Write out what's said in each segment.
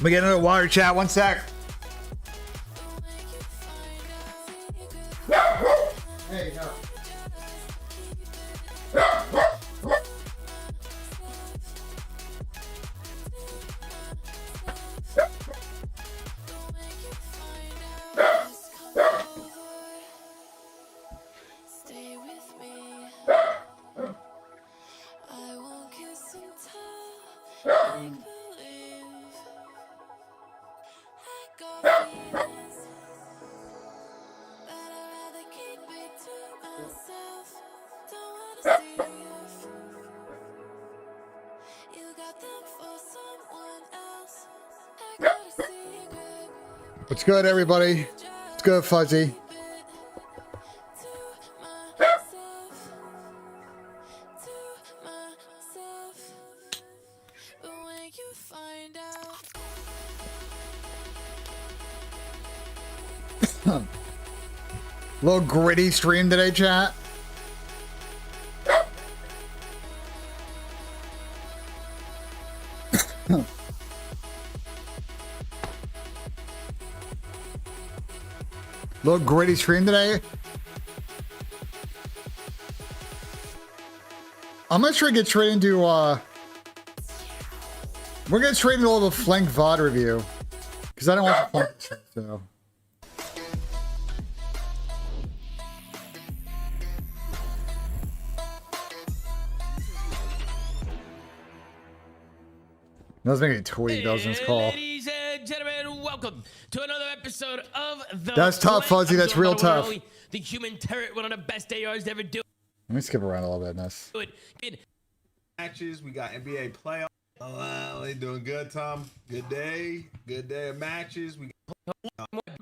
Let me get another water chat. One sec. Hey, no. What's good, everybody? What's good, Fuzzy? Little gritty stream today, chat. Little gritty stream today. I'm gonna try to get straight into we're gonna straight into a little flank VOD review because I don't want to flank shit, so. That was making a tweet. That was in his call. Ladies and gentlemen, welcome to another episode of the. That's tough, Fuzzy. That's real tough. The human turret, one of the best ARs to ever do. Let me skip around a little bit in this. Matches. We got NBA playoffs. Oh, wow, they doing good, Tom. Good day of matches. We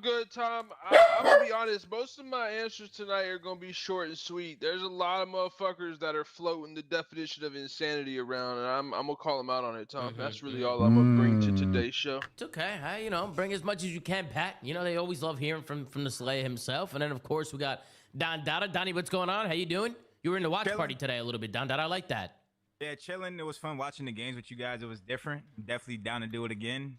good, Tom. I'm gonna be honest. Most of my answers tonight are gonna be short and sweet. There's a lot of motherfuckers that are floating the definition of insanity around, and I'm gonna call them out on it, Tom. That's really all I'm gonna bring to today's show. It's okay. You know, bring as much as you can, Pat. You know, they always love hearing from the Slayer himself. And then, of course, we got Don Dada. Donnie, what's going on? How you doing? You were in the watch party today a little bit, Don Dada. I like that. Yeah, chilling. It was fun watching the games with you guys. It was different. I'm definitely down to do it again.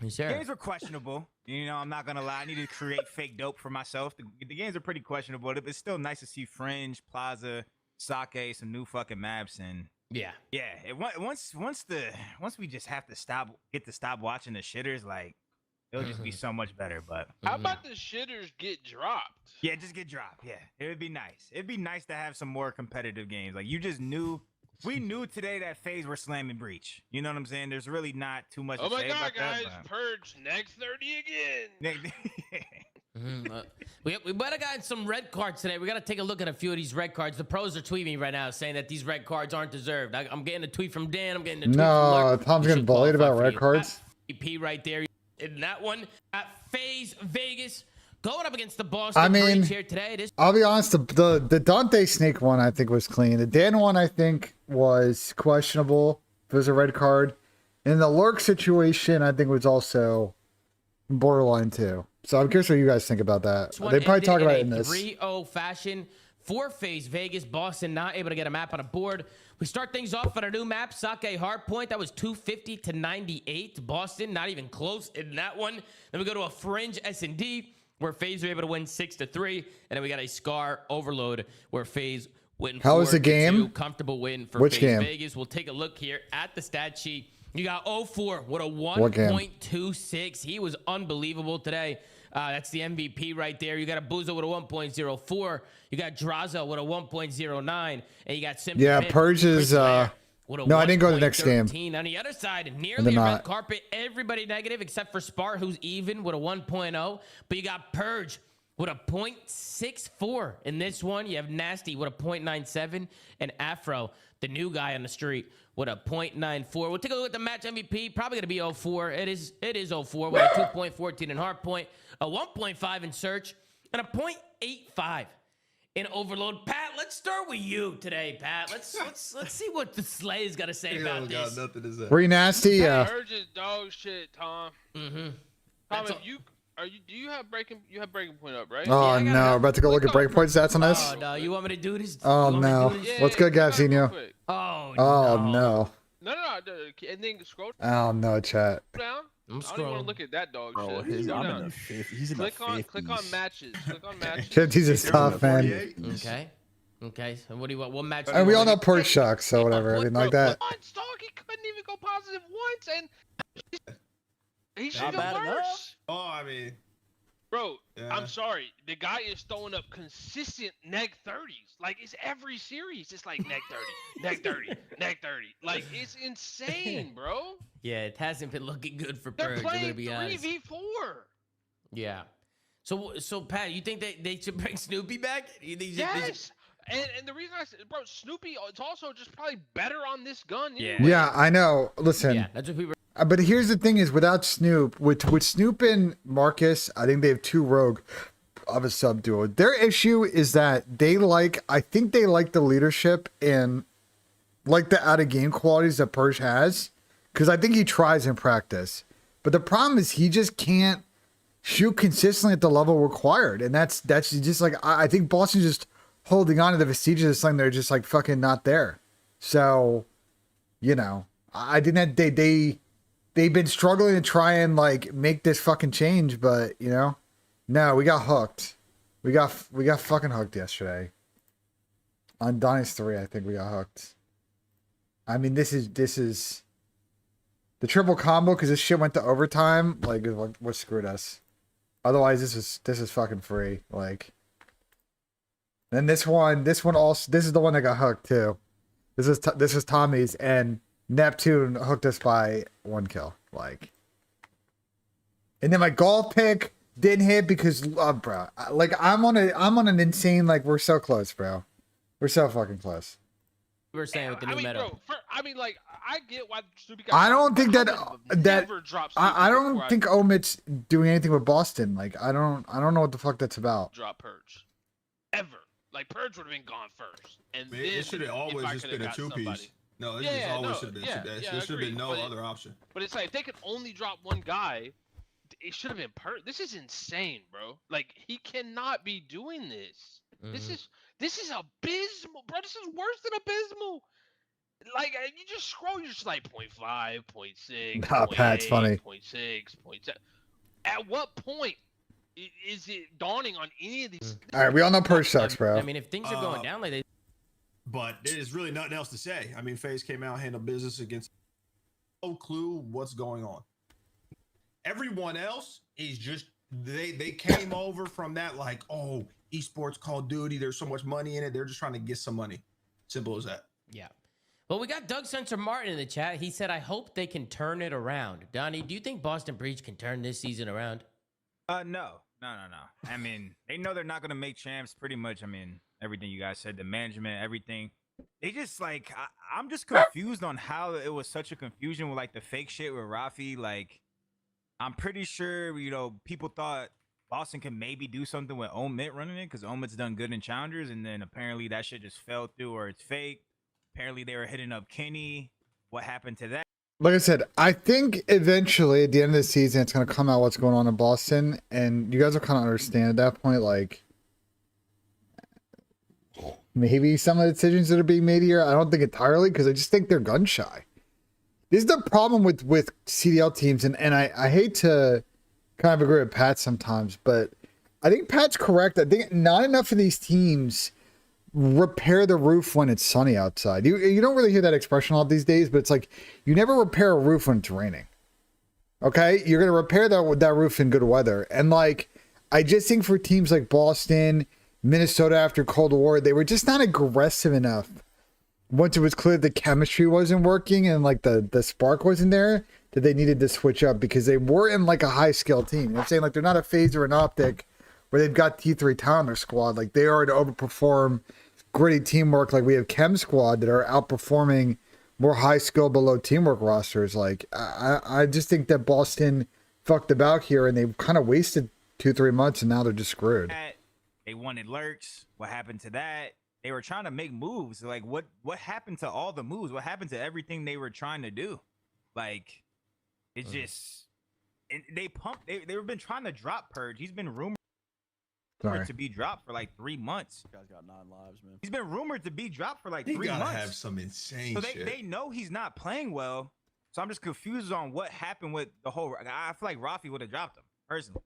Yes, sir. Games were questionable. You know, I'm not gonna lie. I need to create fake dope for myself. The games are pretty questionable. It's still nice to see Fringe, Plaza, Sake, some new fucking maps, and yeah. Once we just have to stop watching the shitters, like it'll just be so much better. But how about the shitters get dropped? Yeah, just get dropped. Yeah, it would be nice. It'd be nice to have some more competitive games. Like you just knew. We knew today that FaZe were slamming Breach. You know what I'm saying? There's really not too much to say about that. Oh my God, guys, Purge next 30 again. We might have gotten some red cards today. We got to take a look at a few of these red cards. The pros are tweeting me right now saying that these red cards aren't deserved. I'm getting a tweet from Dan. I'm getting a tweet from Lark. Tom's getting bullied about red cards. EP right there. In that one, at FaZe Vegas. Going up against the Boston Breach here today. I'll be honest, the Dante Snake one I think was clean. The Dan one I think was questionable. If it was a red card. And the Lurk situation I think was also borderline too. So I'm curious what you guys think about that. They probably talk about it in this 3-0 fashion for FaZe Vegas. Boston not able to get a map on a board. We start things off on a new map, Sake Hardpoint. That was 250 to 98. Boston not even close in that one. Then we go to a Fringe S&D. Where FaZe were able to win 6-3, and then we got a Scar Overload where FaZe win 4-2. How was the game? Comfortable win for Which FaZe game? Vegas. We'll take a look here at the stat sheet. You got 0-4 with a 1.26. He was unbelievable today. That's the MVP right there. You got a Boozo with a 1.04. You got Draza with a 1.09, and you got Simpson. Yeah, Purge is no, I didn't go to the next game. On the other side, nearly a red carpet. Everybody negative except for Spart, who's even with a 1.0. But you got Purge with a 0.64 in this one. You have Nasty with a 0.97. And Afro, the new guy on the street, with a 0.94. We'll take a look at the match MVP. Probably going to be 0-4. It is 0-4 with a 2.14 in Hardpoint, a 1.5 in Search, and a 0.85 in Overload. Pat, let's start with you today, Pat. Let's see what the Slay's got to say about this. Nothing to say. Pretty nasty, yeah. Urgent dog shit, Tom. Tom, do you have breaking point up, right? Oh no, we're about to go look at breakpoint stats on this. Oh no, you want me to do this? Oh no. Yeah, What's good, Gavzinho? Oh no. No. And then scroll Oh no, chat. down. I'm I don't even want scrolling. to look at that dog Bro, shit. Scroll I'm in down. the 50s. He's in Click the on 50s. matches. Click on matches. 50s is They're in the tough, man. 48. Okay. So what do you want? What match? do And you we all want? know purge shocks, so whatever. I mean, like that. Once, dog, he couldn't even go positive once, and he should Not have bad enough. worse. Oh, I mean, Bro, yeah. I'm sorry. The guy is throwing up consistent neg 30s. Like, it's every series. It's like neg 30, neg 30, neg 30. Like, it's insane, bro. Yeah, it hasn't been looking good for They're Purge. I'm playing gonna be honest. 3v4. Yeah. So Pat, you think they should bring Snoopy back? You think Yes. And the reason I said, bro, Snoopy, it's also just probably better on this gun. Yeah. Anyway. Yeah, I know. Listen. Yeah, that's what people. But here's the thing: is without Snoop, with Snoop and Marcus, I think they have two rogue of a sub duo. Their issue is that I think they like the leadership and like the out of game qualities that Purge has, because I think he tries in practice. But the problem is he just can't shoot consistently at the level required, and that's just like I think Boston's just holding on to the vestiges of something they're just like fucking not there. So, you know, I think that they've been struggling to try and like make this fucking change, but you know, no, we got hooked. We got fucking hooked yesterday. On Donnie's 3, I think we got hooked. I mean, this is the triple combo because this shit went to overtime. Like, what screwed us? Otherwise, this is fucking free. Like, then this one also this is the one that got hooked too. This is Tommy's and Neptune hooked us by 1 kill. Like, and then my golf pick didn't hit because bro, like I'm on an insane, like, we're so close, bro. We're so fucking close. We were saying with the new meta. Bro, like, I get why Snoopy got I don't think that never dropped Snoopy I don't before think Omit's doing anything with Boston. Like, I don't know what the fuck that's about. drop Purge. Ever. Like, Purge would have been gone first. And man, it should have always just been a 2-piece. No, it just always should have been. There should have been no other option. But it's like, if they could only drop one guy, it should have been Purge. This is insane, bro. Like, he cannot be doing this. This is abysmal, bro. This is worse than abysmal. Like, you just scroll, you're just like 0.5, 0.6, Nah, Pat's funny. 0.6, 0.7. At what point is it dawning on any of these? All right, we all know Purge sucks, bro. I mean, if things are going down like they. But there's really nothing else to say. I mean, FaZe came out, handled business against. No clue what's going on. Everyone else is just they came over from that, like, oh, esports, Call of Duty, there's so much money in it. They're just trying to get some money. Simple as that. Yeah. Well, we got Doug Sensor Martin in the chat. He said, I hope they can turn it around. Donnie, do you think Boston Breach can turn this season around? No. I mean, they know they're not going to make champs pretty much. I mean, everything you guys said, the management, everything. They just like, I'm just confused on how it was such a confusion with like the fake shit with Rafi. Like, I'm pretty sure, you know, people thought Boston can maybe do something with Omit running it because Omit's done good in challengers. And then apparently that shit just fell through or it's fake. Apparently they were hitting up Kenny. What happened to that? Like I said, I think eventually at the end of the season, it's going to come out what's going on in Boston. And you guys will kind of understand at that point, like, maybe some of the decisions that are being made here. I don't think entirely because I just think they're gun shy. This is the problem with CDL teams. And I hate to kind of agree with Pat sometimes, but I think Pat's correct. I think not enough of these teams repair the roof when it's sunny outside. You don't really hear that expression a lot these days, but it's like you never repair a roof when it's raining. Okay, you're gonna repair that roof in good weather. And like, I just think for teams like Boston, Minnesota after Cold War, they were just not aggressive enough. Once it was clear the chemistry wasn't working and like the spark wasn't there, that they needed to switch up because they were in like a high skill team. You know what I'm saying? Like, they're not a FaZe or an Optic where they've got T3 talent in their squad. Like, they are to overperform gritty teamwork. Like, we have Chem Squad that are outperforming more high skill below teamwork rosters. Like, I just think that Boston fucked about here and they've kind of wasted 2-3 months and now they're just screwed. They wanted lurks. What happened to that? They were trying to make moves. Like, what happened to all the moves? What happened to everything they were trying to do? Like, it's just, and they pumped. They've been trying to drop Purge. He's been rumored rumored to be dropped for like 3 months. This guy's got 9 lives, man. He's been rumored to be dropped for like He 3 gotta months. have some insane So shit. they know he's not playing well. So I'm just confused on what happened with the whole. I feel like Rafi would have dropped him personally.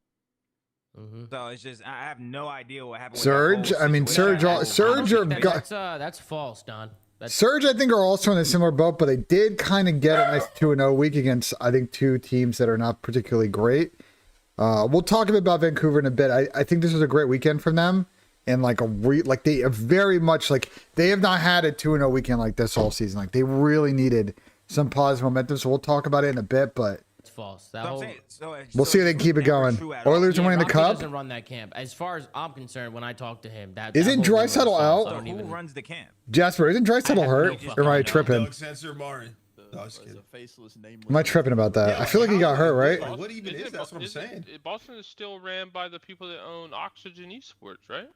So it's just I have no idea what happened. Surge. With that whole I mean, situation. Surge or That's false, Don. Surge, I think, are also in a similar boat, but they did kind of get a nice 2-0 week against, I think, 2 teams that are not particularly great. We'll talk a bit about Vancouver in a bit. I think this was a great weekend from them, and like they are very much like they have not had a 2-0 weekend like this all season. Like they really needed some positive momentum. So we'll talk about it in a bit, but it's false. We'll see if they can keep it going. Oilers are winning the cup. Doesn't run that camp. As far as I'm concerned, when I talk to him, isn't Draisaitl out? So who runs the camp? Jasper, isn't Draisaitl hurt? Or am I tripping? Doug Sensor Martin. No, I was kidding. Am I tripping about that? I feel like he got hurt, right? Like, what even is? That's what I'm saying. Boston is still ran by the people that own Oxygen Esports, right?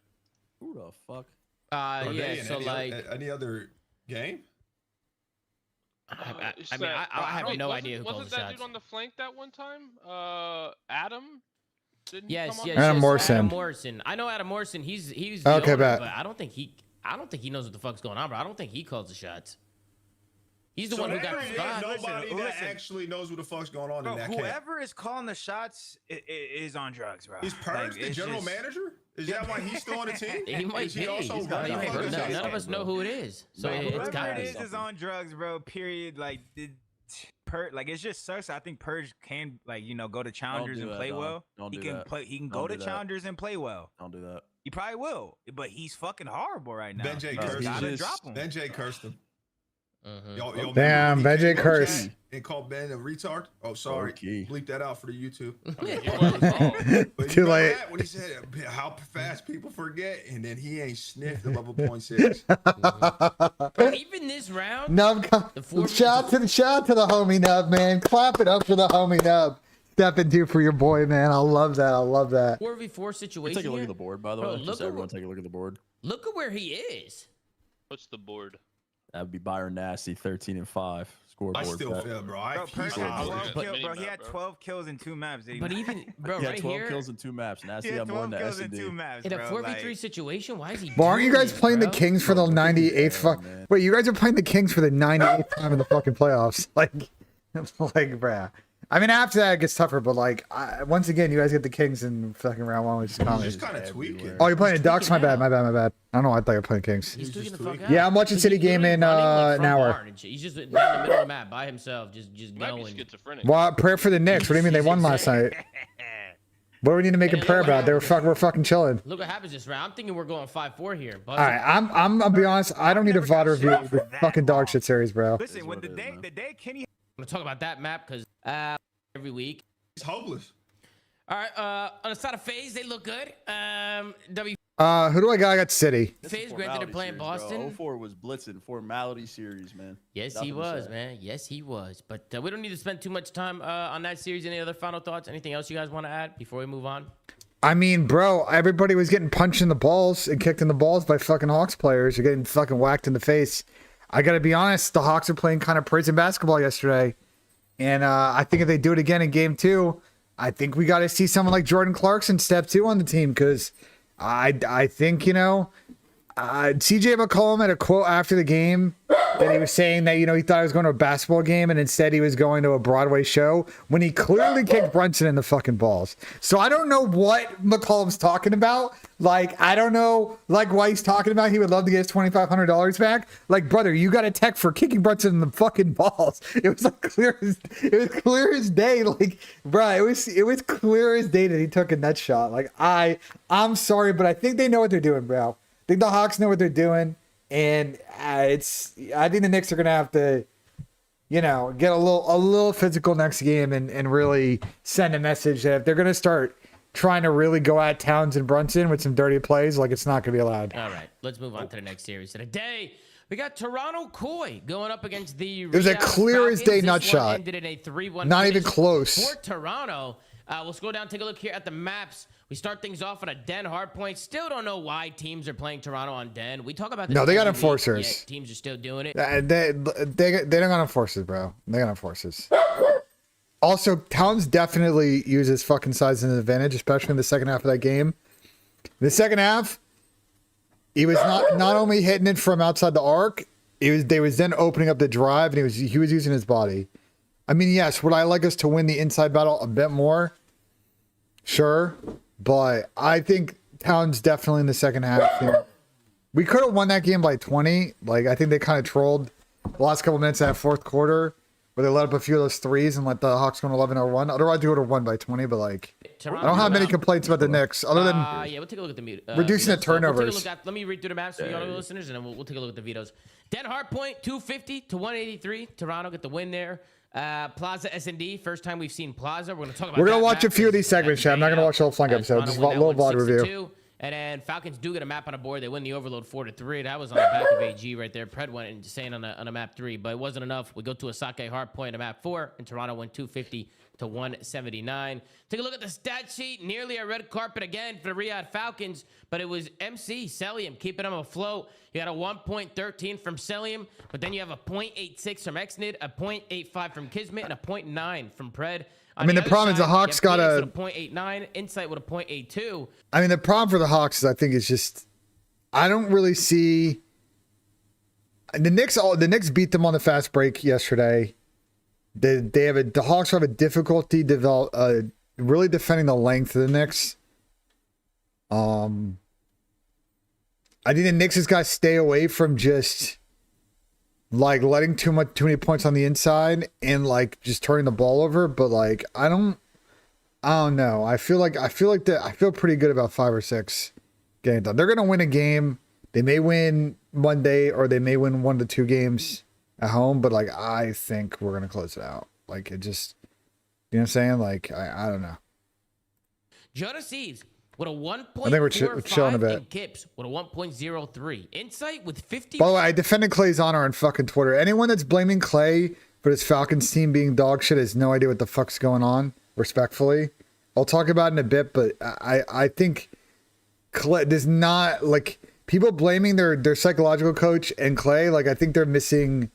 Who the fuck? Yeah. So any other game? I have no idea who calls wasn't the that shots. dude on the flank that one time? Adam? Yes. Adam Morrison. Adam Morrison. I know Adam Morrison. He's the okay, owner, bet. but I don't think he knows what the fuck's going on, bro. I don't think he calls the shots. He's the one who got the spot. Nobody that actually knows what the fuck's going on in that camp. Whoever is calling the shots is on drugs, bro. Is Purge the general manager? Is that why he's still on the team? He might is be. he also running None fucking of us know who it is, so it's got to be. Is on drugs, bro. Period. Like it just sucks. I think Purge can go to challengers and play well. Don't do he can that. play. He can go to challengers and play well. Don't do that. He probably will, but he's fucking horrible right now. BENJ cursed him. Y'all Damn, BENJ cursed. And called Ben a retard. Oh, sorry. Bleep that out for the YouTube. But Too late. When he said how fast people forget, and then he ain't sniffed the level 0.6. But even this round, Nub, shout out to the homie Nub, man. Clap it up for the homie Nub. Stepping through for your boy, man. I love that. 4v4 situation. Take a look at the board, by the way. Just everyone take a look at the board. Look at where he is. What's the board? That would be Byron Nasty, 13-5 scoreboard. I still feel, bro. He had 12 kills in 2 maps. But even, bro, he right had 12 here, kills in 2 maps. Nasty he had got more 12 than kills the in 2 maps, in a bro. 4v3 situation, why is he? Well, aren't you guys playing the Kings for the 98th? Wait, you guys are playing the Kings for the 98th time in the fucking playoffs? Like, bruh. I mean, after that it gets tougher, but once again, you guys get the Kings in fucking round 1, which is just kind of tweaking. Oh, you're playing the Ducks? My bad. I don't know. I thought you were playing Kings. He's tweaking the fuck out. Yeah, I'm watching City game in an hour. He's just down the middle of the map by himself, just going. Well, prayer for the Knicks. What do you mean they won last night? What do we need to make a prayer about? We're fucking chilling. Look what happens this round. I'm thinking we're going 5-4 here. All right, I'm gonna be honest. I don't need a VOD review of the fucking dog shit series, bro. Listen, when the day Kenny, I'm gonna talk about that map because every week. He's hopeless. All right, on the side of FaZe, they look good. Who do I got? I got City. FaZe, granted, they're playing Boston. 04 was blitzing, formality series, man. Yes, he was, man. Yes, he was. But we don't need to spend too much time on that series. Any other final thoughts? Anything else you guys want to add before we move on? I mean, bro, everybody was getting punched in the balls and kicked in the balls by fucking Hawks players. You're getting fucking whacked in the face. I gotta be honest, the Hawks are playing kind of prison basketball yesterday. And I think if they do it again in game 2, I think we got to see someone like Jordan Clarkson step 2 on the team because I think, CJ McCollum had a quote after the game that he was saying that, he thought he was going to a basketball game and instead he was going to a Broadway show when he clearly kicked Brunson in the fucking balls. So I don't know what McCollum's talking about. I don't know, why he's talking about he would love to get his $2,500 back. Brother, you got a tech for kicking Brunson in the fucking balls. It was clear as day. Bro, it was clear as day that he took a net shot. I'm sorry, but I think they know what they're doing, bro. I think the Hawks know what they're doing. And I think the Knicks are going to have to, get a little physical next game and really send a message that if they're going to start trying to really go at Towns and Brunson with some dirty plays, it's not going to be allowed. All right, let's move on to the next series. Today, we got Toronto Koi going up against the Riyadh It was a clear as day nut shot. Ended in a 3-1 not even close. For Toronto, we'll scroll down, take a look here at the maps. We start things off on a Den Hardpoint. Still don't know why teams are playing Toronto on Den. We talk about this. No, they got enforcers. Yeah, teams are still doing it. They don't got enforcers, bro. They got enforcers. Also, Towns definitely uses fucking size as an advantage, especially in the second half of that game. The second half, he was not only hitting it from outside the arc, they was then opening up the drive, and he was using his body. I mean, yes, would I like us to win the inside battle a bit more? Sure, but I think Towns definitely in the second half. We could have won that game by 20. Like, I think they kind of trolled the last couple minutes of that fourth quarter, where they let up a few of those threes and let the Hawks go on 11-0-1. Otherwise, they would have won by 20, but like, I don't have many complaints about the Knicks, other than we'll take a look at the reducing the vetoes. turnovers. Let me read through the maps for the audio listeners, and then we'll take a look at the vetoes. Den Hardpoint, 250 to 183. Toronto get the win there. Plaza S&D, first time we've seen Plaza. We're going to talk about We're going to watch a few of these segments, chat. I'm not going to watch the whole flank episode. Just a little VOD review. And then Falcons do get a map on the board. They win the overload 4-3. That was on the back of AG right there. Pred went insane on a map 3, but it wasn't enough. We go to a Sake Hardpoint on map 4, and Toronto went 250 to 179. Take a look at the stat sheet. Nearly a red carpet again for the Riyadh Falcons, but it was MC Cellium keeping them afloat. You got a 1.13 from Cellium, but then you have a 0.86 from Xnid, a 0.85 from Kismet, and a 0.9 from Pred. I mean, the problem is the Hawks got a 0.89, Insight with a 0.82. I mean, the problem for the Hawks is I think it's just I don't really see the Knicks. The Knicks beat them on the fast break yesterday. The Hawks have a difficulty really defending the length of the Knicks. I think the Knicks has got to stay away from just like letting too many points on the inside and like just turning the ball over. But like I don't know. I feel pretty good about 5 or 6 getting done. They're gonna win a game. They may win Monday, or they may win 1 to 2 games at home. But like I think we're gonna close it out. Like it just, you know what I'm saying? Like I don't know. Jonas Eves with a 1.45 I think we're chilling a bit. and Kips with a 1.03. Insight with 50. By the way, I defended Clay's honor on fucking Twitter. Anyone that's blaming Clay for his Falcons team being dog shit has no idea what the fuck's going on, respectfully. I'll talk about it in a bit, but I think Clay does not, like, people blaming their psychological coach and Clay, like, I think they're missing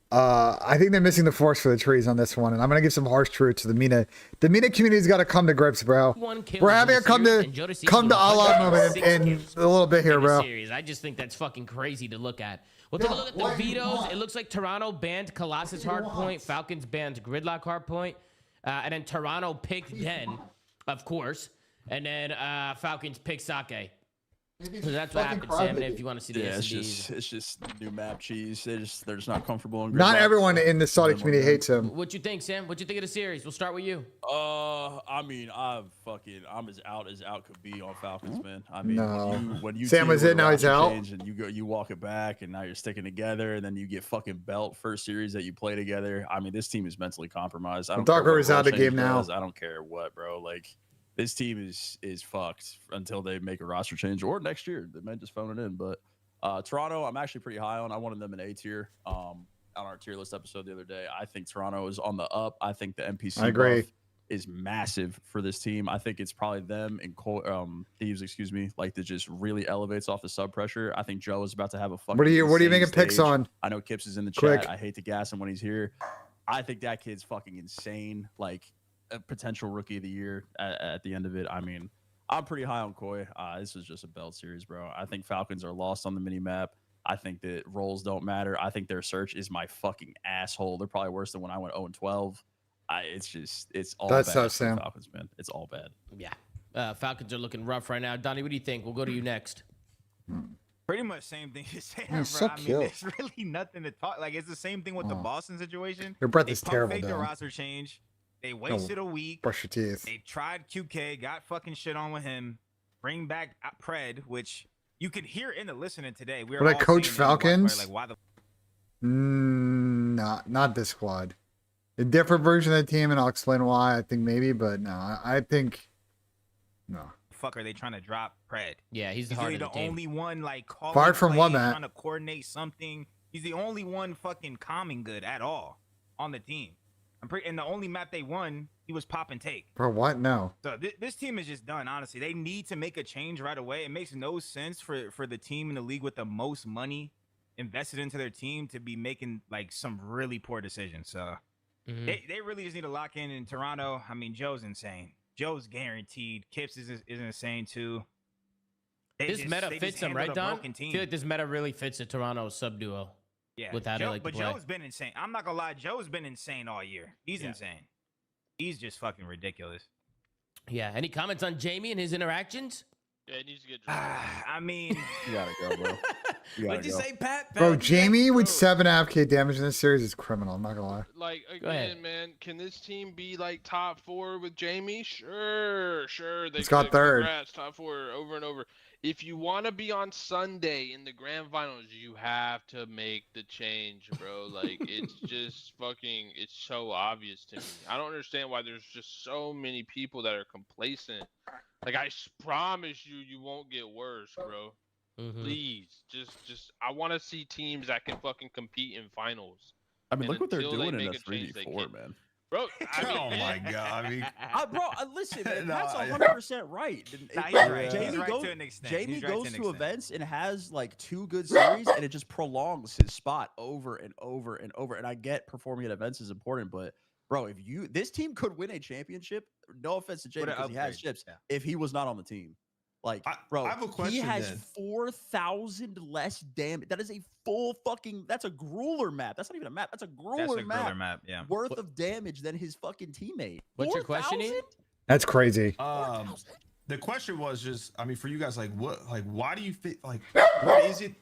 the forest for the trees on this one, and I'm gonna give some harsh truth to the MENA. The MENA community's got to come to grips, bro. We're having a come to Allah moment in a little bit here, bro. I just think that's fucking crazy to look at. We'll take a look at the vetoes. It looks like Toronto banned Colossus Hardpoint, Falcons banned Gridlock Hardpoint, and then Toronto picked Den, of course, and then Falcons picked Sake. So that's what happened, Sam. And if you want to see the it's just new map cheese. They're just not comfortable. Not everyone in the Saudi community hates him. What you think, Sam? What you think of the series? We'll start with you. I mean, I'm as out could be on Falcons, man. I mean, No. when you Sam was in, now he's out. And you walk it back, and now you're sticking together, and then you get fucking belt first series that you play together. I mean, this team is mentally compromised. I don't care Tucker what is out of the game now. I don't care what, bro. Like, this team is fucked until they make a roster change, or next year they might just phone it in. But Toronto, I'm actually pretty high on. I wanted them in A tier on our tier list episode the other day. I think Toronto is on the up. I think the NPC buff is massive for this team. I think it's probably them and Thieves, like that just really elevates off the sub pressure. I think Joe is about to have a fucking. What are you making picks on? I know Kips is in the chat. I hate to gas him when he's here. I think that kid's fucking insane. Like, a potential rookie of the year at the end of it. I mean, I'm pretty high on Koi. This is just a belt series, bro. I think Falcons are lost on the mini map. I think that roles don't matter. I think their search is my fucking asshole. They're probably worse than when I went 0-12. It's all bad for Falcons, man. It's all bad. Yeah. Falcons are looking rough right now. Donnie, what do you think? We'll go to you next. Pretty much same thing you said, bro. So I mean, there's really nothing to talk. Like, it's the same thing with the Boston situation. Your breath is terrible, They the roster change. They wasted a week. Brush your teeth. They tried QK, got fucking shit on with him. Bring back Pred, which you can hear in the listening today. But I coach Falcons. Like, why the? Not this squad. A different version of the team, and I'll explain why. I think maybe, but no, I think no. Fuck, are they trying to drop Pred? Yeah, he's really the only one like calling Fired from plays, what, Matt? trying to coordinate something. He's the only one fucking calming good at all on the team. And the only map they won, he was pop and take. Bro, what? No. So this team is just done, honestly. They need to make a change right away. It makes no sense for the team in the league with the most money invested into their team to be making like some really poor decisions. So they really just need to lock in Toronto. I mean, Joe's insane. Joe's guaranteed. Kips is insane too. This meta fits him, right, Don? I feel like this meta really fits a Toronto sub duo. Yeah, without Joe, it like but play. Joe's been insane. I'm not gonna lie, Joe's been insane all year. He's insane. He's just fucking ridiculous. Yeah. Any comments on Jamie and his interactions? Yeah, he needs to get drunk. I mean, You gotta go, bro. What'd you say, Pat? Bro, Jamie with 7.5K damage in this series is criminal. I'm not gonna lie. Like, again, man, can this team be like top 4 with Jamie? Sure. It's got third. Congrats, top 4 over and over. If you want to be on Sunday in the grand finals, you have to make the change, bro. Like, it's just fucking, it's so obvious to me. I don't understand why there's just so many people that are complacent. Like, I promise you, you won't get worse, bro. Please, just I want to see teams that can fucking compete in finals. I mean, And look what they're until doing they in a make a change, they 3v4, can't. man. Bro, I mean, Oh my god! I mean, Bro, listen, man, No, that's I- 100% right. Nah, he's right. Jamie He's right goes, to an extent. Jamie He's right goes to an to extent. events and has like 2 good series, and it just prolongs his spot over and over and over. And I get performing at events is important, but bro, if this team could win a championship, no offense to Jamie What an because he has upgrade. chips, Yeah. if he was not on the team. Like, I bro, have a he question has then. 4,000 less damage. That is a full fucking. That's a grueler map. That's not even a map. That's a grueler, That's a map. Grueler map. Yeah. Worth of damage than his fucking teammate. What's your question, 4,000? Ian? That's crazy. the question was just, I mean, for you guys, like, why do you think, like, what is it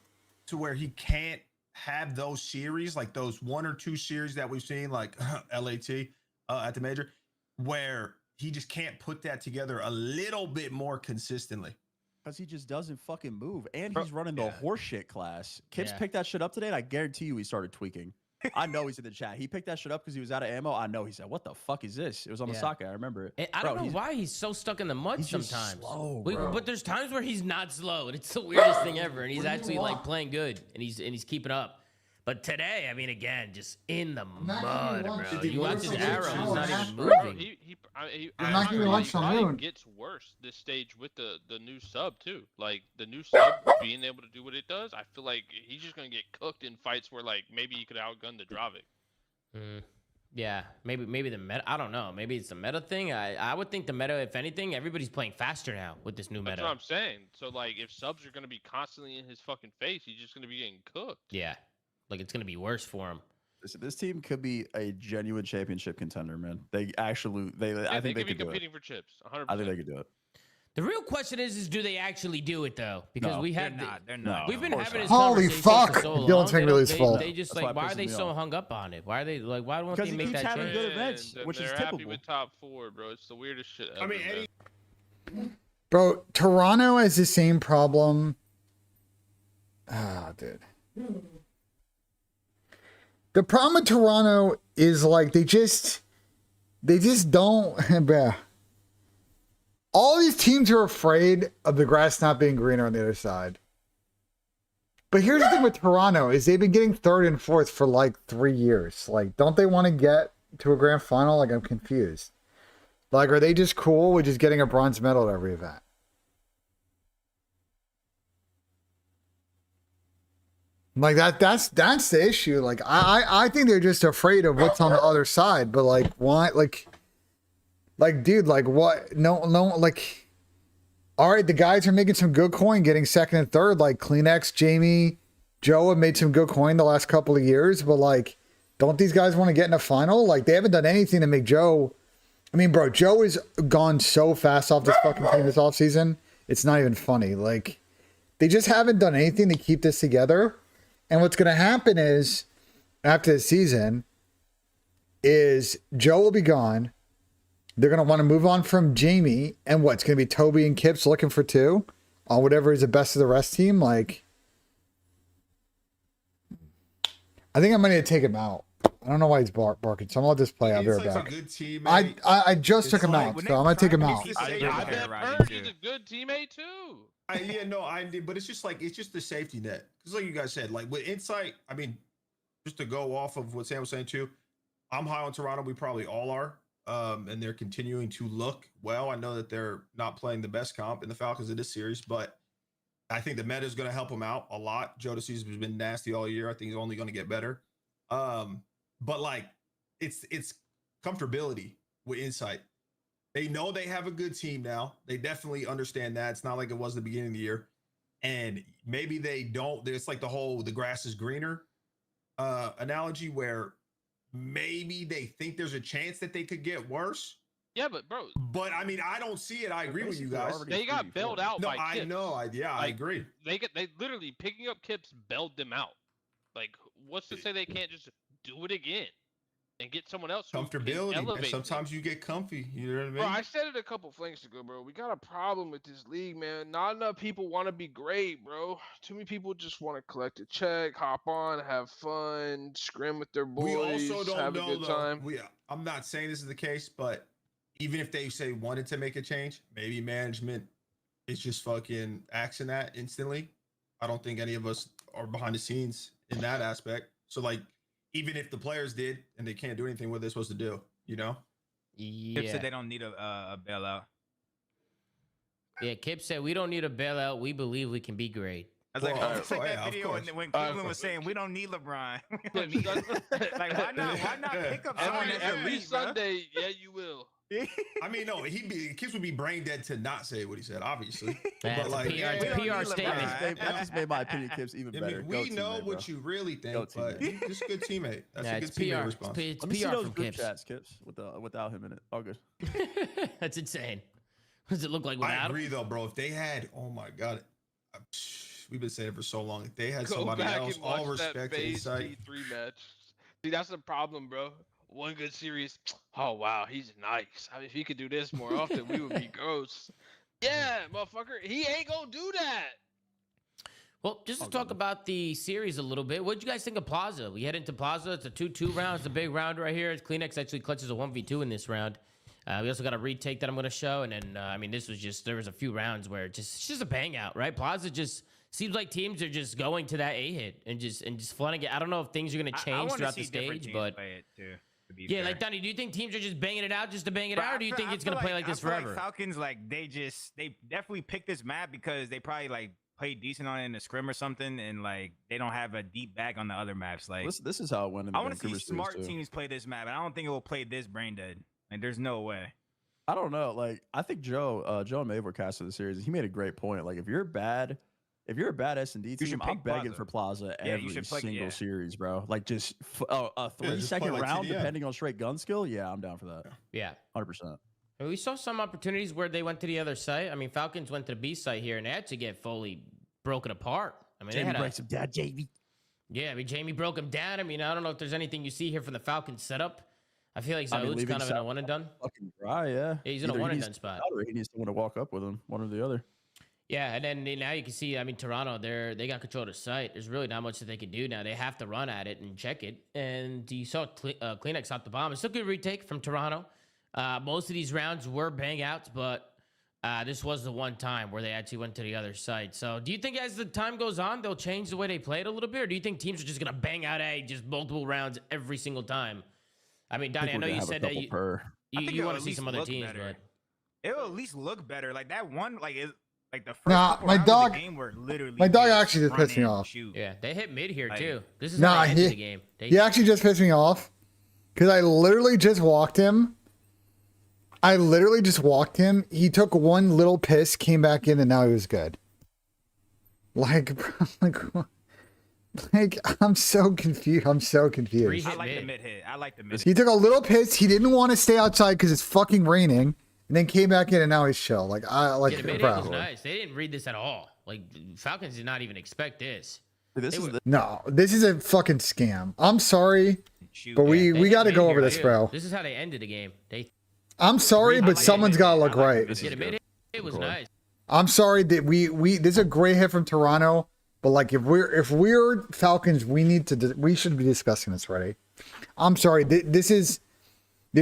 to where he can't have those series, like those 1 or 2 series that we've seen, like LAT at the major, where he just can't put that together a little bit more consistently? Because he just doesn't fucking move. And Bro, he's running the horseshit class. Kips picked that shit up today, and I guarantee you he started tweaking. I know he's in the chat. He picked that shit up because he was out of ammo. I know he said, "What the fuck is this?" It was on the socket. I remember it. And I don't know why he's so stuck in the mud he's just sometimes. slow, But there's times where he's not slow, and it's the weirdest thing ever. And he's actually like playing good, and he's keeping up. But today, I mean, again, just in the mud, bro. You watch his arrow; he's not even moving. I'm not giving lunch on It Moon. gets worse this stage with the new sub too. Like the new sub being able to do what it does, I feel like he's just gonna get cooked in fights where like maybe he could outgun the Dravic. Yeah, maybe the meta. I don't know. Maybe it's the meta thing. I would think the meta, if anything, everybody's playing faster now with this new That's meta. what I'm saying. So like, if subs are gonna be constantly in his fucking face, he's just gonna be getting cooked. Yeah, like it's gonna be worse for him. Listen, this team could be a genuine championship contender, man. They actually, I think they could be could do competing it. for chips. 100%. I think they could do it. The real question is do they actually do it though? Because No, we They're have not. They're not. we've been of course having this not. Holy conversation fuck, for so long. Dylan's making me lose full. They just That's like, why it why are they pisses me so off. hung up on it? Why are they like, why don't Because they he make keeps that having change? good events, And which is they're happy typical. with top 4, bro. It's the weirdest shit ever. I mean, man. Eddie, Bro, Toronto has the same problem. Ah, dude. The problem with Toronto is like they just don't, bruh. All these teams are afraid of the grass not being greener on the other side. But here's the thing with Toronto is they've been getting 3rd and 4th for like 3 years. Like, don't they want to get to a grand final? Like, I'm confused. Like, are they just cool with just getting a bronze medal at every event? Like that's the issue. Like I think they're just afraid of what's on the other side. But like why? Like dude, like what? No, like. All right, the guys are making some good coin, getting 2nd and 3rd. Like Kleenex, Jamie, Joe have made some good coin the last couple of years. But like, don't these guys want to get in a final? Like they haven't done anything to make Joe. I mean, bro, Joe has gone so fast off this fucking team this offseason. It's not even funny. Like they just haven't done anything to keep this together. And what's going to happen is, after the season, is Joe will be gone. They're going to want to move on from Jamie. And what's going to be Toby and Kips looking for 2 on whatever is the best of the rest team? Like, I think I'm going to take him out. I don't know why he's barking. So I'm going to let this play. I'll be right Insight's back. a good team. I just took him like- out. So I'm going to take him out. I bet Rodgers Bird too. is a good teammate too. But it's just like, it's just the safety net. Because like you guys said, like with Insight, I mean, just to go off of what Sam was saying too, I'm high on Toronto. We probably all are. And they're continuing to look well. I know that they're not playing the best comp in the Falcons in this series, but I think the meta is going to help them out a lot. Jodeci has been nasty all year. I think he's only going to get better. But like it's comfortability with Insight. They know they have a good team now. They definitely understand that. It's not like it was the beginning of the year. and maybe they don't. It's like the grass is greener analogy, where maybe they think there's a chance that they could get worse. Yeah, but bro. But I mean, I don't see it. I agree with you guys. They got bailed out by Kips. I know. I agree. They literally picking up Kips bailed them out. Like, what's to say they can't just do it again and get someone else? Comfortability. And sometimes you get comfy. You know what I mean? Bro, I said it a couple flings ago, bro. We got a problem with this league, man. Not enough people want to be great, bro. Too many people just want to collect a check, hop on, have fun, scrim with their boys, we also don't have know, a good time. I'm not saying this is the case, but even if they say wanted to make a change, maybe management is just fucking axing that instantly. I don't think any of us are behind the scenes in that aspect. So like, even if the players did and they can't do anything, what are they supposed to do? You know? Yeah. Kip said they don't need a bailout. Yeah, Kip said we don't need a bailout. We believe we can be great. I was like, check that video when Cleveland was saying we don't need LeBron. Like, why not pick up someone every Sunday? Yeah, you will. I mean, no, Kips would be brain dead to not say what he said, obviously. But like, PR statement. That just made my opinion Kips even better. We know what you really think, but he's just a good teammate. That's a good teammate response. It's Let me see PR those from group Kips. chats, Kips, without him in it. All good. That's insane. What does it look like without I him? agree, though, bro. If they had, oh my God, we've been saying it for so long. If they had somebody else, all respect to insight. T3 match. See, that's the problem, bro. One good series. Oh wow, he's nice. I mean, if he could do this more often, we would be gross. Yeah, motherfucker, he ain't gonna do that. Well, just to talk about the series a little bit, what did you guys think of Plaza? We head into Plaza. It's a 2-2 round. It's a big round right here. Kleenex actually clutches a 1v2 in this round. We also got a retake that I'm going to show. And then, I mean, there was a few rounds where it's just a bang out, right? Plaza just seems like teams are just going to that A-hit and just flooding it. I don't know if things are going to change throughout the stage, but yeah, fair. Like Donnie, do you think teams are just banging it out just to bang it out, or do you think it's going to play like this forever? Like Falcons, like they definitely picked this map because they probably like played decent on it in the scrim or something, and like they don't have a deep bag on the other maps. Like this is how it went. In the I want to see smart teams play this map, and I don't think it will play this brain dead. Like there's no way. I don't know. Like I think Joe and Maeve were casting the series. He made a great point. Like if you're a bad S&D team, I'm begging for Plaza every single series, bro. Like just a 3-second round, depending on straight gun skill. Yeah, I'm down for that. Yeah, 100%. We saw some opportunities where they went to the other site. I mean, Falcons went to the B site here, and they had to get fully broken apart. I mean, Jamie breaks him down, Jamie. Yeah, I mean, Jamie broke him down. I mean, I don't know if there's anything you see here from the Falcons setup. I feel like Zaud's kind of in a one and done. Fucking dry, yeah. He's in a one and done spot. He needs someone to walk up with him, one or the other. Yeah, and then now you can see, I mean, Toronto, they got control of the site. There's really not much that they can do now. They have to run at it and check it. And you saw Kleenex off the bomb. It's a good retake from Toronto. Most of these rounds were bang outs, but this was the one time where they actually went to the other side. So do you think as the time goes on, they'll change the way they play it a little bit? Or do you think teams are just going to bang out just multiple rounds every single time? I mean, Donnie, I know you said that you want to see some other teams, but it'll at least look better. Like that one, like the first my dog, game were literally my dog actually just pissed me off. Yeah, they hit mid here too. This is how they ended the game. He actually just pissed me off because I literally just walked him. He took one little piss, came back in, and now he was good. Like I'm so confused. I like the mid hit. He took a little piss. He didn't want to stay outside because it's fucking raining, and then came back in, and now he's chill. Like the mid hit was nice. They didn't read this at all. Like Falcons did not even expect this. This is a fucking scam. I'm sorry, but we got to go over this, bro. This is how they ended the game. I'm sorry, but someone's got to look right. It was nice. I'm sorry that this is a great hit from Toronto. But like if we're Falcons, we should be discussing this already. I'm sorry. This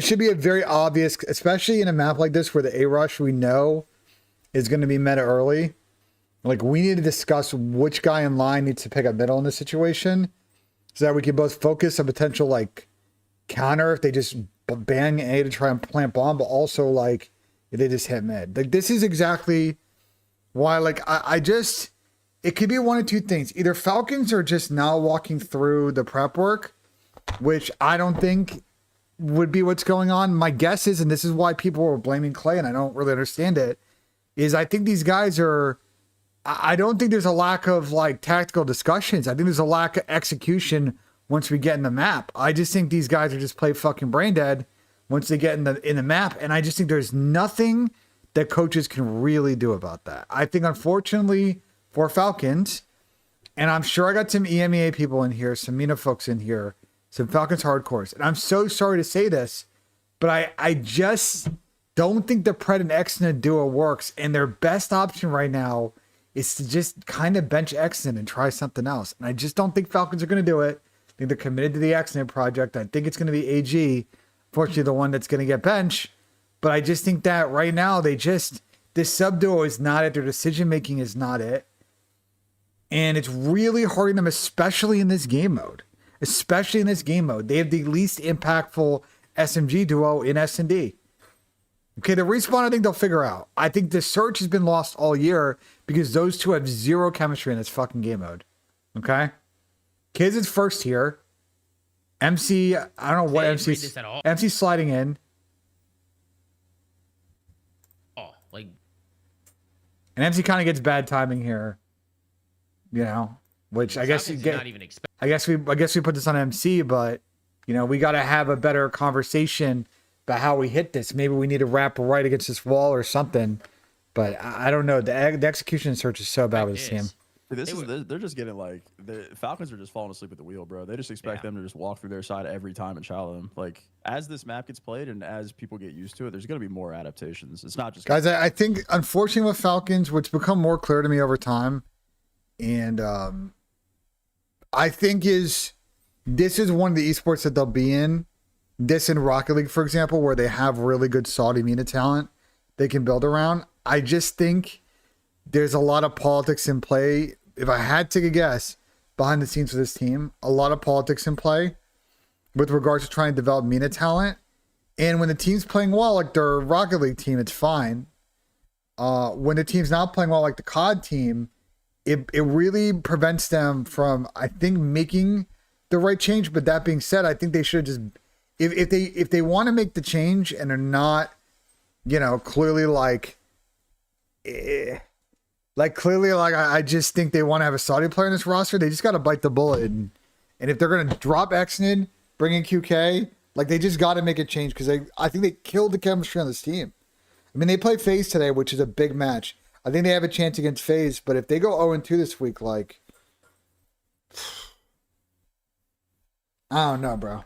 should be a very obvious, especially in a map like this where the A rush we know is going to be meta early. Like we need to discuss which guy in line needs to pick up middle in this situation, so that we can both focus on potential like counter if they just bang A to try and plant bomb, but also like if they just hit mid. Like this is exactly why. Like I just. It could be one of two things. Either Falcons are just now walking through the prep work, which I don't think would be what's going on. My guess is, and this is why people were blaming Clay, and I don't really understand it, is I think these guys are I don't think there's a lack of like tactical discussions. I think there's a lack of execution once we get in the map. I just think these guys are just play fucking brain dead once they get in the map. And I just think there's nothing that coaches can really do about that. I think, unfortunately, for Falcons, and I'm sure I got some EMEA people in here, some MENA folks in here, some Falcons hardcores. And I'm so sorry to say this, but I just don't think the Pred and Exton duo works. And their best option right now is to just kind of bench Exton and try something else. And I just don't think Falcons are going to do it. I think they're committed to the Exton project. I think it's going to be AG, fortunately, the one that's going to get benched. But I just think that right now, this sub duo is not it. Their decision making is not it. And it's really hurting them, especially in this game mode. Especially in this game mode. They have the least impactful SMG duo in S&D. Okay, the respawn, I think they'll figure out. I think the search has been lost all year because those two have zero chemistry in this fucking game mode. Okay? Kids is first here. MC, I don't know what MC sliding in. Oh, like. And MC kind of gets bad timing here. You know, which I guess you get. Not even expect. I guess we put this on MC, but you know, we got to have a better conversation about how we hit this. Maybe we need to wrap right against this wall or something. But I don't know. The execution search is so bad with this team. They're just getting like the Falcons are just falling asleep at the wheel, bro. They just expect them to just walk through their side every time and chow them. Like as this map gets played and as people get used to it, there's going to be more adaptations. It's not just guys. I think unfortunately with Falcons, what's become more clear to me over time, and I think this is one of the esports that they'll be in. This in Rocket League, for example, where they have really good Saudi MENA talent they can build around. I just think there's a lot of politics in play. If I had to take a guess behind the scenes for this team, a lot of politics in play with regards to trying to develop MENA talent. And when the team's playing well, like their Rocket League team, it's fine. When the team's not playing well, like the CoD team, it really prevents them from, I think, making the right change. But that being said, I think they should just, if they want to make the change and are not, you know, clearly I just think they want to have a Saudi player in this roster. They just got to bite the bullet. And if they're going to drop Exnid, bring in QK, like they just got to make a change because I think they killed the chemistry on this team. I mean, they play FaZe today, which is a big match. I think they have a chance against FaZe, but if they go 0-2 this week, like, I don't know, bro.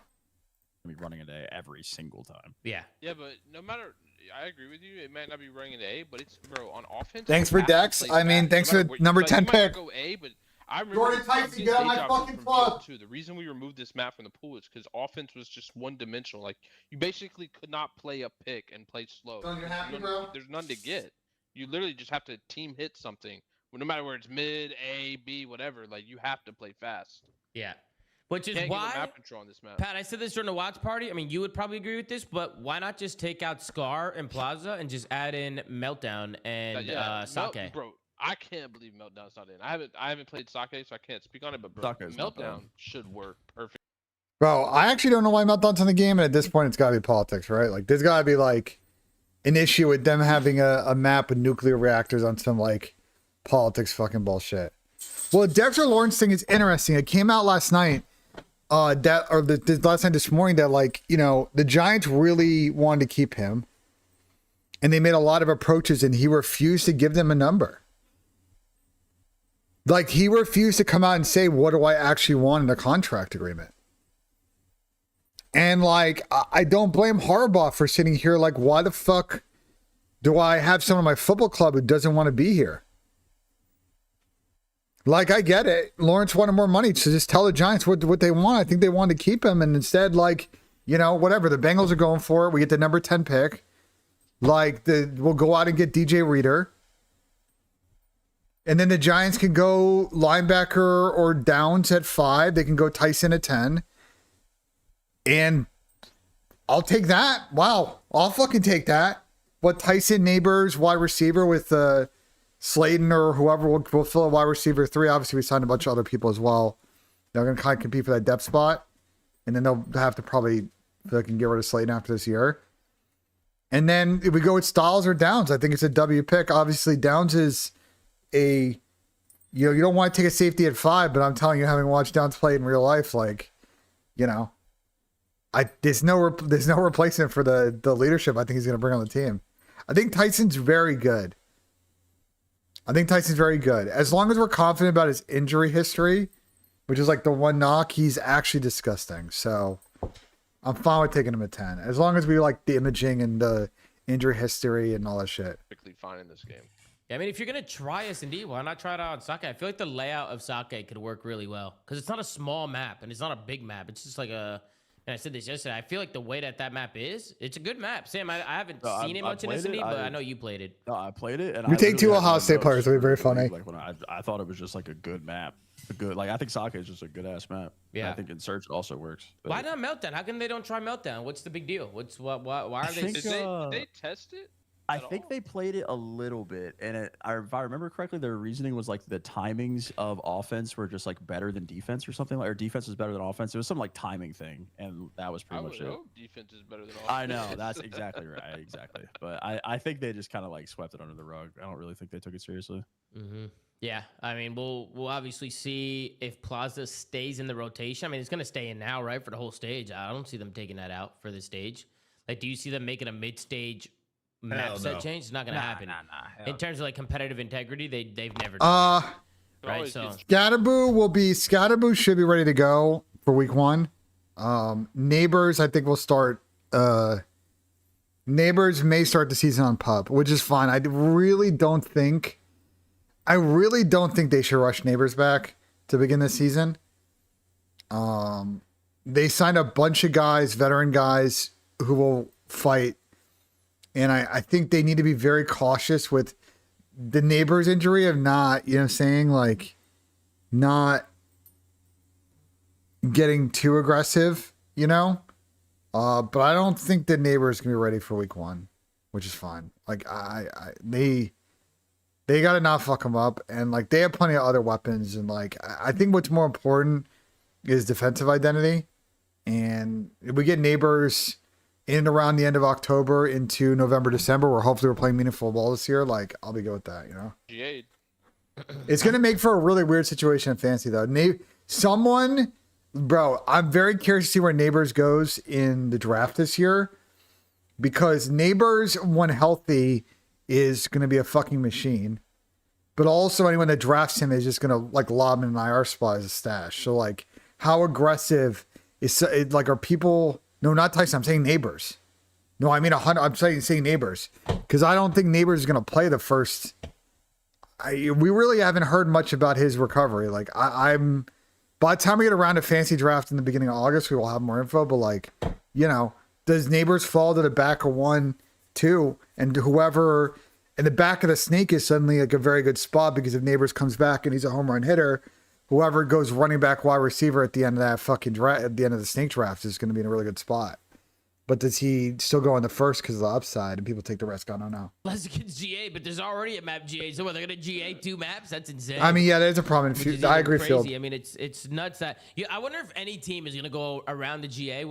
Be running a day every single time. Yeah. Yeah, but no matter, I agree with you. It might not be running an A, but it's, bro, on offense. Thanks for Dex. I mean, thanks for number 10 pick. Go A, but I remember Jordan Tyson, get on my fucking club. The reason we removed this map from the pool is because offense was just one dimensional. Like you basically could not play a pick and play slow. So you're happy, bro? There's none to get. You literally just have to team hit something. No matter where it's mid, A, B, whatever. Like you have to play fast. Yeah. Which is why, map control on this map. Pat, I said this during the watch party. I mean, you would probably agree with this, but why not just take out Scar and Plaza and just add in Meltdown and Sake? Bro, I can't believe Meltdown's not in. I haven't played Sake, so I can't speak on it. But bro, Meltdown should work perfect. Bro, I actually don't know why Meltdown's in the game, and at this point, it's got to be politics, right? Like, there's got to be like an issue with them having a map with nuclear reactors on some like politics fucking bullshit. Well, the Dexter Lawrence thing is interesting. It came out last night. This morning that, like, you know, the Giants really wanted to keep him and they made a lot of approaches and he refused to give them a number. Like, he refused to come out and say, what do I actually want in a contract agreement? And like, I don't blame Harbaugh for sitting here like, why the fuck do I have someone in my football club who doesn't want to be here? Like, I get it. Lawrence wanted more money, so just tell the Giants what they want. I think they wanted to keep him, and instead, like, you know, whatever. The Bengals are going for it. We get the number 10 pick. Like, we'll go out and get DJ Reader. And then the Giants can go linebacker or Downs at 5. They can go Tyson at 10. And I'll take that. Wow. I'll fucking take that. What, Tyson, Neighbors, wide receiver with Slayton or whoever will fill a wide receiver 3. Obviously, we signed a bunch of other people as well. They're going to kind of compete for that depth spot. And then they'll have to probably, they can get rid of Slayton after this year. And then if we go with Styles or Downs, I think it's a W pick. Obviously, Downs is a you don't want to take a safety at 5, but I'm telling you, having watched Downs play in real life, like, you know, there's no replacement for the leadership I think he's going to bring on the team. I think Tyson's very good. As long as we're confident about his injury history, which is like the one knock, he's actually disgusting. So I'm fine with taking him at 10. As long as we like the imaging and the injury history and all that shit. Perfectly fine in this game. Yeah, I mean, if you're going to try S&D, why not try it out on Sake? I feel like the layout of Sake could work really well because it's not a small map and it's not a big map. It's just like a, and I said this yesterday, I feel like the way that map is, it's a good map. Sam, I haven't seen it much in S&D, but I know you played it. No, I played it. And We I take 2 literally Ohio had State no players. It'd be very notes. funny. Like when I thought it was just like a good map. Like I think Sake is just a good ass map. Yeah. And I think Insurgent also works. Why not Meltdown? How come they don't try Meltdown? What's the big deal? Why are they? think, Did they test it? I think they played it a little bit, and if I remember correctly, their reasoning was like the timings of offense were just like better than defense or something, like, or defense was better than offense. It was some like timing thing, and that was pretty much it. Defense is better than offense. I know, that's exactly right, exactly. But I think they just kind of like swept it under the rug. I don't really think they took it seriously. Mm-hmm. Yeah, I mean, we'll obviously see if Plaza stays in the rotation. I mean, it's gonna stay in now, right, for the whole stage. I don't see them taking that out for the stage. Like, do you see them making a mid-stage map set change? It's not gonna happen. In terms of like competitive integrity, they've never done that, right? So Scatterboo should be ready to go for week 1. Neighbors, I think will start. Neighbors may start the season on pup, which is fine. I really don't think they should rush Neighbors back to begin the season. They signed a bunch of guys, veteran guys who will fight. And I think they need to be very cautious with the Neighbors injury of not, you know what I'm saying? Like, not getting too aggressive, you know? But I don't think the Neighbors can be ready for week 1, which is fine. Like, they got to not fuck them up. And, like, they have plenty of other weapons. And, like, I think what's more important is defensive identity. And if we get Neighbors in and around the end of October into November, December, where hopefully we're playing meaningful ball this year, like, I'll be good with that, you know? GA. It's going to make for a really weird situation in fantasy, though. Bro, I'm very curious to see where Neighbors goes in the draft this year, because Neighbors, when healthy, is going to be a fucking machine. But also anyone that drafts him is just going to, like, lob him in an IR spot as a stash. So, like, how aggressive is, like, are people... No, not Tyson. I'm saying Neighbors. No, I mean 100. I'm saying Neighbors, because I don't think Neighbors is going to play the first. We really haven't heard much about his recovery. Like, I'm. By the time we get around to fantasy draft in the beginning of August, we will have more info. But, like, you know, does Neighbors fall to the back of 1, 2, and whoever in the back of the snake is suddenly like a very good spot, because if Neighbors comes back and he's a home run hitter, whoever goes running back wide receiver at the end of that fucking draft, at the end of the snake draft, is going to be in a really good spot. But does he still go in the first because of the upside and people take the risk? I don't know. Unless it gets GA, but there's already a map GA. So what, they're going to GA 2 maps? That's insane. I mean, yeah, there's a problem. I agree, Phil. I mean, it's nuts that. I wonder if any team is going to go around the GA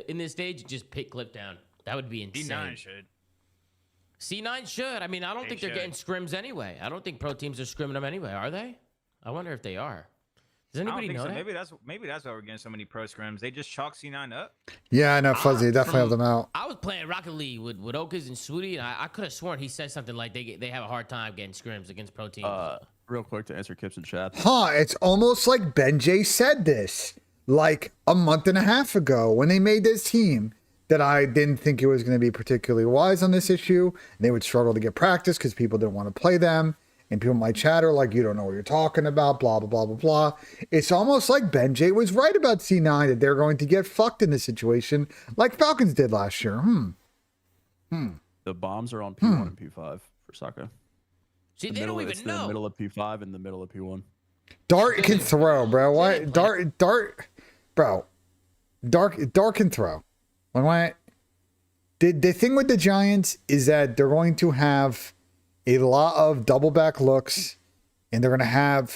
in this stage, just pick clip down. That would be insane. C9 should. C9 should. I mean, I don't think they're getting scrims anyway. I don't think pro teams are scrimming them anyway, are they? I wonder if they are. Does anybody know so. that? Maybe that's why we're getting so many pro scrims. They just chalk C9 up. Yeah, I know. Fuzzy definitely helped them out. I was playing Rocket League with Okas and Swooty, and I could have sworn he said something like they have a hard time getting scrims against pro teams. Real quick to answer Kips in chat. It's almost like BENJ said this like a month and a half ago when they made this team, that I didn't think it was going to be particularly wise on this issue. They would struggle to get practice because people didn't want to play them. And people might chatter like, you don't know what you're talking about, blah, blah, blah, blah, blah. It's almost like BENJ was right about C9, that they're going to get fucked in this situation like Falcons did last year. The bombs are on P1 and P5 for Saka. See, they don't even know. The middle of P5 and the middle of P1. Dart can throw, bro. Why? Dart, bro. Dart can throw. Why? The thing with the Giants is that they're going to have a lot of double back looks, and they're going to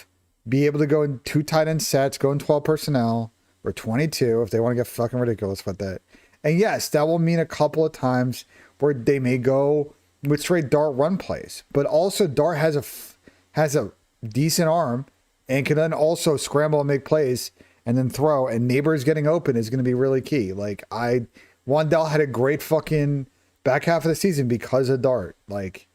be able to go in 2 tight end sets, go in 12 personnel, or 22 if they want to get fucking ridiculous with that. And yes, that will mean a couple of times where they may go with straight Dart run plays, but also Dart has decent arm and can then also scramble and make plays and then throw, and neighbors getting open is going to be really key. Like Wandell had a great fucking back half of the season because of Dart. Like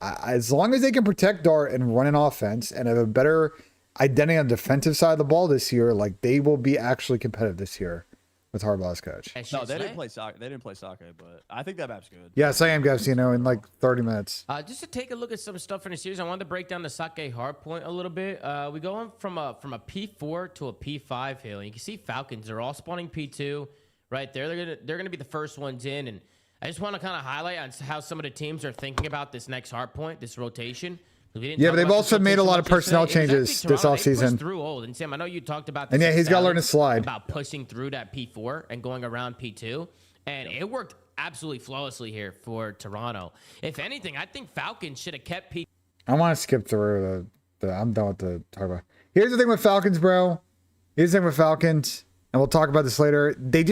as long as they can protect Dart and run an offense and have a better identity on the defensive side of the ball this year, like they will be actually competitive this year with Harbaugh's coach. No, they didn't play soccer. They didn't play soccer, but I think that map's good. Yes, I am, guys. In like 30 minutes. Just to take a look at some stuff in the series, I wanted to break down the Sake Hardpoint a little bit. We go on from a P4 to a P5 hill. And you can see Falcons are all spawning P2 right there. They're gonna be the first ones in, and I just want to kind of highlight on how some of the teams are thinking about this next Hardpoint, this rotation. Yeah, but they've also made a lot of personnel changes this offseason. Through old, and Sam, I know you talked about this. And yeah, he's got to learn to slide. About pushing through that P4 and going around P2, and it worked absolutely flawlessly here for Toronto. If anything, I think Falcons should have kept P. I want to skip through the. I'm done with the talk about. Here's the thing with Falcons, bro. Here's the thing with Falcons, and we'll talk about this later. They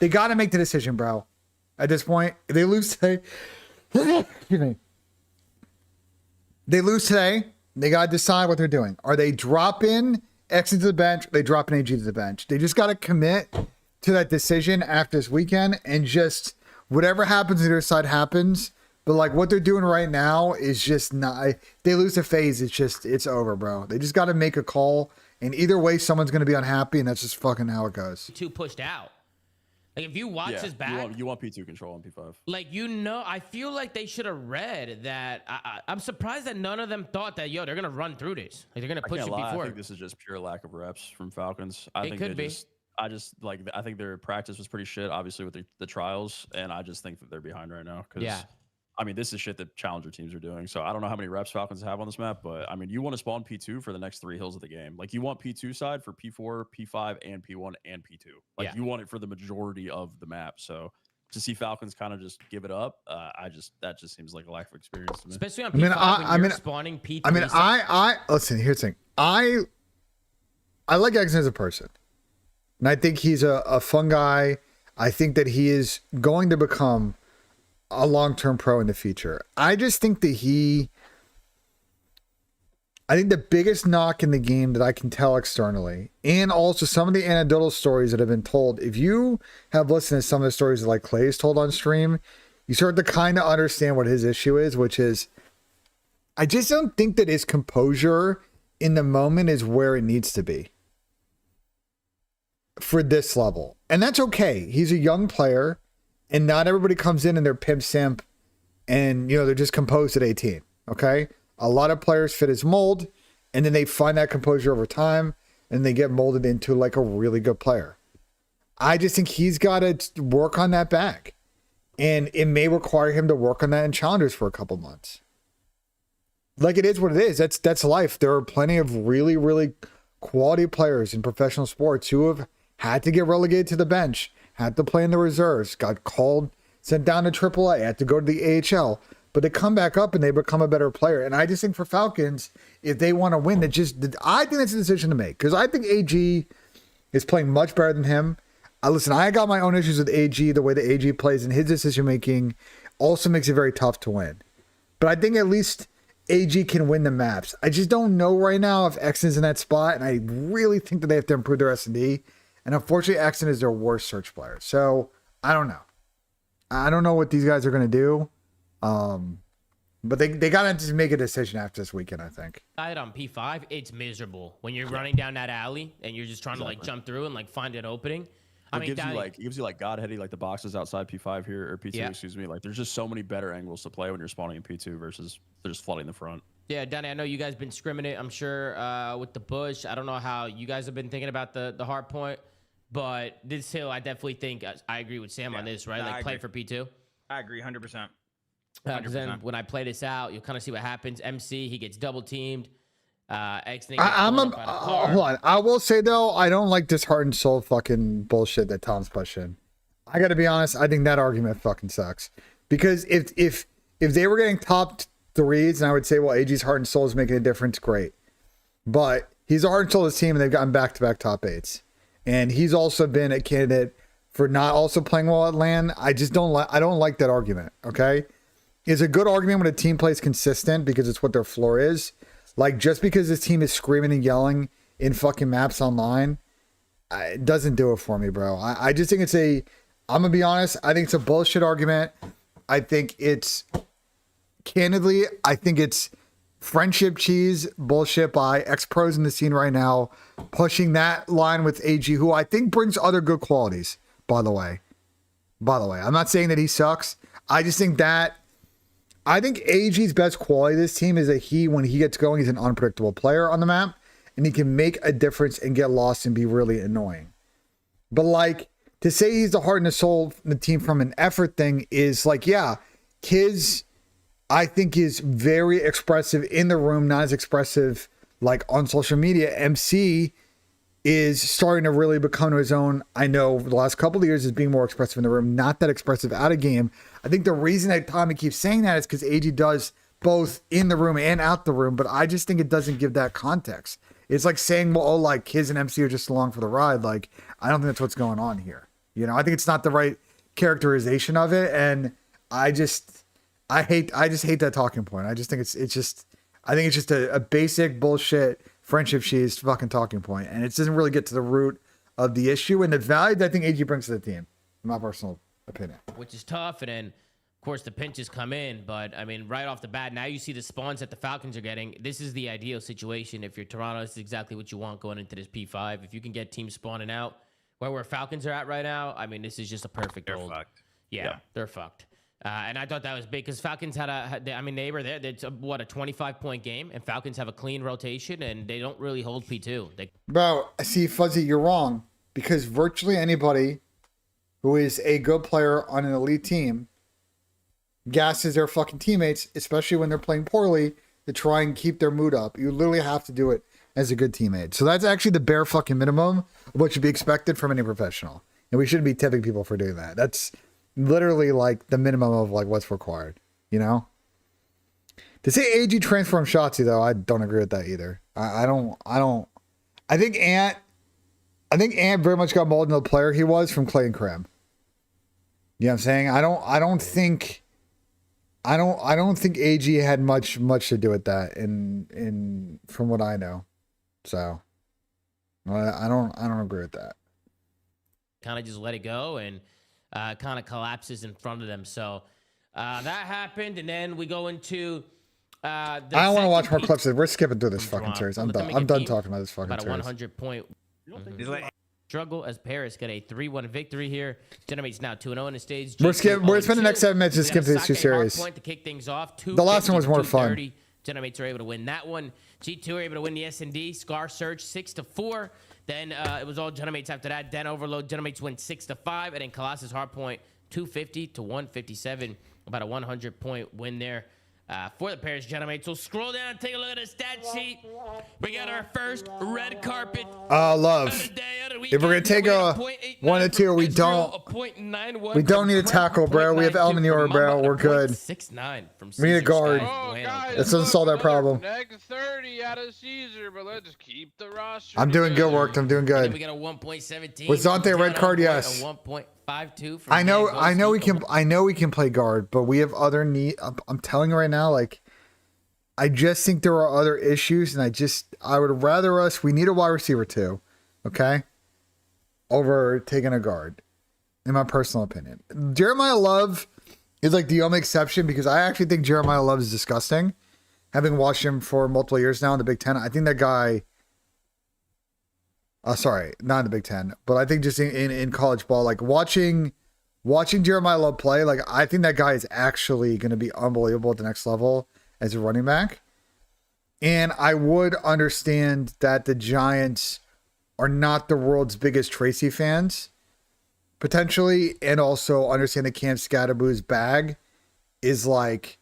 got to make the decision, bro. At this point, if they lose today, excuse me. They lose today, they got to decide what they're doing. Are they dropping X into the bench? Or they dropping AG to the bench? They just got to commit to that decision after this weekend, and just whatever happens on their side happens. But like what they're doing right now is just not. They lose to FaZe, it's over, bro. They just got to make a call, and either way, someone's going to be unhappy, and that's just fucking how it goes. Two pushed out. Like if you watch his back, you want P2 control on P5. Like I feel like they should have read that. I'm surprised that none of them thought that they're gonna run through this. Like they're gonna push it P4. I think this is just pure lack of reps from Falcons. I think I think their practice was pretty shit, obviously with the trials, and I just think that they're behind right now. I mean, this is shit that challenger teams are doing. So I don't know how many reps Falcons have on this map, but I mean, you want to spawn P2 for the next 3 hills of the game. Like you want P2 side for P4, P5, and P1 and P2. Like you want it for the majority of the map. So to see Falcons kind of just give it up, that just seems like a lack of experience to me. Especially on P5 when you're spawning P3. I mean, I listen. Here's the thing. I like Exon as a person, and I think he's a fun guy. I think that he is going to become a long-term pro in the future. I just think that I think the biggest knock in the game that I can tell externally, and also some of the anecdotal stories that have been told, if you have listened to some of the stories that like Clay's told on stream, you start to kind of understand what his issue is, which is, I just don't think that his composure in the moment is where it needs to be for this level. And that's okay. He's a young player. And not everybody comes in and they're pimp simp and, they're just composed at 18. Okay. A lot of players fit his mold, and then they find that composure over time and they get molded into like a really good player. I just think he's got to work on that back, and it may require him to work on that in challengers for a couple months. Like it is what it is. That's life. There are plenty of really, really quality players in professional sports who have had to get relegated to the bench, had to play in the reserves, got called, sent down to AAA, had to go to the AHL, but they come back up and they become a better player. And I just think for Falcons, if they want to win, I think that's a decision to make, because I think AG is playing much better than him. Listen, I got my own issues with AG, the way that AG plays, and his decision making also makes it very tough to win. But I think at least AG can win the maps. I just don't know right now if Exon is in that spot, and I really think that they have to improve their S&D. And unfortunately, Exon is their worst search player. So I don't know. I don't know what these guys are going to do. But they got to make a decision after this weekend, I think. On P5, it's miserable when you're running down that alley and you're just trying to like jump through and like find an opening. It gives you like God-heady, like the boxes outside P5 here, or P2, excuse me. Like there's just so many better angles to play when you're spawning in P2 versus they're just flooding the front. Yeah, Danny, I know you guys been scrimming it, I'm sure, with the bush. I don't know how you guys have been thinking about the hard point, but this hill, I definitely think I agree with Sam on this, right? Like play for P2. I agree 100%. Because then when I play this out, you'll kind of see what happens. MC, he gets double teamed. hold on. I will say though, I don't like this heart and soul fucking bullshit that Tom's pushing. I got to be honest. I think that argument fucking sucks, because if they were getting top threes, and I would say, well, AG's heart and soul is making a difference. Great. But he's a heart and soul of his team, and they've gotten back-to-back top 8s. And he's also been a candidate for not also playing well at LAN. I don't like that argument. Okay. It's a good argument when a team plays consistent because it's what their floor is. Like, just because this team is screaming and yelling in fucking maps online, it doesn't do it for me, bro. I just think I'm gonna be honest, I think it's a bullshit argument. I think it's, candidly, I think it's friendship cheese bullshit by ex-pros in the scene right now, pushing that line with AG, who I think brings other good qualities, by the way. I'm not saying that he sucks. I just think that, I think AG's best quality of this team is that when he gets going, he's an unpredictable player on the map, and he can make a difference and get lost and be really annoying. But like, to say he's the heart and the soul of the team from an effort thing is like, yeah, Kiz, I think, is very expressive in the room, not as expressive like on social media. MC is starting to really become his own. I know over the last couple of years is being more expressive in the room, not that expressive out of game. I think the reason that Tommy keeps saying that is because AG does both in the room and out the room, but I just think it doesn't give that context. It's like saying, well, oh, like Kiz and MC are just along for the ride. Like, I don't think that's what's going on here. You know, I think it's not the right characterization of it. And I just hate that talking point. I just think it's just a basic bullshit friendship cheese fucking talking point, and it doesn't really get to the root of the issue and the value that I think AG brings to the team, in my personal opinion. Which is tough, and then of course the pinches come in, but I mean, right off the bat, now you see the spawns that the Falcons are getting. This is the ideal situation. If you're Toronto, this is exactly what you want going into this P5. If you can get teams spawning out where Falcons are at right now, I mean, this is just a perfect hold. Fucked. Yeah, they're fucked. And I thought that was big because Falcons they were there. It's a 25-point game, and Falcons have a clean rotation, and they don't really hold P2. Bro, see, Fuzzy, you're wrong, because virtually anybody who is a good player on an elite team gasses their fucking teammates, especially when they're playing poorly, to try and keep their mood up. You literally have to do it as a good teammate. So that's actually the bare fucking minimum of what should be expected from any professional. And we shouldn't be tipping people for doing that. That's literally like the minimum of like what's required, you know? To say AG transformed Shotzi though, I don't agree with that either. I think Ant very much got molded into the player he was from Clay and Cram. You know what I'm saying? I don't think AG had much to do with that in from what I know. So I don't agree with that. Kind of just let it go and kind of collapses in front of them. So that happened, and then we go into I don't want to watch more clips. We're skipping through this fucking series. I'm done talking about this fucking about series. A 100-point struggle as Paris got a 3-1 victory here. Generates now 2-0 in the stage. We're spending the next 7 minutes to skip these two series. Hardpoint to kick things off. The last one was more fun. Genemates are able to win that one. G2 are able to win the S&D. Scar Surge 6-4. Then it was all Genemates after that. Den Overload. Genemates win 6-5. And then Colossus Hardpoint 250 to 157. About a 100-point win there for the Paris Genemates. So scroll down and take a look at the stat sheet. We got our first red carpet. Love. If we're gonna take a 1 or 2, we don't need a tackle, bro. We have El Manure, bro. We're good. 6'9" from We need a guard. Guys, Let's solve that problem. Neg 30 out of Caesar, but let's keep the roster. I'm doing good work. I'm doing good. We got a 1.17. With Zante red card, yes. A 1.52. I know we can play guard, but we have other need. I'm telling you right now, like, I just think there are other issues, and I would rather we need a wide receiver too, okay, over taking a guard, in my personal opinion. Jeremiah Love is like the only exception because I actually think Jeremiah Love is disgusting. Having watched him for multiple years now in the Big Ten, I think that guy. Sorry, not in the Big Ten, but I think just in college ball, like watching Jeremiah Love play, like I think that guy is actually going to be unbelievable at the next level as a running back. And I would understand that the Giants are not the world's biggest Tracy fans, potentially, and also understand that Cam Scadaboo's bag is like,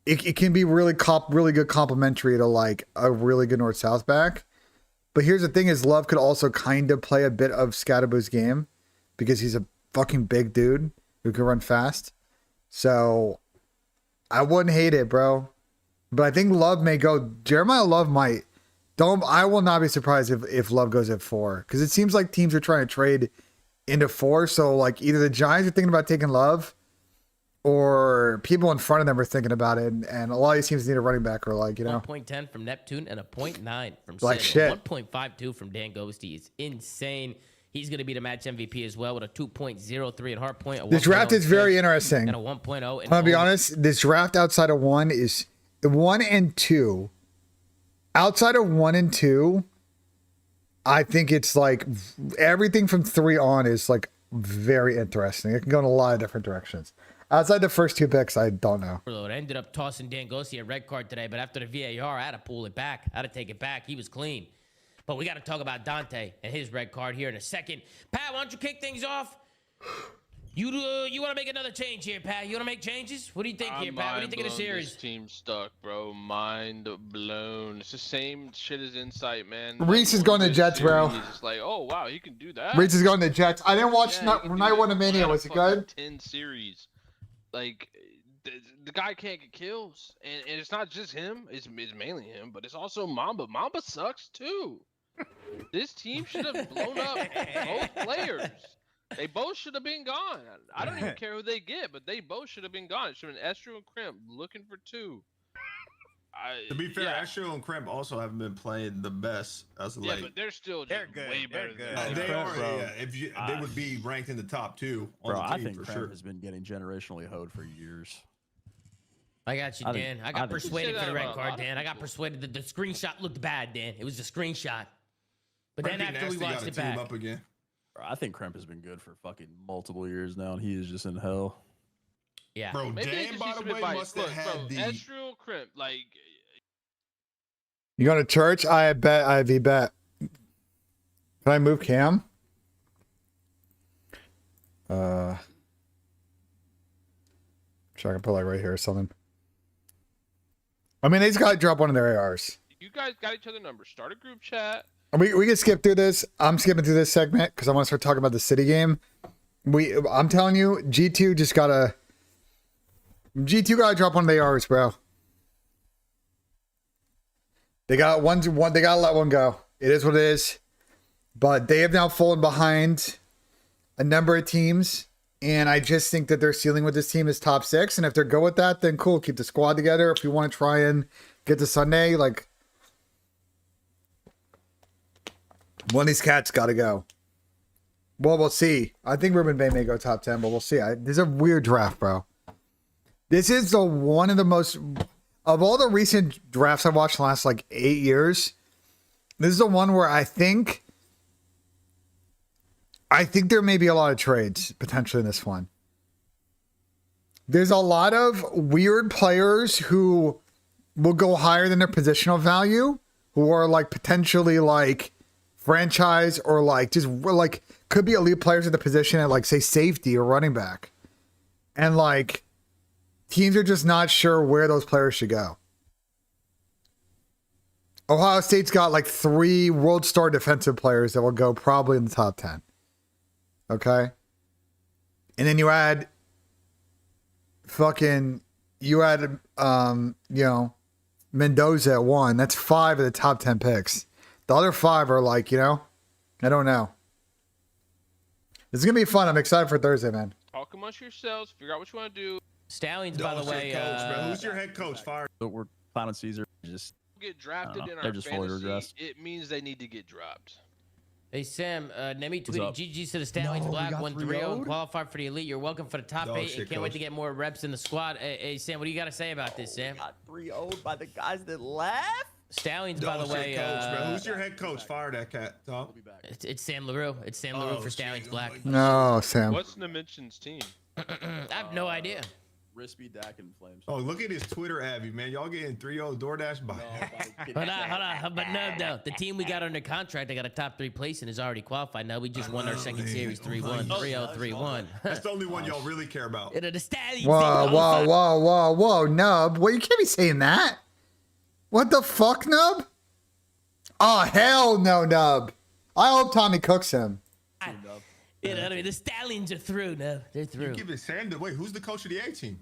it can be really good complementary to like a really good north-south back. But here's the thing is Love could also kind of play a bit of Scadaboo's game because he's a fucking big dude who can run fast. So I wouldn't hate it, bro. But I think Love may go. Jeremiah Love might. I will not be surprised if Love goes at 4. Because it seems like teams are trying to trade into 4. So like either the Giants are thinking about taking Love or people in front of them are thinking about it, and a lot of these teams need a running back or like, you know. 1.10 from Neptune and a 0.9 from Like Sim. shit. 1.52 from Dan Ghosty is insane. He's going to be the match MVP as well with a 2.03 at Hardpoint. This draft is very interesting. And a 1.0. I'm gonna be honest. This draft outside of 1 is 1 and 2. Outside of 1 and 2, I think it's like everything from 3 on is like very interesting. It can go in a lot of different directions. Outside the first 2 picks, I don't know. I ended up tossing Dan Ghosty a red card today, but after the VAR, I had to pull it back. I had to take it back. He was clean. But we got to talk about Dante and his red card here in a second. Pat, why don't you kick things off? You want to make another change here, Pat? You want to make changes? What do you think here, Pat? What do you think of the series? This team stuck, bro. Mind blown. It's the same shit as Insight, man. Reese is going to Jets, bro. He's just like, oh wow, he can do that. Reese is going to Jets. I didn't watch Yeah, night 1 of Mania. Was it good? 10 series. Like the guy can't get kills, and it's not just him. It's mainly him, but it's also Mamba. Mamba sucks too. This team should have blown up both players. They both should have been gone. I don't even care who they get, but they both should have been gone. It should have been Estro and Crimp looking for 2. To be fair, Astro and Crimp also haven't been playing the best as of late. Yeah, but they're still They're just good. way They're better good. than They are. bro. Yeah, they would be ranked in the top 2 on Bro, the I team think for Cramp sure. has been getting generationally hoed for years. I got you, I think- Dan. I I got think- persuaded You for say the that red about a card, lot of Dan. I got people. persuaded that the screenshot looked bad, Dan. It was a screenshot. But Crimp then and after we Nasty watched gotta it team back, up again. Bro, I think Cramp has been good for fucking multiple years now, and he is just in hell. yeah. Bro, Maybe they Dan, just by need the some way, advice. must have Look, had bro, the. Estro, Crimp, like You going to church? I bet. Ivy bet. Can I move Cam? Sure, I can put like right here or something. I mean, they just got to drop one of their ARs. you guys got each other numbers. Start a group chat. We can skip through this. I'm skipping through this segment because I want to start talking about the city game. I'm telling you, G2 gotta drop one of the ARs, bro. They got one. They gotta let one go. It is what it is. But they have now fallen behind a number of teams, and I just think that their ceiling with this team is top 6. And if they're good with that, then cool. Keep the squad together. If you want to try and get to Sunday, like one of these cats got to go. Well, we'll see. I think Ruben Bay may go top 10, but we'll see. This is a weird draft, bro. This is the one of the most of all the recent drafts I've watched in the last like 8 years. This is the one where I think there may be a lot of trades potentially in this one. There's a lot of weird players who will go higher than their positional value, who are like potentially like franchise or like just like could be elite players at the position at like say safety or running back. And like teams are just not sure where those players should go. Ohio State's got like 3 world star defensive players that will go probably in the top 10. Okay. And then you add Mendoza at 1. That's 5 of the top 10 picks. The other 5 are like, I don't know. This is going to be fun. I'm excited for Thursday, man. Talk amongst yourselves. Figure out what you want to do. Stallions, by the way. Who's your head coach? Fire. But we're clowning Caesar. Just Get drafted in They're our just fully fantasy. regressed. It means they need to get dropped. Hey, Sam, Nemi What's tweeted up? GG's to the Stallions. No, we Black got 1-3-0 3-0'd? and qualified for the elite. You're welcome for the top Dog 8 shit, and can't wait coach. to get more reps in the squad. Hey, Sam, what do you got to say about this, Sam? got 3-0'd by the guys that left. Stallions, by the Dog shit, way. coach, man. Who's your head coach? Fire that cat, Tom. We'll be back. It's Sam LaRue. It's Sam LaRue Oh, for Stallions shit. Black. No, Sam. What's Dimension's team? I have no idea. Rispy, Dak, and Flames. Oh, look at his Twitter, Abby, man. Y'all getting 3-0 DoorDash by. Hold on. But no. The team we got under contract, they got a top 3 place and is already qualified. Now we just won our second series 3-1, 3-0, 3-1. That's the only one y'all really care about. The Stallions. Whoa, Nub. Well, you can't be saying that. What the fuck, Nub? Oh, hell no, Nub. I hope Tommy cooks him. The Stallions are through. No, they're through. Give it Sam. Wait, who's the coach of the A team?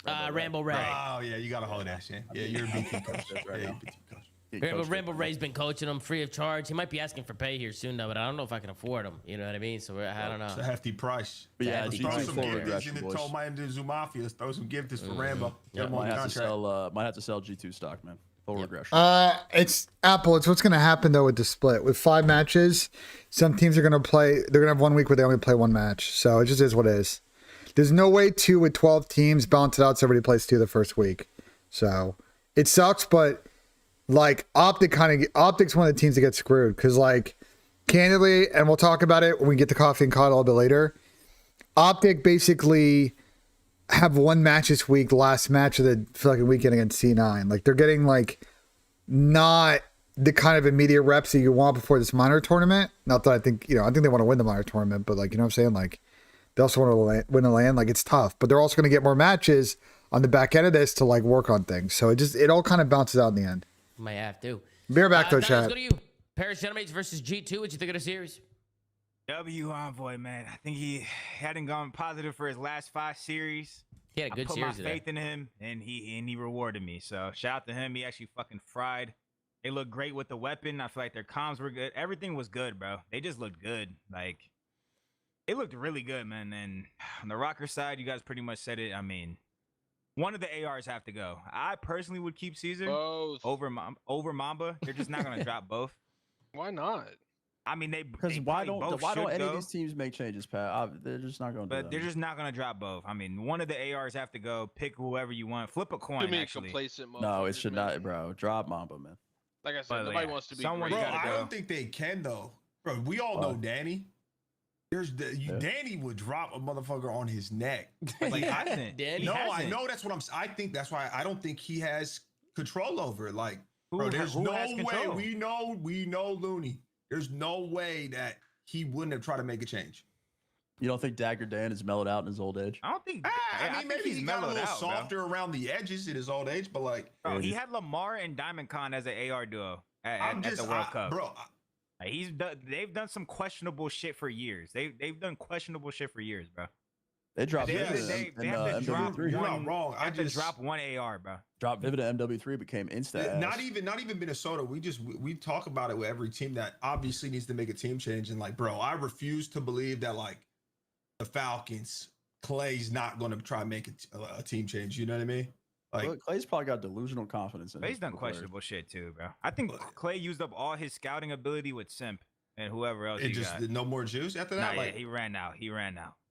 Rambo Ray. Oh yeah, you gotta hold that shit. Yeah, you're a B team coach. That's right Yeah, now. you're a B team coach. Rambo Ray's been coaching him free of charge. He might be asking for pay here soon, though, but I don't know if I can afford him. You know what I mean? So I don't know. It's a hefty price. But yeah, Hefty Throw price. some G2 gifties in the boys. Told My Zoo Mafia. Throw some gifties for Rambo. Yeah, Get him on Might the have to contract. sell G2 stock, man. Full regression. It's Apple. It's what's going to happen though with the split. With 5 matches, some teams are going to play. They're going to have 1 week where they only play 1 match. So it just is what it is. There's no way to with 12 teams balance it out so everybody plays 2 the first week. So it sucks, but like Optic's one of the teams that get screwed because like candidly, and we'll talk about it when we get to coffee and CoD a little bit later. Optic basically have 1 match this week, last match of the fucking weekend against C9. Like they're getting like not the kind of immediate reps that you want before this minor tournament. Not that I think they want to win the minor tournament, but like, you know what I'm saying? Like they also want to win the land. Like it's tough, but they're also going to get more matches on the back end of this to like work on things. So it all kind of bounces out in the end. Might have to. Beer back though, Let's chat. go to you. Paris Gentlemates versus G2. What you think of the series? W Envoy, man. I think he hadn't gone positive for his last 5 series. He had a good I put series my today. faith in him, and he rewarded me. So shout out to him. He actually fucking fried. They looked great with the weapon. I feel like their comms were good. Everything was good, bro. They just looked good. Like it looked really good, man. And on the Rocker side, you guys pretty much said it. I mean, one of the ARs have to go. I personally would keep Caesar Both. over Mamba. They're just not gonna drop both. Why not? I mean, Because why don't any of these teams make changes, Pat? They're just not going to. But they're just not going to drop both. I mean, one of the ARs have to go. Pick whoever you want. Flip a coin, Too many actually. complacent No, it motherfuckers, should man. not, bro. Drop Mamba, man. Like I said, But, nobody yeah, wants to be someone great. Bro, gotta I go. don't think they can though. Bro, we all know Danny. Danny would drop a motherfucker on his neck. Like, he hasn't. Danny No, I hasn't. know that's what I think that's why I don't think he has control over it. Like, Who- bro, there's who no has way. control? We know Looney. There's no way that he wouldn't have tried to make a change. You don't think Dagger Dan is mellowed out in his old age? I don't think. I mean, think maybe he's he got a mellowed little out, softer around the edges at his old age, but like, bro. He had Lamar and Diamond Con as an AR duo at the World Cup. bro. Like, they've done some questionable shit for years. They've done questionable shit for years, bro. They dropped They Vivid have to in drop MW3. You're not one. wrong. They have to drop one AR, bro. Dropped Vivid at MW3, became Insta. Not even Minnesota. We talk about it with every team that obviously needs to make a team change. And like, bro, I refuse to believe that like the Falcons, Clay's not going to try and make a team change. You know what I mean? Like, Look, Clay's probably got delusional confidence in Clay's his done players. questionable shit too, bro. I think Clay used up all his scouting ability with Simp and whoever else it he just got. no more juice after Nah, that. yeah, Like, he ran out.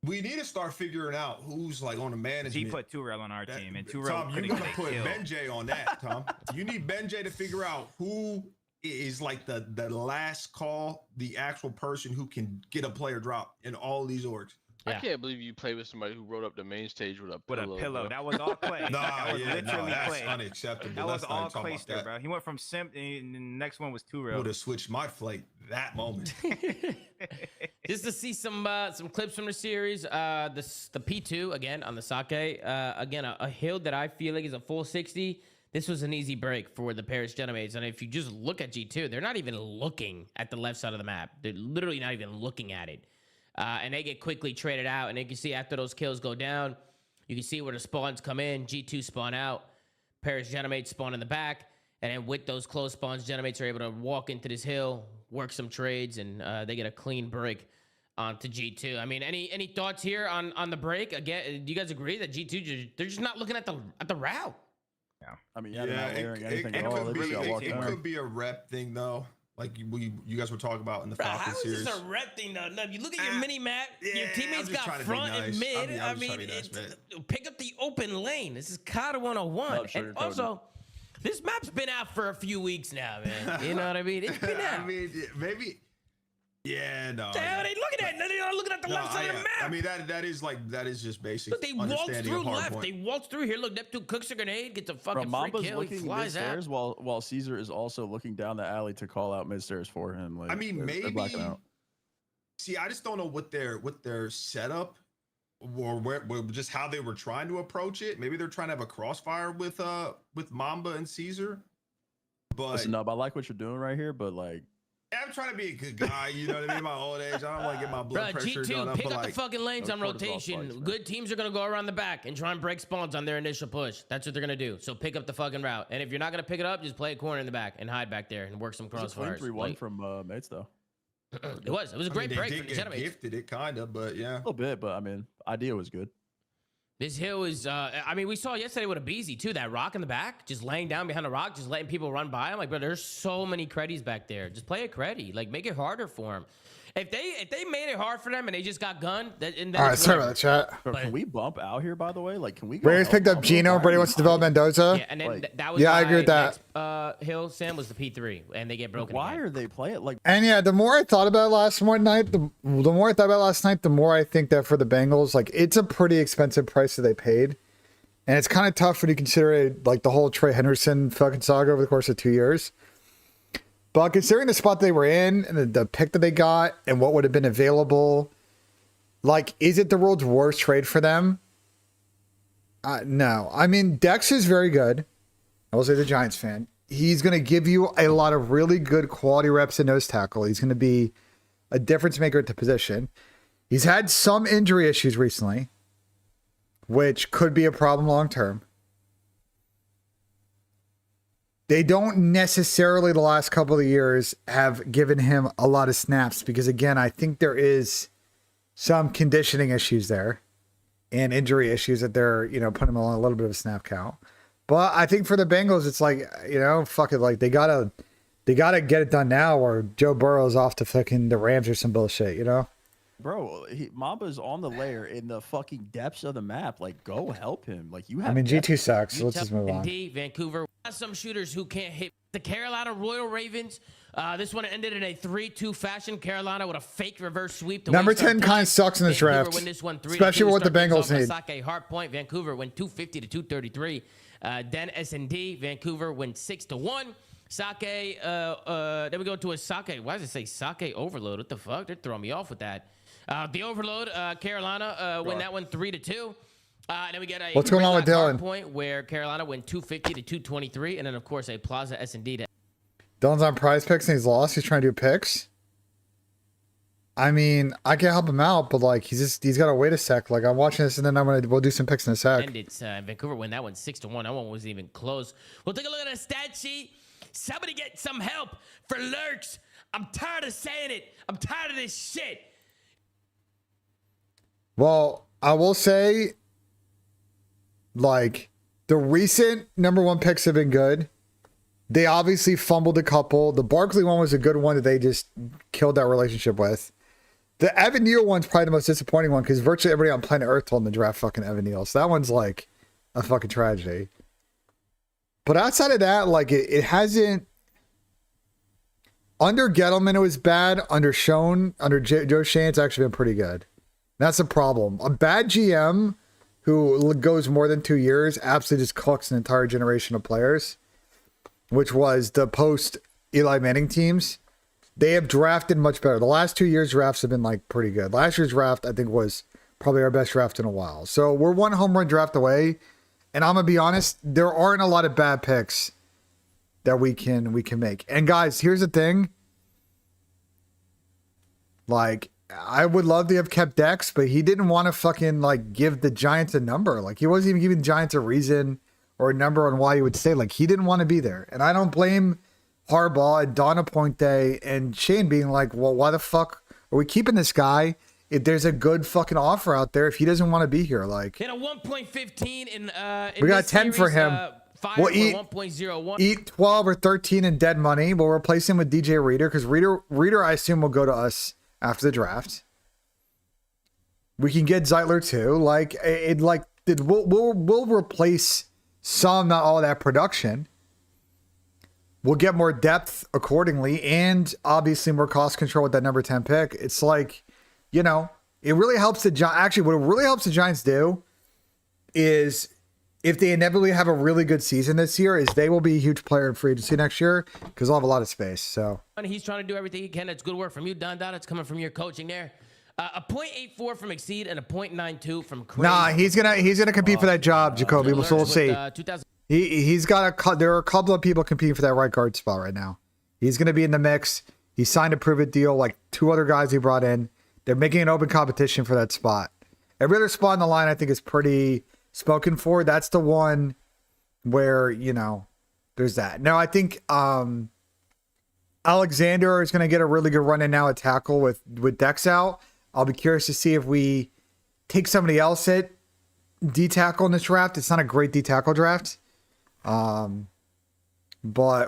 we need to start figuring out who's like on the management. He put Turel on our team, and Turel Tom, you couldn't gotta get a put kill. BENJ on that, Tom. You need BENJ to figure out who is like the last call, the actual person who can get a player drop in all these orgs. I Yeah. can't believe you played with somebody who rode up the main stage with a pillow. Bro. That was all Clay. Nah, that was literally that's Clay. unacceptable. That was Let's not all talk about Clayster, that. bro. He went from Simp, and the next one was Turel. Would have switched my flight that moment. Just to see some clips from the series. The P2 again on the Sake. Again, a hill that I feel like is a full 60. This was an easy break for the Paris Gentlemates. And if you just look at G2, they're not even looking at the left side of the map. They're literally not even looking at it. And they get quickly traded out. And you can see after those kills go down, you can see where the spawns come in. G2 spawn out. Paris Gentlemates spawn in the back. And then with those close spawns, Gentlemates are able to walk into this hill, work some trades, and they get a clean break onto G2. I mean, any thoughts here on the break? Again, do you guys agree that G2 they're just not looking at the route? I mean, they're not hearing anything it at all. could They be, just got walked it down. could be a rep thing though. Like you guys were talking about in the Falcon How is series. this a rep thing though? No, you look at your mini map. Your yeah, teammates I'm just got trying to be front and nice. mid. I'm just trying to be nice, pick up the open lane. This is CoD 101. Not And sugarcoating also, this map's been out for a few weeks now, man. You know what I mean? It's been out. I mean, maybe. Yeah, no. What the hell are they looking at? They're not looking at the left side of the map. I mean that is just basic. Look, they walked understanding through of left. Hardpoint. They walked through here. Look, Neptune cooks a grenade, gets a Bro, fucking free Mamba's kill. He looking flies out. mid-stairs while Caesar is also looking down the alley to call out mid-stairs for him. Like, I mean, they're blacking maybe. out. See, I just don't know what their setup or where just how they were trying to approach it. Maybe they're trying to have a crossfire with Mamba and Caesar. But Listen up, I like what you're doing right here, but like I'm trying to be a good guy, you know what I mean? My old age, I don't want to get my blood Bro, pressure going G2, up. pick But up like, the fucking lanes on cortisol rotation. spikes, Good teams are going to go around the back and try and break spawns on their initial push. That's what they're going to do. So pick up the fucking route. And if you're not going to pick it up, just play a corner in the back and hide back there and work some crossfires. 3-1 from mates, though. It was a great break they for the did get Genomates. gifted it, kind of, but yeah. A little bit, but I mean, idea was good. This hill is, I mean, we saw yesterday with a Beezy too, that rock in the back, just laying down behind a rock, just letting people run by. I'm like, bro, there's so many creddies back there. Just play a creddy. Like, make it harder for them. If they made it hard for them and they just got gunned, all right, sorry about that, chat. Bro, can we bump out here, by the way? Like, can we go? Raiders picked up Gino. Brady wants to develop Mendoza. Yeah, and then that was I agree with that. Next, hill, Sam, was the P3, and they get broken. Why again. are they playing like? And yeah, the more I thought about it last night, the more I thought about it last night, the more I think that for the Bengals, like, it's a pretty expensive price that they paid. And it's kind of tough when you consider it, like, the whole Trey Henderson fucking saga over the course of 2 years. But considering the spot they were in and the pick that they got and what would have been available, like, is it the world's worst trade for them? No. I mean, Dex is very good. I will say the Giants fan. He's going to give you a lot of really good quality reps in nose tackle. He's going to be a difference maker at the position. He's had some injury issues recently, which could be a problem long term. They don't necessarily, the last couple of years, have given him a lot of snaps because, again, I think there is some conditioning issues there and injury issues that they're, you know, putting him on a little bit of a snap count. But I think for the Bengals, it's like, you know, fuck it, like, they gotta get it done now, or Joe Burrow's off to fucking the Rams or some bullshit, you know? Bro, Mamba's on the layer in the fucking depths of the map. Like, go help him. Like, you have. I mean, depth. G2 sucks, so let's just move on. D, Vancouver. Some shooters who can't hit. The Carolina Royal Ravens. This one ended in a 3-2 fashion. Carolina with a fake reverse sweep. Number 10 kind of sucks in this draft, especially with what the Bengals need. Sake Hardpoint. Vancouver win 250 to 233. Then S&D. Vancouver win 6-1. Sake. Then we go to a Sake. Why does it say Sake Overload? What the fuck? They're throwing me off with that. The Overload. Carolina win that one 3-2. And then we get a what's going on with Dylan? Point where Carolina went 250 to 223, and then of course a Plaza S&D. Dylan's on Prize Picks and he's lost. He's trying to do picks. I mean, I can help him out, but like he's got to wait a sec. Like I'm watching this, and then we'll do some picks in a sec. And it's Vancouver win that one 6-1. That one wasn't even close. We'll take a look at the stat sheet. Somebody get some help for Lurks. I'm tired of saying it. I'm tired of this shit. Well, I will say, like, the recent number one picks have been good. They obviously fumbled a couple. The Barkley one was a good one that they just killed that relationship with. The Evan Neal one's probably the most disappointing one because virtually everybody on planet Earth told them to draft fucking Evan Neal. So that one's like a fucking tragedy. But outside of that, like, it hasn't. Under Gettleman, it was bad. Under Schoen, under Joe Shane, it's actually been pretty good. That's a problem. A bad GM who goes more than 2 years absolutely just cooks an entire generation of players, which was the post Eli Manning teams. They have drafted much better. The last 2 years drafts have been like pretty good. Last year's draft, I think, was probably our best draft in a while. So we're one home run draft away. And I'm going to be honest, there aren't a lot of bad picks that we can make. And guys, here's the thing. Like, I would love to have kept Dex, but he didn't want to fucking like give the Giants a number. Like, he wasn't even giving the Giants a reason or a number on why he would stay. Like, he didn't want to be there. And I don't blame Harbaugh and Donna Pointe and Shane being like, well, why the fuck are we keeping this guy if there's a good fucking offer out there if he doesn't want to be here? Like, in a 1.15 in we got 10 for him. We'll eat 1.01. Eat 12 or 13 in dead money. We'll replace him with DJ Reader because Reader I assume will go to us after the draft. We can get Zeitler too. We'll replace some, not all of that production. We'll get more depth accordingly, and obviously more cost control with that number 10 pick. It's like, you know, it really helps the Giants. Actually, what it really helps the Giants do is if they inevitably have a really good season this year, is they will be a huge player in free agency next year because they'll have a lot of space. So he's trying to do everything he can. It's good work from you, Don. It's coming from your coaching there. A 0.84 from Exceed and a 0.92 from Craig. Nah, he's gonna compete for that job, Jacoby. We'll see. He's got there are a couple of people competing for that right guard spot right now. He's gonna be in the mix. He signed a prove it deal, like 2 other guys he brought in. They're making an open competition for that spot. Every other spot in the line, I think, is pretty spoken for. That's the one where, you know, there's that. Now, I think Alexander is going to get a really good run in now at tackle with Dex out. I'll be curious to see if we take somebody else at D-tackle in this draft. It's not a great D-tackle draft. But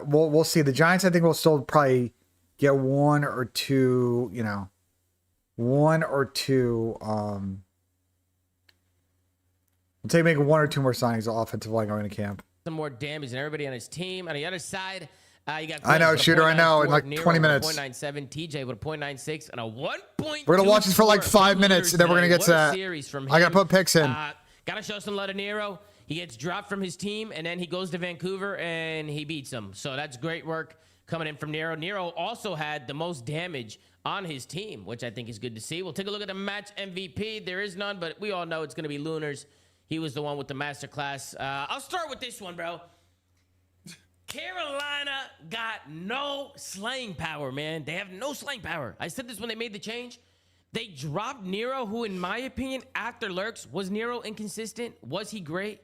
we'll see. The Giants, I think, will still probably get 1 or 2, you know, 1 or 2. We'll take maybe 1 or 2 more signings of offensive line going to camp. Some more damage than everybody on his team. On the other side, you got I know, shooter. I know. In like Nero 20 minutes. 0.97, TJ with a 0.96 and a 1.2. We're gonna watch this for like 5 minutes, and then we're gonna get to that. Series from him. I gotta put picks in. Gotta show some love to Nero. He gets dropped from his team, and then he goes to Vancouver and he beats them. So that's great work coming in from Nero. Nero also had the most damage on his team, which I think is good to see. We'll take a look at the match MVP. There is none, but we all know it's gonna be Lunars. He was the one with the masterclass. I'll start with this one, bro. Carolina got no slaying power, man. They have no slaying power. I said this when they made the change. They dropped Nero, who, in my opinion, after Lurks, was Nero inconsistent? Was he great?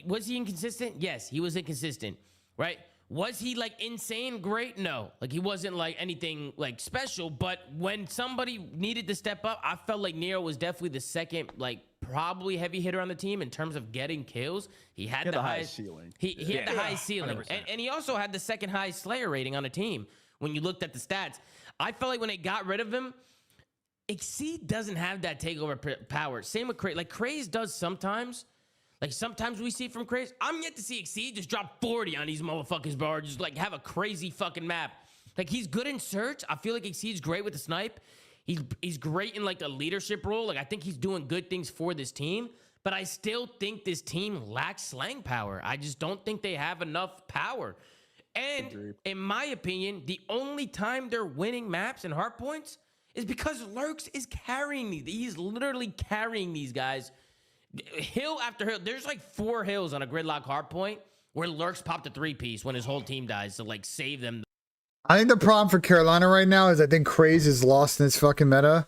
Was he inconsistent? Yes, he was inconsistent, right? Was he, like, insane great? No. Like, he wasn't, like, anything, like, special. But when somebody needed to step up, I felt like Nero was definitely the second, like, probably heavy hitter on the team in terms of getting kills. He had the highest ceiling. He had the highest ceiling. And he also had the second highest Slayer rating on the team when you looked at the stats. I felt like when they got rid of him, Exceed doesn't have that takeover power. Same with Craze. Like, Craze does sometimes. Like, sometimes we see from Craze. I'm yet to see Exceed just drop 40 on these motherfuckers, bro. Just, like, have a crazy fucking map. Like, he's good in search. I feel like Exceed's great with the snipe. He's great in, like, a leadership role. Like, I think he's doing good things for this team. But I still think this team lacks slang power. I just don't think they have enough power. And, in my opinion, the only time they're winning maps and hardpoints is because Lurks is carrying these. He's literally carrying these guys. Hill after hill. There's like 4 hills on a gridlock hardpoint where Lurks popped a 3-piece when his whole team dies to, like, save them. I think the problem for Carolina right now is I think Craze is lost in his fucking meta.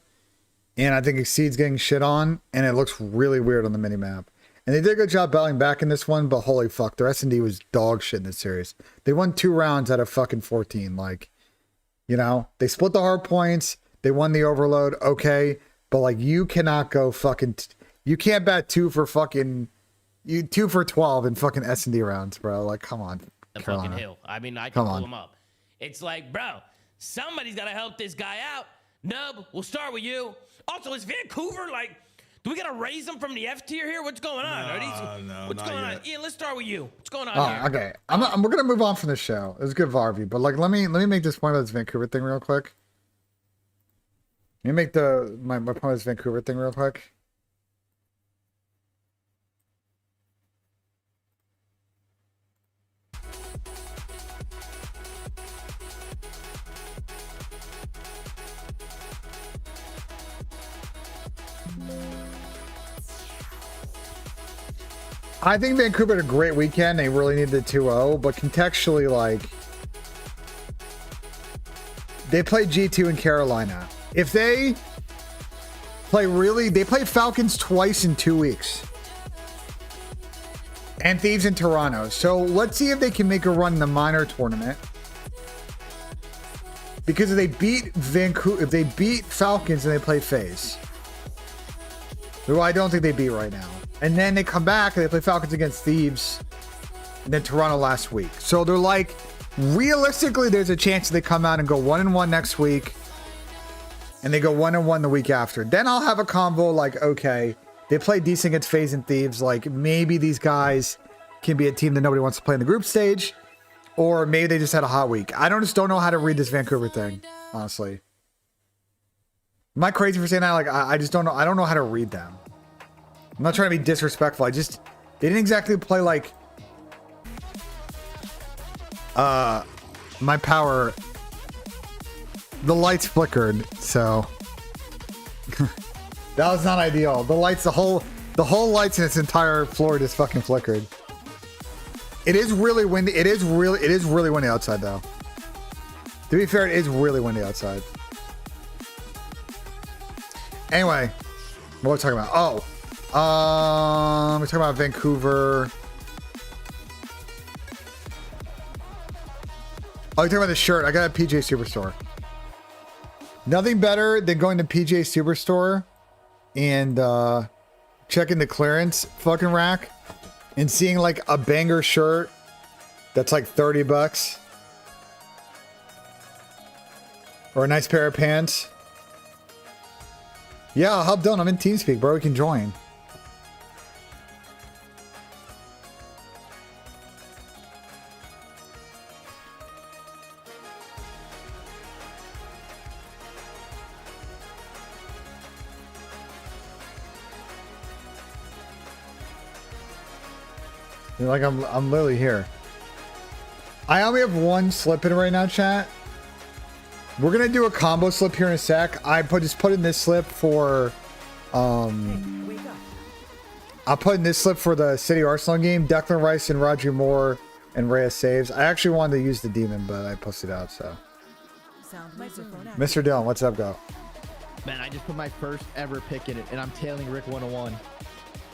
And I think Exceed's getting shit on. And it looks really weird on the minimap. And they did a good job battling back in this one. But holy fuck, their S&D was dog shit in this series. They won 2 rounds out of fucking 14. Like, you know, they split the hard points. They won the overload. Okay. But, like, you cannot go fucking... you can't bat 2 for fucking... 2 for 12 in fucking S&D rounds, bro. Like, come on. The Carolina. fucking hill. I mean, I can pull him up. It's like, bro, somebody's got to help this guy out. Nub, we'll start with you. Also, is Vancouver, like, do we got to raise them from the F tier here? What's going on? No, what's going yet. on? Ian, let's start with you. What's going on here? Okay. We're going to move on from the show. It was good Varvy, but, like, let me make this point about this Vancouver thing real quick. Let me make my point about this Vancouver thing real quick. I think Vancouver had a great weekend. They really needed the 2-0, but contextually, like, they played G2 in Carolina. If they play Falcons twice in 2 weeks. And Thieves in Toronto. So let's see if they can make a run in the minor tournament. Because if they beat Falcons and they play FaZe, who I don't think they beat right now. And then they come back and they play Falcons against Thieves and then Toronto last week. So they're like, realistically, there's a chance they come out and go 1-1 next week. And they go 1-1 the week after. Then I'll have a convo like, okay, they play decent against FaZe and Thieves. Like, maybe these guys can be a team that nobody wants to play in the group stage. Or maybe they just had a hot week. I just don't know how to read this Vancouver thing, honestly. Am I crazy for saying that? Like, I just don't know. I don't know how to read them. I'm not trying to be disrespectful. They didn't exactly play like my power. The lights flickered, so that was not ideal. The whole lights in its entire floor just fucking flickered. It is really windy. It is really windy outside though. To be fair, it is really windy outside. Anyway, what are we talking about? Oh, we're talking about Vancouver. Oh, you're talking about the shirt. I got a PJ Superstore. Nothing better than going to PJ Superstore and checking the clearance fucking rack and seeing like a banger shirt that's like $30 or a nice pair of pants. Yeah, hop down. I'm in TeamSpeak, bro. We can join. You're like, I'm literally here. I only have one slip in right now, chat. We're gonna do a combo slip here in a sec. Just put in this slip for I'll put in this slip for the City Arsenal game. Declan Rice and Roger Moore and Reyes saves. I actually wanted to use the demon, but I posted out, so. Mr. Dillon, what's up, go? Man, I just put my first ever pick in it, and I'm tailing Rick 101.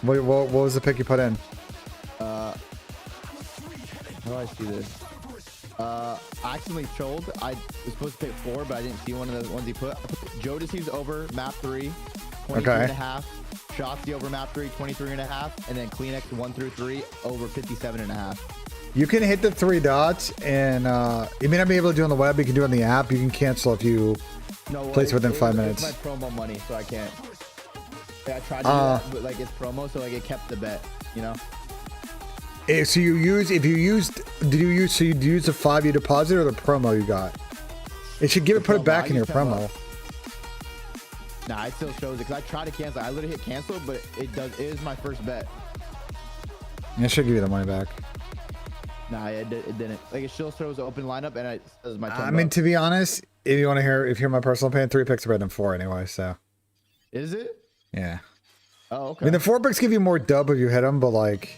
What was the pick you put in? How do I see this? I accidentally trolled. I was supposed to pick 4, but I didn't see one of the ones he put. I put Jodeci's over map 3, 23 and a half. Shotzi over map 3, 23 and a half. And then Kleenex 1 through 3 over 57 and a half. You can hit the 3 dots, and you may not be able to do it on the web. You can do it on the app. You can cancel if you place within 5 minutes. It's my promo money, so I can't. Yeah, I tried to do that, but like it's promo, so like it kept the bet, you know? So you use the 5 you deposited or the promo you got? It should put it back in your promo. Nah, it still shows it because I tried to cancel. I literally hit cancel, but it is my first bet. It should give you the money back. Nah, it didn't. Like it still shows the open lineup, and it says my. I mean, to be honest, if you want to hear my personal opinion, 3 picks are better than 4 anyway. So. Is it? Yeah. Oh, okay. I mean, the 4 picks give you more dub if you hit them, but like.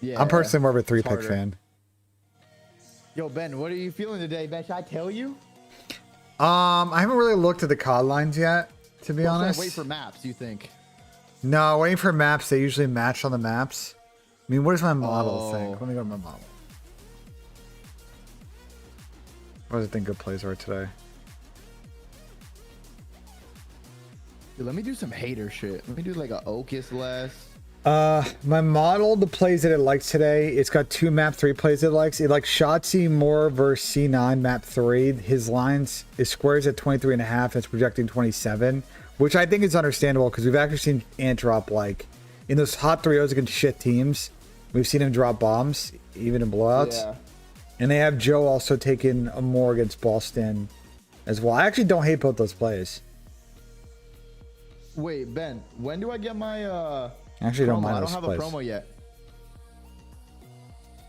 Yeah, I'm personally more of a 3-pick fan. Yo, Ben, what are you feeling today, Ben? Should I tell you? I haven't really looked at the COD lines yet, to be honest. Wait for maps, you think? No, waiting for maps. They usually match on the maps. I mean, what does my model think? Let me go to my model. What does it think good plays are today? Dude, let me do some hater shit. Let me do like a Ocus less. My model, the plays that it likes today, it's got 2 map 3 plays it likes. It likes Shotzi Moore versus C9 map 3. His lines is squares at 23 and a half. It's projecting 27, which I think is understandable because we've actually seen Ant drop like in those hot 3-0s against shit teams. We've seen him drop bombs even in blowouts. Yeah. And they have Joe also taking a more against Boston as well. I actually don't hate both those plays. Wait, Ben, when do I get my Actually, don't mind. I don't have a promo yet.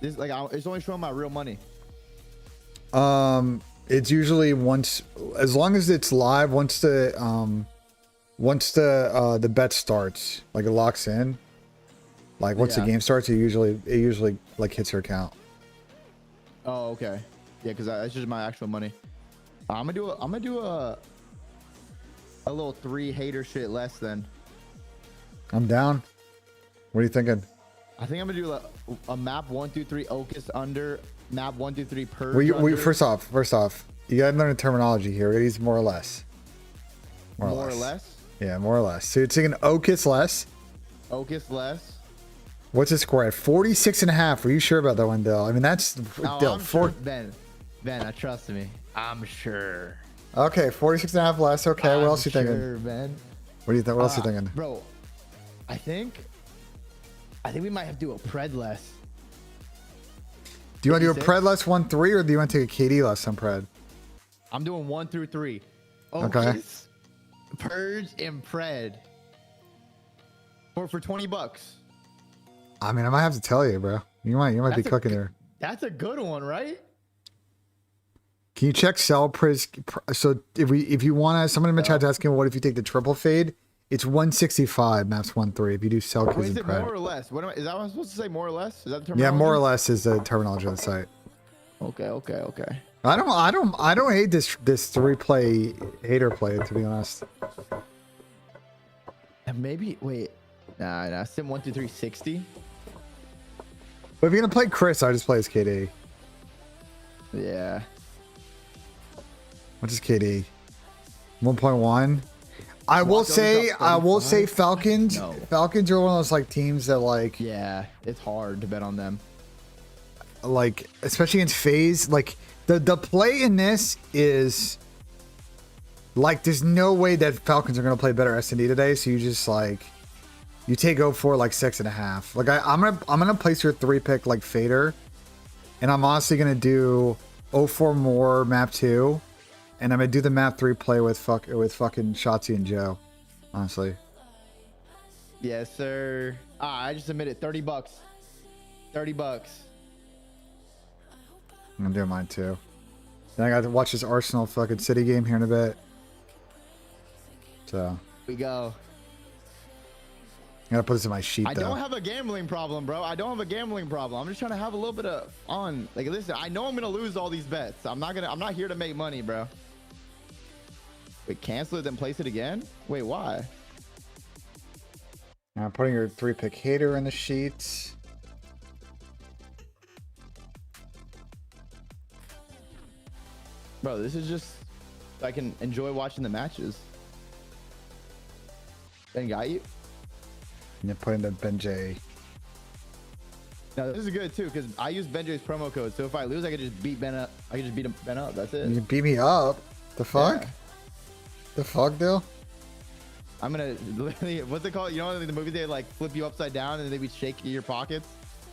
This it's only showing my real money. It's usually as long as it's live. Once the bet starts, like it locks in. Like once the game starts, it usually like hits your account. Oh, okay. Yeah, because that's just my actual money. I'm gonna do a little 3 hater shit less then. I'm down. What are you thinking? I think I'm gonna do a map 1 through 3 Ocus under, map 1 through 3 purge under. First off, you gotta learn the terminology here. We gotta use more or less. More or less? Yeah, more or less. So you're taking Ocus less. Ocus less. What's the score at? 46 and a half. Are you sure about that one, Dill? I mean, that's Dill. Sure, Ben, trust me. I'm sure. Okay, 46 and a half less. Okay, what else are you thinking? Ben. What do you think? What else are you thinking? Bro, I think we might have to do a pred less. Do you want to do a pred less 1-3 or do you want to take a KD less on pred? I'm doing 1 through 3. Okay. Purge and pred. For $20. I mean, I might have to tell you, bro. You might be cooking there. That's a good one, right? Can you check sell price? So if you want to, someone in the chat is asking, what if you take the triple fade? It's 165 maps 1-3. If you do sell kids is and it pred. more or less? Is that what I'm supposed to say? More or less? Is that the terminology? Yeah, more or less is the terminology on the site. Okay. I don't hate this 3-play hater play, to be honest. Maybe wait. Nah. Sim 1 2 3 60. But if you're gonna play Chris, I just play as KD. Yeah. What is KD? 1.1. I will say Falcons. No. Falcons are one of those like teams that like Yeah, it's hard to bet on them. like especially against FaZe. Like the play in this is like there's no way that Falcons are gonna play better S&D today. So you just like you take 0-4 like 6.5. Like I'm gonna place your 3-pick like Fader, and I'm honestly gonna do 0-4 more map 2. And I'm gonna do the map 3 play with fucking Shotzi and Joe. Honestly. Yes, sir. I just submitted $30. $30. I'm gonna do mine too. Then I got to watch this Arsenal fucking City game here in a bit. So We go. I gotta put this in my sheet I though. don't have a gambling problem, bro. I don't have a gambling problem. I'm just trying to have a little bit of fun. Like, listen, I know I'm gonna lose all these bets. I'm not here to make money, bro. Wait, cancel it, then place it again? Wait, why? Now I'm putting your 3-pick hater in the sheet. Bro, this is just so I can enjoy watching the matches. Ben got you? And then put in the BENJ. Now this is good too, because I use BENJ's promo code. So if I lose, I can just beat Ben up. I can just beat Ben up. That's it. You beat me up. The fuck? Yeah. The fuck, Dill? I'm gonna literally, what's it called? You know, in the movie they like flip you upside down and they be shaking your pockets.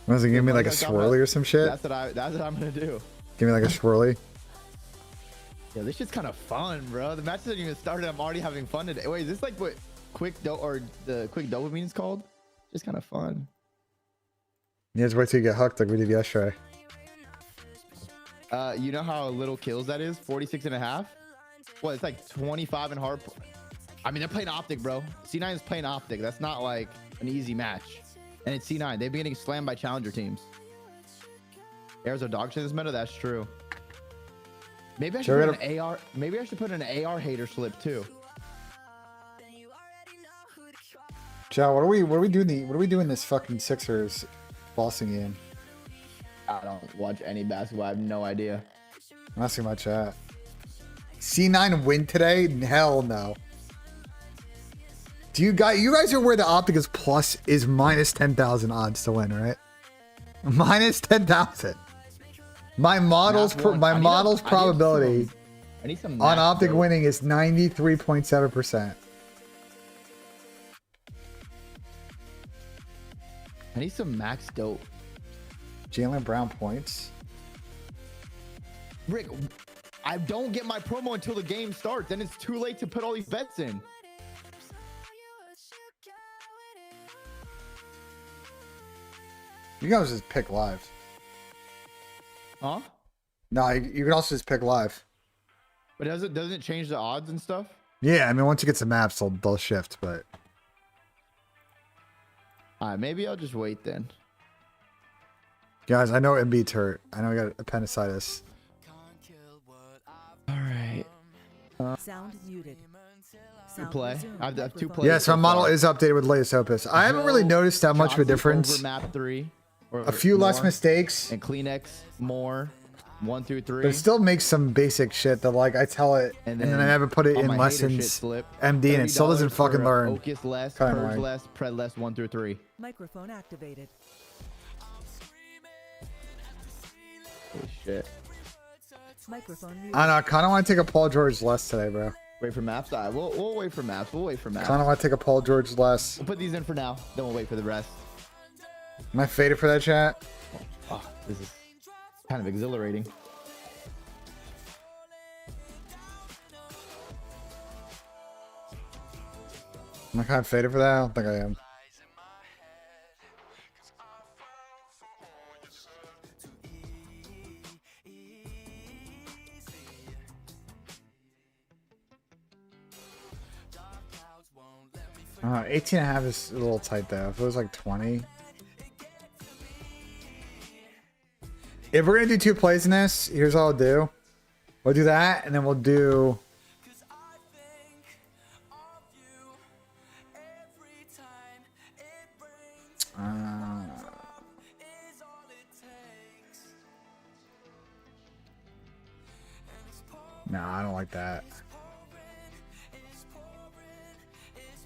Was it give me like a Like I'm talking swirly or some shit? That's what I'm gonna do. Give me like a swirly. Yeah, this shit's kind of fun, bro. The match hasn't even started. I'm already having fun today. Wait, is this like what quick dopamine is called? Just kind of fun. You just wait till you get hooked like we did yesterday. You know how little kills that is? 46.5. Well, it's like 25 in hard. I mean, they're playing Optic, bro. C9 is playing Optic. That's not like an easy match. And it's C9. They've been getting slammed by challenger teams. Airs are dog shit this meta. That's true. Maybe I should put an AR. Maybe I should put an AR hater slip too. Joe, what are we doing this fucking Sixers bossing game? I don't watch any basketball. I have no idea. I'm asking my chat. C9 win today? Hell no. You guys are where the Optic is minus 10,000 odds to win, right? Minus 10,000. My model's probability I need some on Optic winning is 93.7%. I need some max dope. Jalen Brown points. Rick, I don't get my promo until the game starts. Then it's too late to put all these bets in. You guys just pick live. Huh? No, you can also just pick live. But doesn't it change the odds and stuff? Yeah, I mean once you get some maps, they'll shift, but Alright, maybe I'll just wait then. guys, I know Embiid's hurt. I know he got appendicitis. Alright. Sound muted. Play. I have 2 plays. Yes, my model is updated with latest opus. I haven't really noticed that much of a difference. Over map 3. A few less mistakes. And Kleenex more. 1 through 3. But it still makes some basic shit that like I tell it and then I never put it in lessons MD and it still doesn't fucking learn. Focus less, Kinda purge annoying. less, pred less 1 through 3. Microphone activated. Holy shit. Microphone muted. I don't know, I kinda wanna take a Paul George less today, bro. Wait for maps. Alright, we'll wait for maps. We'll wait for maps. Kinda wanna take a Paul George less. We'll put these in for now. Then we'll wait for the rest. Am I faded for that chat? Oh, this is kind of exhilarating. Am I kind of faded for that? I don't think I am. I don't know, 18 and a half is a little tight though. If it was like 20. If we're gonna do 2 plays in this, here's what I'll do. We'll do that, and then we'll do. No, I don't like that.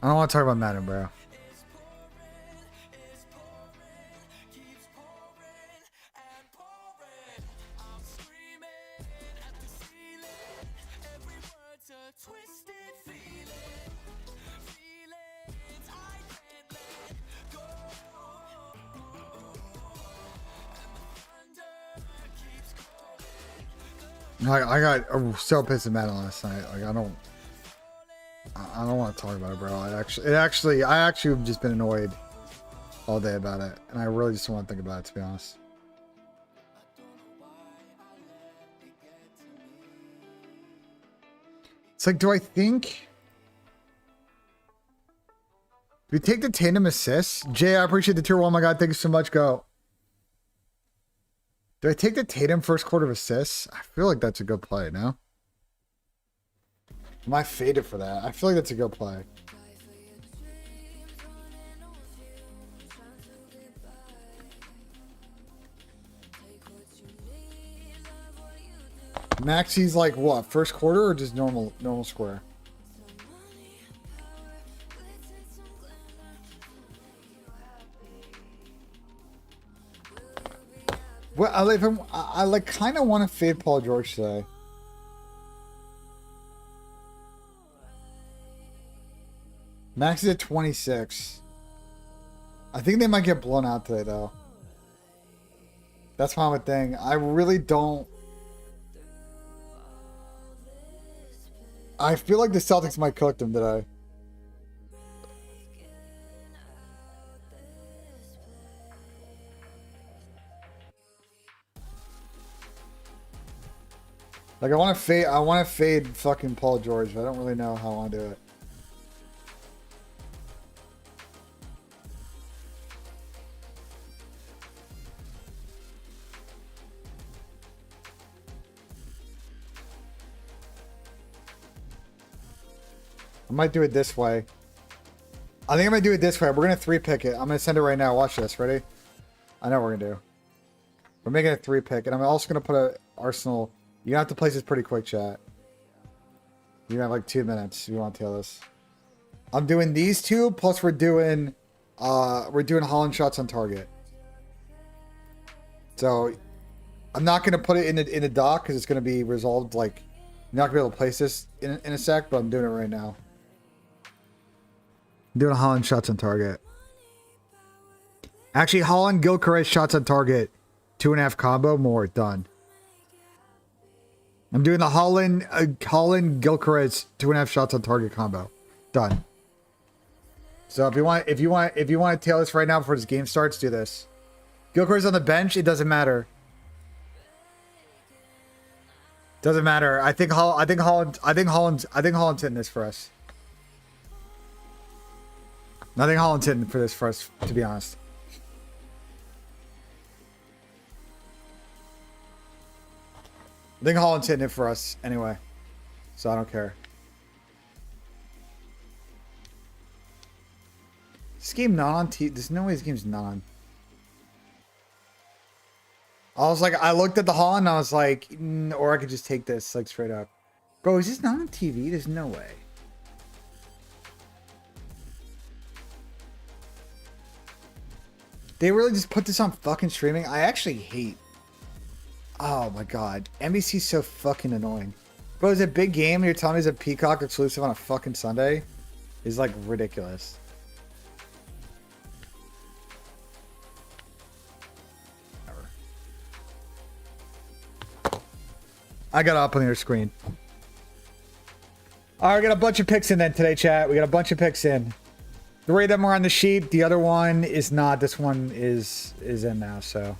I don't want to talk about Madden, bro. I got so pissed at Madden last night. Like I don't want to talk about it, bro. I actually have just been annoyed all day about it, and I really just don't want to think about it, to be honest. It's like, do I think? Do we take the tandem assists? Jay, I appreciate the tier 1. My God, thank you so much. Go. Do I take the Tatum first quarter of assists? I feel like that's a good play, no? Am I faded for that? I feel like that's a good play. Maxi's like what? First quarter or just normal square? Well, I like kind of want to fade Paul George today. Max is at 26. I think they might get blown out today, though. That's my thing. I really don't. I feel like the Celtics might cook them today. Like I want to fade fucking Paul George, but I don't really know how I want to do it. I might do it this way. I think I might do it this way. We're going to 3-pick it. I'm going to send it right now. Watch this. Ready? I know what we're going to do. We're making a 3-pick, and I'm also going to put a Arsenal. You have to place this pretty quick, chat. You have like 2 minutes if you want to tell this. I'm doing these 2, plus we're doing Holland shots on target. So I'm not going to put it in the dock because it's going to be resolved. Like, I'm not going to be able to place this in a sec, but I'm doing it right now. I'm doing Holland shots on target. Actually, Holland Gilchrist shots on target. 2.5 combo, more, done. I'm doing the Holland Gilchrist 2.5 shots on target combo. Done. So if you want to tail this right now before this game starts, do this. Gilchrist on the bench, it doesn't matter. Doesn't matter. I think Holland's hitting this for us. I think Holland's hitting for this for us, to be honest. I think Holland's hitting it for us anyway. So I don't care. This game not on T. There's no way this game's not on. I was like, I looked at the Holland and I was like, or I could just take this like straight up. Bro, is this not on TV? There's no way. They really just put this on fucking streaming? I actually hate. Oh my god. NBC's so fucking annoying. Bro, it's a big game and you're telling me it's a Peacock exclusive on a fucking Sunday? Is like ridiculous. I got up on your screen. Alright, we got a bunch of picks in then today, chat. We got a bunch of picks in. 3 of them are on the sheet. The other one is not. This one is in now, so.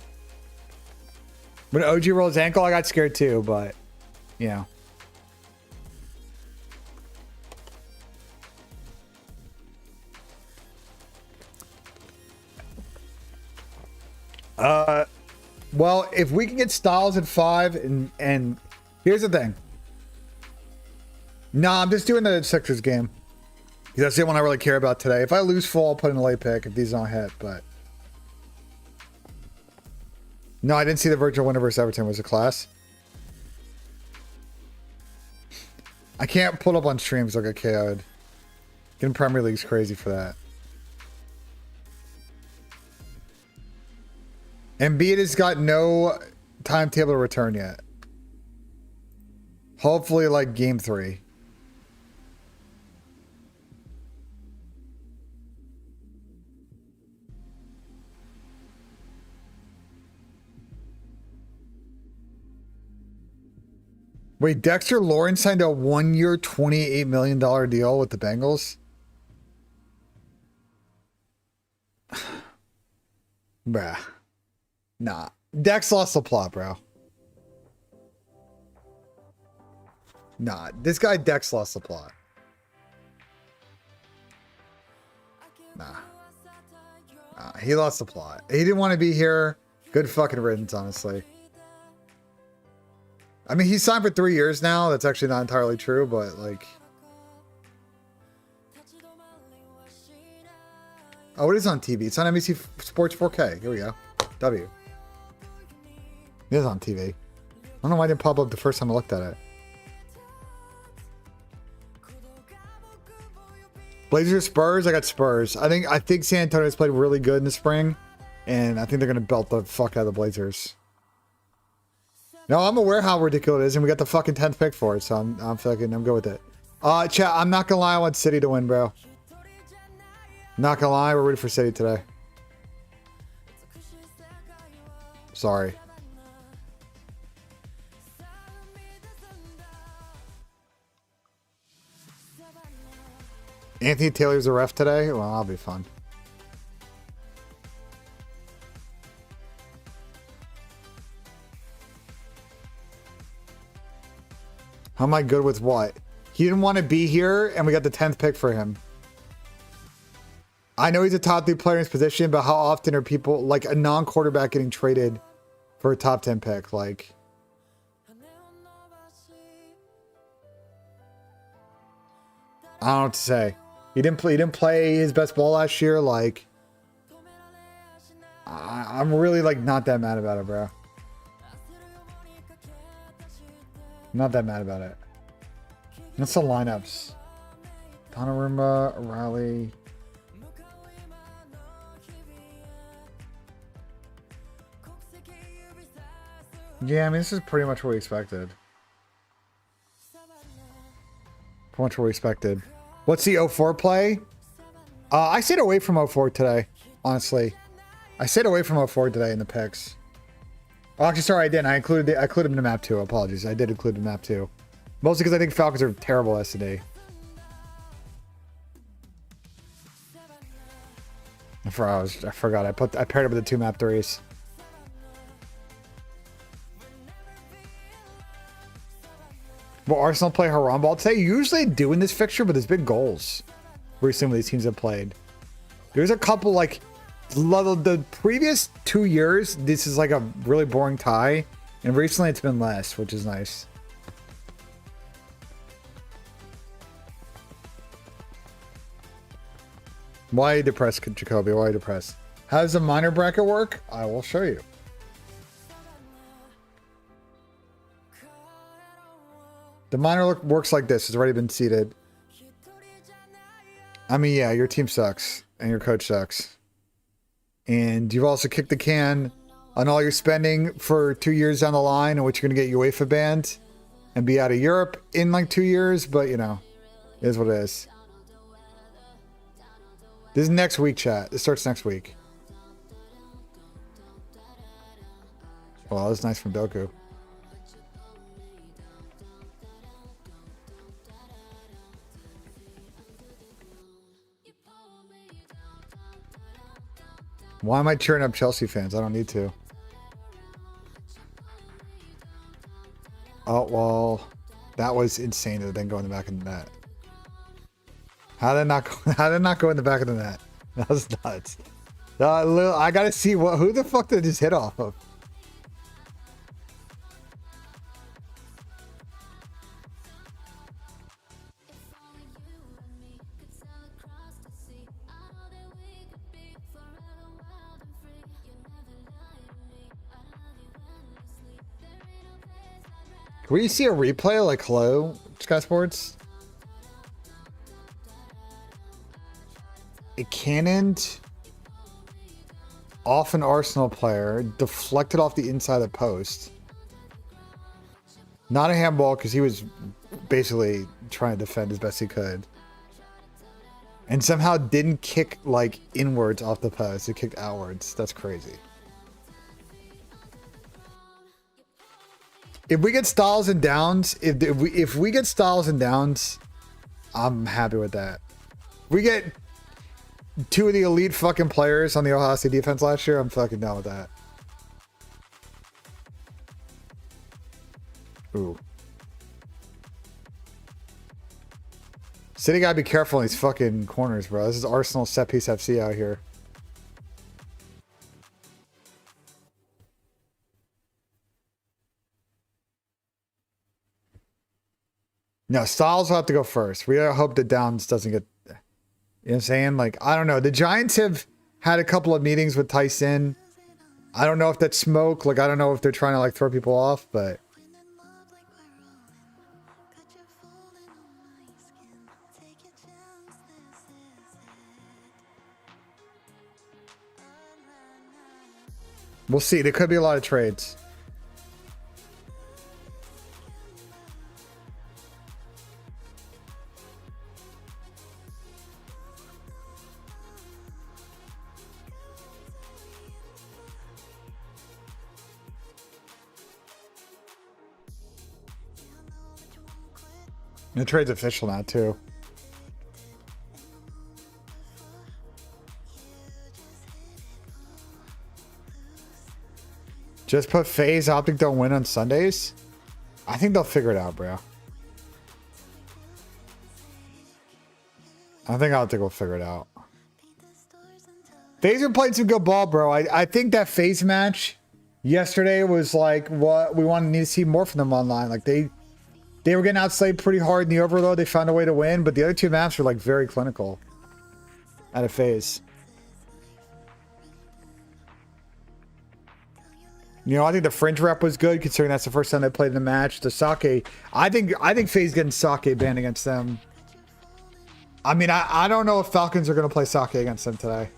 When OG rolled his ankle, I got scared too, but, you know. Well, if we can get Styles at 5, and here's the thing. No, I'm just doing the Sixers game. Because that's the one I really care about today. If I lose full, I'll put in a late pick if these don't hit, but... No, I didn't see the virtual winner versus Everton was a class. I can't pull up on streams. I'll get KO'd. Getting Premier League's crazy for that. Embiid has got no timetable to return yet. Hopefully, like game 3. Wait, Dexter Lawrence signed a 1-year, $28 million deal with the Bengals? Bruh. Nah. Dex lost the plot, bro. Nah. This guy Dex lost the plot. Nah. He lost the plot. He didn't want to be here. Good fucking riddance, honestly. I mean, he's signed for 3 years now. That's actually not entirely true, but like... Oh, it is on TV. It's on NBC Sports 4K. Here we go. W. It is on TV. I don't know why it didn't pop up the first time I looked at it. Blazers, Spurs. I got Spurs. I think San Antonio's played really good in the spring, and I think they're gonna belt the fuck out of the Blazers. No, I'm aware how ridiculous it is, and we got the fucking 10th pick for it, so I'm good with it. Chat, I'm not gonna lie, I want City to win, bro. Not gonna lie, we're ready for City today. Sorry. Anthony Taylor's a ref today? Well, that'll be fun. How am I good with what? He didn't want to be here, and we got the 10th pick for him. I know he's a top 3 player in his position, but how often are people, like a non-quarterback, getting traded for a top 10 pick? Like, I don't know what to say. He didn't play his best ball last year. Like, I'm really like not that mad about it, bro. Not that mad about it. What's the lineups? Donnarumma, Raleigh. Yeah, I mean, this is pretty much what we expected. Pretty much what we expected. What's the 04 play? I stayed away from 04 today, honestly. I stayed away from 04 today in the picks. Oh, actually, sorry, I didn't. I included him in the map too. Apologies. I did include the map too. Mostly because I think Falcons are terrible S&D. I forgot. I paired it with the 2 map 3s. Will Arsenal play Haram Ball today? Usually they do in this fixture, but there's big goals recently these teams have played. There's a couple, like, the previous 2 years, this is like a really boring tie, and recently it's been less, which is nice. Why are you depressed, Jacoby? Why are you depressed? How does the minor bracket work? I will show you. The minor works like this. It's already been seeded. I mean, yeah, your team sucks, and your coach sucks. And you've also kicked the can on all your spending for 2 years down the line, in which you're going to get UEFA banned and be out of Europe in like 2 years. But, you know, it is what it is. This is next week, chat. This starts next week. Well, that was nice from Doku. Why am I cheering up Chelsea fans? I don't need to. Oh, well, that was insane to then go in the back of the net. How did it not go in the back of the net? That was nuts. I gotta see who the fuck did it just hit off of? Can we see a replay like hello, Sky Sports? A cannoned off an Arsenal player, deflected off the inside of the post. Not a handball because he was basically trying to defend as best he could. And somehow didn't kick like inwards off the post. It kicked outwards. That's crazy. If we get Styles and Downs, if we get Styles and Downs, I'm happy with that. We get two of the elite fucking players on the Ohio State defense last year, I'm fucking down with that. Ooh. City gotta be careful in these fucking corners, bro. This is Arsenal set piece FC out here. No, Styles will have to go first. We gotta hope that Downs doesn't get... You know what I'm saying? Like, I don't know. The Giants have had a couple of meetings with Tyson. I don't know if that's smoke. Like, I don't know if they're trying to, like, throw people off, but... We'll see. There could be a lot of trades. The trade's official now, too. Just put FaZe. I don't think they'll win on Sundays. I think they'll figure it out, bro. I think we'll figure it out. FaZe are playing some good ball, bro. I think that FaZe match yesterday was like what we need to see more from them online. Like they were getting outslayed pretty hard in the overload. They found a way to win, but the other two maps were like very clinical out of FaZe. You know, I think the fringe rep was good considering that's the first time they played in the match. The Sake, I think FaZe getting Sake banned against them. I mean, I don't know if Falcons are going to play Sake against them today.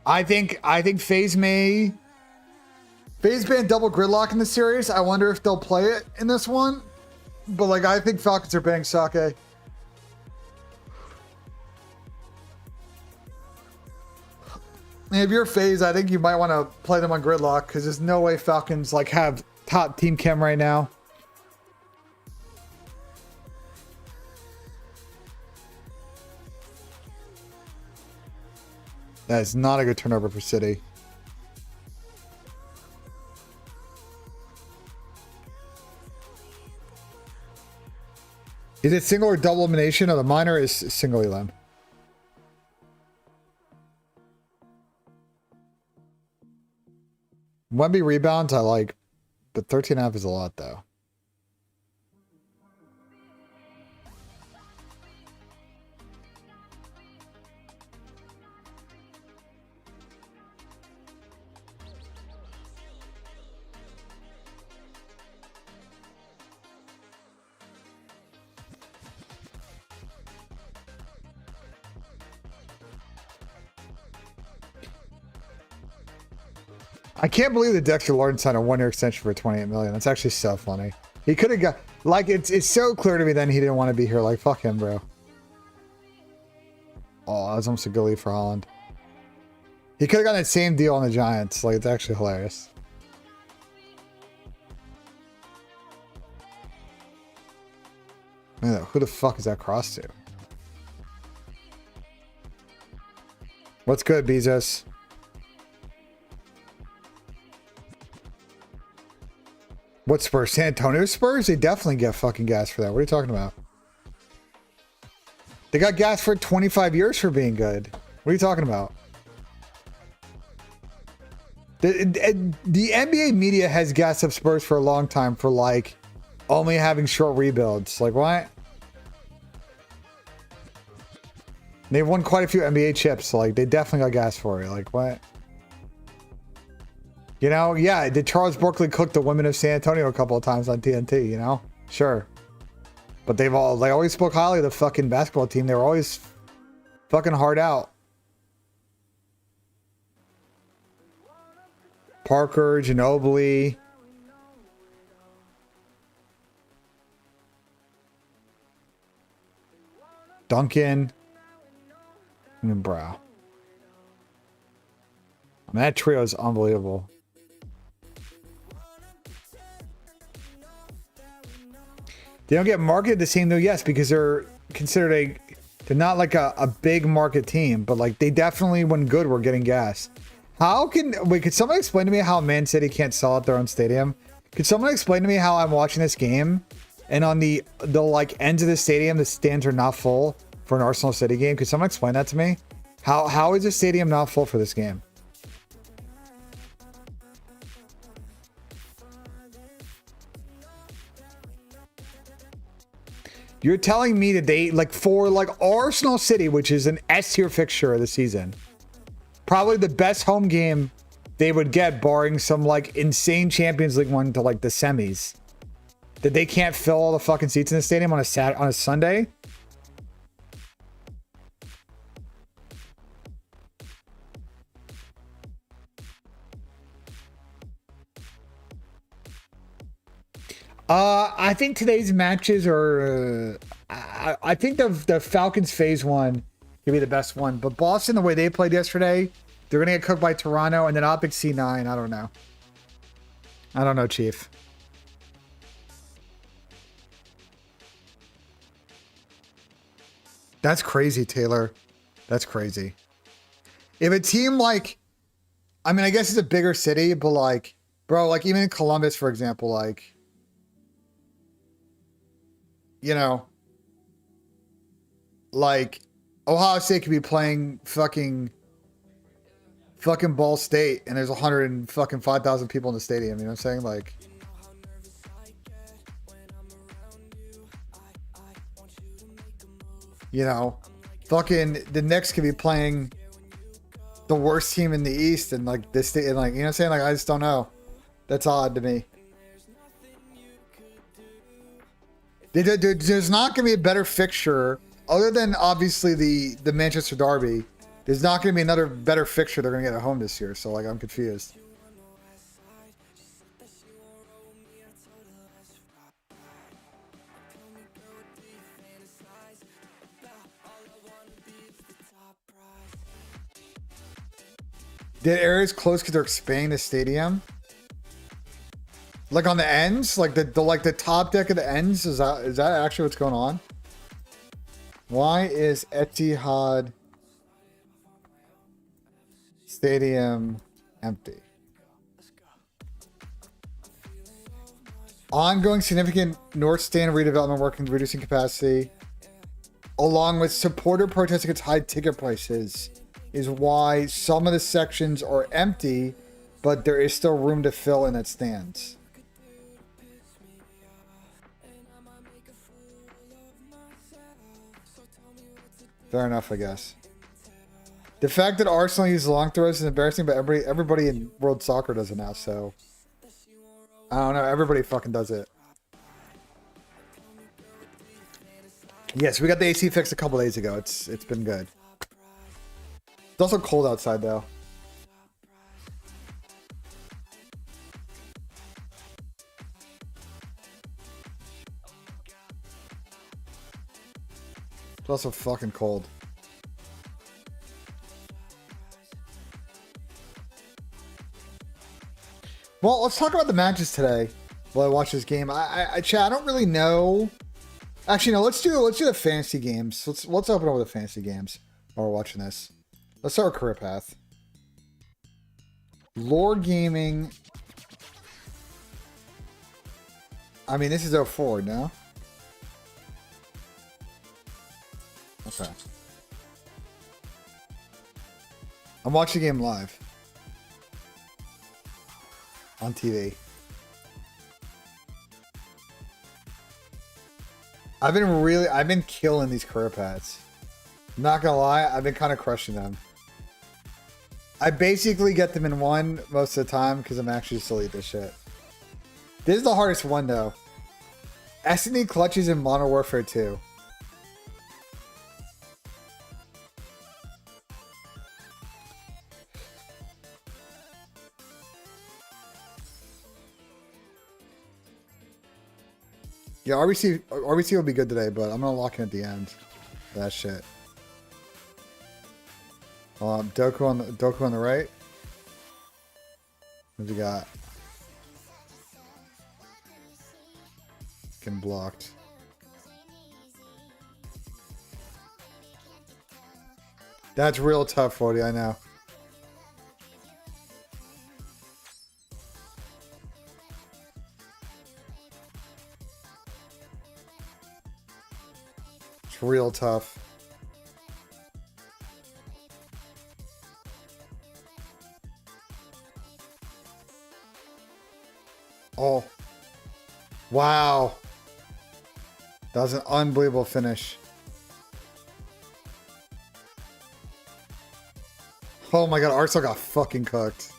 I think FaZe banned double gridlock in the series. I wonder if they'll play it in this one. But like, I think Falcons are banning Sake. If you're FaZe, I think you might want to play them on gridlock because there's no way Falcons like have top team chem right now. That is not a good turnover for City. Is it single or double elimination? Or the minor is single elim. Wemby rebounds I like, but 13.5 is a lot though. I can't believe that Dexter Lawrence signed a 1-year extension for $28 million. That's actually so funny. He could have got like it's so clear to me then he didn't want to be here. Like fuck him, bro. Oh, that was almost a good lead for Holland. He could have gotten that same deal on the Giants. Like it's actually hilarious. Man, who the fuck is that cross to? What's good, Bezos? What Spurs? San Antonio Spurs? They definitely get fucking gas for that. What are you talking about? They got gas for 25 years for being good. What are you talking about? The NBA media has gassed up Spurs for a long time for like only having short rebuilds. Like what? They've won quite a few NBA chips. So like they definitely got gas for it. Like what? You know, yeah, did Charles Barkley cook the women of San Antonio a couple of times on TNT, you know? Sure. But they always spoke highly of the fucking basketball team. They were always fucking hard out. Parker, Ginobili. Duncan. And Brow. I mean, that trio is unbelievable. They don't get marketed the same though, yes, because they're considered they're not like a big market team, but like they definitely, when good, were getting gas. Could someone explain to me how Man City can't sell out their own stadium? Could someone explain to me how I'm watching this game and on the like ends of the stadium, the stands are not full for an Arsenal City game? Could someone explain that to me? How is the stadium not full for this game? You're telling me that they, like, for like Arsenal City, which is an S tier fixture of the season, probably the best home game they would get, barring some like insane Champions League one to like the semis, that they can't fill all the fucking seats in the stadium on a Sunday? I think today's matches are. I think the Falcons FaZe one could be the best one, but Boston, the way they played yesterday, they're gonna get cooked by Toronto, and then Optic C9. I don't know. I don't know, Chief. That's crazy, Taylor. That's crazy. If a team like, I mean, I guess it's a bigger city, but like, bro, like even in Columbus, for example, like, you know, like Ohio State could be playing fucking Ball State, and there's 105,000 people in the stadium. You know what I'm saying? Like, you know, fucking the Knicks could be playing the worst team in the East, and like this state, and like, you know what I'm saying? Like, I just don't know. That's odd to me. There's not going to be a better fixture other than obviously the Manchester Derby. There's not going to be another better fixture they're going to get at home this year. So like, I'm confused. Did areas close because they're expanding the stadium? Like on the ends, like the top deck of the ends, is that actually what's going on? Why is Etihad Stadium empty? Ongoing significant North Stand redevelopment work in reducing capacity, along with supporter protests against high ticket prices, is why some of the sections are empty, but there is still room to fill in that stands. Fair enough, I guess. The fact that Arsenal uses long throws is embarrassing, but everybody in world soccer does it now, so I don't know. Everybody fucking does it. Yes, we got the AC fixed a couple days ago. It's been good. It's also cold outside though. It's also fucking cold. Well, let's talk about the matches today while I watch this game. Chat, I don't really know. Actually, no. Let's do the fantasy games. Let's open up with the fantasy games while we're watching this. Let's start with Career Path. Lore Gaming. I mean, this is 04, no? Okay. I'm watching the game live. On TV. I've been killing these career paths. I'm not gonna lie, I've been kind of crushing them. I basically get them in one most of the time because I'm actually still eat this shit. This is the hardest one though. S&D clutches in Modern Warfare 2. Yeah, RBC will be good today, but I'm gonna lock in at the end. That shit. Doku on the right. What do you got? Getting blocked. That's real tough, 40. I know. It's real tough. Oh. Wow. That was an unbelievable finish. Oh my god, Arsenal got fucking cooked.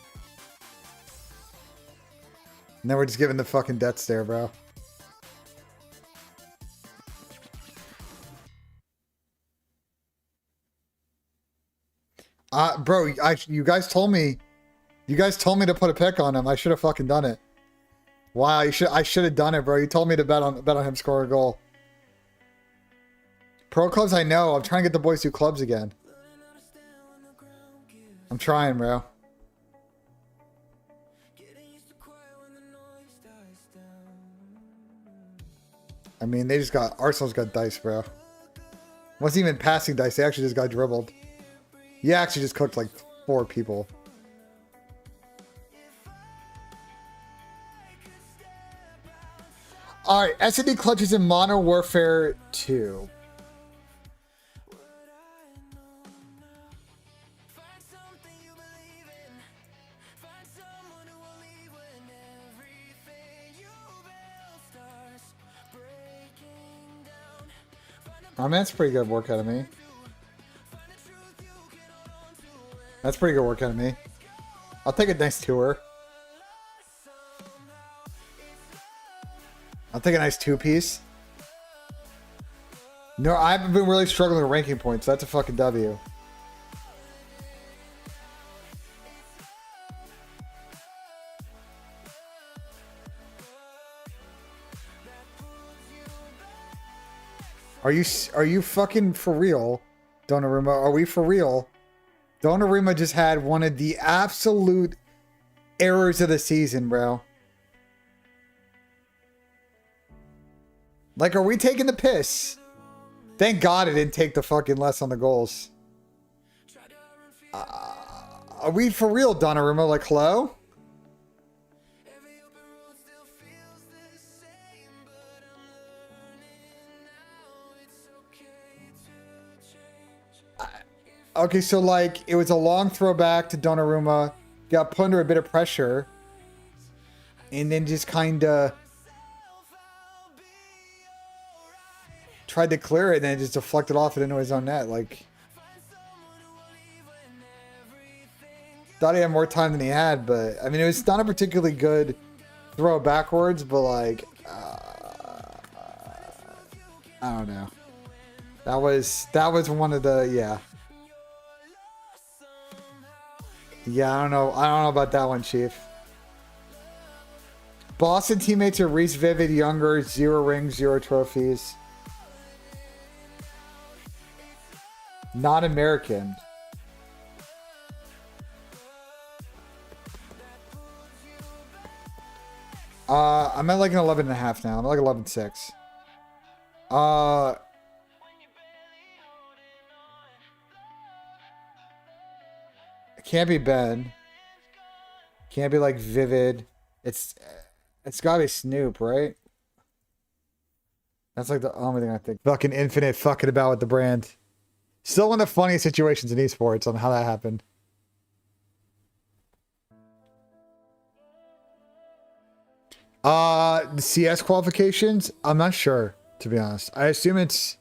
Now we're just giving the fucking death stare, bro. Bro, you guys told me to put a pick on him. I should have fucking done it. Wow, I should have done it, bro. You told me to bet on him score a goal. Pro clubs, I know. I'm trying to get the boys to clubs again. I'm trying, bro. I mean, Arsenal's got dice, bro. Wasn't even passing dice. They actually just got dribbled. You actually just cooked like 4 people. Alright, S&D clutches in Modern Warfare 2. I mean, that's pretty good work out of me. That's pretty good work out of me. I'll take a nice tour. I'll take a nice 2-piece. No, I've been really struggling with ranking points. That's a fucking W. Are you fucking for real, Donnarumma? Are we for real? Donnarumma just had one of the absolute errors of the season, bro. Like, are we taking the piss? Thank God I didn't take the fucking less on the goals. Are we for real, Donnarumma? Like, hello? Okay, so like it was a long throwback to Donnarumma, got put under a bit of pressure, and then just kind of tried to clear it, and then just deflected off it into his own net. Like, thought he had more time than he had, but I mean, it was not a particularly good throw backwards, but like, I don't know. That was one of the, yeah. Yeah, I don't know about that one, Chief. Boston teammates are Reese Vivid, younger, 0 rings, 0 trophies. Not American. I'm at like an 11.5 now. I'm at like 11.6. It can't be Ben. Can't be like Vivid. It's gotta be Snoop, right? That's like the only thing I think. Fucking Infinite fucking about with the brand. Still one of the funniest situations in esports on how that happened. The CS qualifications? I'm not sure, to be honest. I assume it's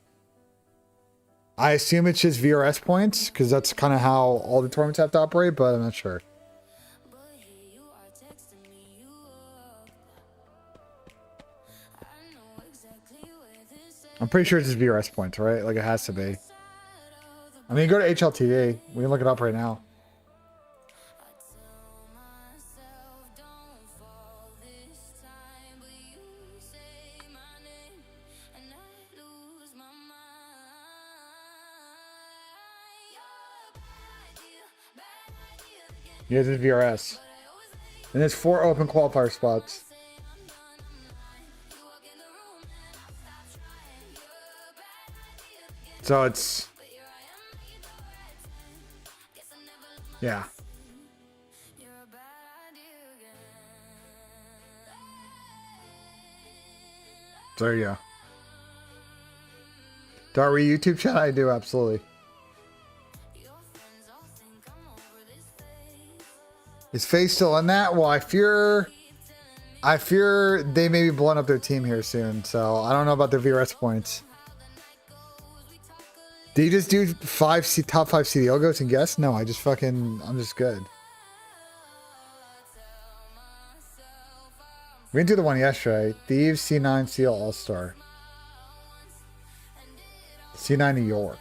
I assume it's just VRS points because that's kind of how all the tournaments have to operate, but I'm not sure. I'm pretty sure it's just VRS points, right? Like it has to be. I mean, go to HLTV. We can look it up right now. Yeah, this is VRS. And there's 4 open qualifier spots. So it's... yeah. There you go. Do I read YouTube chat? I do, absolutely. Is FaZe still in that? Well, I fear they may be blowing up their team here soon, so I don't know about their VRS points. Do you just do top 5 CDL goats and guess? No, I'm just good. We didn't do the one yesterday. Thieves, C9, CL All-Star. C9 New York.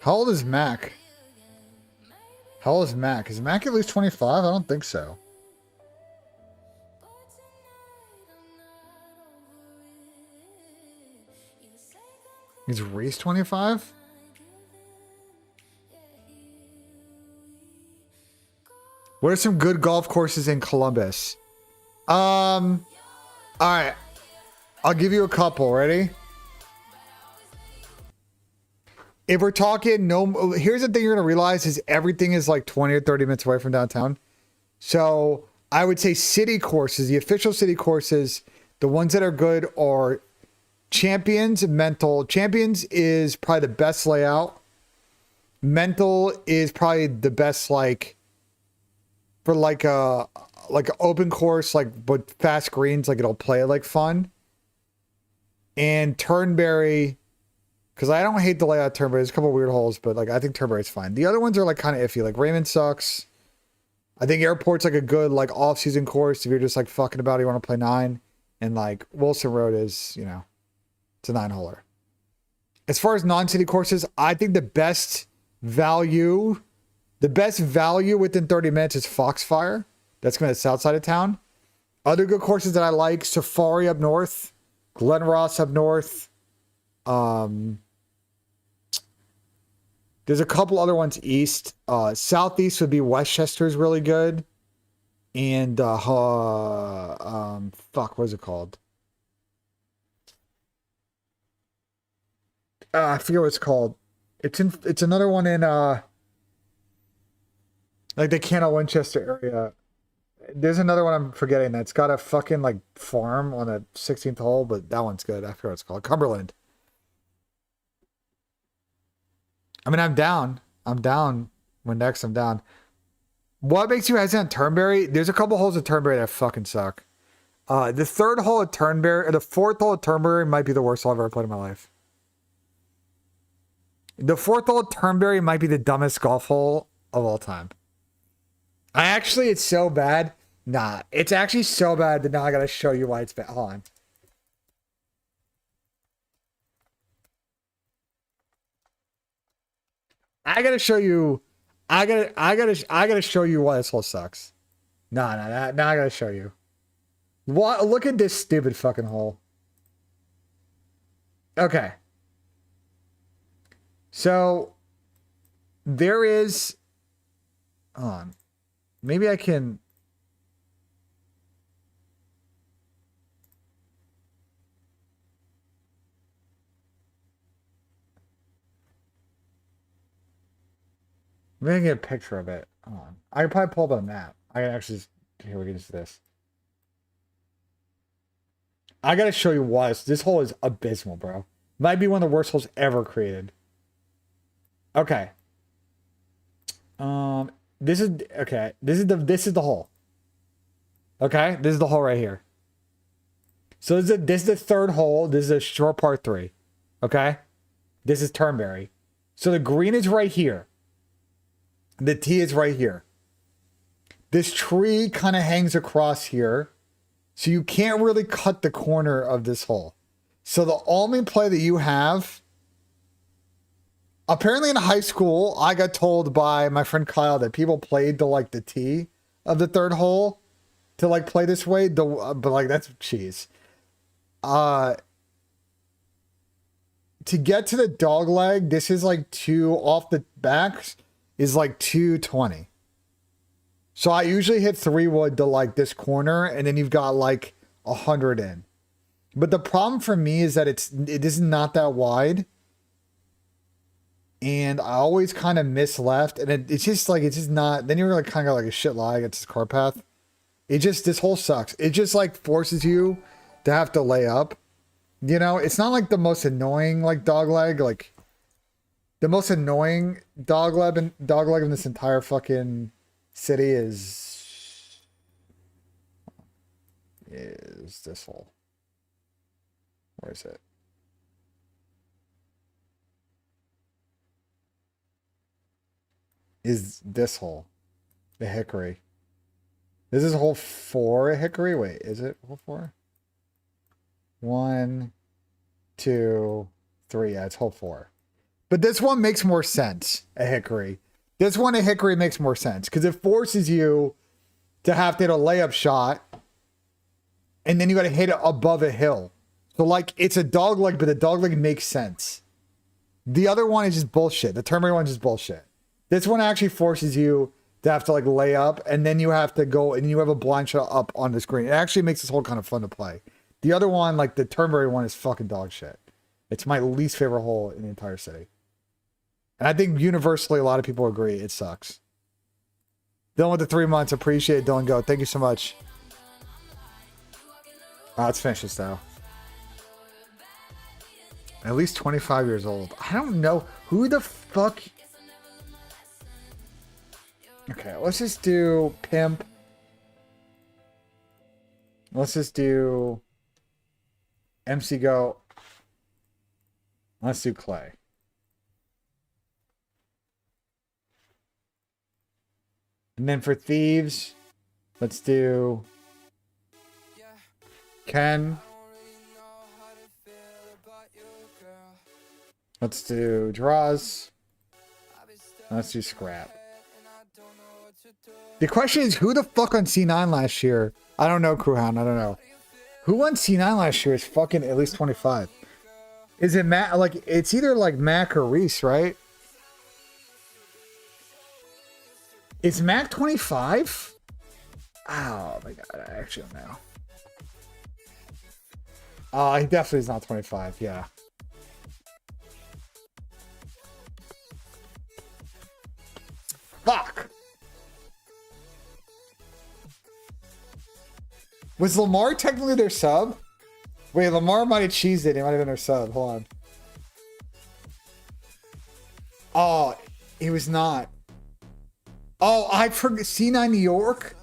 How old is Mac? How old is Mac? Is Mac at least 25? I don't think so. Is Reese 25? What are some good golf courses in Columbus? All right. I'll give you a couple. Ready? If we're talking here's the thing you're going to realize is everything is like 20 or 30 minutes away from downtown. So I would say city courses, the official city courses, the ones that are good are Champions, Mental. Champions is probably the best layout. Mental is probably the best, like, for like a open course, like, but fast greens, like it'll play like fun. And Turnberry, because I don't hate the layout of Turnberry. There's a couple weird holes, but like I think Turnberry's fine. The other ones are like kind of iffy. Like Raymond sucks. I think Airport's like a good like off-season course if you're just like fucking about it, you want to play 9. And like Wilson Road is, you know, it's a 9-holer. As far as non-city courses, I think the best value within 30 minutes is Foxfire. That's going to the south side of town. Other good courses that I like, Safari up north, Glen Ross up north. There's a couple other ones east. Southeast would be Westchester's really good. And fuck, what is it called? I forget what it's called. It's another one in like the Canal Winchester area. There's another one I'm forgetting that's got a fucking like farm on the 16th hole, but that one's good. I forget what it's called. Cumberland. I mean, I'm down. When next I'm down. What makes you hesitant Turnberry? There's a couple holes at Turnberry that fucking suck. The 3rd hole at Turnberry, or the 4th hole at Turnberry might be the worst hole I've ever played in my life. The 4th hole at Turnberry might be the dumbest golf hole of all time. It's so bad. Nah, it's actually so bad that now I gotta show you why it's bad. Hold on. I gotta show you. I gotta show you why this hole sucks. Now I gotta show you. What? Look at this stupid fucking hole. Okay. So there is. Hold on. Maybe I can. Maybe I can get a picture of it. Hold on. I can probably pull up a map. I can actually just Here we go. This. I gotta show you why. This hole is abysmal, bro. Might be one of the worst holes ever created. Okay. This is okay. This is the hole. Okay, this is the hole right here. So this is the third hole. This is a short par 3. Okay, this is Turnberry. So the green is right here. The tee is right here. This tree kind of hangs across here. So you can't really cut the corner of this hole. So the only play that you have, apparently in high school, I got told by my friend Kyle that people played to like the tee of the third hole to like play this way. But like that's cheese. To get to the dog leg, this is like 2 off the backs is like 220. So I usually hit 3 wood to like this corner, and then you've got like 100 in. But the problem for me is that it is not that wide. And I always kind of miss left, and it's just not, then you're like kind of got like a shit lie against this car path. This hole sucks. It just like forces you to have to lay up. You know, it's not like the most annoying like dog leg. Like the most annoying dog leg in this entire fucking city is this hole. Where is it? Is this hole. The hickory. This is hole 4 at hickory. Wait, is it hole 4? 1, 2, 3. Yeah, it's hole 4. But this one makes more sense at hickory. This one at hickory makes more sense because it forces you to have to hit a layup shot, and then you got to hit it above a hill. So like it's a dog leg, but the dog leg makes sense. The other one is just bullshit. The Turnberry one is just bullshit. This one actually forces you to have to like lay up, and then you have to go and you have a blind shot up on the screen. It actually makes this hole kind of fun to play. The other one, like the Turnberry one, is fucking dog shit. It's my least favorite hole in the entire city. And I think universally a lot of people agree it sucks. Dylan with the 3 months. Appreciate it, Dylan. Go. Thank you so much. Let's finish this now. At least 25 years old. I don't know who the fuck. Okay, let's just do Pimp. Let's just do MC Go. Let's do Clay. And then for Thieves, let's do Ken. Let's do Draws. Let's do Scrap. The question is, who the fuck on C9 last year? I don't know, Crewhound. I don't know. Who won C9 last year is fucking at least 25. Is it Matt? Like, it's either like Mac or Reese, right? Is Mac 25? Oh my god, I actually don't know. He definitely is not 25, yeah. Fuck! Was Lamar technically their sub? Wait, Lamar might have cheesed it. He might have been their sub. Hold on. Oh, he was not. Oh, I forgot. C9 New York?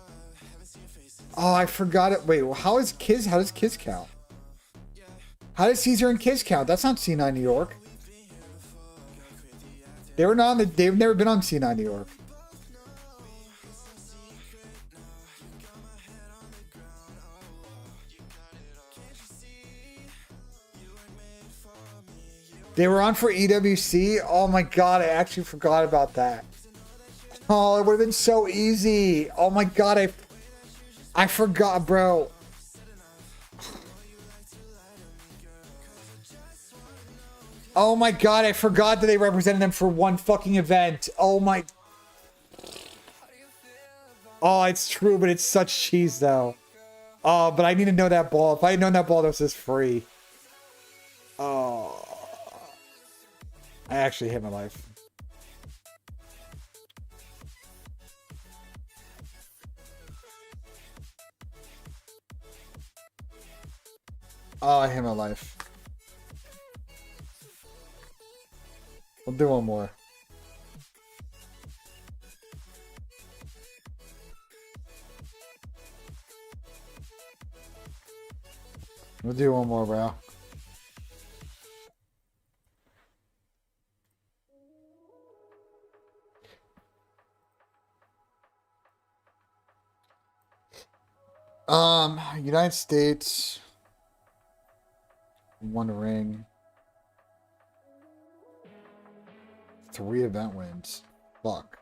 Oh, I forgot it. Wait, how does Kiz count? How does Caesar and Kiz count? That's not C9 New York. They were not on they've never been on C9 New York. They were on for EWC? Oh my god, I actually forgot about that. Oh, it would have been so easy. Oh my god, I forgot, bro. Oh my god, I forgot that they represented them for one fucking event. Oh my. Oh, it's true, but it's such cheese though. Oh, but I need to know that ball. If I had known that ball, this was free. Oh. I actually hate my life. Oh, I hate my life. We'll do one more. We'll do one more, bro. United States won a ring. 3 event wins. Fuck.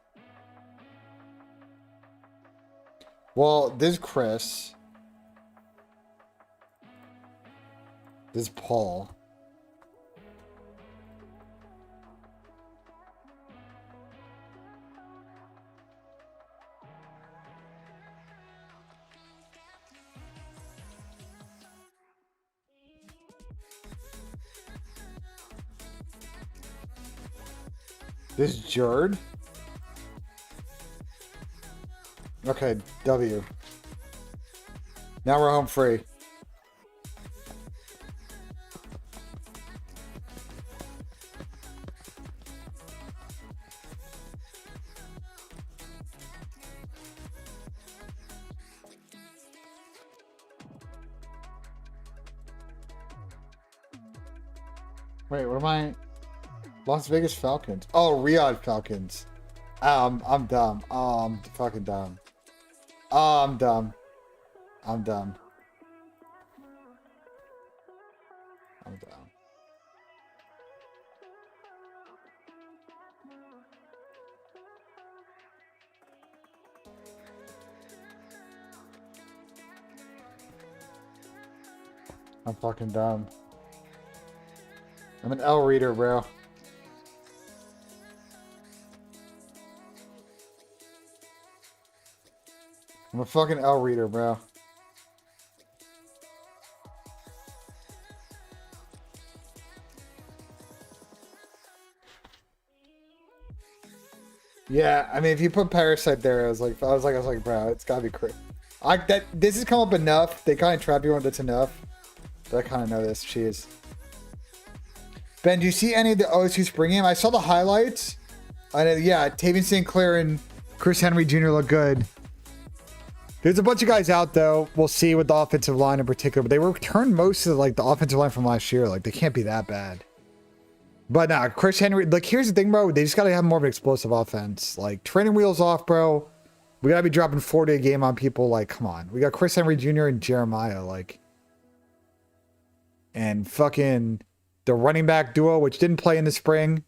Well, this is Chris. This is Paul. This is Jerd. Okay, W. Now we're home free. Wait, what am I? Las Vegas Falcons. Oh, Riyadh Falcons. I'm dumb. I'm fucking dumb. I'm dumb. I'm dumb. I'm dumb. I'm fucking dumb. I'm an L reader, bro. I'm a fucking L reader, bro. Yeah, I mean, if you put Parasite there, I was like, bro, it's gotta be crazy. This has come up enough. They kind of trap you on that's enough. But I kind of know this. Cheese. Ben, do you see any of the OSU spring game? I saw the highlights. Yeah, Tavian St. Clair and Chris Henry Jr. look good. There's a bunch of guys out though. We'll see with the offensive line in particular, but they returned most of the offensive line from last year. Like they can't be that bad. But nah, Chris Henry. Like here's the thing, bro. They just gotta have more of an explosive offense. Like training wheels off, bro. We gotta be dropping 40 a game on people. Like come on, we got Chris Henry Jr. and Jeremiah. Like, and fucking the running back duo, which didn't play in the spring.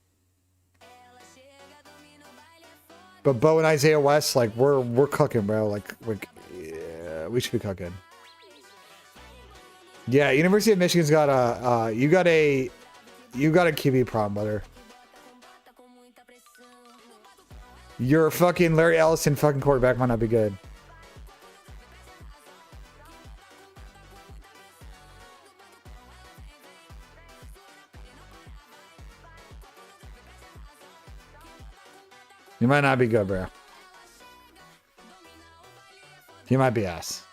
But Bo and Isaiah West, like we're cooking, bro. Like yeah, we should be cooking. Yeah, University of Michigan's got a you got a QB problem, brother. Your fucking Larry Ellison fucking quarterback might not be good. You might not be good, bro. You might be ass.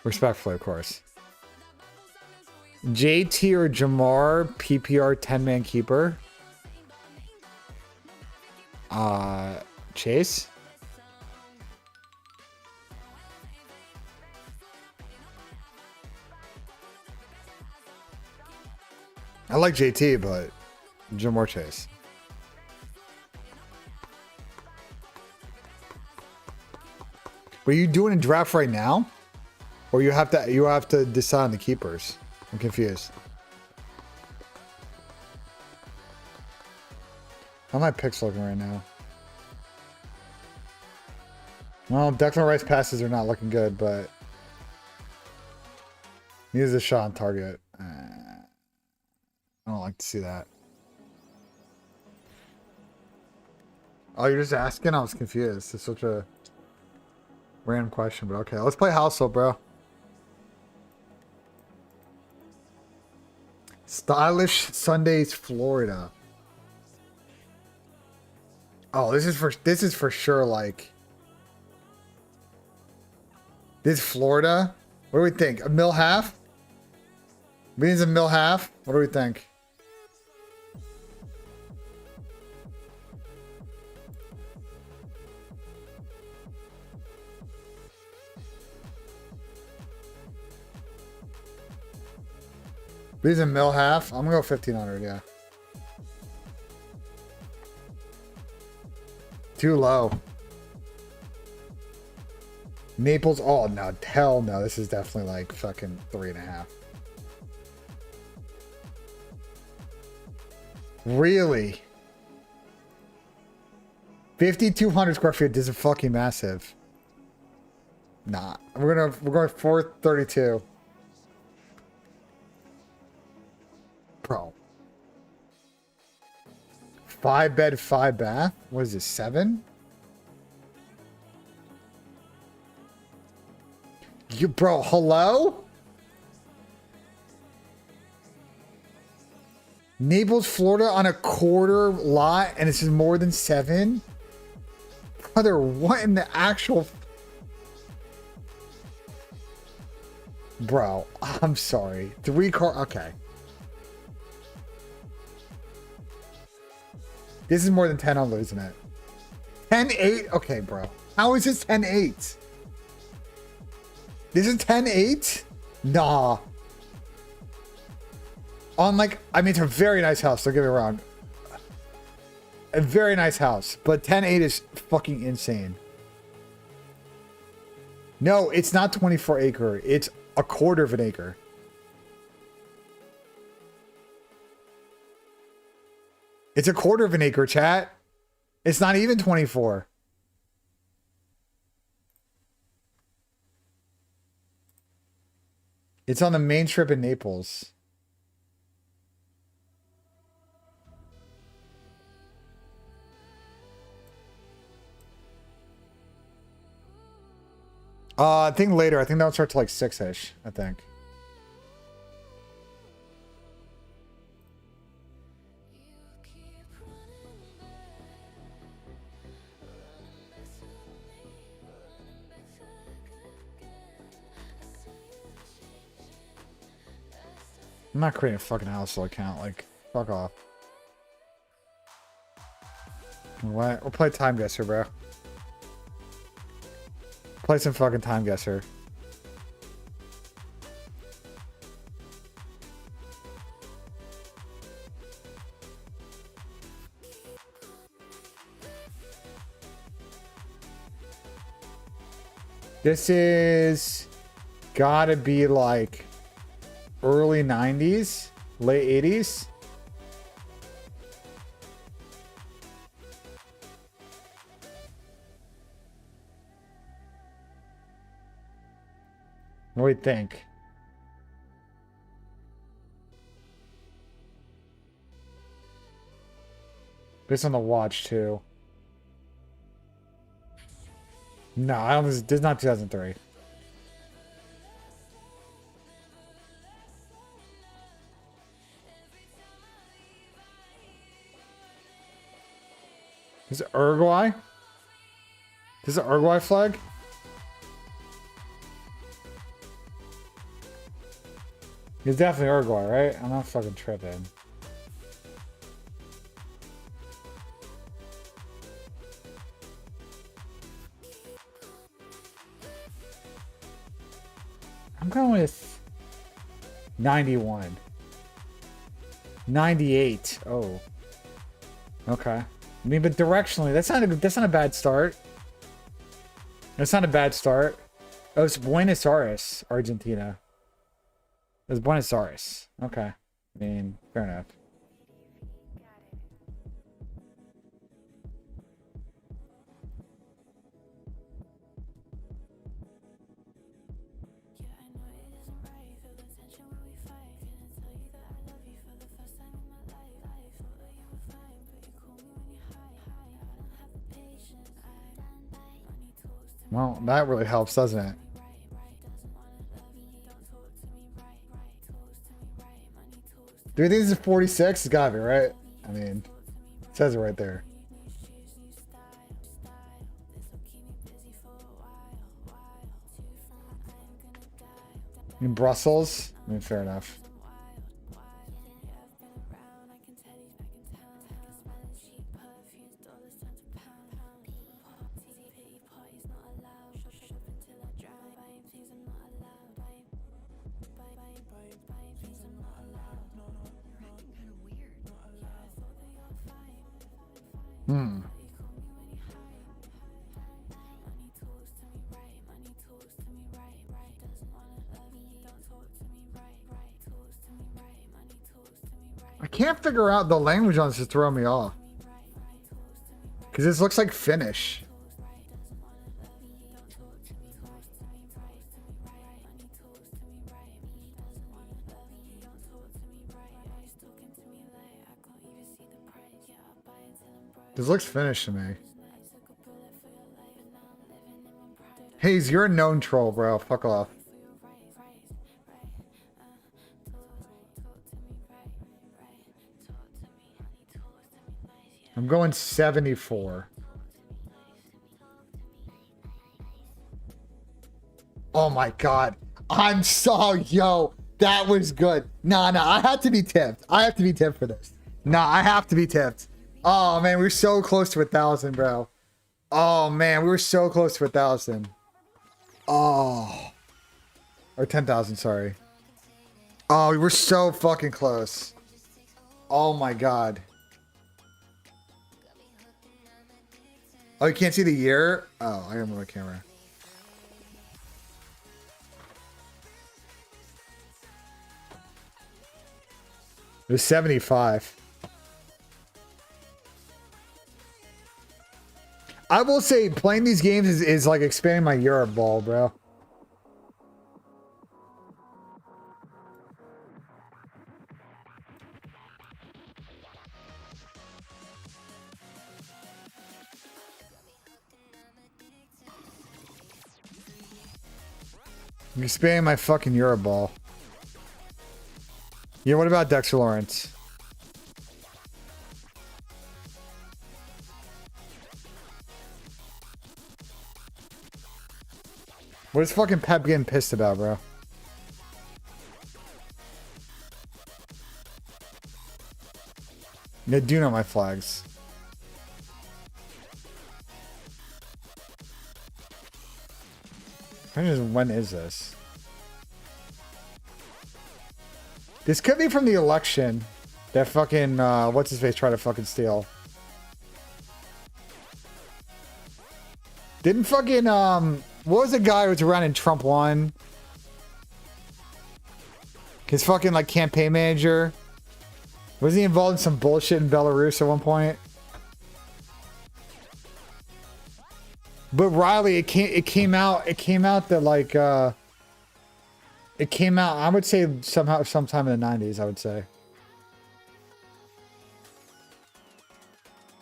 Respectfully, of course. JT or Jamar, PPR 10-man keeper. Chase. I like JT, but Jamar Chase. What are you doing in draft right now? Or you have to decide on the keepers? I'm confused. How are my picks looking right now? Well, Declan Rice passes are not looking good, but needs a shot on target. I don't like to see that. Oh, you're just asking? I was confused. It's such a random question, but okay. Let's play Household, bro. Stylish Sundays, Florida. Oh, this is for sure like this is Florida. What do we think? A mil half? Beans a mill half. What do we think? Beans a mill half. I'm gonna go 1500. Yeah. Too low. Naples. Oh no, hell no. This is definitely like fucking 3.5. Really? 5,200 square feet. This is fucking massive. Nah, we're going 432. Bro. 5 bed, 5 bath. What is this? 7? You, bro, hello? Naples, Florida on a quarter lot and this is more than 7? Brother, what in the actual... Bro, I'm sorry. 3 car... Okay. This is more than 10, I'm losing it. 10-8? Okay, bro. How is this 10-8? This is 10-8? Nah. On like, I mean, it's a very nice house, don't get me wrong. A very nice house, but 10-8 is fucking insane. No, it's not 24 acre. It's a quarter of an acre. It's a quarter of an acre, chat. It's not even 24. It's on the main strip in Naples. I think later. I think that'll start to like 6-ish, I think. I'm not creating a fucking household account. Like, fuck off. What? We'll play Time Guesser, bro. Play some fucking Time Guesser. This is gotta be like early 90s, late 80s. What do you think? Based on the watch too. No, I don't. This is not 2003. Is it Uruguay? Is it Uruguay flag? It's definitely Uruguay, right? I'm not fucking tripping. I'm going with 91. 98. Oh. Okay. I mean, but directionally, that's not a bad start. That's not a bad start. Oh, it's Buenos Aires, Argentina. It's Buenos Aires. Okay. I mean, fair enough. Well, that really helps, doesn't it? Do you think this is 46? It's gotta be, right? I mean, it says it right there. In Brussels? I mean, fair enough. I can't figure out the language on this to throw me off. Because this looks like Finnish. This looks Finnish to me. Hayes, you're a known troll, bro. Fuck off. I'm going 74. Oh my god. I'm so, yo, that was good. Nah, I have to be tipped. I have to be tipped for this. Nah, I have to be tipped. Oh man, we were so close to 1,000, bro. Oh man, we were so close to 1,000. Oh. Or 10,000, sorry. Oh, we were so fucking close. Oh my god. Oh, you can't see the year? Oh, I gotta move my camera. It was 75. I will say playing these games is like expanding my Europe ball, bro. I'm expanding my fucking Europe ball. Yeah, what about Dexter Lawrence? What is fucking Pep getting pissed about, bro? I do know my flags. When is this? This could be from the election that fucking, what's his face tried to fucking steal. Didn't fucking, what was the guy who was around in Trump won? His fucking, like, campaign manager. Was he involved in some bullshit in Belarus at one point? But Riley, it came out that, like, it came out, I would say, sometime in the 90s, I would say.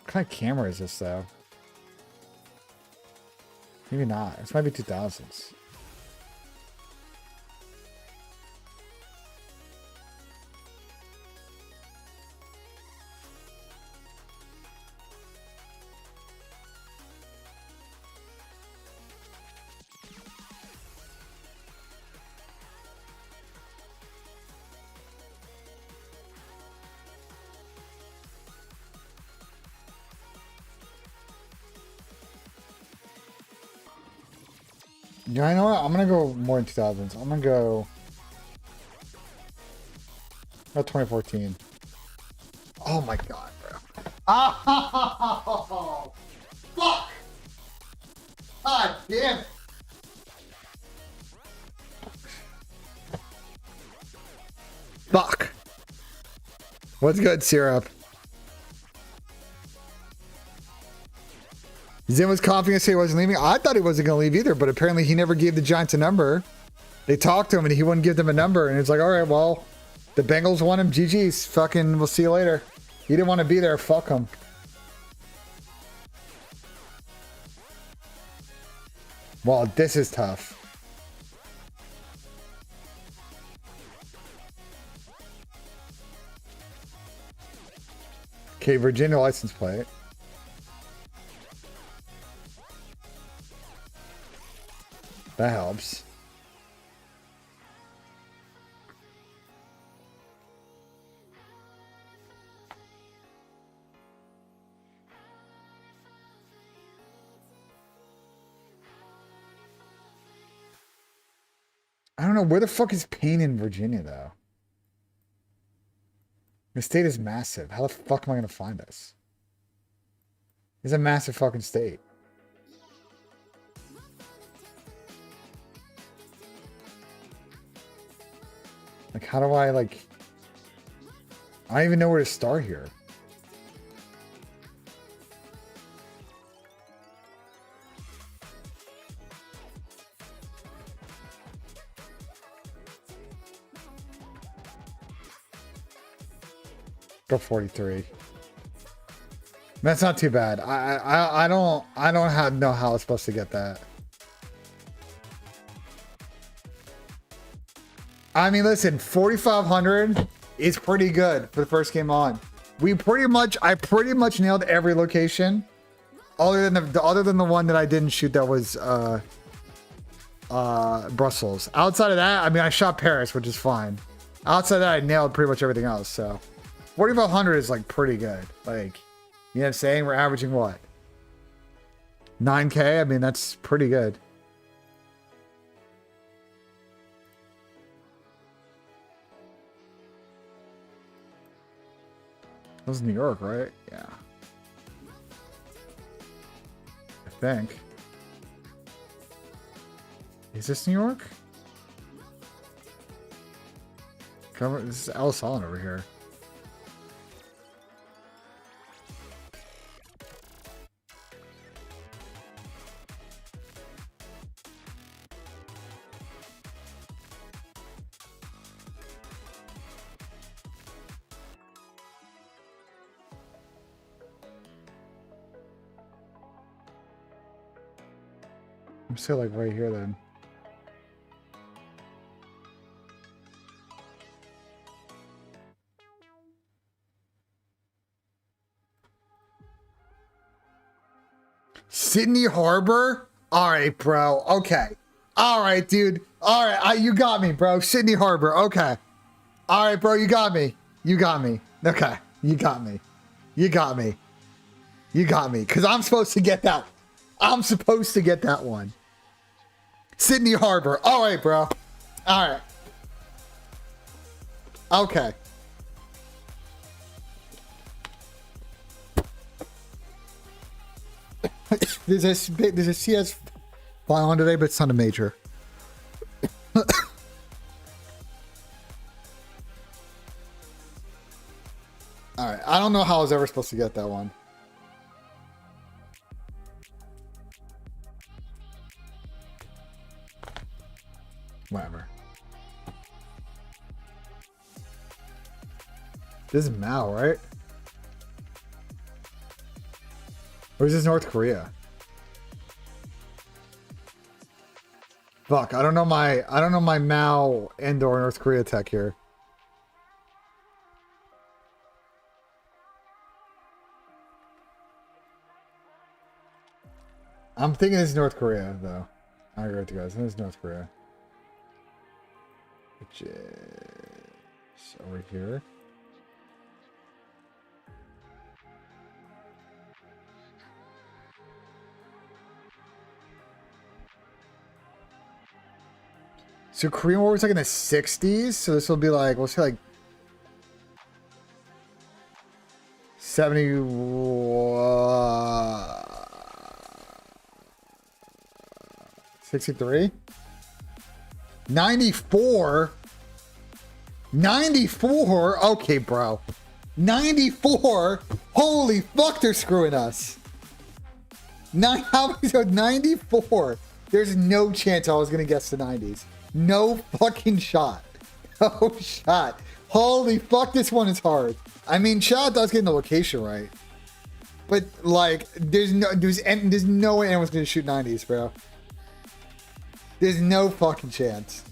What kind of camera is this, though? Maybe not. This might be 2000s. Yeah, I know what? I'm gonna go more in 2000s. I'm gonna go... About 2014. Oh my god, bro. Oh! Fuck! God damn it! Fuck! What's good, Syrup? Zim was confident to say he wasn't leaving. I thought he wasn't going to leave either, but apparently he never gave the Giants a number. They talked to him and he wouldn't give them a number. And it's like, all right, well, the Bengals want him. GG's. Fucking, we'll see you later. He didn't want to be there. Fuck him. Well, this is tough. Okay, Virginia license plate. That helps. I don't know. Where the fuck is Payne in Virginia, though? The state is massive. How the fuck am I going to find this? It's a massive fucking state. Like, how do I, like... I don't even know where to start here. Go 43. That's not too bad. I don't know how I was supposed to get that. I mean, listen, 4,500 is pretty good for the first game on. I pretty much nailed every location, other than the one that I didn't shoot that was Brussels. Outside of that, I mean, I shot Paris, which is fine. Outside of that, I nailed pretty much everything else. So 4,500 is like pretty good. Like, you know what I'm saying? We're averaging what? 9K? I mean, that's pretty good. That was New York, right? Yeah. I think. Is this New York? This is Ellis Island over here. I'm still like right here then. Sydney Harbor? All right, bro. Okay. All right, dude. All right. You got me, bro. Sydney Harbor. Okay. All right, bro. You got me. You got me. Okay. You got me. You got me. You got me. Because I'm supposed to get that. I'm supposed to get that one. Sydney Harbor. All right, bro. All right. Okay. There's a CS file on today, but it's not a major. All right. I don't know how I was ever supposed to get that one. Whatever. This is Mao, right? Or is this North Korea? Fuck, I don't know my Mao and or North Korea tech here. I'm thinking it's North Korea though. I agree with you guys. I think it's North Korea. Which is over here. So Korean War was like in the 60s, so this will be like, we'll say like 70. 63? 94? 94? Okay, bro. 94? Holy fuck, they're screwing us. How many? 94? There's no chance I was gonna guess the 90s. No fucking shot. No shot. Holy fuck, this one is hard. I mean, shout out to us getting the location right. But like, there's no way anyone's gonna shoot 90s, bro. There's no fucking chance.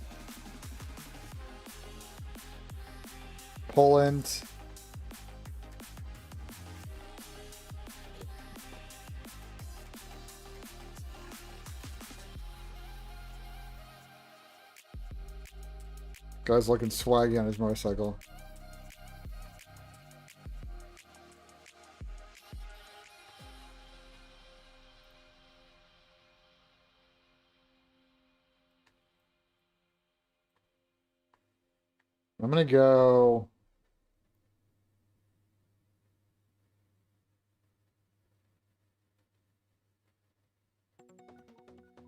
Poland. Guy's looking swaggy on his motorcycle. I'm gonna go.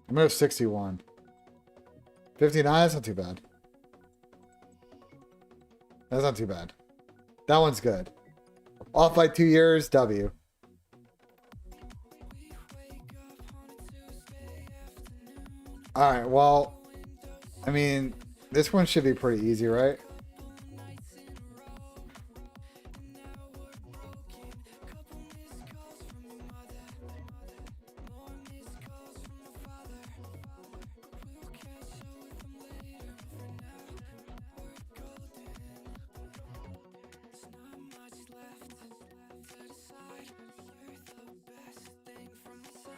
I'm gonna go 61. 59, that's not too bad. That's not too bad. That one's good. Off by 2 years, W. All right, well, I mean, this one should be pretty easy, right?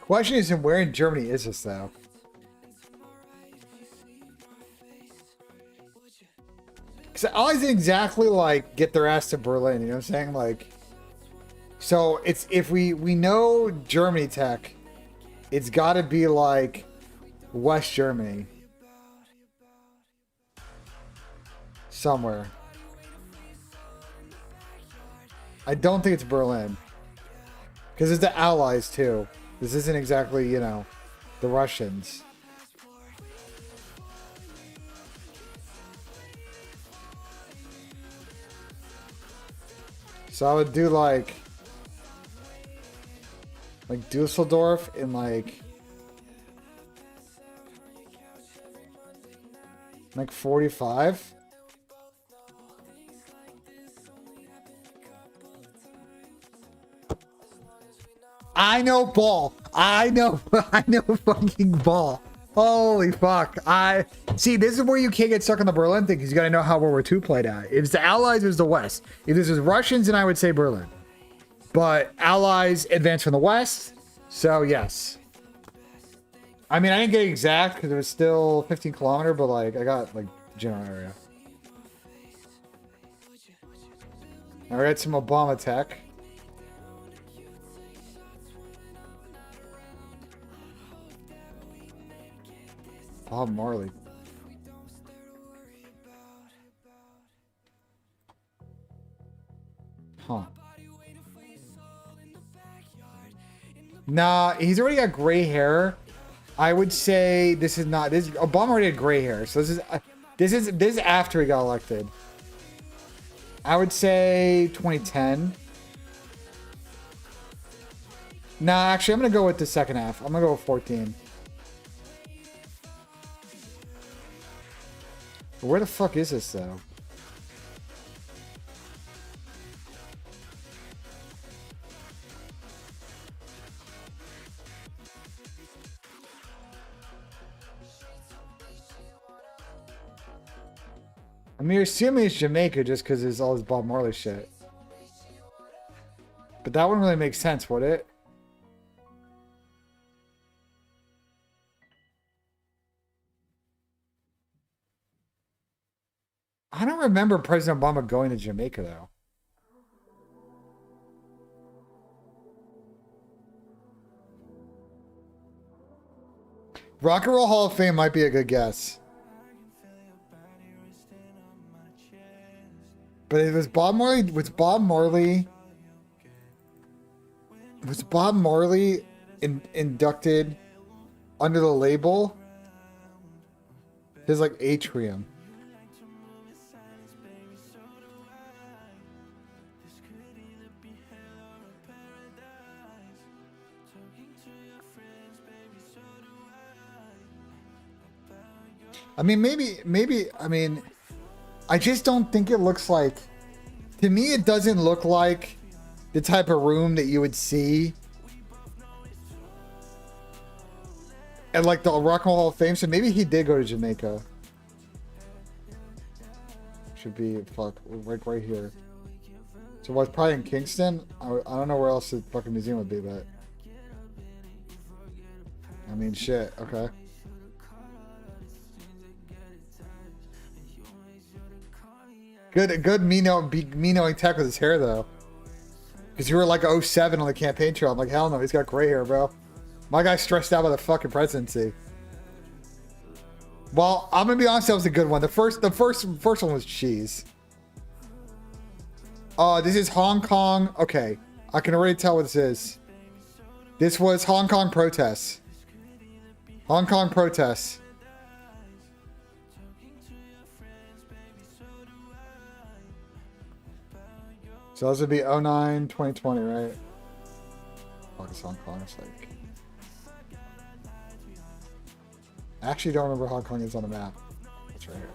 Question is, where in Germany is this though? Because I always exactly like get their ass to Berlin. You know what I'm saying? Like, so it's if we know Germany tech, it's got to be like West Germany somewhere. I don't think it's Berlin because it's the Allies too. This isn't exactly, you know, the Russians. So I would do like Dusseldorf in like 45. I know ball. I know fucking ball. Holy fuck. I see, this is where you can't get stuck on the Berlin thing because you got to know how World War II played out. If it's the Allies, it was the West. If this was Russians, then I would say Berlin. But Allies advanced from the West, so yes. I mean, I didn't get exact because it was still 15 kilometer, but like I got like general area. I got some Obama tech. Bob Marley. Huh. Nah, he's already got gray hair. I would say this is not this. Obama already had gray hair, so this is after he got elected. I would say 2010. Nah, actually, I'm gonna go with the second half. I'm gonna go with 14. Where the fuck is this though? I mean, you're assuming it's Jamaica just because it's all this Bob Marley shit. But that wouldn't really make sense, would it? I don't remember President Obama going to Jamaica, though. Rock and Roll Hall of Fame might be a good guess. But it was Bob Marley. Was Bob Marley inducted under the label? His like Atrium. I mean, maybe, I mean, I just don't think it looks like, to me, it doesn't look like the type of room that you would see at like the Rock and Roll Hall of Fame. So maybe he did go to Jamaica. Should be, fuck, like right here. So what's probably in Kingston? I don't know where else the fucking museum would be, but I mean, shit, okay. Good me knowing tech with his hair though, because you were like 07 on the campaign trail. I'm like, hell no, he's got gray hair, bro. My guy's stressed out by the fucking presidency. Well, I'm gonna be honest, that was a good one. The first one was cheese. This is Hong Kong. Okay, I can already tell what this is. This was Hong Kong protests. Hong Kong protests. So those would be 09, 2020, right? Fuck, Hong Kong. It's like. I actually don't remember Hong Kong is on the map. It's right here.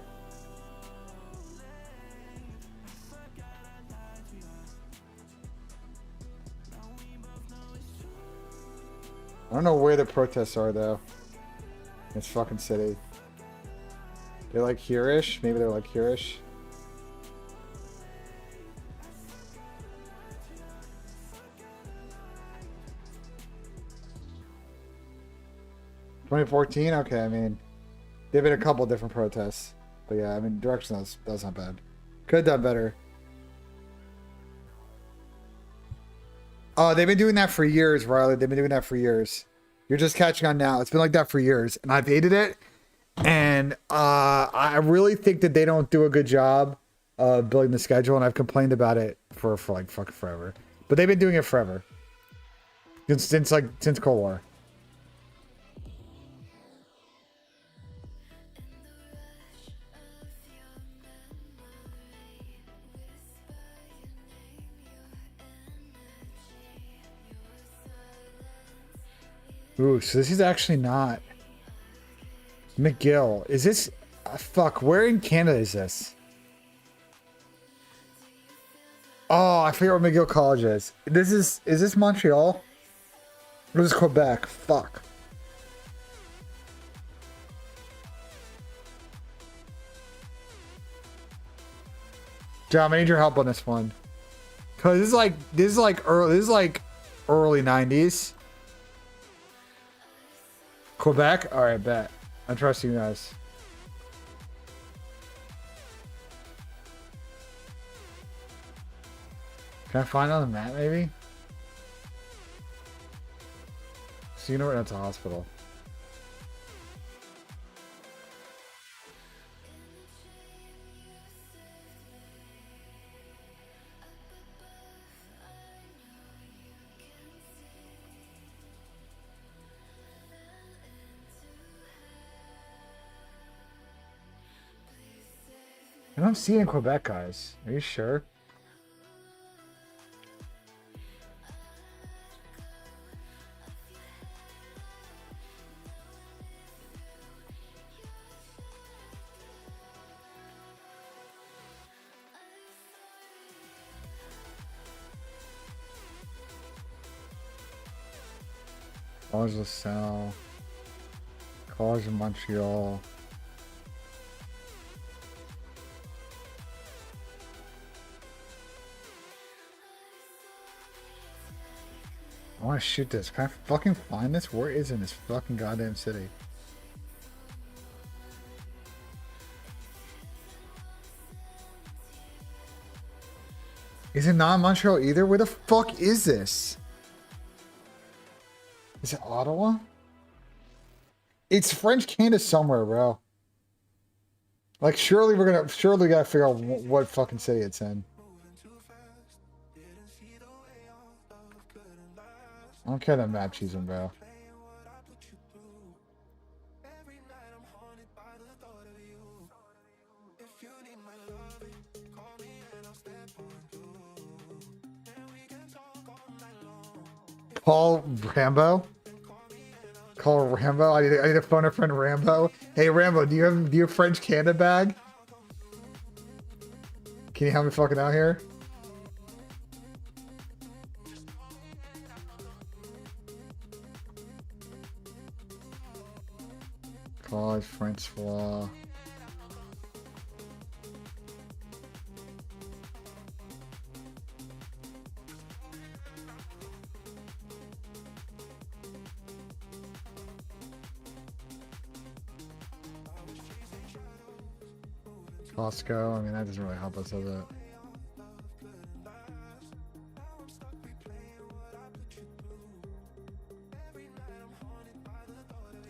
I don't know where the protests are though. This fucking city. They're like here-ish. Maybe they're like here-ish. (2014) Okay, I mean, there've been a couple different protests, but yeah, I mean, direction that's not bad. Could have done better. Oh, they've been doing that for years, Riley. They've been doing that for years. You're just catching on now. It's been like that for years, and I've hated it. And I really think that they don't do a good job of building the schedule, and I've complained about it for like fucking forever. But they've been doing it forever, since Cold War. Ooh, so this is actually not McGill. Is this fuck? Where in Canada is this? Oh, I forget what McGill College is. Is this Montreal? Or is this Quebec? Fuck. John, I need your help on this one. Cause this is like early 90s. Quebec? Alright, bet. I trust you guys. Can I find it on the map, maybe? So you know where that's a hospital. I don't see it in Quebec, guys. Are you sure? College LaSalle. College of Montreal. I want to shoot this. Can I fucking find this? Where is it in this fucking goddamn city? Is it not Montreal either? Where the fuck is this? Is it Ottawa? It's French Canada somewhere, bro. Like, surely we gotta figure out what fucking city it's in. I don't care that map choosing, bro. Call Rambo. Call Rambo. I need to phone a friend Rambo. Hey Rambo, do you have French Canada bag? Can you help me fucking out here? College French law. Costco. I mean, that doesn't really help us, does it?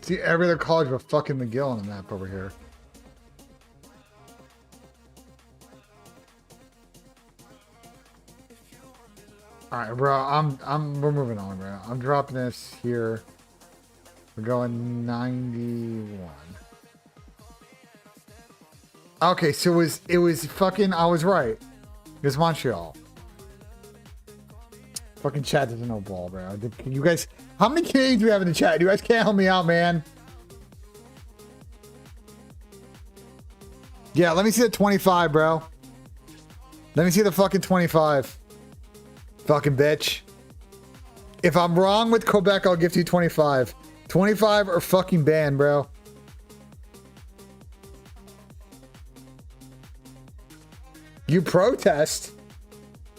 See every other college but fucking McGill on the map over here. Alright, bro, we're moving on, bro. I'm dropping this here. We're going 91. Okay, so it was fucking, I was right. It was Montreal. Fucking chat doesn't know ball, bro. You guys, how many Canadians do we have in the chat? You guys can't help me out, man. Yeah, let me see the 25, bro. Let me see the fucking 25. Fucking bitch. If I'm wrong with Quebec, I'll give you 25. 25 or fucking ban, bro. You protest?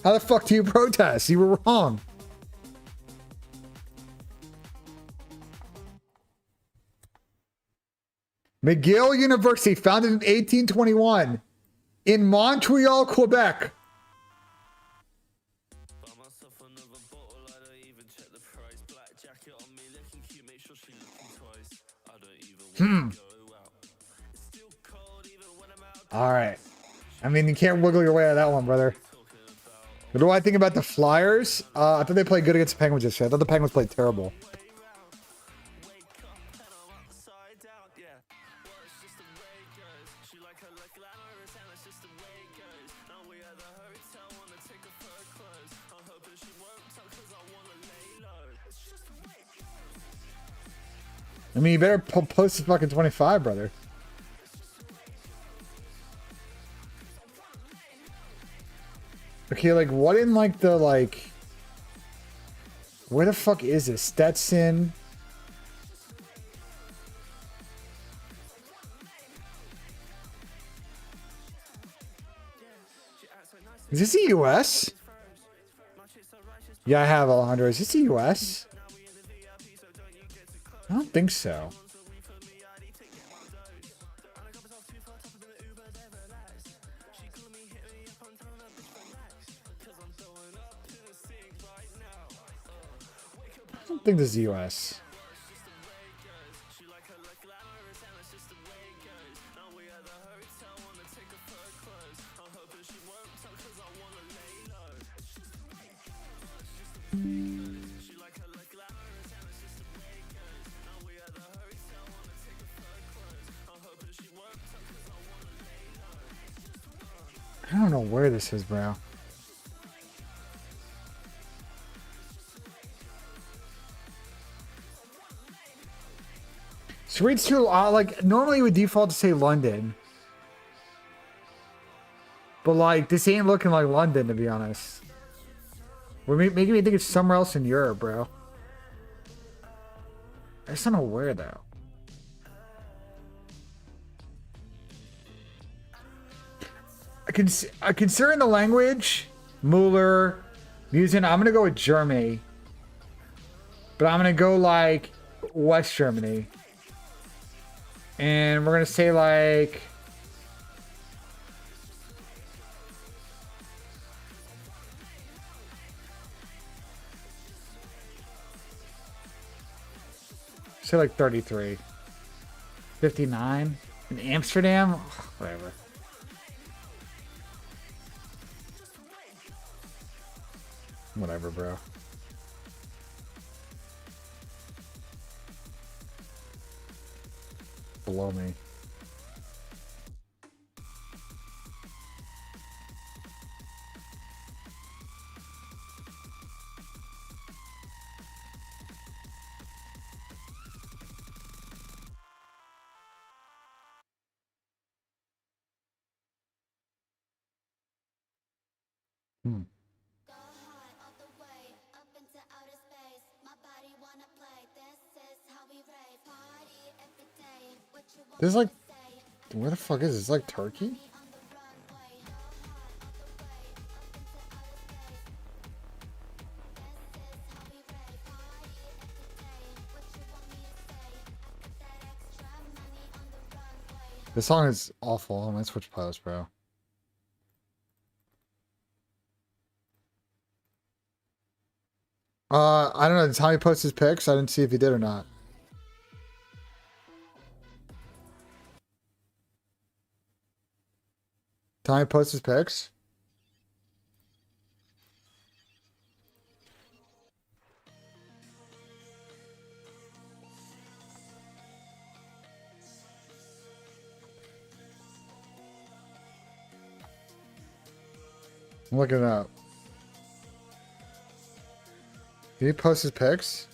How the fuck do you protest? You were wrong. McGill University, founded in 1821 in Montreal, Quebec. All right. I mean, you can't wiggle your way out of that one, brother. What do I think about the Flyers? I thought they played good against the Penguins yesterday. I thought the Penguins played terrible. I mean, you better post the fucking 25, brother. Okay, like, what in, like, the, like... Where the fuck is this? Stetson? Is this the US? Yeah, I have Alejandro. Is this the US? I don't think so. I don't think this is the US. I don't know where this is, bro. Sweet's too like normally you would default to say London. But like this ain't looking like London, to be honest. We're making me think it's somewhere else in Europe, bro. I just don't know where though. Considering the language, Mueller, Musen, I'm gonna go with Germany. But I'm gonna go like West Germany. And we're gonna say like say like 33. 59 in Amsterdam? Whatever. Whatever, bro. Below me. This is like, where the fuck is this? Like Turkey? This song is awful. I'm gonna switch playlists, bro. I don't know. Did Tommy post his picks? I didn't see if he did or not. Tommy post his picks? I'm looking it up. Did he post his pics?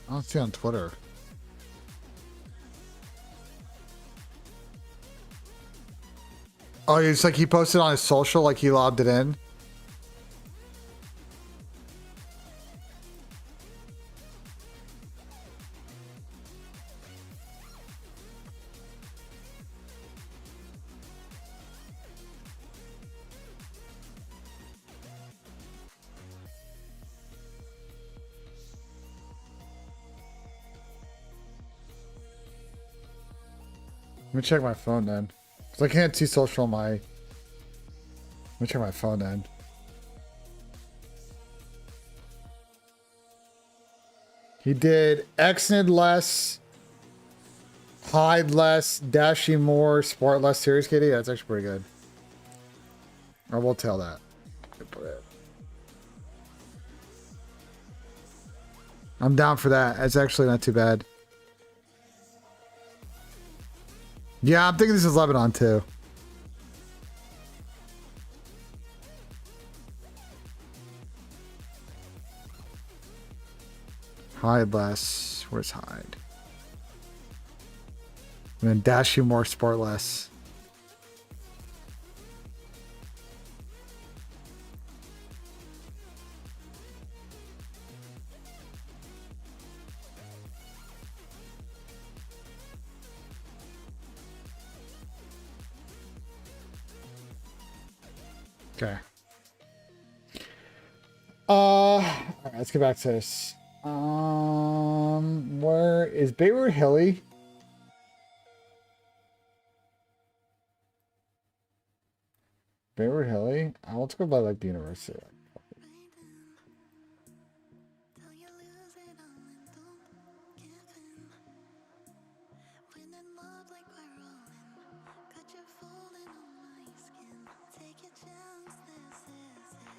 I don't see on Twitter. Oh, it's like he posted on his social, like he logged it in. Let me check my phone then. Because I can't see social on my... Let me check my phone then. He did Xnid less, hide less, dashing more, sport less, serious KD. That's actually pretty good. I will tell that. I'm down for that. It's actually not too bad. Yeah, I'm thinking this is Lebanon too. Hide less. Where's hide? And then dash you more, sport less. Okay. All right, let's get back to this. Where is Beirut Hilly? Beirut Hilly? Let's go by like the university.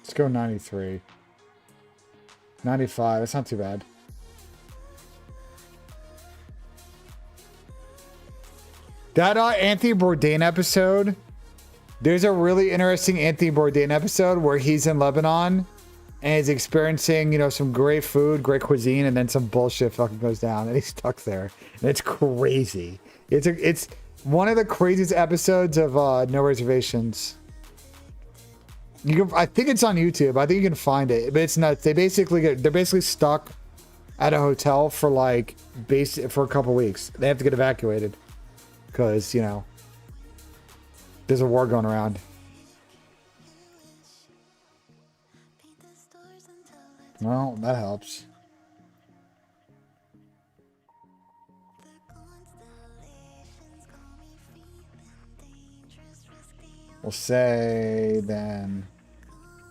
Let's go 93. 95. That's not too bad. That Anthony Bourdain episode. There's a really interesting Anthony Bourdain episode where he's in Lebanon and he's experiencing, you know, some great food, great cuisine, and then some bullshit fucking goes down and he's stuck there. And it's crazy. It's one of the craziest episodes of No Reservations. I think it's on YouTube. I think you can find it, but it's nuts. They're basically stuck at a hotel for for a couple weeks. They have to get evacuated because, you know, there's a war going around. Well, that helps. We'll say then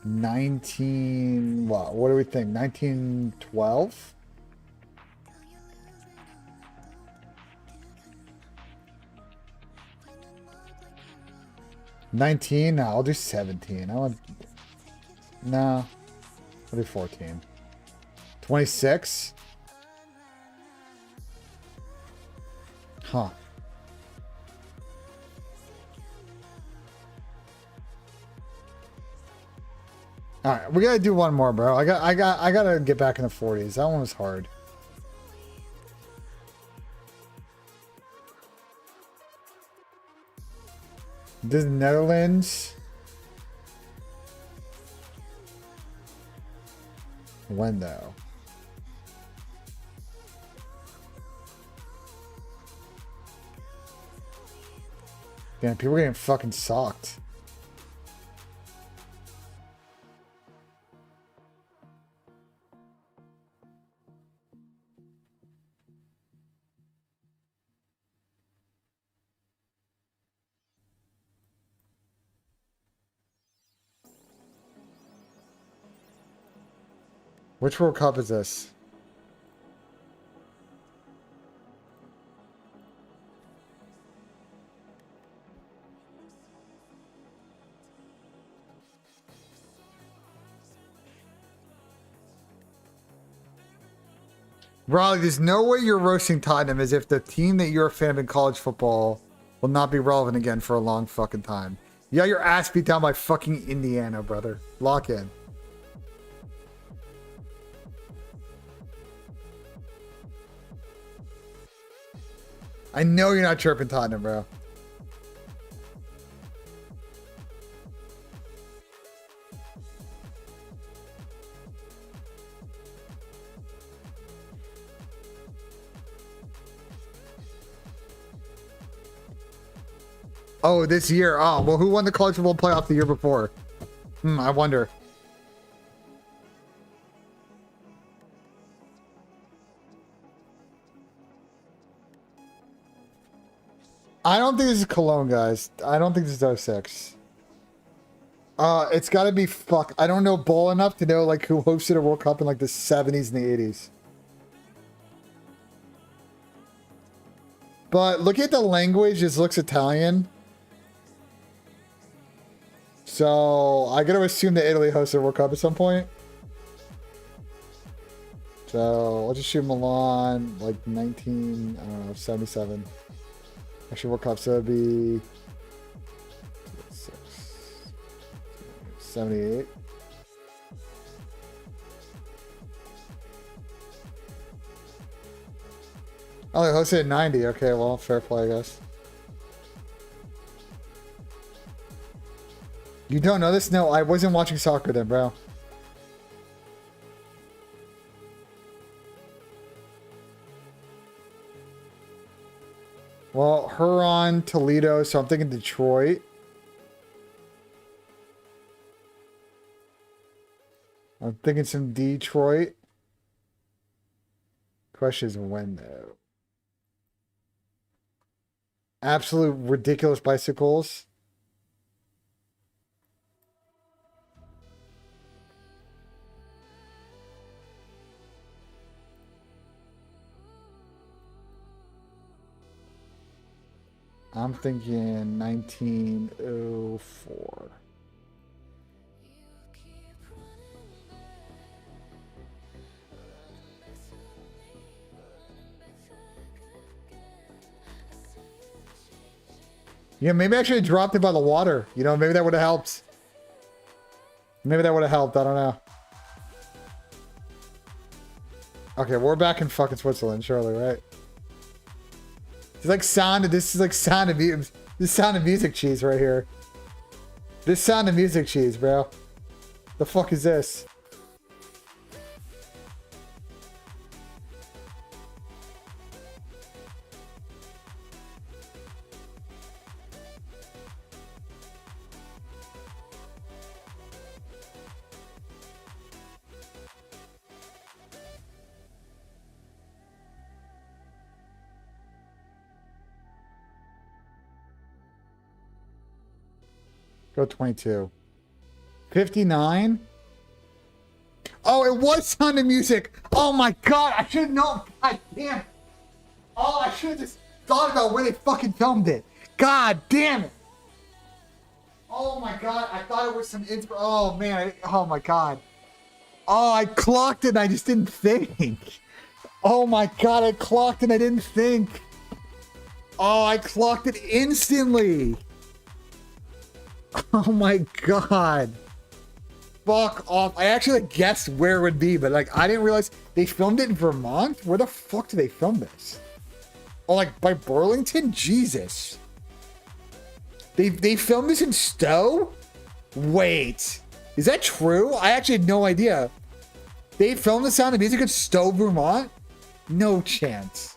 19, what do we think? 1912? No, I'll do 17. I'll do 14. 26? Huh. All right, we gotta do one more, bro. I gotta get back in the 40s. That one was hard. This Netherlands. When though? Damn, people are getting fucking socked. Which World Cup is this? Raleigh, there's no way you're roasting Tottenham as if the team that you're a fan of in college football will not be relevant again for a long fucking time. You got your ass beat down by fucking Indiana, brother. Lock in. I know you're not chirping Tottenham, bro. Oh, this year. Oh, well, who won the college football playoff the year before? I wonder. I don't think this is Cologne, guys. I don't think this is 06. It's got to be fuck. I don't know ball enough to know like who hosted a World Cup in like the 70s and the 80s. But look at the language. It looks Italian. So I gotta assume that Italy hosted a World Cup at some point. So let's just shoot Milan like 19, I don't know, 77. Actually, World Cup, so it'd be 78. Oh, they hosted in 90. Okay, well, fair play, I guess. You don't know this? No, I wasn't watching soccer then, bro. Well, Huron, Toledo, so I'm thinking Detroit. I'm thinking some Detroit. Question is when, though. Absolute ridiculous bicycles. I'm thinking 1904. Yeah, maybe I should have dropped it by the water. You know, maybe that would have helped. Maybe that would have helped. I don't know. Okay, we're back in fucking Switzerland, surely, right? It's like sound. This is like sound of this Sound of Music cheese right here. This Sound of Music cheese, bro. The fuck is this? Go 22. 59? Oh, it was Sound of Music. Oh my god, I should have known. God damn. Oh, I should have just thought about where they fucking filmed it. God damn it. Oh my god, I thought it was some oh man, oh my god. Oh, I clocked it and I just didn't think. Oh my god, I clocked and I didn't think. Oh, I clocked it instantly. Oh my god. Fuck off. I actually guessed where it would be, but like I didn't realize they filmed it in Vermont. Where the fuck did they film this? Oh, like by Burlington? Jesus. They filmed this in Stowe? Wait. Is that true? I actually had no idea. They filmed The Sound of Music in Stowe, Vermont? No chance.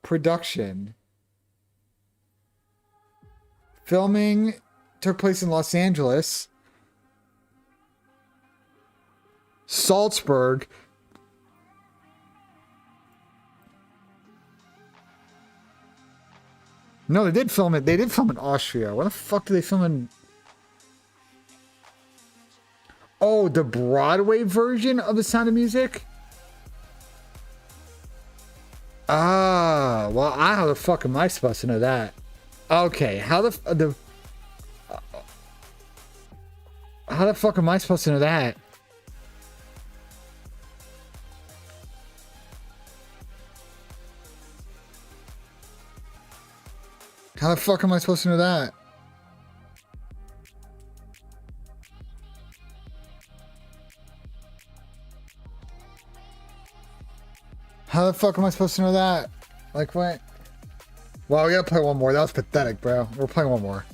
Production. Filming took place in Los Angeles, Salzburg, no, they did film it. They did film in Austria. Where the fuck did they film in? Oh, the Broadway version of The Sound of Music? Ah, well, how the fuck am I supposed to know that? Okay, how the fuck am I supposed to know that? How the fuck am I supposed to know that? How the fuck am I supposed to know that? Like what? Well, we gotta play one more. That was pathetic, bro. We're playing one more.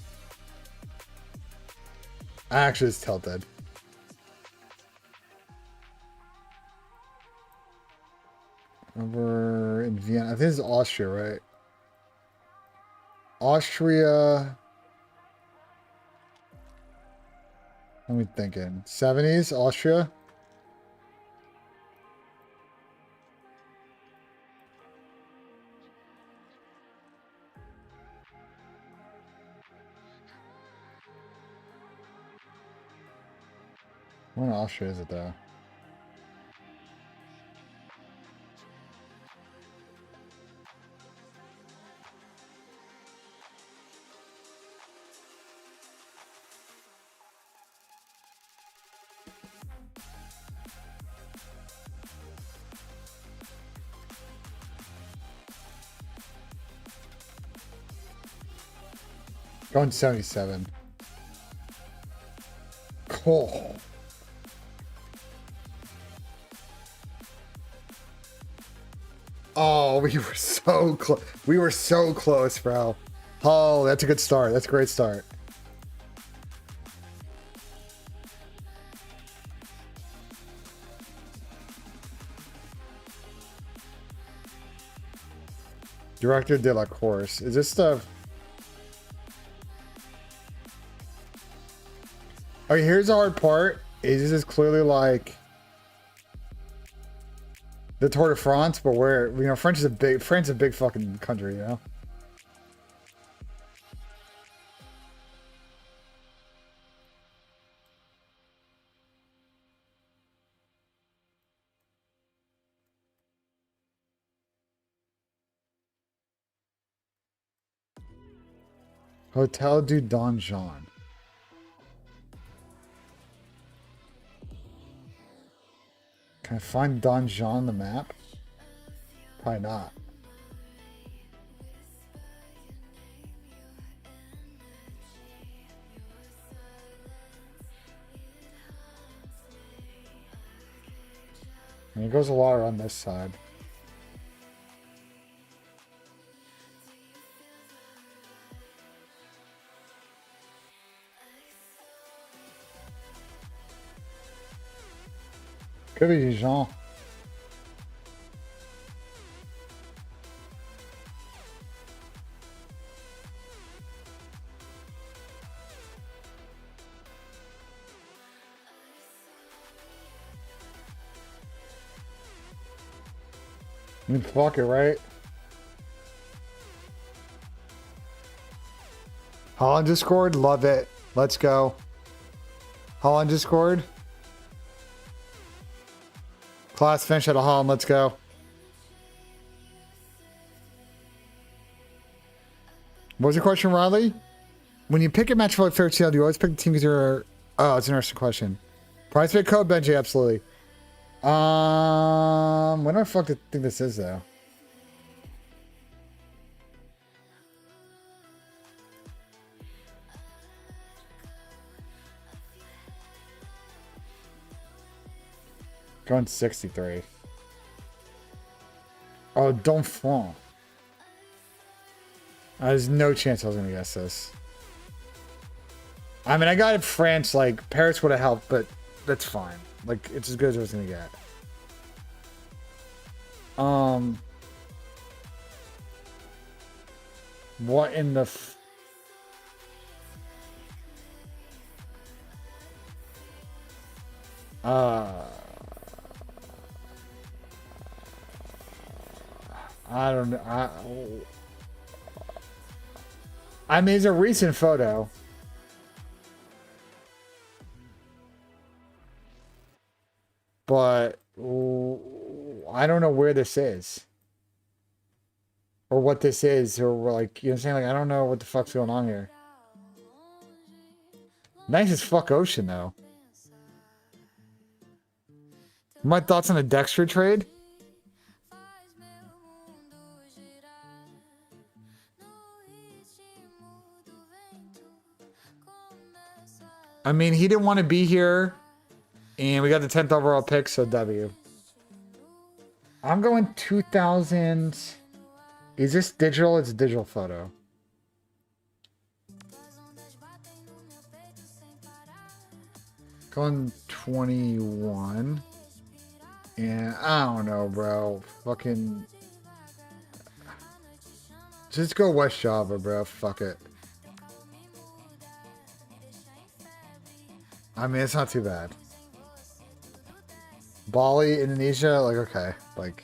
I actually just tilted. Over in Vienna. I think this is Austria, right? Austria. What am I thinking? 70s, Austria? What in Austria is it though? Going 77. Cool. Oh, we were so close. We were so close, bro. Oh, that's a good start. That's a great start. Director de la Course. Is this stuff? Okay, here's the hard part. This is clearly like the Tour de France, but where, you know, France is a big fucking country, you know? Hotel du Donjon. Can I find Donjon on the map? Probably not. And it goes a lot on this side. Could be Dijon. I mean, fuck it, right? Holland Discord, love it. Let's go. Holland Discord. Class finish at a Holland, let's go. What was your question, Riley? When you pick a match for like fair CL, do you always pick the team because you're... Oh, it's an interesting question. Price pick code, BENJ, absolutely. When the fuck do you think this is, though? Going 63. Oh, Donfont. There's no chance I was going to guess this. I mean, I got it France, like, Paris would have helped, but that's fine. Like, it's as good as I was going to get. What in the... I don't know. I mean, it's a recent photo. But I don't know where this is. Or what this is. Or like, you know what I'm saying? Like, I don't know what the fuck's going on here. Nice as fuck ocean, though. My thoughts on the Dexter trade? I mean, he didn't want to be here, and we got the 10th overall pick, so W. I'm going 2000. Is this digital? It's a digital photo. Going 21. And I don't know, bro. Fucking. Just go West Java, bro. Fuck it. I mean, it's not too bad. Bali, Indonesia, like, okay. Like,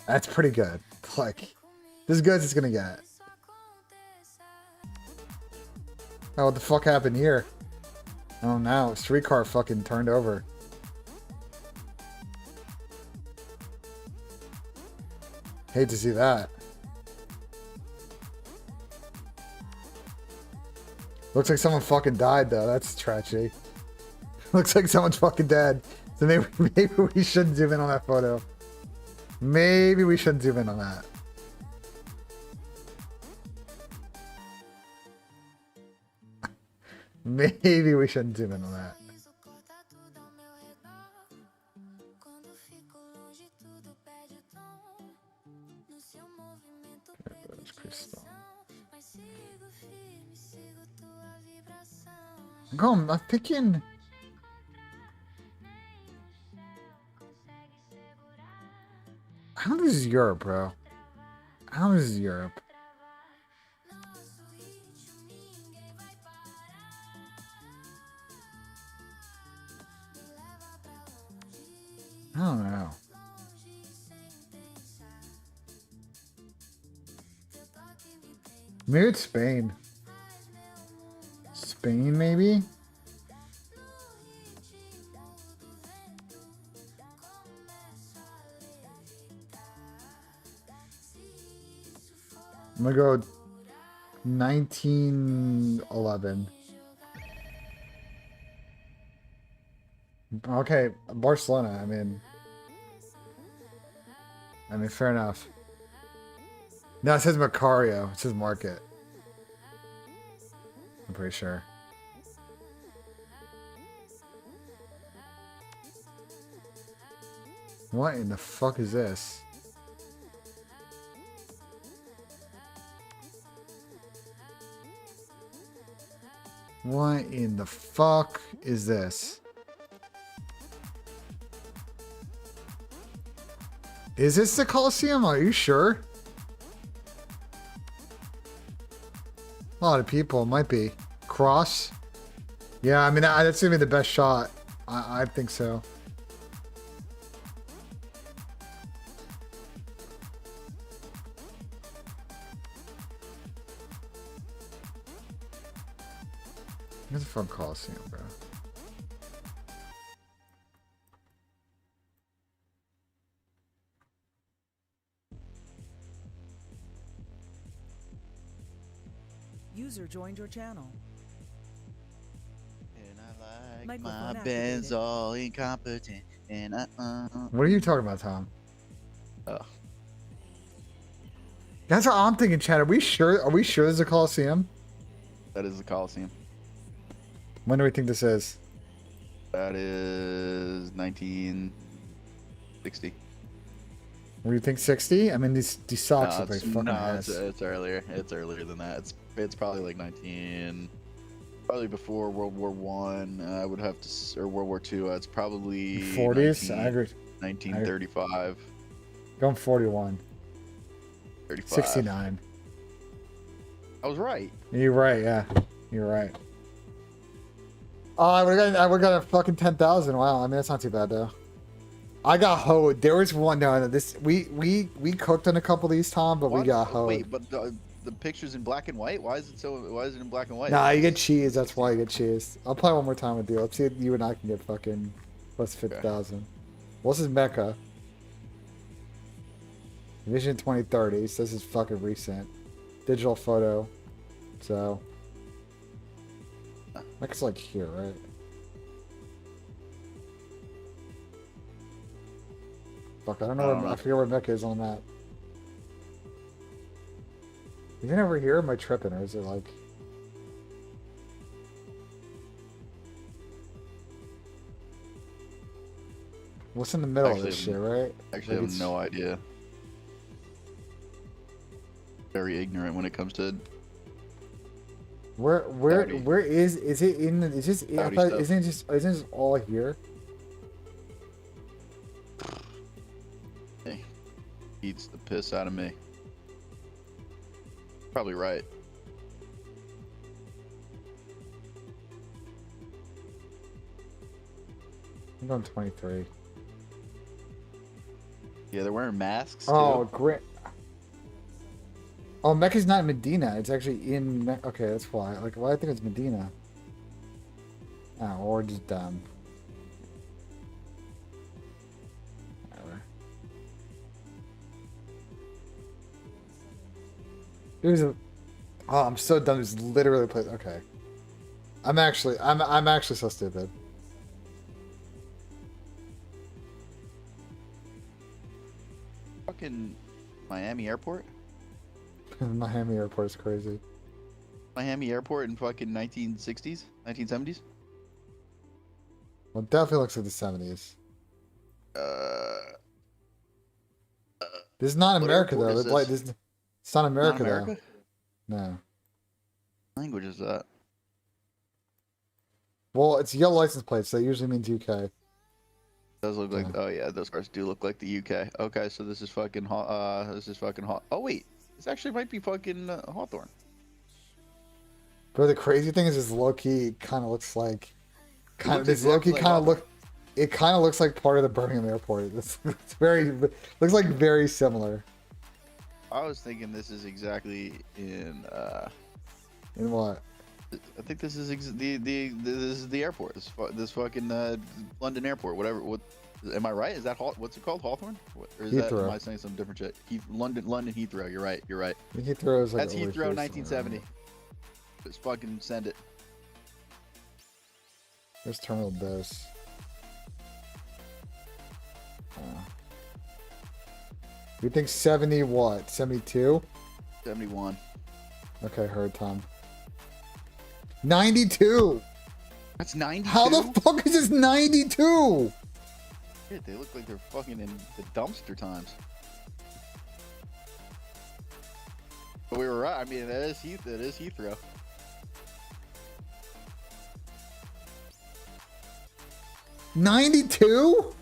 that's pretty good. Like, this is good as it's gonna get. Oh, what the fuck happened here? Oh no, streetcar fucking turned over. Hate to see that. Looks like someone fucking died though. That's tragedy. Looks like someone's fucking dead. So maybe we shouldn't zoom in on that photo. Maybe we shouldn't zoom in on that. Maybe we shouldn't zoom in on that. I'm thinking. I don't think this is Europe, bro. I don't think this is Europe. I don't know. Maybe it's Spain. Spain, maybe? I'm gonna go 1911. Okay, Barcelona. I mean, fair enough. No, it says Macario. It says Market. I'm pretty sure. What in the fuck is this? What in the fuck is this? Is this the Coliseum? Are you sure? A lot of people. Might be. Cross? Yeah, I mean, that's going to be the best shot. I think so. Where's the fucking Coliseum, bro? User joined your channel. And I like Microphone my activated. bands all incompetent. And What are you talking about, Tom? Oh. That's what I'm thinking, Chad. Are we sure there's a Coliseum? That is the Coliseum. When do we think this is? That is 1960. What do you think, 60? I mean, these socks look like fucking ass. It's earlier. It's earlier than that. It's probably like probably before World War One. I would have to, or World War Two. It's probably 40s? I agree. 1935. Going 41. 35. 69. I was right. You're right, yeah. You're right. Oh, I would got a fucking 10,000. Wow, I mean, that's not too bad, though. I got hoed. There was one down this. We cooked on a couple of these, Tom, but we got hoed. Wait, but the picture's in black and white. Why is it in black and white? Nah, you get cheese. That's why you get cheese. I'll play one more time with you. Let's see if you and I can get fucking plus 50,000. What's his Mecca? Vision 2030. So this is fucking recent. Digital photo. So Mecca's like here, right? Fuck, I don't know. I forget where Mecca is on the map. Is it over here? Or am I tripping, or is it like? What's in the middle Actually, of this shit, right? Actually, I Like have no idea. Very ignorant when it comes to Howdy. Where is it in? Is this? I Howdy thought, stuff. isn't it just all here? Hey, eats the piss out of me. Probably right. I'm going 23. Yeah, they're wearing masks too. Oh, great. Oh, Mecca's not in Medina. It's actually in. Okay, that's why. Like, why I think it's Medina. Oh, or just dumb. Whatever. There's a. Oh, I'm so dumb. It's literally played. Okay. I'm actually so stupid. Fucking Miami Airport. Miami Airport is crazy. Miami Airport in fucking 1960s, 1970s. Well, it definitely looks like the 70s. This is not What America airport though. is It's like this? this. It's not America, Not America? though. No. Language is that? Well, it's yellow license plate, so that usually means UK. Does look like. Yeah. Oh yeah, those cars do look like the UK. Okay, so this is fucking hot. This is fucking hot. Oh wait, this actually might be fucking Hawthorne. But the crazy thing is, this low key kind of looks like. looks This low key exactly like kind of Hawthorne. look. It kind of looks like part of the Birmingham airport. It's very looks like very similar. I was thinking this is exactly in. In what? I think this is this is the airport. This fucking London airport. Whatever. What? Am I right? Is that what's it called? Hawthorne? Or is that? Heathrow. Am I saying some different shit? London Heathrow. You're right. You're right. Heathrow is like That's over Heathrow, here 1970. somewhere. Just fucking send it. There's Terminal Dos. You think 70 what? 72? 71. Okay, heard Tom. 92. That's 92. How the fuck is this 92? Shit, they look like they're fucking in the dumpster times. But we were right. I mean, that is Heathrow. $92? 92.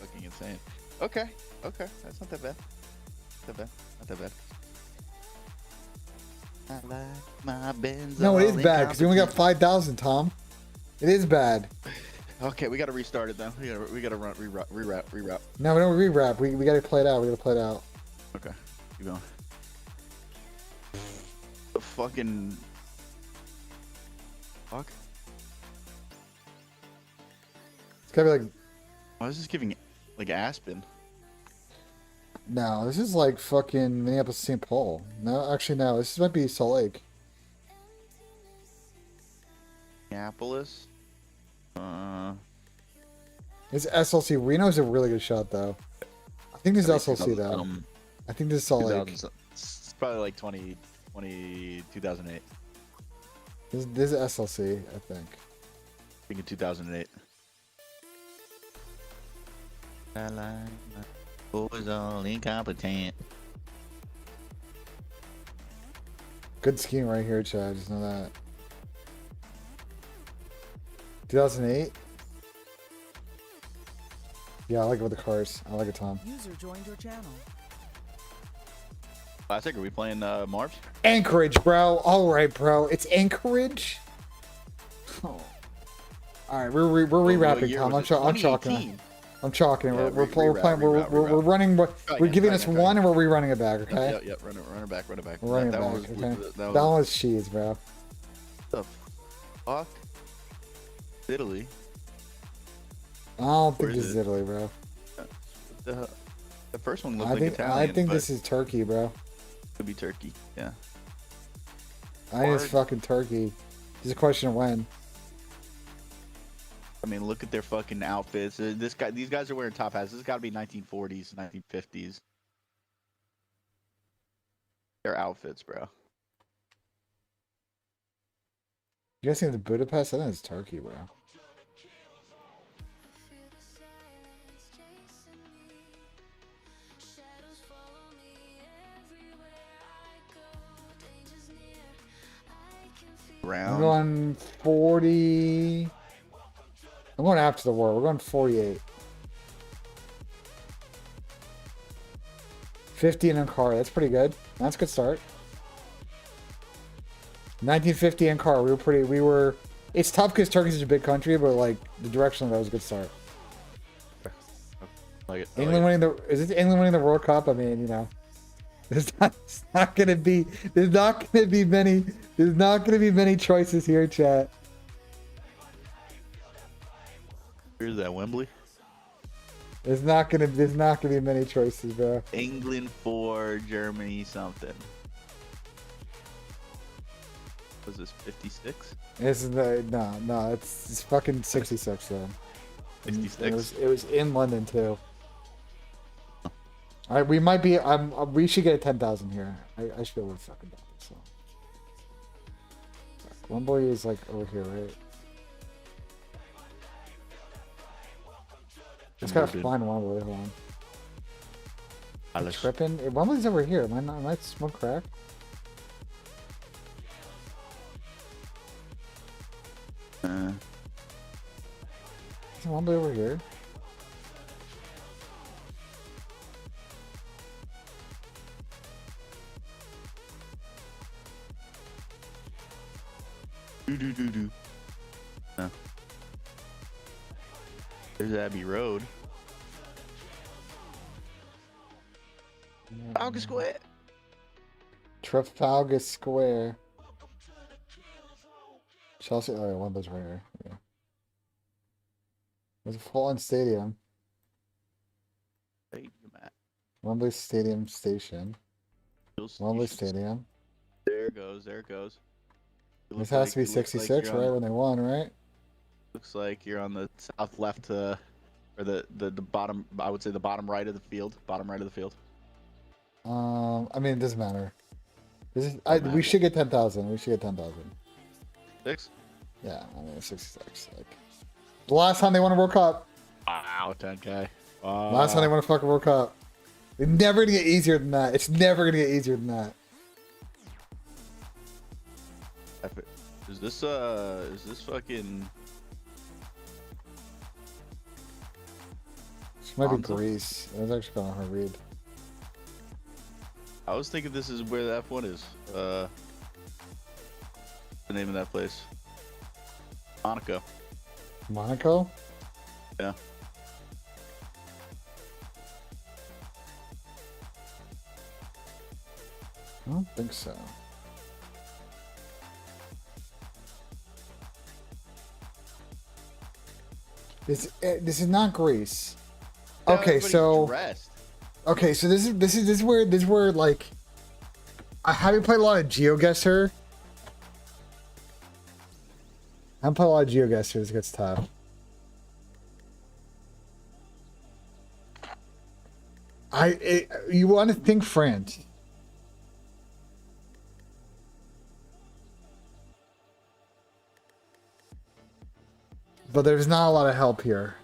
Fucking insane. Okay. Okay. That's not that bad. Not that bad. Not that bad. I like my Benz. No, it is all bad because we only got incompetent. 5,000, Tom. It is bad. Okay, we gotta restart it then. We gotta reroute. No, we don't rewrap. We gotta play it out. We gotta play it out. Okay, keep going. The fucking fuck. It's gotta be like, Why is this giving like Aspen? no, this is like fucking Minneapolis, St. Paul. No, actually, no. This might be Salt Lake. Minneapolis. It's SLC. Reno's a really good shot, though. I think this is SLC, though. I think this is Salt Lake. It's probably like 2008. This is SLC, I think. I think in 2008. I like my boys all incompetent. Good scheme right here, Chad. Just know that. 2008? Yeah, I like it with the cars. I like it, Tom. User joined your channel. Classic, are we playing Marv's? Anchorage, bro. All right, bro. It's Anchorage. Oh. All right, we're rewrapping, Tom. I'm chalking. I'm chalking. Yeah, We're playing. We're running. We're giving us one, and we're rerunning it back. Okay. Yep. Run it back. We're running it back. Okay. That one was cheese, bro. The fuck? Italy. I don't Where think is this is it? Italy, bro. The first one looked I like think Italian. but this is Turkey, bro. could be Turkey. Yeah. I think it's Hard. fucking Turkey. Just a question of when. I mean, look at their fucking outfits. These guys are wearing top hats. This has got to be 1940s, 1950s. Their outfits, bro. You guys think the Budapest? I think it's Turkey, bro. Round. I'm going 40. I'm going after the war. We're going 48. 50 in a car. That's pretty good. That's a good start. 1950 in car. We were. It's tough because Turkey's such a big country, but like the direction of that was a good start. Like it. England winning the. Is it England winning the World Cup? I mean, you know, there's not gonna be many choices here, chat. Where's that, Wembley? There's not gonna be many choices, bro. England 4, Germany something. Was this 56? This is no. It's fucking 66 though. 66. It was in London too. All right, we might be. We should get 10,000 here. I should be able to fucking do this. So. Wembley is like over here, right? Just gotta find Wembley. Hold on. I'm tripping. Wembley's over here. Am I smoke crack? Is Wembley over here? Do. No. There's Abbey Road. Trafalgar Square. Trafalgar Square. Chelsea. Oh, yeah, Wembley's right here. Yeah. There's a full-on stadium. Wembley Stadium Station. Wembley Stadium. There it goes. There it goes. This has to be 66, right? When they won, right? Looks like you're on the south left, or the bottom. I would say the bottom right of the field. Bottom right of the field. I mean, it doesn't matter. We should get 10,000. We should get 10,000. 6? Yeah, I mean 66. Like the last time they won a World Cup. Wow, 10K. Wow. Last time they won a fucking World Cup. It's never gonna get easier than that. It's never gonna get easier than that. Is this fucking? This might be Greece. It was actually kind of hard to read. I was thinking this is where the F1 is. The name of that place. Monaco. Monaco? Yeah. I don't think so. This is not Greece. Okay, so okay, so this is where like I haven't played a lot of GeoGuessr. I haven't played a lot of GeoGuessr. This gets tough. You want to think France? But there's not a lot of help here.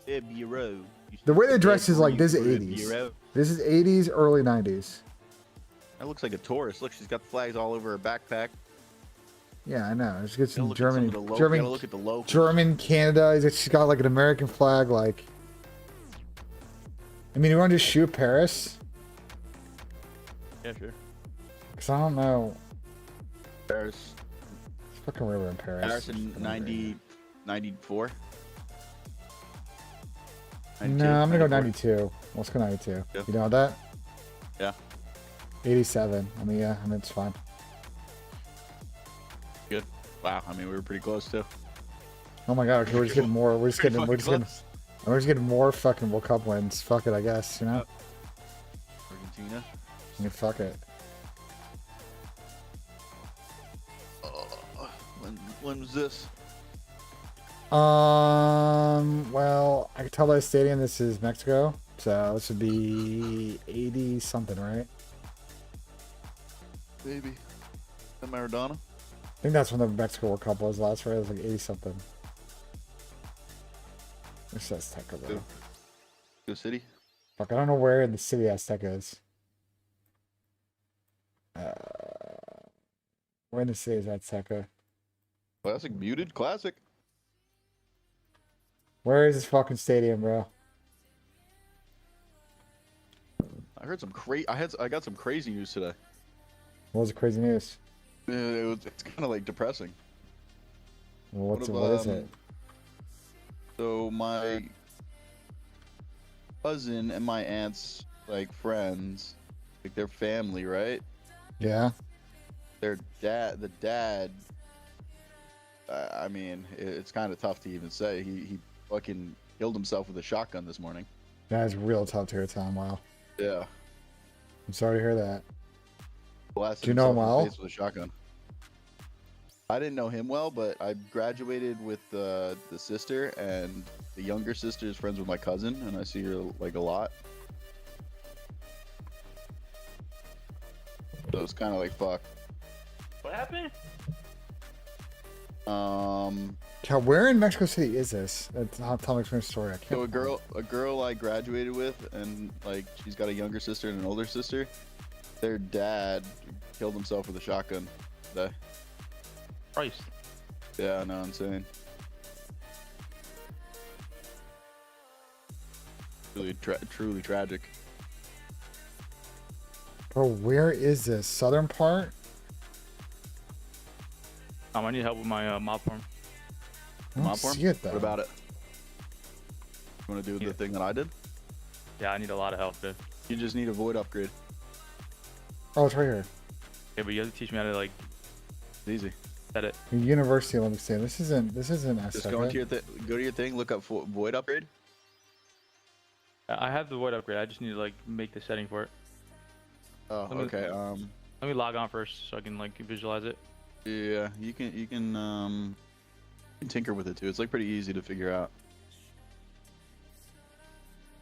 The way they're dressed is like this is 80s. This is 80s, early 90s. That looks like a tourist. Look, she's got the flags all over her backpack. Yeah, I know. Let's get some German, German, Canada. She's got like an American flag. Like, I mean, you want to just shoot Paris? Yeah, sure. Because I don't know. Paris. It's fucking river in Paris. Paris in 94. No, I'm gonna go 92. Let's go 92. Yeah. You know that? Yeah. 87. I mean, yeah. I mean, it's fine. Good. Wow. I mean, we were pretty close too. Oh my god. Okay, we're just getting more. We're just getting more fucking World Cup wins. Fuck it, I guess. You know. Argentina. Yeah, fuck it. When was this? Well, I can tell by the stadium this is Mexico, so this would be 80 something, right? Maybe. The Maradona? I think that's when the Mexico World Cup was last, right? It was like 80 something. Where's Azteca, though? Go City? Fuck, I don't know where in the city Azteca is. Where in the city is Azteca? Classic muted. Classic. Where is this fucking stadium, bro? I heard some I got some crazy news today. What was the crazy news? It's kind of like depressing. What is it? So my cousin and my aunt's like friends, like their family, right? Yeah. The dad. I mean, it's kind of tough to even say. He fucking killed himself with a shotgun this morning. That is real tough to hear, Tom. Wow. Yeah. I'm sorry to hear that. Blasted Do you know him himself in the well? face with a shotgun. I didn't know him well, but I graduated with the sister, and the younger sister is friends with my cousin, and I see her like a lot. So it's kind of like fuck. What happened? Where in Mexico City is this? Tell me a story. I can't. So a girl I graduated with, and like she's got a younger sister and an older sister. Their dad killed himself with a shotgun today. Christ. Yeah, no, insane. Truly tragic. Bro, where is this? Southern part? I need help with my mob farm. I don't see it though. What about it? You want to do the thing that I did? Yeah, I need a lot of help, dude. You just need a void upgrade. Oh, it's right here. Yeah, but you have to teach me how to like. It's easy. Set it. University. Let me see. This isn't Just go into your go to your thing. Look up void upgrade. I have the void upgrade. I just need to like make the setting for it. Oh, okay. Let me log on first so I can like visualize it. Yeah, you can tinker with it too. It's like pretty easy to figure out.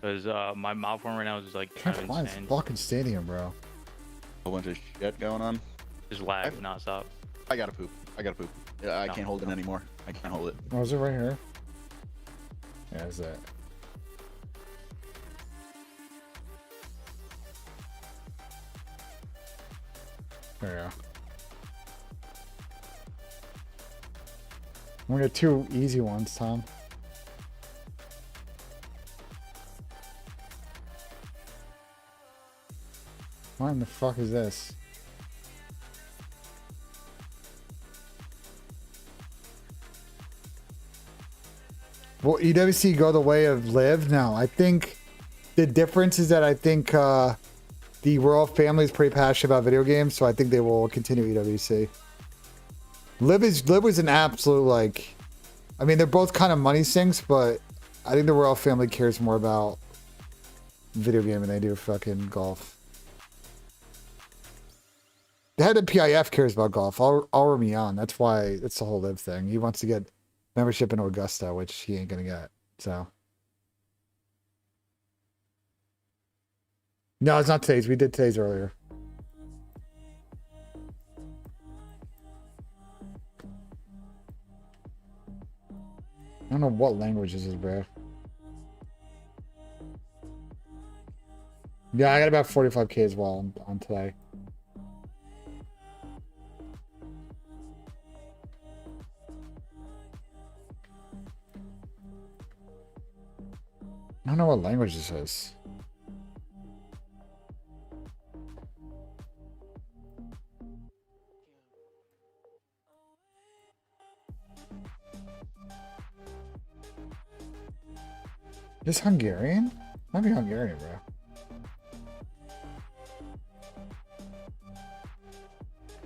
Because my mob farm right now is just like Can't kind of find this insane. fucking stadium, bro. A whole bunch of shit going on. Just lag, not stop. I gotta poop. Yeah, I can't hold it anymore. I can't hold it. Oh, is it right here? Yeah, is it? There we go. I'm gonna get two easy ones, Tom. What in the fuck is this? Will EWC go the way of Live? No, I think the difference is that I think the royal family is pretty passionate about video games, so I think they will continue EWC. Live was an absolute, like, I mean, they're both kind of money sinks, but I think the royal family cares more about video game than they do fucking golf. The head of PIF cares about golf. Auramian, that's why it's the whole Live thing. He wants to get membership in Augusta, which he ain't gonna get. So no, it's not today's. We did today's earlier. I don't know what language this is, bro. Yeah, I got about 45k as well on today. I don't know what language this is. This Hungarian? Might be Hungarian, bro.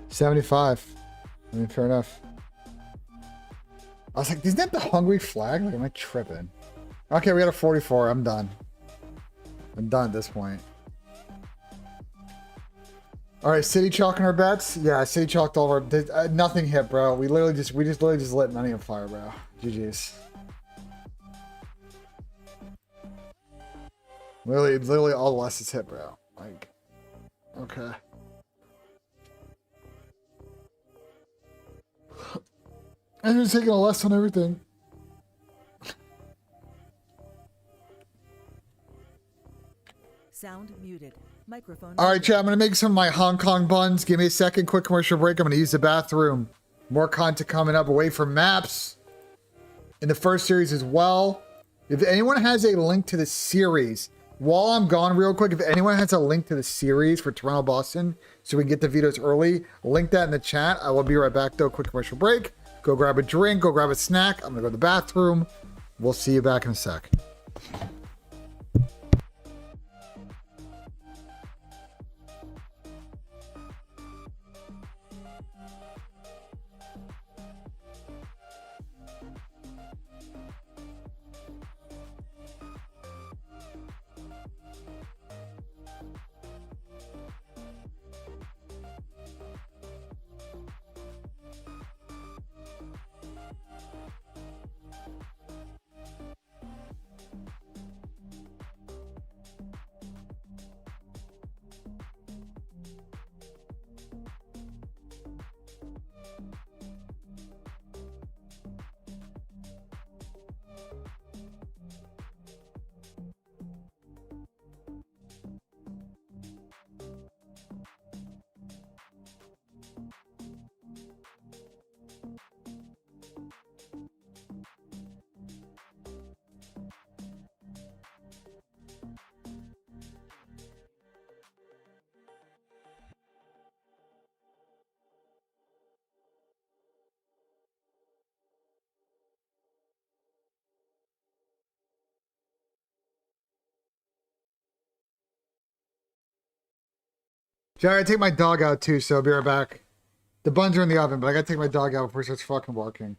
$75. I mean, fair enough. I was like, isn't that the Hungary flag? Like, am I tripping? Okay, we got a 44. I'm done. I'm done at this point. All right, City chalking our bets. Yeah, City chalked all of our. Nothing hit, bro. We literally just lit money on fire, bro. GG's. Literally all the lessons hit, bro. Like, okay. And you're taking a less on everything. Sound muted. Microphone. All right, chat. I'm gonna make some of my Hong Kong buns. Give me a second. Quick commercial break. I'm gonna use the bathroom. More content coming up away from maps in the first series as well. If anyone has a link to the series, while I'm gone real quick, if anyone has a link to the series for Toronto Boston so we can get the videos early, link that in the chat. I will be right back though. Quick commercial break. Go grab a drink, go grab a snack. I'm gonna go to the bathroom. We'll see you back in a sec. Jerry, I take my dog out too, so I'll be right back. The buns are in the oven, but I gotta take my dog out before it starts fucking barking.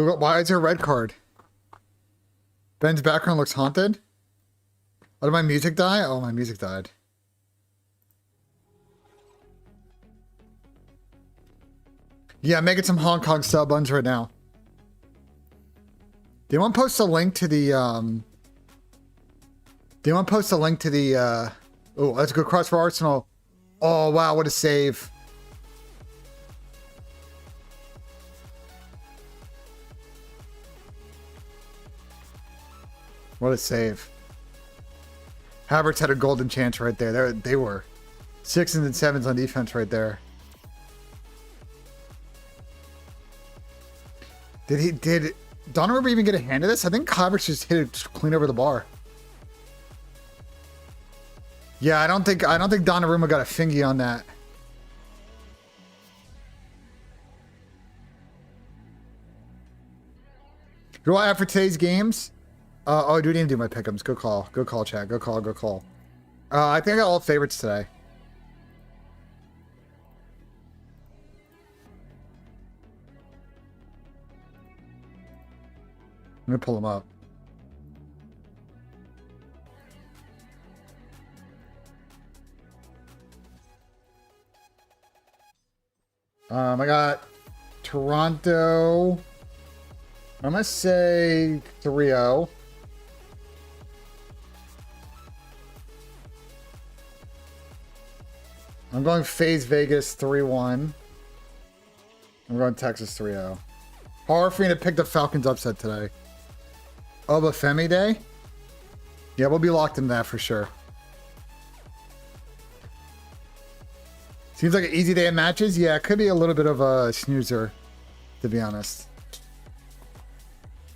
Why is there a red card? Ben's background looks haunted. Oh, did my music die? Oh, my music died. Yeah, I'm making some Hong Kong sub buns right now. Do you want to post a link to the oh, let's go cross for Arsenal. Oh wow, what a save. What a save. Havertz had a golden chance right there. They were 6s and 7s on defense right there. Did Donnarumma even get a hand of this? I think Havertz just hit it clean over the bar. Yeah, I don't think Donnarumma got a fingy on that. Who do I have for today's games? Oh, do we need to do my pick'ems? Go call. Go call, chat. Go call. Go call. I think I got all favorites today. I'm gonna pull them up. I got Toronto. I'm gonna say 3-0. I'm going FaZe Vegas 3-1. I'm going Texas 3-0. Hard for me to pick the Falcons upset today. Obafemi Day? Yeah, we'll be locked in that for sure. Seems like an easy day of matches. Yeah, it could be a little bit of a snoozer, to be honest.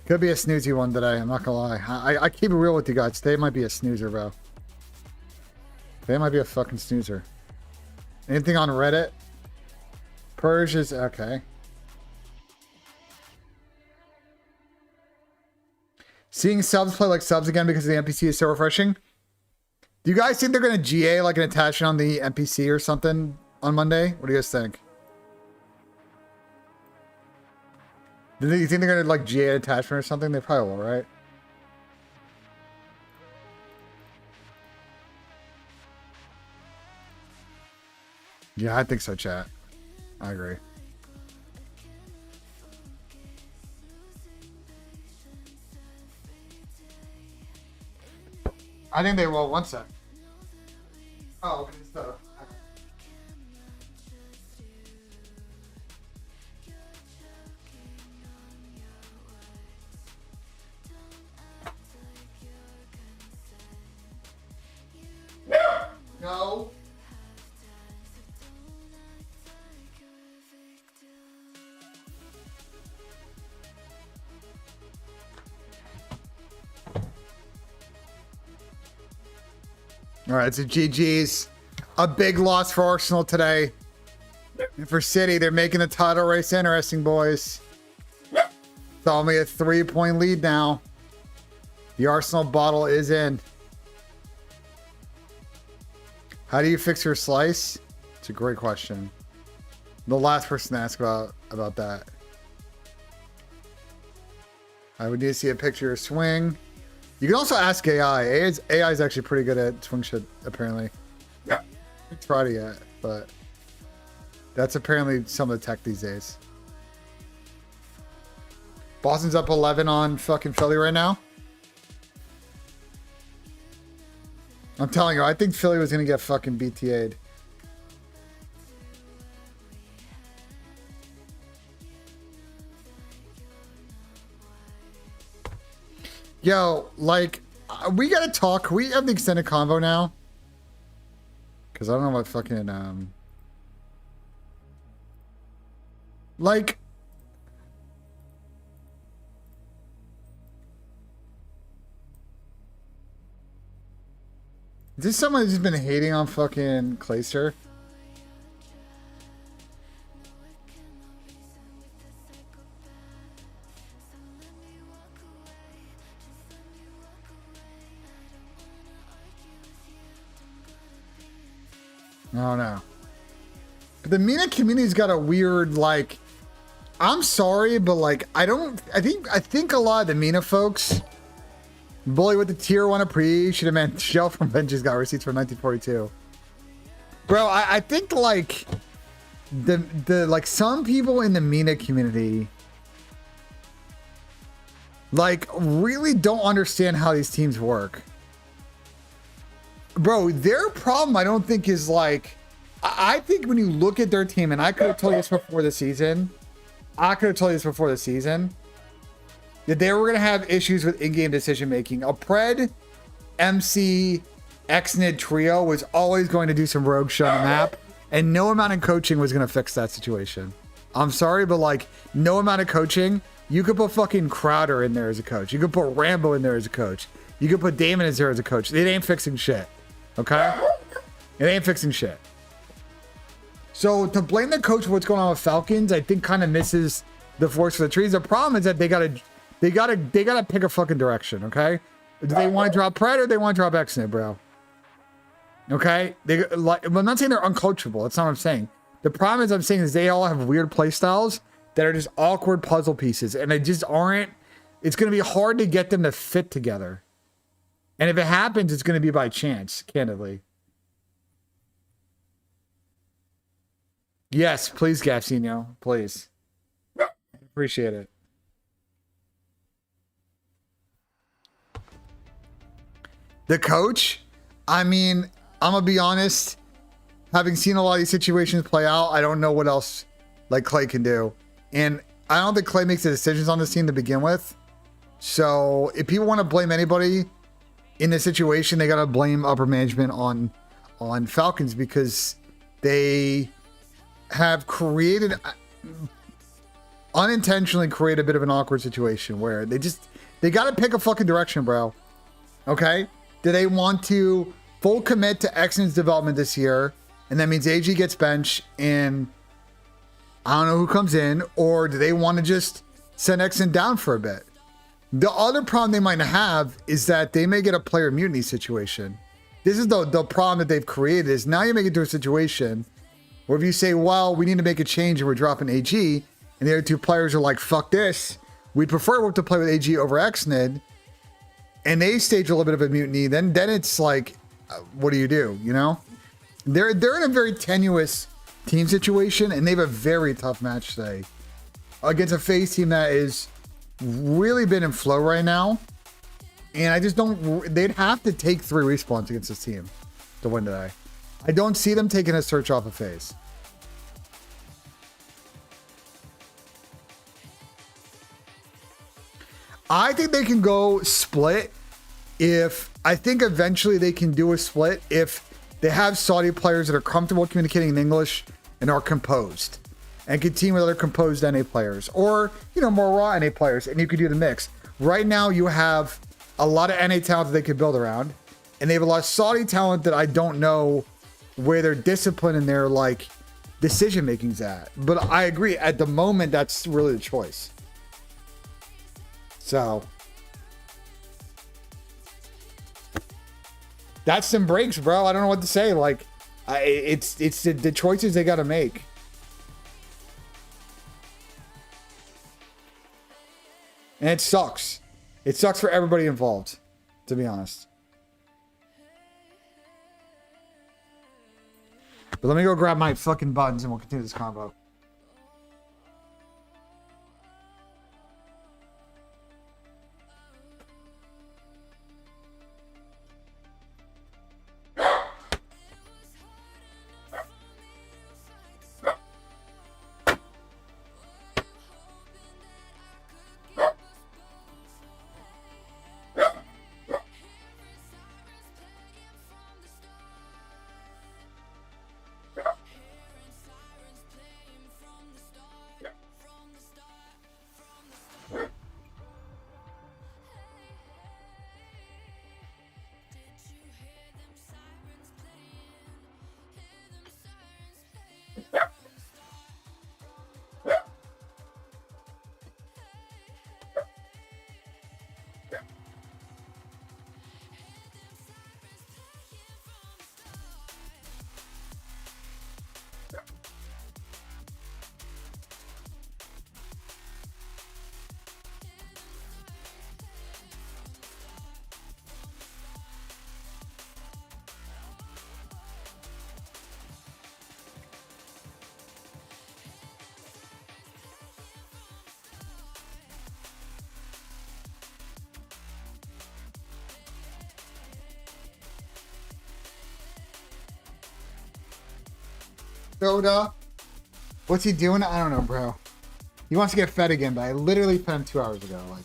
Could be a snoozy one today, I'm not gonna lie. I keep it real with you guys. Today might be a snoozer, bro. Today might be a fucking snoozer. Anything on Reddit? Persia's okay. Seeing subs play like subs again because the NPC is so refreshing. Do you guys think they're going to GA like an attachment on the NPC or something on Monday? What do you guys think? Do you think they're going to like GA an attachment or something? They probably will, right? Yeah, I think so, chat. I agree. I think they will. One sec. Oh, okay. So, no. All right, so GG's. A big loss for Arsenal today. And for City, they're making the title race interesting, boys. It's only a 3-point lead now. The Arsenal bottle is in. How do you fix your slice? It's a great question. The last person to ask about that. I would need to see a picture of swing. You can also ask AI. AI is actually pretty good at swing shit, apparently. Yeah. I haven't tried it yet, but that's apparently some of the tech these days. Boston's up 11 on fucking Philly right now. I'm telling you, I think Philly was going to get fucking BTA'd. Yo, like, we gotta talk. We have the extended convo now. Because I don't know what fucking, like, is this someone who's been hating on fucking Clayster? I don't know. But the MENA community's got a weird, like, I'm sorry, but like, I think a lot of the MENA folks, bully with the tier 1 appreciative, man. Shell from BENJ's got receipts from 1942. Bro, I think like the like some people in the MENA community like really don't understand how these teams work. Bro, their problem I don't think is like, I think when you look at their team, and I could have told you this before the season, that they were going to have issues with in-game decision making. A Pred, MC, Xnid trio was always going to do some rogue shit on the map, and no amount of coaching was going to fix that situation. I'm sorry, but like, no amount of coaching. You could put fucking Crowder in there as a coach. You could put Rambo in there as a coach. You could put Damon in there as a coach. It ain't fixing shit. Okay? It ain't fixing shit. So to blame the coach for what's going on with Falcons, I think kind of misses the forest for the trees. The problem is that they gotta pick a fucking direction, okay? Do they want to drop Pred or they want to drop Xnid, bro? Okay? I'm not saying they're uncoachable. That's not what I'm saying. The problem I'm saying is they all have weird play styles that are just awkward puzzle pieces, and they just aren't. It's going to be hard to get them to fit together. And if it happens, it's going to be by chance, candidly. Yes, please, Gafsinho. Please. Appreciate it. The coach? I mean, I'm going to be honest. Having seen a lot of these situations play out, I don't know what else like Clay can do. And I don't think Clay makes the decisions on this team to begin with. So if people want to blame anybody in this situation, they got to blame upper management on Falcons, because they have unintentionally created a bit of an awkward situation where they got to pick a fucking direction, bro. Okay? Do they want to full commit to Xnid's development this year, and that means AG gets benched and I don't know who comes in, or do they want to just send Xnid down for a bit? The other problem they might have is that they may get a player mutiny situation. This is the problem that they've created, is now you make it to a situation where if you say, well, we need to make a change and we're dropping AG, and the other two players are like, fuck this, we'd prefer to play with AG over Xnid, and they stage a little bit of a mutiny, then it's like, what do? You know? They're in a very tenuous team situation, and they have a very tough match today against a FaZe team that is really been in flow right now. And I just they'd have to take 3 respawns against this team to win today. I don't see them taking a search off of FaZe. I think they can go split I think eventually they can do a split if they have Saudi players that are comfortable communicating in English and are composed, and can team with other composed NA players, or, more raw NA players, and you could do the mix. Right now you have a lot of NA talent that they could build around, and they have a lot of Saudi talent that I don't know where their discipline and their like decision making's at. But I agree, at the moment that's really the choice. So that's some breaks, bro. I don't know what to say. Like, it's the choices they got to make. And it sucks. It sucks for everybody involved, to be honest. But let me go grab my fucking buttons and we'll continue this combo. Soda. What's he doing? I don't know, bro. He wants to get fed again, but I literally fed him 2 hours ago. Like,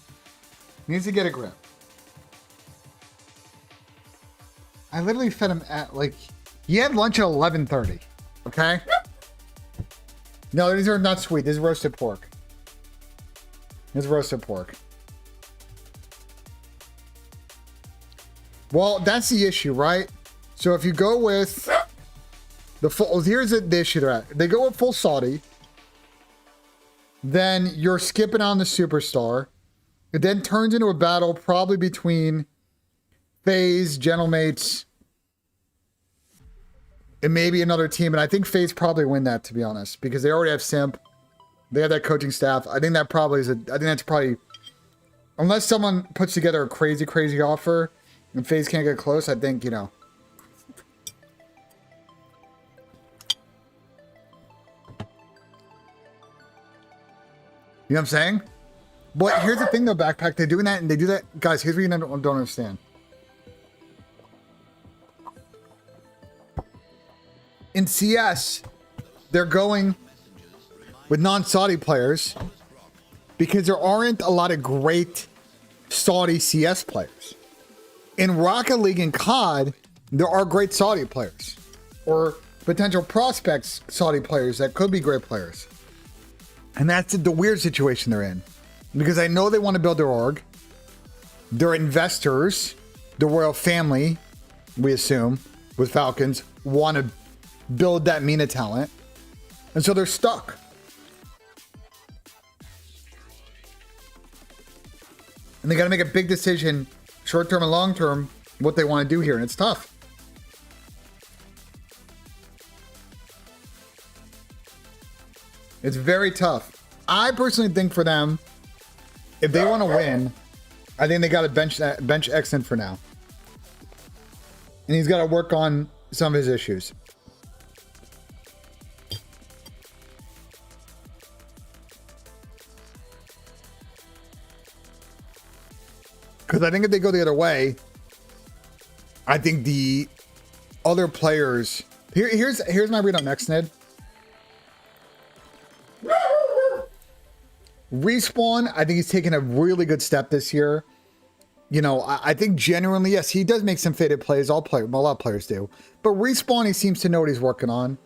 he needs to get a grip. I literally fed him at, like, he had lunch at 11:30. Okay? No, these are not sweet. This is roasted pork. This is roasted pork. Well, that's the issue, right? So if you go with the full, here's the issue they're at. They go with full Saudi. Then you're skipping on the superstar. It then turns into a battle probably between FaZe, Gentlemates, and maybe another team. And I think FaZe probably win that, to be honest, because they already have Simp. They have that coaching staff. I think that probably is I think that's probably, unless someone puts together a crazy offer and FaZe can't get close, I think, you know. You know what I'm saying? But here's the thing though, Backpack. They're doing that and they do that. Guys, here's what you don't understand. In CS, they're going with non-Saudi players because there aren't a lot of great Saudi CS players. In Rocket League and CoD, there are great Saudi players or potential prospects Saudi players that could be great players. And that's the weird situation they're in. Because I know they want to build their org. Their investors, the royal family, we assume, with Falcons, want to build that MENA talent. And so they're stuck. And they got to make a big decision, short term and long term, what they want to do here. And it's tough. It's very tough. I personally think for them, if they want to win, I think they got to bench Exton for now. And he's got to work on some of his issues. Because I think if they go the other way, I think the other players... Here's my read on Nextned. Respawn, I think he's taken a really good step this year. You know, I think genuinely, yes, he does make some faded plays. A lot of players do. But Respawn, he seems to know what he's working on.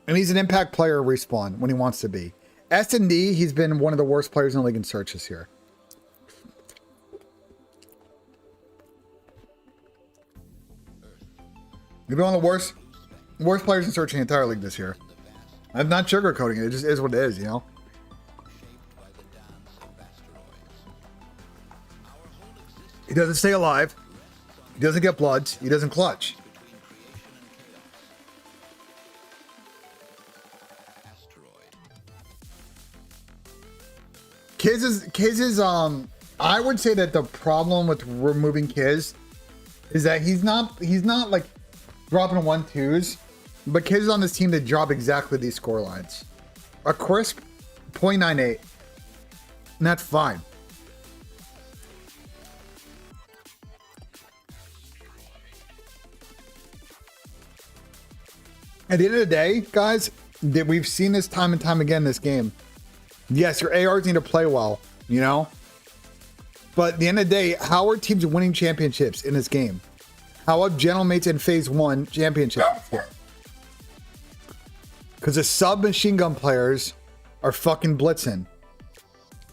And he's an impact player, Respawn, when he wants to be. S&D, he's been one of the worst players in the league in search this year. He's been one of the worst players in search in the entire league this year. I'm not sugarcoating it. It just is what it is, you know? He doesn't stay alive. He doesn't get bloods. He doesn't clutch. Kiz is I would say that the problem with removing Kiz is that he's not like dropping 1-2s, but Kiz is on this team that drop exactly these score lines. A crisp 0.98. And that's fine. At the end of the day, guys, that we've seen this time and time again in this game. Yes, your ARs need to play well, you know? But at the end of the day, how are teams winning championships in this game? How have Gentlemates and FaZe won championships? Because the sub-machine gun players are fucking blitzing.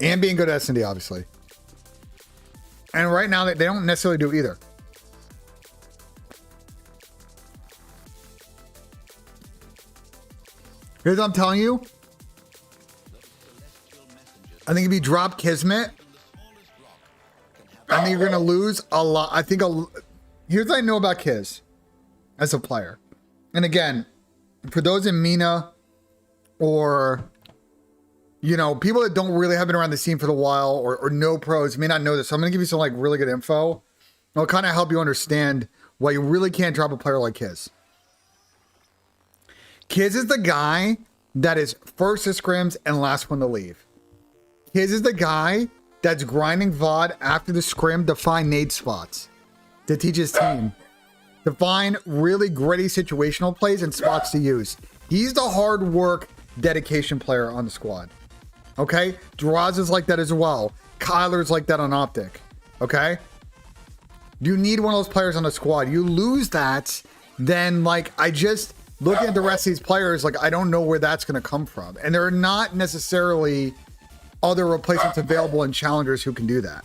And being good at S&D, obviously. And right now, they don't necessarily do either. Here's what I'm telling you. I think if you drop Kismet, I think you're going to lose a lot. I think here's what I know about Kiz as a player. And again, for those in MENA or, you know, people that don't really have been around the scene for a while or no pros may not know this. So I'm going to give you some like really good info. It'll kind of help you understand why you really can't drop a player like Kiz. Kiz is the guy that is first to scrims and last one to leave. Kiz is the guy that's grinding VOD after the scrim to find nade spots, to teach his team, to find really gritty situational plays and spots to use. He's the hard work, dedication player on the squad. Okay? Draz is like that as well. Kyler's like that on Optic. Okay? You need one of those players on the squad. You lose that, then like I just looking at the rest of these players, like I don't know where that's going to come from. And there are not necessarily other replacements available in challengers who can do that.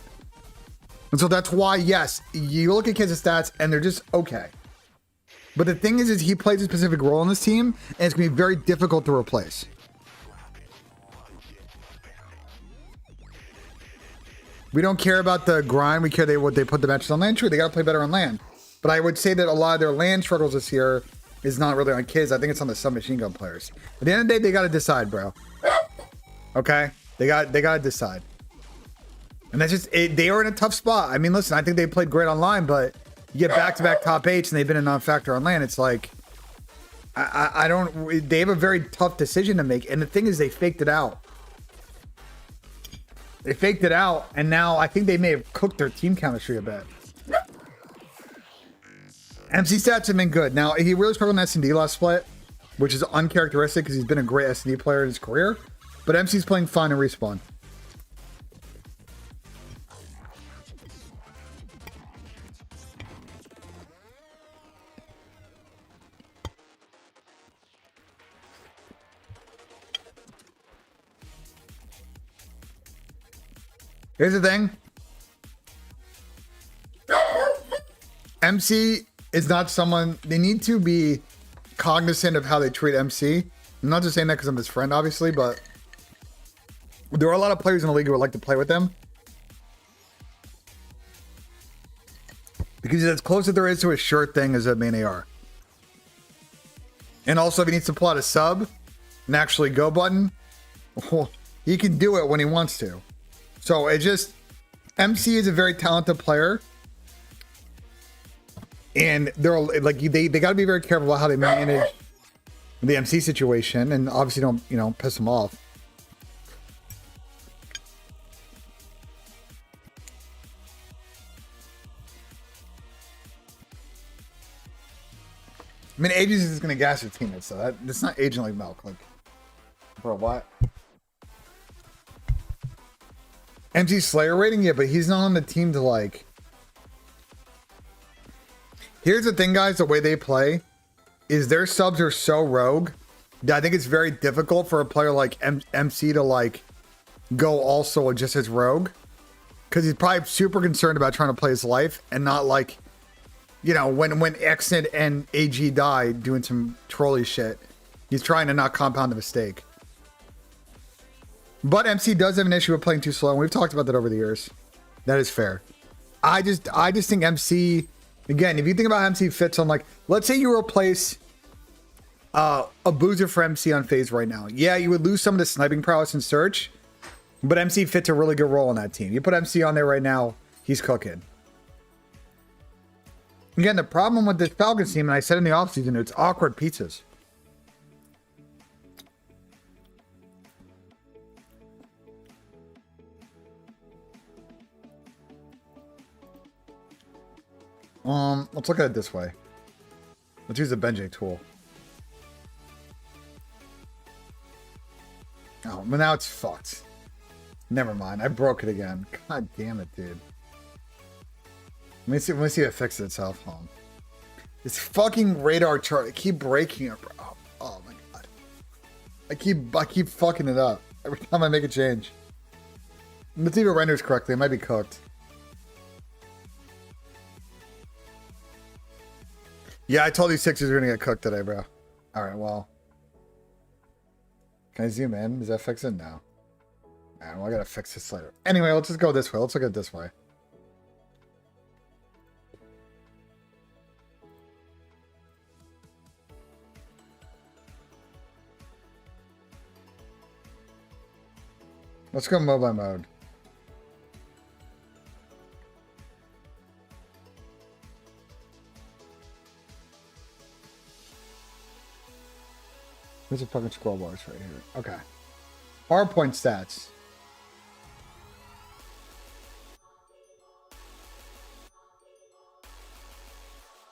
And so that's why, yes, you look at kids' stats and they're just okay. But the thing is he plays a specific role in this team, and it's going to be very difficult to replace. We don't care about the grind. We care what they put the matches on land. True, they got to play better on land. But I would say that a lot of their land struggles this year is not really on kids. I think it's on the submachine gun players. At the end of the day, they got to decide, bro. Okay? They got to decide. And that's just it. They are in a tough spot. I mean, listen, I think they played great online, but you get back-to-back top 8s and they've been a non-factor on land. It's like, I don't, they have a very tough decision to make. And the thing is, they faked it out. They faked it out, and now I think they may have cooked their team chemistry a bit. MC stats have been good. Now, he really struggled in S&D last split, which is uncharacteristic because he's been a great S&D player in his career. But MC's playing fine in Respawn. Here's the thing. MC is not someone, they need to be cognizant of how they treat MC. I'm not just saying that because I'm his friend, obviously, but there are a lot of players in the league who would like to play with them. Because he's as close as there is to a sure thing as a main AR. And also, if he needs to pull out a sub and actually go button, well, he can do it when he wants to. So it just, MC is a very talented player, and they're like they got to be very careful about how they manage the MC situation, and obviously don't piss them off. I mean, Aegis is going to gas your teammates, so that's not aging like milk. Like, bro, what? MC Slayer rating? Yeah, but he's not on the team to like... Here's the thing, guys. The way they play is their subs are so rogue that I think it's very difficult for a player like MC to like go also just as rogue. Because he's probably super concerned about trying to play his life and not like, you know, when Exit and AG die doing some trolly shit, he's trying to not compound the mistake. But MC does have an issue with playing too slow, and we've talked about that over the years. That is fair. I just think MC, again, if you think about how MC fits on, like, let's say you replace a boozer for MC on FaZe right now. Yeah, you would lose some of the sniping prowess in search, but MC fits a really good role on that team. You put MC on there right now, he's cooking. Again, the problem with this Falcons team, and I said in the offseason, it's awkward pizzas. Let's look at it this way. Let's use the BENJ tool. Oh, but now it's fucked. Never mind. I broke it again. God damn it, dude. Let me see if it fixes itself. This fucking radar chart. I keep breaking it, bro. Oh my god. I keep fucking it up every time I make a change. Let's see if it renders correctly. It might be cooked. Yeah, I told you Sixers are gonna get cooked today, bro. All right, well. Can I zoom in? Does that fix it? No. Man, well, I gotta fix this later. Anyway, let's just go this way. Let's look at it this way. Let's go mobile mode. There's a fucking scroll bars right here. Okay. Hardpoint stats.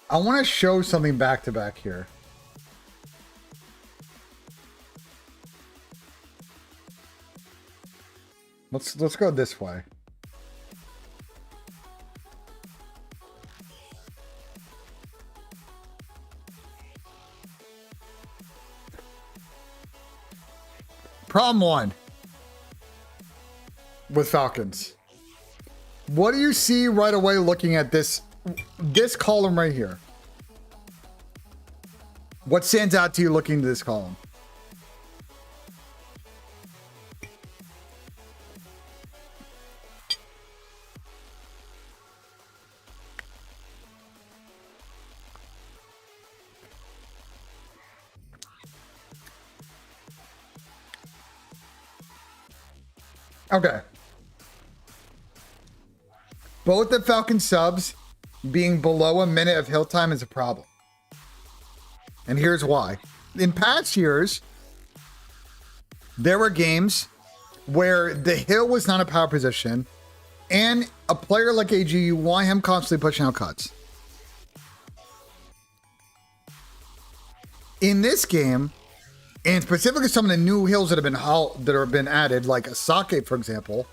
I want to show something back to back here. Let's go this way. Problem one with Falcons. What do you see right away looking at this column right here? What stands out to you looking at this column? Okay. Both the Falcon subs being below a minute of hill time is a problem. And here's why. In past years, there were games where the hill was not a power position, and a player like AG, you want him constantly pushing out cuts. In this game, and specifically some of the new hills that have been added, like a Sake, for example,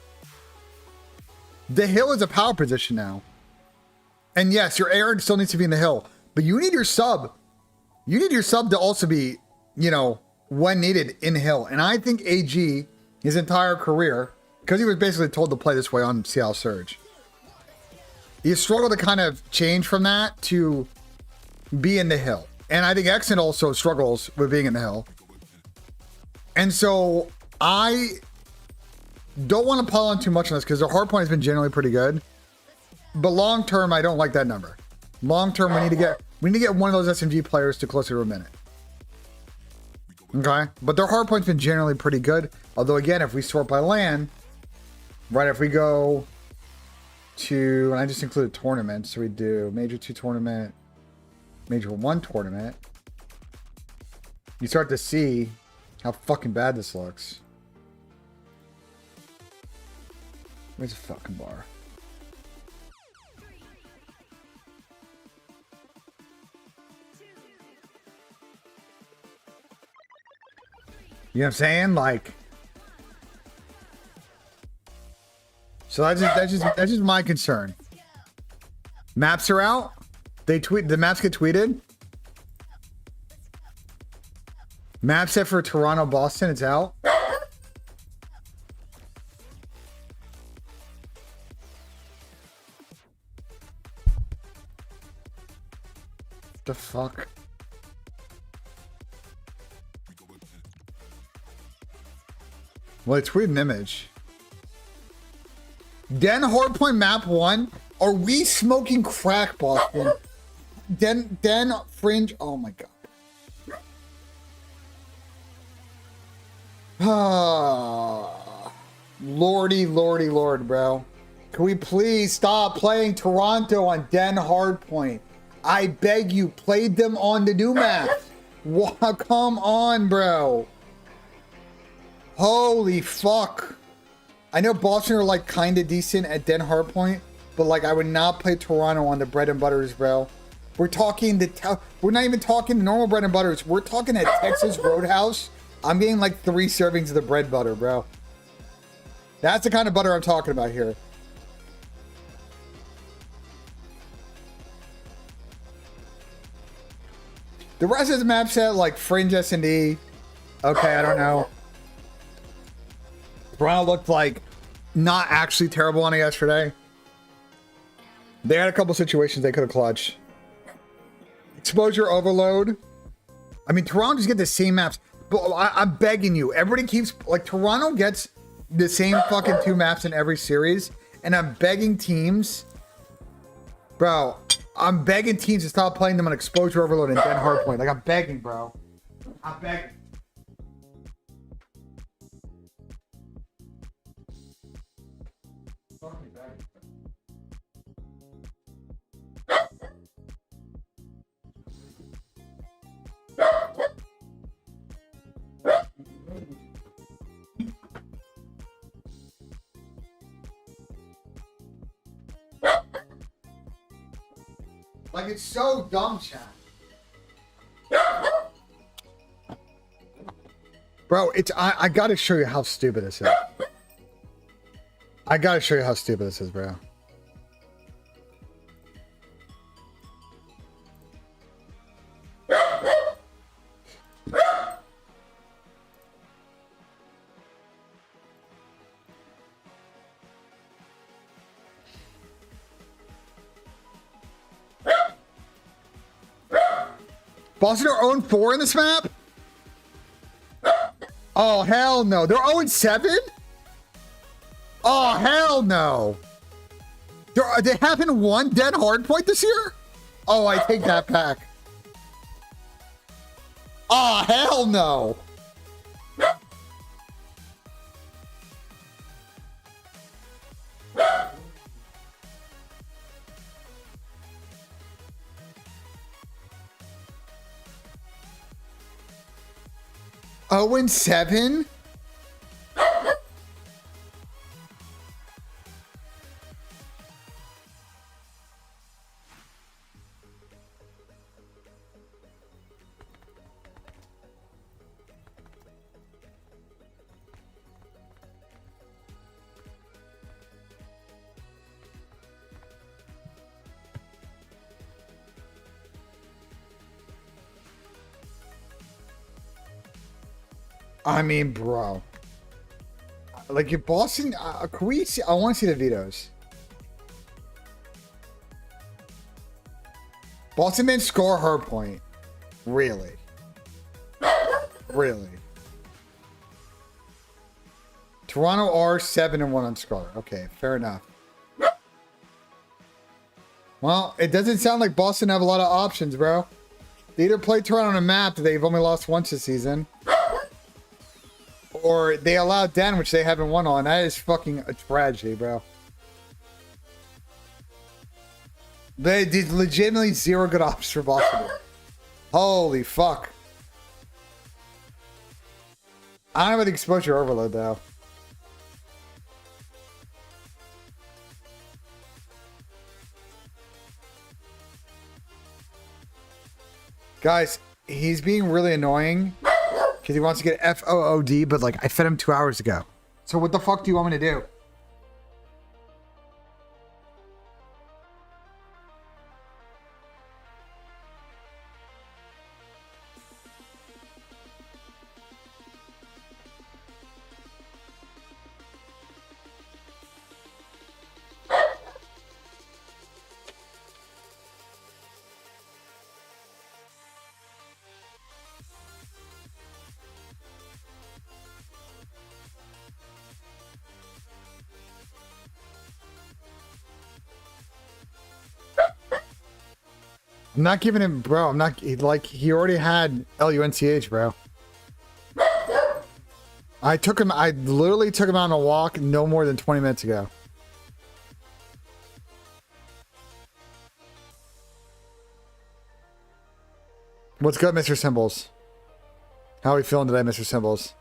the hill is a power position now. And yes, your air still needs to be in the hill, but you need your sub. You need your sub to also be, you know, when needed in hill. And I think AG, his entire career, because he was basically told to play this way on Seattle Surge, he struggled to kind of change from that to be in the hill. And I think Exon also struggles with being in the hill. And so I don't want to pile on too much on this because their hardpoint has been generally pretty good. But long term, I don't like that number. Long term, we need to get one of those SMG players to closer to a minute. Okay, but their hardpoint's been generally pretty good. Although again, if we sort by LAN, right? If we go to, and I just included tournaments, so we do Major 2 tournament, Major 1 tournament. You start to see how fucking bad this looks. Where's the fucking bar? You know what I'm saying? Like, so that's just my concern. Maps are out. The maps get tweeted. Map set for Toronto, Boston, it's out. The fuck? Well, I tweeted an image. Den Hardpoint map 1. Are we smoking crack, Boston? Den Fringe. Oh my god. Ah, lordy, bro. Can we please stop playing Toronto on Den Hardpoint? I beg you, played them on the new map. Come on, bro. Holy fuck. I know Boston are like kind of decent at Den Hardpoint, but like I would not play Toronto on the bread and butters, bro. We're talking we're not even talking normal bread and butters. We're talking at Texas Roadhouse. I'm getting like 3 servings of the bread butter, bro. That's the kind of butter I'm talking about here. The rest of the map set, like Fringe S&D. Okay, I don't know. Toronto looked like not actually terrible on it yesterday. They had a couple situations they could have clutched. Exposure overload. I mean, Toronto just get the same maps. But I'm begging you. Everybody keeps... Like, Toronto gets the same fucking 2 maps in every series. And I'm begging teams... Bro, I'm begging teams to stop playing them on Exposure Overload and Den Hardpoint. Like, I'm begging, bro. I'm begging. Like, it's so dumb, chat. Bro, I gotta show you how stupid this is. I gotta show you how stupid this is, bro. Boston are 0-4 in this map? Oh, hell no. They're 0-7? Oh, hell no. They haven't won dead hardpoint this year? Oh, I take that back. Oh, hell no. Oh, and 7? I mean, bro. Like, if Boston... can we see... I want to see the vetoes. Boston didn't score her point. Really? Really? Toronto are 7-1 on score. Okay, fair enough. Well, it doesn't sound like Boston have a lot of options, bro. They either play Toronto on a map that they've only lost once this season, or they allow Den, which they haven't won on. That is fucking a tragedy, bro. They did legitimately zero good options for Boston. Holy fuck. I don't have the exposure overload, though. Guys, he's being really annoying because he wants to get FOOD, but like I fed him 2 hours ago. So what the fuck do you want me to do? I'm not giving him, bro. I'm not like he already had LUNCH, bro. I literally took him on a walk no more than 20 minutes ago. What's good, Mr. Symbols? How are we feeling today, Mr. Symbols?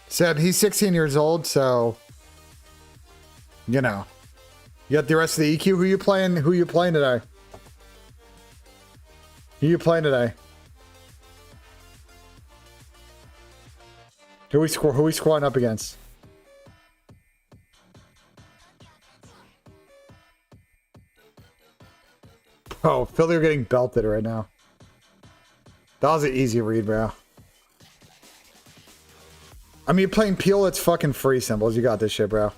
Seb, he's 16 years old, so you know. You got the rest of the EQ. Who you playing? Who you playing today? Who you playing today? Who we squatting up against? Oh, Philly are getting belted right now. That was an easy read, bro. I mean, you're playing Peel, it's fucking free, Symbols. You got this shit, bro.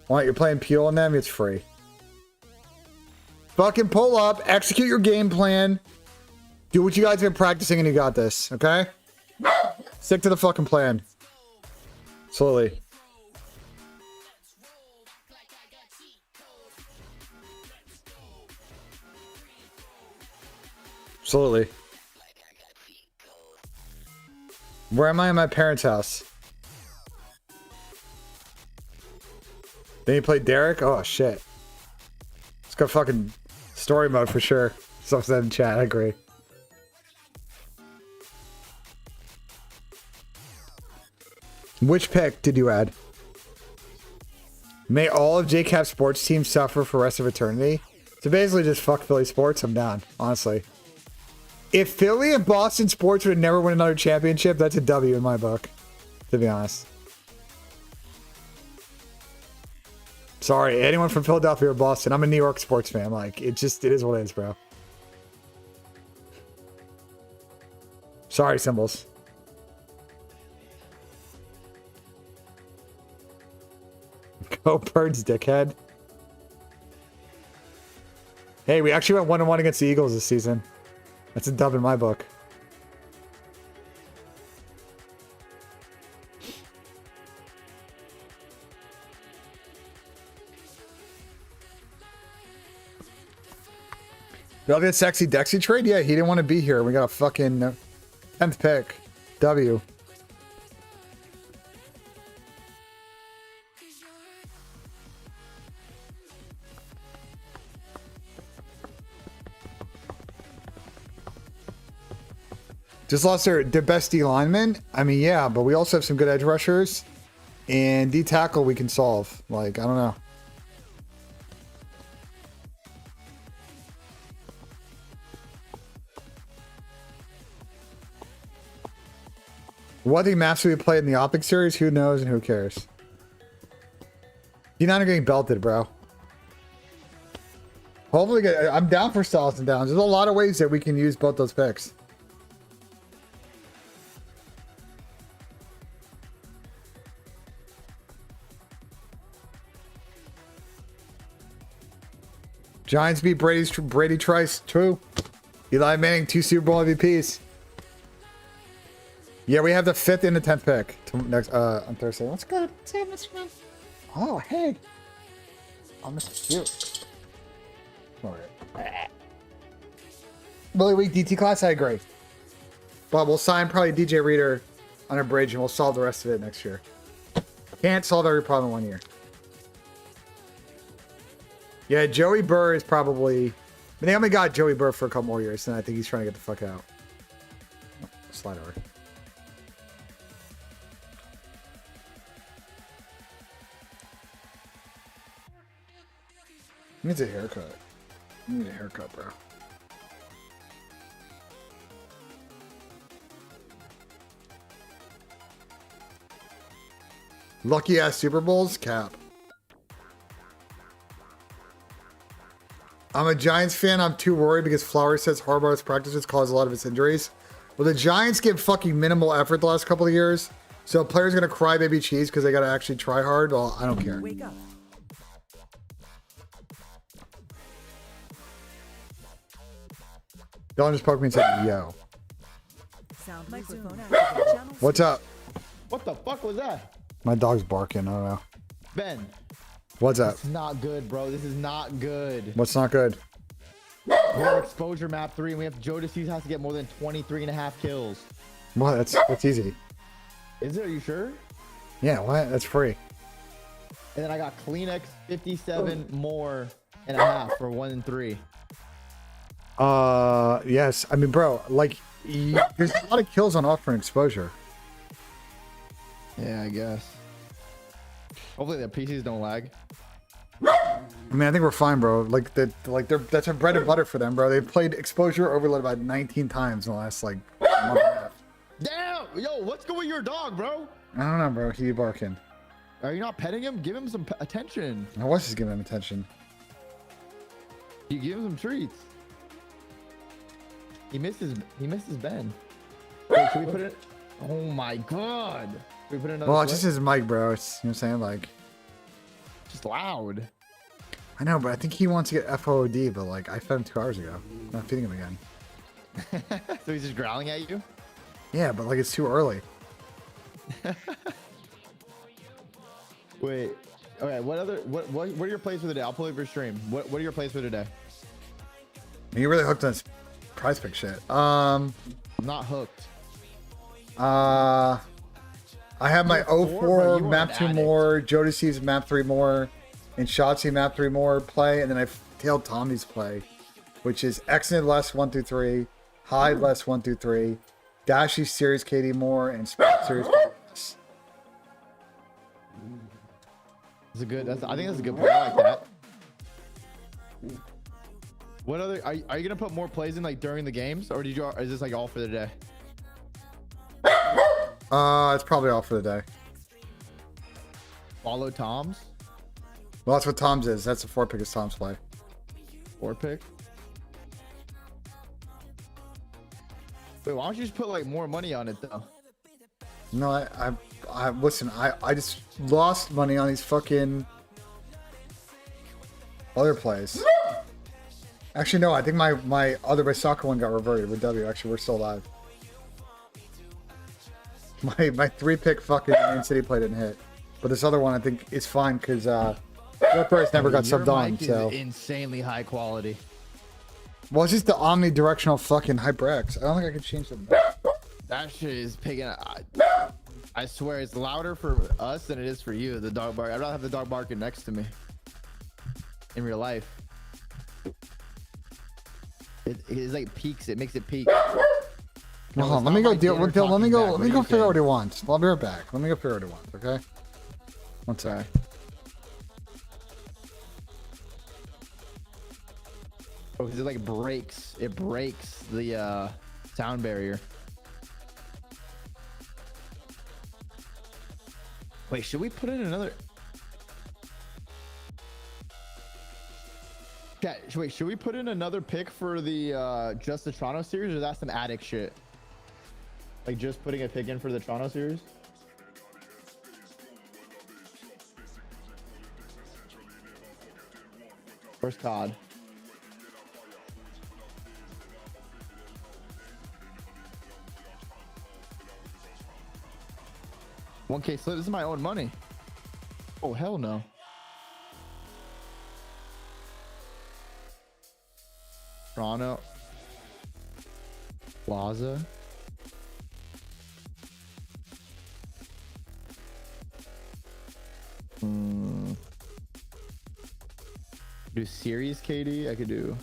Why, you're playing Peel on them, it's free. Fucking pull up, execute your game plan. Do what you guys have been practicing and you got this, okay? Stick to the fucking plan. Slowly. Slowly. Where am I in my parents' house? Then you play Derek? Oh, shit. Let's go fucking story mode for sure. Someone said in chat, I agree. Which pick did you add? May all of JCap sports teams suffer for the rest of eternity? So basically just fuck Philly sports, I'm down, honestly. If Philly and Boston sports would never win another championship, that's a W in my book, to be honest. Sorry, anyone from Philadelphia or Boston. I'm a New York sports fan. Like, it is what it is, bro. Sorry, Symbols. Go Birds, dickhead. Hey, we actually went 1-1 against the Eagles this season. That's a dub in my book. Philadelphia sexy Dexy trade? Yeah, he didn't want to be here. We got a fucking 10th pick. W. Just lost their best D lineman. I mean, yeah, but we also have some good edge rushers. And D tackle we can solve. Like, I don't know. What the maps we played in the Optic series? Who knows and who cares? You're not getting belted, bro. Hopefully, I'm down for styles and downs. There's a lot of ways that we can use both those picks. Giants beat Brady Trice. True. Eli Manning, 2 Super Bowl MVPs. Yeah, we have the 5th and the 10th pick next on Thursday. Let's go. Oh, hey. Oh, Mr. Cute. All right. Bully Week DT class, I agree. But we'll sign probably DJ Reader on a bridge and we'll solve the rest of it next year. Can't solve every problem in 1 year. Yeah, Joey Burr is probably... they only got Joey Burr for a couple more years, and I think he's trying to get the fuck out. Slide over. He needs a haircut. You need a haircut, bro. Lucky ass Super Bowls? Cap. I'm a Giants fan. I'm too worried because Flowers says Harbaugh's practices cause a lot of his injuries. Well, the Giants give fucking minimal effort the last couple of years. So a player's going to cry baby cheese because they got to actually try hard. Well, I don't care. Wake up. Dylan just poked me and said, yo. Sound microphone activated. Channel What's up? What the fuck was that? My dog's barking. I don't know. Ben. What's up? It's not good, bro. This is not good. What's not good? We have exposure map 3 and we have Joe DeCease has to get more than 23.5 kills. What? That's easy. Is it? Are you sure? Yeah, what? That's free. And then I got Kleenex 57 more and a half for 1 and 3. Yes. I mean, bro, like, there's a lot of kills on offering exposure. Yeah, I guess. Hopefully the PCs don't lag. I mean, I think we're fine, bro. Like that's a bread and butter for them, bro. They've played exposure overload about 19 times in the last like month and a half. Damn! Yo, what's going with your dog, bro? I don't know, bro. He barking. Are you not petting him? Give him some attention. I was just giving him attention. You give him some treats. He misses Ben. Wait, should we put it? Oh my god. Should we put another? Well, it's just his mic, bro. It's, you know what I'm saying? Like, just loud. I know, but I think he wants to get FOD, but like I fed him 2 hours ago. I'm not feeding him again. So he's just growling at you? Yeah, but like it's too early. Wait. Okay, what are your plays for the day? I'll pull over your stream. What are your plays for today? You really hooked on this prize pick shit. I'm not hooked. I have my 04 bro, map 2 more, Jodeci's map 3 more, and Shotzi map 3 more play, and then I've tailed Tommy's play, which is Exnid less 1 through 3, Hyde less 1 through 3, Dashy series KD more, and Spot series KD less. I think that's a good play. I like that. What other are you gonna put more plays in like during the games, or did you? Or is this like all for the day? It's probably all for the day. Follow Tom's. Well, that's what Tom's is. That's a 4-pick is Tom's play. 4-pick. Wait, why don't you just put like more money on it though? No, I listen. I just lost money on these fucking other plays. Actually, no. I think my soccer one got reverted with W. Actually, we're still alive. My 3-pick fucking Man City play didn't hit, but this other one I think is fine because Price never got Your subbed on. mic is So insanely high quality. well, it's just the omnidirectional fucking HyperX. I don't think I can change them. That shit is picking. I swear it's louder for us than it is for you. The dog bark. I'd rather have the dog barking next to me. In real life, it is like peaks. It makes it peak. Hold on, let me go deal with. Let me go figure out what he wants. I'll be right back. Let me go figure out what he wants. Okay. One sec. Oh, because it like breaks. It breaks the sound barrier. Wait, should we put in another? Okay, should we put in another pick for the just the Toronto series, or that's some addict shit? Like just putting a pick in for the Toronto series? Where's CoD? $1K slip. This is my own money. Oh hell no. Toronto. Plaza. Do series KD? I could do.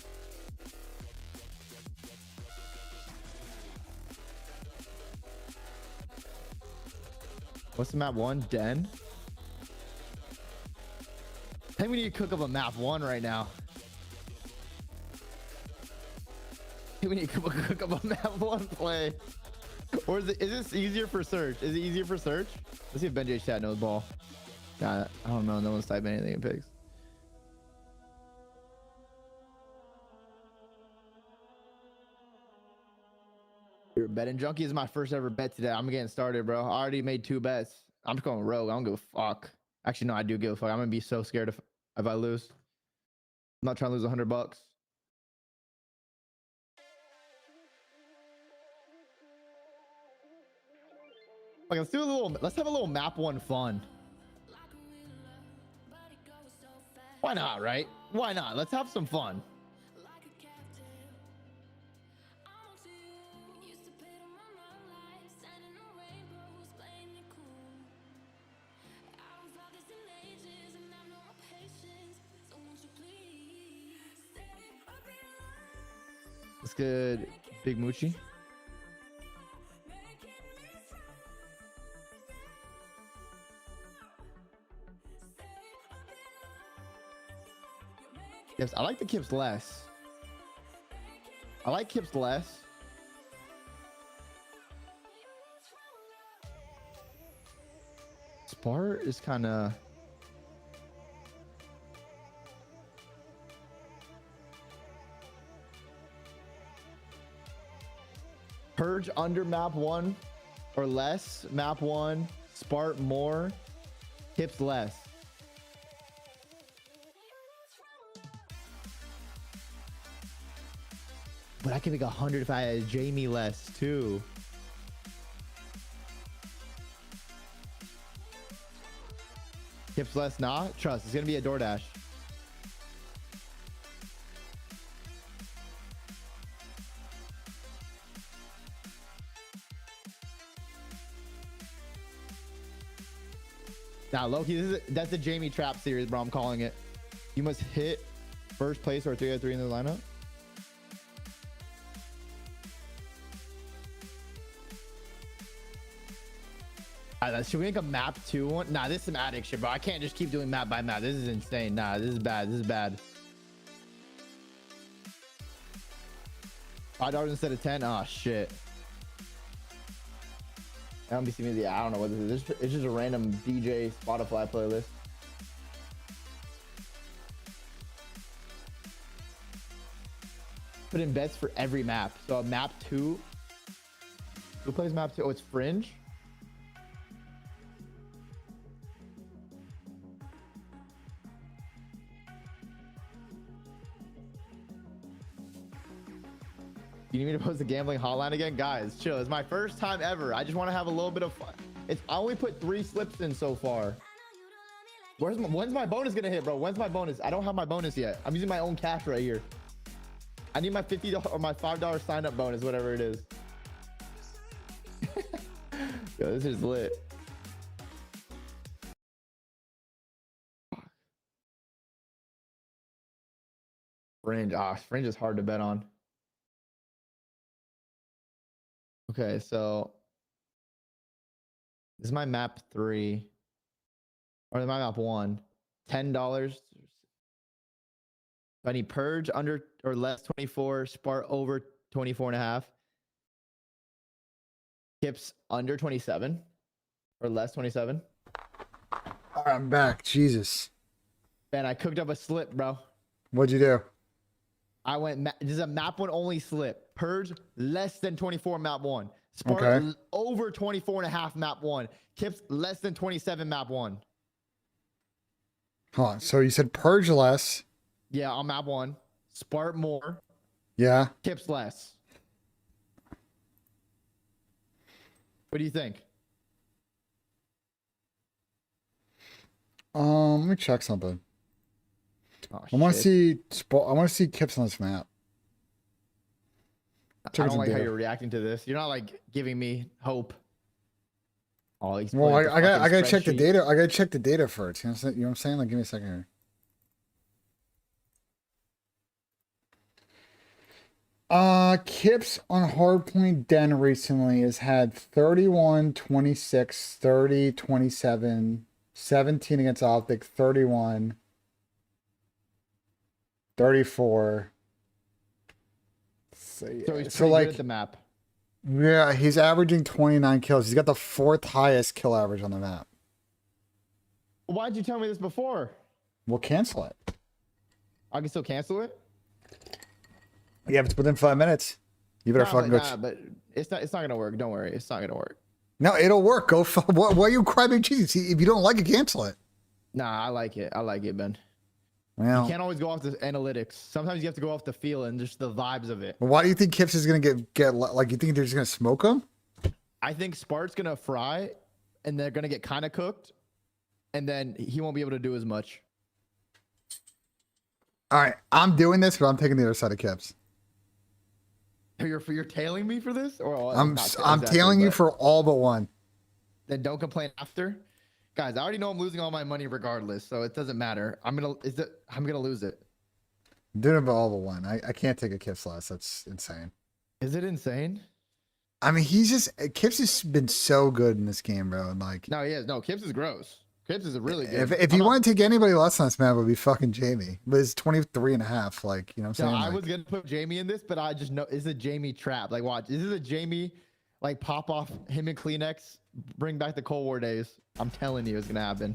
What's the map 1? Den? I think we need to cook up a map 1 right now. I think we need to cook up a map 1 play. Or is this easier for search? Is it easier for search? Let's see if BENJ chat knows ball. Nah, I don't know. No one's typing anything in Picks. Your betting junkie is my first ever bet today. I'm getting started, bro. I already made 2 bets. I'm just going rogue. I don't give a fuck. Actually, no, I do give a fuck. I'm gonna be so scared if I lose. I'm not trying to lose $100. Like, let's have a little map 1 fun. Why not, right? Why not? Let's have some fun. That's good. Big Moochie. Yes, I like the Kips less. I like Kips less. Spar is kind of... Purge under map 1 or less. Map 1. Spart more. Kips less. But I could make 100 if I had Jamie less too. Kips less, not trust. It's gonna be a DoorDash. Now, Loki, that's the Jamie Trap series, bro. I'm calling it. You must hit first place or 3 out of 3 in the lineup. Should we make a map 2 one? Nah, this is some addict shit, bro. I can't just keep doing map by map. This is insane. Nah, this is bad. This is bad. $5 instead of 10. Oh shit. LBC music. I don't know what this is. It's just a random DJ Spotify playlist. Put in bets for every map. So map 2. Who plays map 2? Oh, it's Fringe. You need me to post the gambling hotline again? Guys, chill. It's my first time ever. I just want to have a little bit of fun. I only put 3 slips in so far. When's my bonus gonna hit, bro? When's my bonus? I don't have my bonus yet. I'm using my own cash right here. I need my $50 or my $5 sign up bonus, whatever it is. Yo, this is lit. Fringe. Fringe is hard to bet on. Okay, so this is my map 3, or my map 1. $10. I need Purge under or less 24, Spark over 24.5. Kips under 27 or less 27. All right, I'm back. Jesus. Man, I cooked up a slip, bro. What'd you do? I went, this is a map 1 only slip. Purge less than 24 map 1. Spark Okay. over 24.5 map 1. Kips less than 27 map 1. Hold on. So you said Purge less. Yeah, on map 1. Spark more. Yeah. Kips less. What do you think? Let me check something. Oh, I want to shit. see Kips on this map. I Check don't some like how data. you're reacting to this. You're not like giving me hope. Oh, he's Well, pulling up I the gotta fucking check the spreadsheet. data. I gotta check the data first. You know what I'm saying? Like, give me a second here. Kips on Hardpoint Den recently has had 31, 26, 30, 27, 17 against Optic, 31, 34. So, So he's so pretty like, good at the map. yeah, he's averaging 29 kills. He's got the 4th highest kill average on the map. Why'd you tell me this before? We'll cancel it. I can still cancel it? Yeah, if it's within 5 minutes, you better fucking go. But it's not gonna work. Don't worry, it's not gonna work. No, it'll work. Go. Why are you crying cheese? If you don't like it, cancel it. Nah, I like it. I like it, Ben. Well, You can't always go off the analytics. Sometimes you have to go off the feel and just the vibes of it. why do you think Kips is gonna get like? You think they're just gonna smoke him? I think Spart's gonna fry, and they're gonna get kind of cooked, and then he won't be able to do as much. All right, I'm doing this, but I'm taking the other side of Kips. You're tailing me for this, or I'm not exactly, tailing you but for all but one. Then don't complain after, guys. I already know I'm losing all my money regardless, so it doesn't matter. I'm gonna lose it. I'm doing it for all but one. I can't take a Kips loss. That's insane. Is it insane? I mean, Kips has been so good in this game, bro. And like, No, he is. No, Kips is gross. Kips is really good. if you want to take anybody less on this map, it would be fucking Jamie. But it's 23.5. Like, you know what I'm No, saying? I Like, was gonna put Jamie in this, but I just know it's a Jamie trap. Like, watch, this is a Jamie, like pop off him and Kleenex, bring back the Cold War days. I'm telling you, it's gonna happen.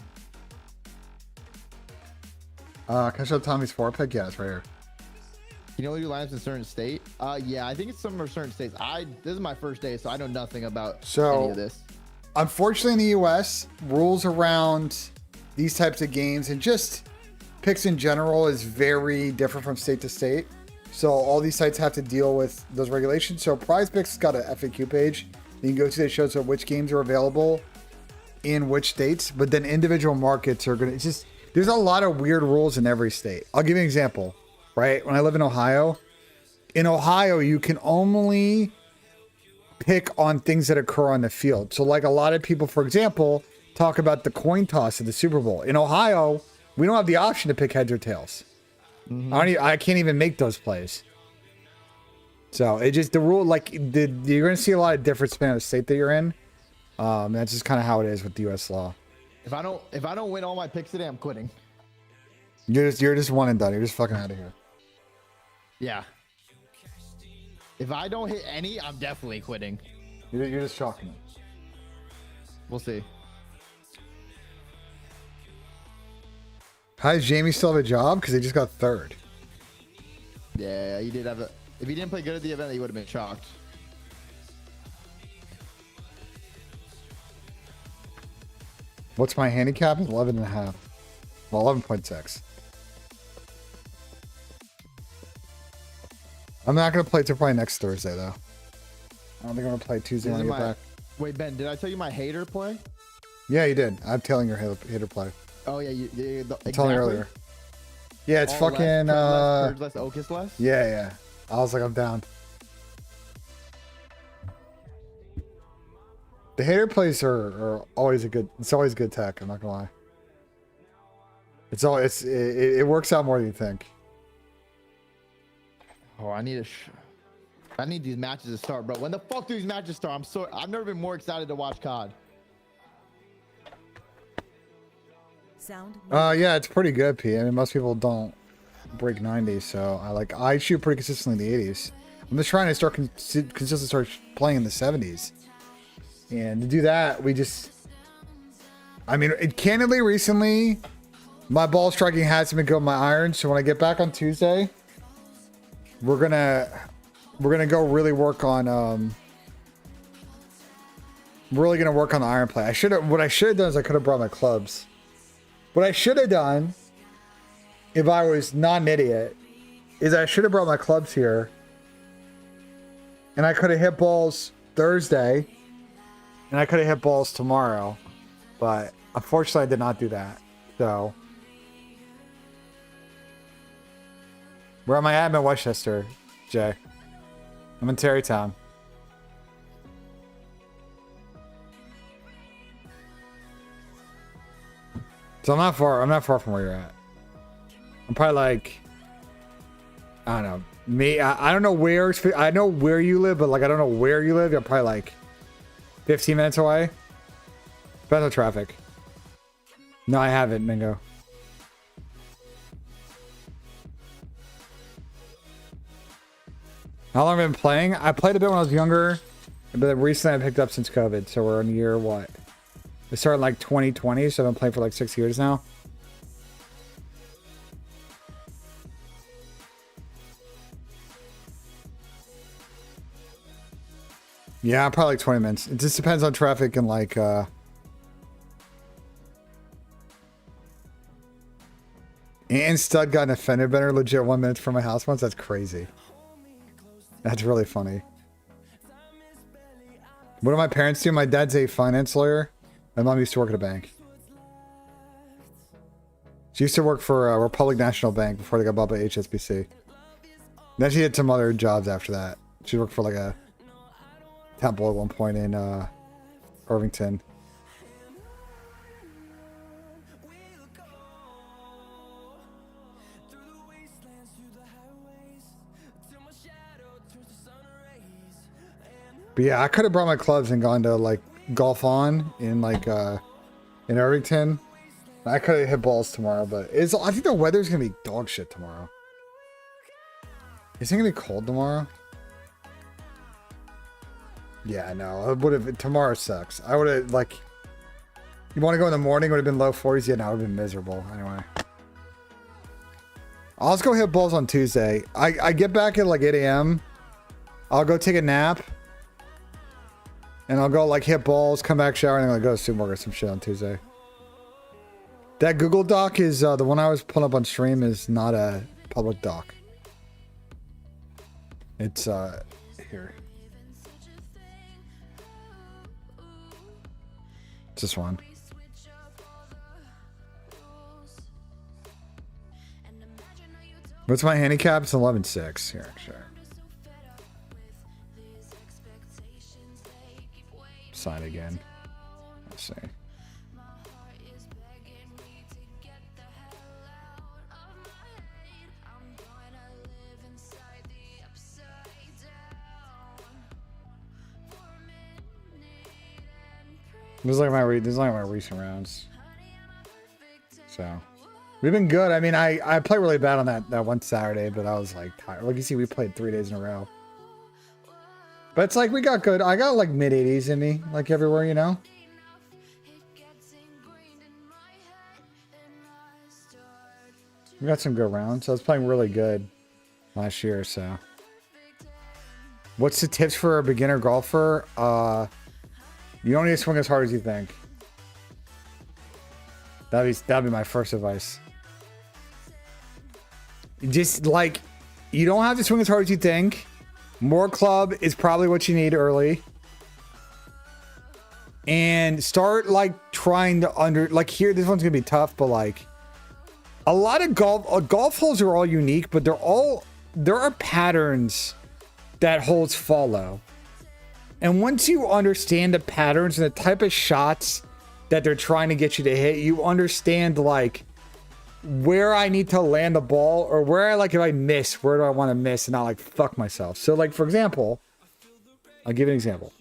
can I show Tommy's 4-pick? Yeah, it's right here. You know, do lineups in certain state? Yeah, I think it's some of certain states. This is my first day, so I know nothing about any of this. Unfortunately, in the U.S., rules around these types of games and just picks in general is very different from state to state. So all these sites have to deal with those regulations. So Prize Picks got an FAQ page you can go to that shows up which games are available in which states. But then individual markets are going to there's a lot of weird rules in every state. I'll give you an example. Right? When I live in Ohio, you can only pick on things that occur on the field. So like a lot of people, for example, talk about the coin toss at the Super Bowl. In Ohio, we don't have the option to pick heads or tails. I can't even make those plays. So it just, the rule, like you're going to see a lot of difference depending on the state that you're in. That's just kind of how it is with the U.S. law. If I don't win all my picks today, I'm quitting. You're just one and done. You're just fucking out of here. Yeah. If I don't hit any, I'm definitely quitting. You're just shocking me. We'll see. How does Jamie still have a job? Because he just got third. Yeah, he did have a. If he didn't play good at the event, he would have been shocked. What's my handicap? 11.5. Well, 11.6. I'm not going to play till probably next Thursday, though. I don't think I'm going to play Tuesday when I get back. Wait, Ben, did I tell you my hater play? Yeah, you did. I'm telling your hater play. Oh, yeah. I told you earlier. Yeah, it's all fucking... Less, less, Ocus less? Yeah. I was like, I'm down. The hater plays are always a good... It's always good tech, I'm not going to lie. It works out more than you think. Oh, I need these matches to start, bro. When the fuck do these matches start? I've never been more excited to watch COD. Sound. Yeah, it's pretty good, P. I mean, most people don't break 90, so I shoot pretty consistently in the 80s. I'm just trying to start consistently start playing in the 70s, and to do that, candidly, recently, my ball striking hasn't been good with my iron. So when I get back on Tuesday, we're gonna go really work on really gonna work on the iron play. What I should have done is I could have brought my clubs. What I should have done, if I was not an idiot, is I should have brought my clubs here, and I could have hit balls Thursday, and I could have hit balls tomorrow, but unfortunately I did not do that. So where am I at? I'm in Westchester, Jay. I'm in Terrytown. So I'm not far from where you're at. I'm probably like, I don't know. I don't know where. I know where you live, but like I don't know where you live. You're probably like 15 minutes away. Depends on traffic. No, I haven't, Mingo. How long have I been playing? I played a bit when I was younger, but recently I picked up since COVID. So we're in year what? It started in like 2020, so I've been playing for like 6 years now. Yeah, probably like 20 minutes. It just depends on traffic and like and Stud got an offender bender legit 1 minute from my house once. That's crazy. That's really funny. What do my parents do? My dad's a finance lawyer. My mom used to work at a bank. She used to work for Republic National Bank before they got bought by HSBC. Then she had some other jobs after that. She worked for like a temple at one point in Irvington. But yeah, I could have brought my clubs and gone to like Golf On in like in Irvington. I could have hit balls tomorrow, but I think the weather's gonna be dog shit tomorrow. Is it gonna be cold tomorrow? Yeah, no. It would have. Tomorrow sucks. I would have like. You want to go in the morning? Would have been low 40s. Yeah, no, it would have been miserable. Anyway, I'll just go hit balls on Tuesday. I get back at like 8 a.m. I'll go take a nap. And I'll go like hit balls, come back, shower, and then I'll go to supermarket or some shit on Tuesday. That Google Doc is the one I was pulling up on stream is not a public doc. It's here. It's this one. What's my handicap? It's 11.6. Here, sure. Sign again. Let's see. This is like my recent rounds. So we've been good. I mean, I played really bad on that one Saturday, but I was like tired. Like you see, we played 3 days in a row. But it's like we got good. I got like mid 80s in me, like everywhere, you know. We got some good rounds. I was playing really good last year, so. What's the tips for a beginner golfer? You don't need to swing as hard as you think. That'd be my first advice. Just like, you don't have to swing as hard as you think. More club is probably what you need early. And start like trying to like here, this one's gonna be tough, but like a lot of golf holes are all unique, but there are patterns that holes follow. And once you understand the patterns and the type of shots that they're trying to get you to hit, you understand like where I need to land the ball, or where I like, if I miss, where do I want to miss and not like fuck myself. So like, for example, I'll give you an example.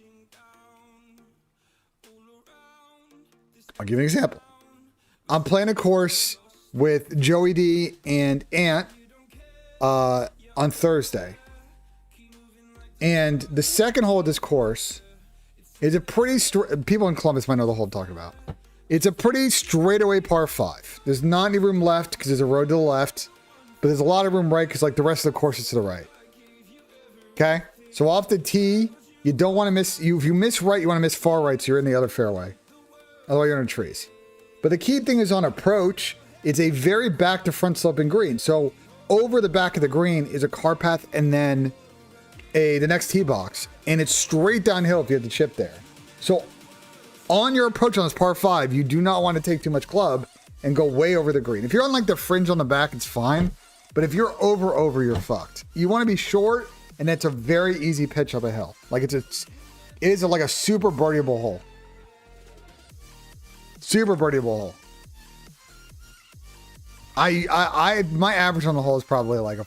I'm playing a course with Joey D and Ant on Thursday. And the second hole of this course is a pretty people in Columbus might know the hole I'm talking about. It's a pretty straightaway par 5. There's not any room left because there's a road to the left, but there's a lot of room right because like the rest of the course is to the right. Okay, so off the tee, you don't want to miss. If you miss right, you want to miss far right, so you're in the other fairway. Otherwise, you're in the trees. But the key thing is on approach, it's a very back to front sloping green. So over the back of the green is a car path, and then the next tee box, and it's straight downhill if you have the chip there. So on your approach on this par 5, you do not want to take too much club and go way over the green. If you're on like the fringe on the back, it's fine. But if you're over, you're fucked. You want to be short, and it's a very easy pitch up a hill. Like it is like a super birdieable hole. Super birdieable hole. My average on the hole is probably like a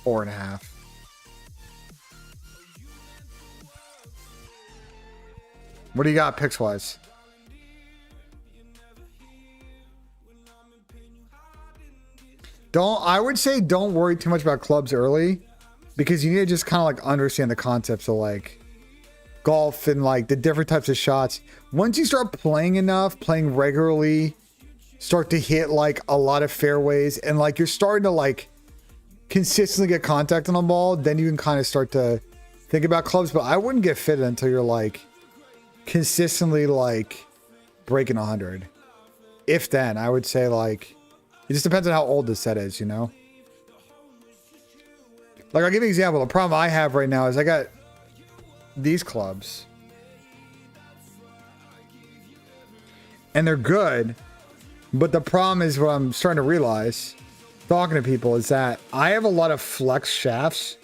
4.5. What do you got picks wise? I would say don't worry too much about clubs early, because you need to just kind of like understand the concepts of like golf and like the different types of shots. Once you start playing enough, playing regularly, start to hit like a lot of fairways, and like you're starting to like consistently get contact on the ball, then you can kind of start to think about clubs. But I wouldn't get fitted until you're like consistently like breaking 100. If then, I would say like it just depends on how old the set is, you know. Like I'll give you an example. The problem I have right now is I got these clubs, and they're good, but the problem is what I'm starting to realize talking to people is that I have a lot of flex shafts,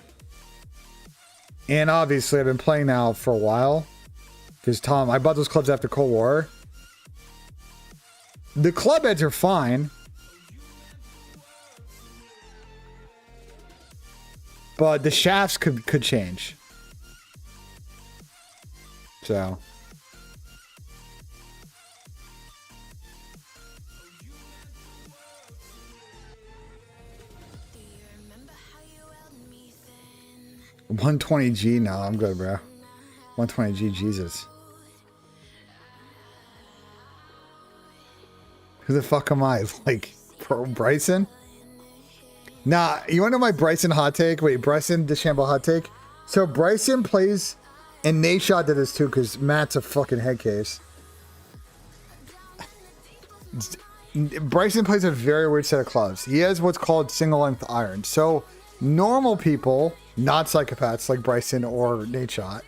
and obviously I've been playing now for a while because I bought those clubs after Cold War. The club heads are fine, but the shafts could change. So $120G? No, I'm good, bro. $120G, Jesus. Who the fuck am I? Like, Bryson? Nah, you want to know my Bryson hot take? Wait, Bryson DeChambeau hot take? So Bryson plays, and Nate Shot did this too, because Matt's a fucking head case. Bryson plays a very weird set of clubs. He has what's called single length iron. So normal people, not psychopaths like Bryson or Nate Shot,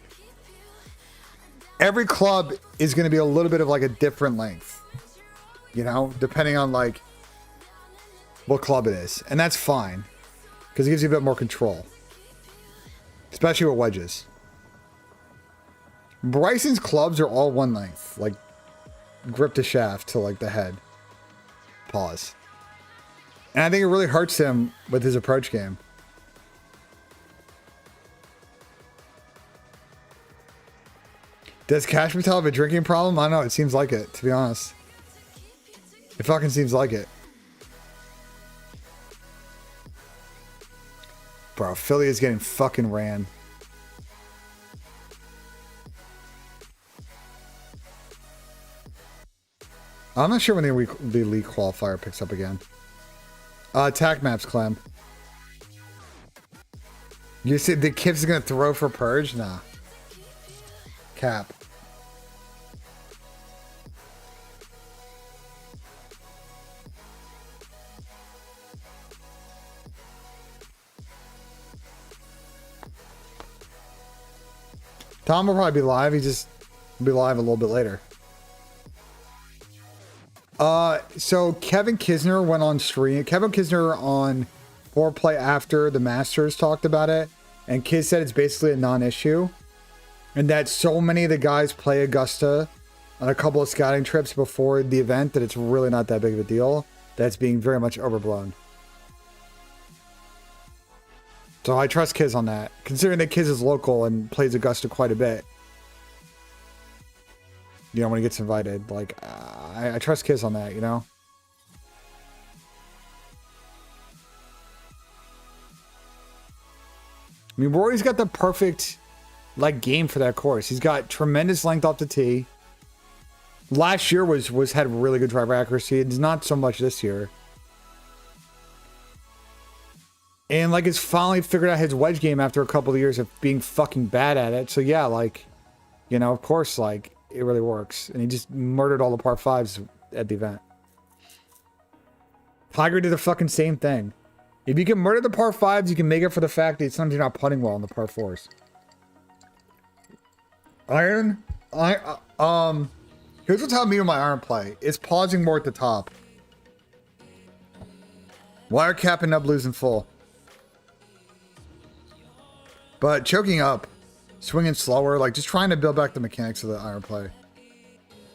every club is going to be a little bit of like a different length, you know, depending on like what club it is. And that's fine because it gives you a bit more control, especially with wedges. Bryson's clubs are all one length, like grip to shaft to like the head. Pause. And I think it really hurts him with his approach game. Does Cash Patel have a drinking problem? I don't know. It seems like it, to be honest. It fucking seems like it. Bro, Philly is getting fucking ran. I'm not sure when the league qualifier picks up again. Attack maps, Clem. You said the Kips is gonna throw for Purge? Nah. Cap. Tom will probably be live. He just will be live a little bit later. So Kevin Kisner went on stream. Kevin Kisner on Foreplay after the Masters talked about it, and Kiz said it's basically a non-issue, and that so many of the guys play Augusta on a couple of scouting trips before the event that it's really not that big of a deal. That's being very much overblown. So I trust Kiz on that, considering that Kiz is local and plays Augusta quite a bit. You know, when he gets invited, like, I trust Kiz on that, you know? I mean, Rory's got the perfect, like, game for that course. He's got tremendous length off the tee. Last year had really good driver accuracy. It's not so much this year. And, like, he's finally figured out his wedge game after a couple of years of being fucking bad at it. So, yeah, like, you know, of course, like, it really works. And he just murdered all the par 5s at the event. Tiger did the fucking same thing. If you can murder the par 5s, you can make it for the fact that sometimes you're not putting well on the par 4s. Iron? Here's what's happening with my iron play. It's pausing more at the top. Wire capping up, losing full. But choking up, swinging slower, like just trying to build back the mechanics of the iron play,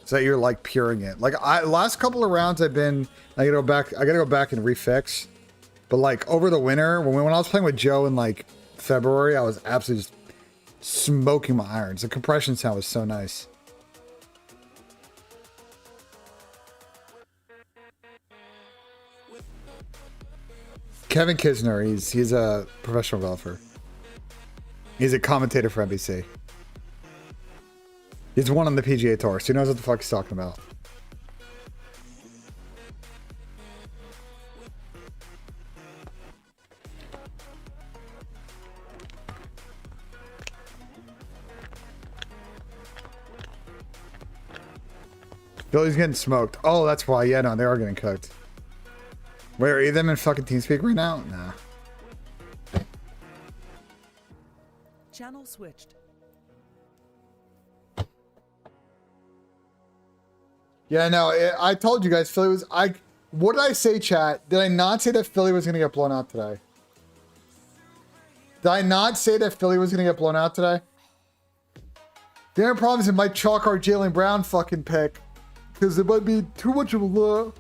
so that you're like puring it. Like last couple of rounds, I gotta go back and refix. But like over the winter, when I was playing with Joe in like February, I was absolutely just smoking my irons. The compression sound was so nice. Kevin Kisner, he's a professional golfer. He's a commentator for NBC. He's won on the PGA Tour, so he knows what the fuck he's talking about. Billy's getting smoked. Oh, that's why. Yeah, no, they are getting cooked. Wait, are them in fucking TeamSpeak right now? Nah. Channel switched. Yeah, no, I told you guys, Philly was... What did I say, chat? Did I not say that Philly was going to get blown out today? Did I not say that Philly was going to get blown out today? The only problem is it might chalk our Jaylen Brown fucking pick. Because it might be too much of a low.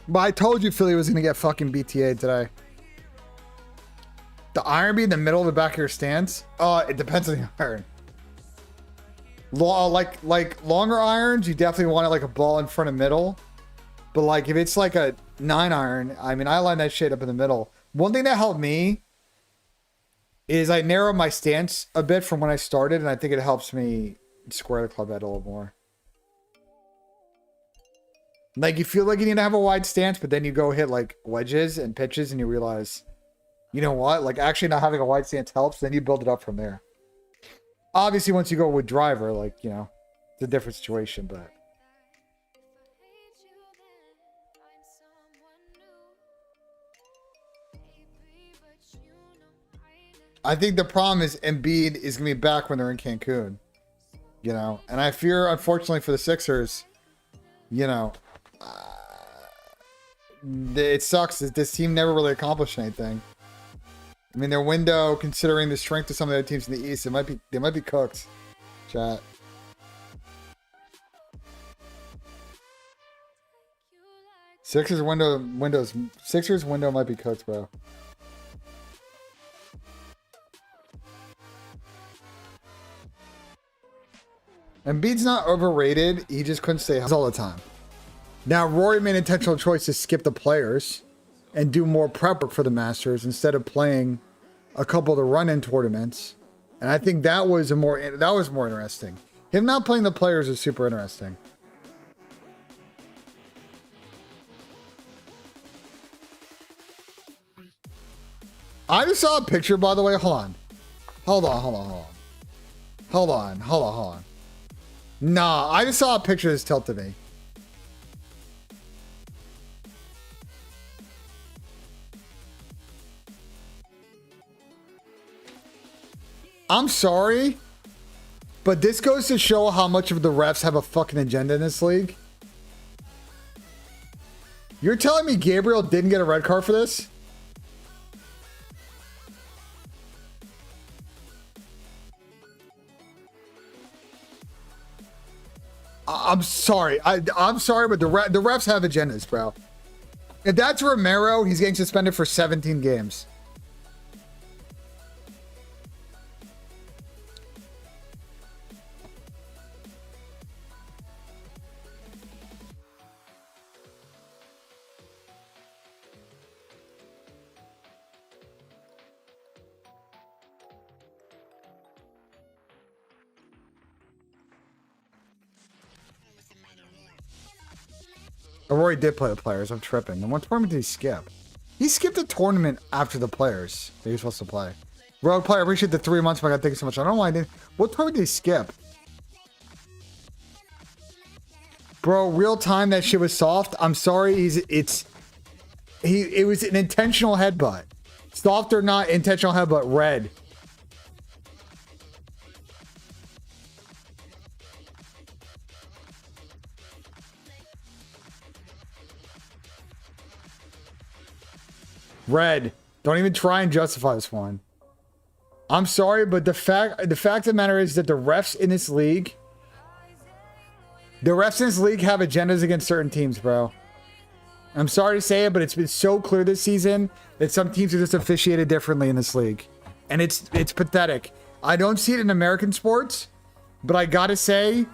But I told you Philly was going to get fucking BTA today. The iron be in the middle of the back of your stance? It depends on the iron. Like longer irons, you definitely want it like a ball in front of middle. But like if it's like a 9 iron, I mean, I line that shit up in the middle. One thing that helped me is I narrowed my stance a bit from when I started, and I think it helps me square the club head a little more. Like you feel like you need to have a wide stance, but then you go hit like wedges and pitches, and you realize, you know what? Like actually not having a wide stance helps. Then you build it up from there. Obviously, once you go with driver, like, you know, it's a different situation, but. I think the problem is Embiid is going to be back when they're in Cancun, you know, and I fear, unfortunately for the Sixers, you know, it sucks that this team never really accomplished anything. I mean, their window, considering the strength of some of the other teams in the East, they might be cooked. Chat. Sixers window might be cooked, bro. Embiid's not overrated. He just couldn't stay all the time. Now, Rory made an intentional choice to skip the players and do more prep work for the Masters instead of playing a couple of the run-in tournaments. And I think that was more interesting. Him not playing the players is super interesting. I just saw a picture, by the way. Hold on. Nah, I just saw a picture that's tilted me. I'm sorry, but this goes to show how much of the refs have a fucking agenda in this league. You're telling me Gabriel didn't get a red card for this? I'm sorry. I'm sorry, but the refs have agendas, bro. If that's Romero, he's getting suspended for 17 games. Rory did play the players. I'm tripping. And what tournament did he skip? He skipped a tournament after the players that he was supposed to play. Rogue player, I appreciate the 3 months, but I got thank you so much. I don't know why I didn't. What tournament did he skip? Bro, real time, that shit was soft. I'm sorry. It was an intentional headbutt. Soft or not, intentional headbutt, red. Red. Don't even try and justify this one. I'm sorry, but the fact of the matter is that the refs in this league have agendas against certain teams, bro. I'm sorry to say it, but it's been so clear this season that some teams are just officiated differently in this league. And it's pathetic. I don't see it in American sports, but I gotta say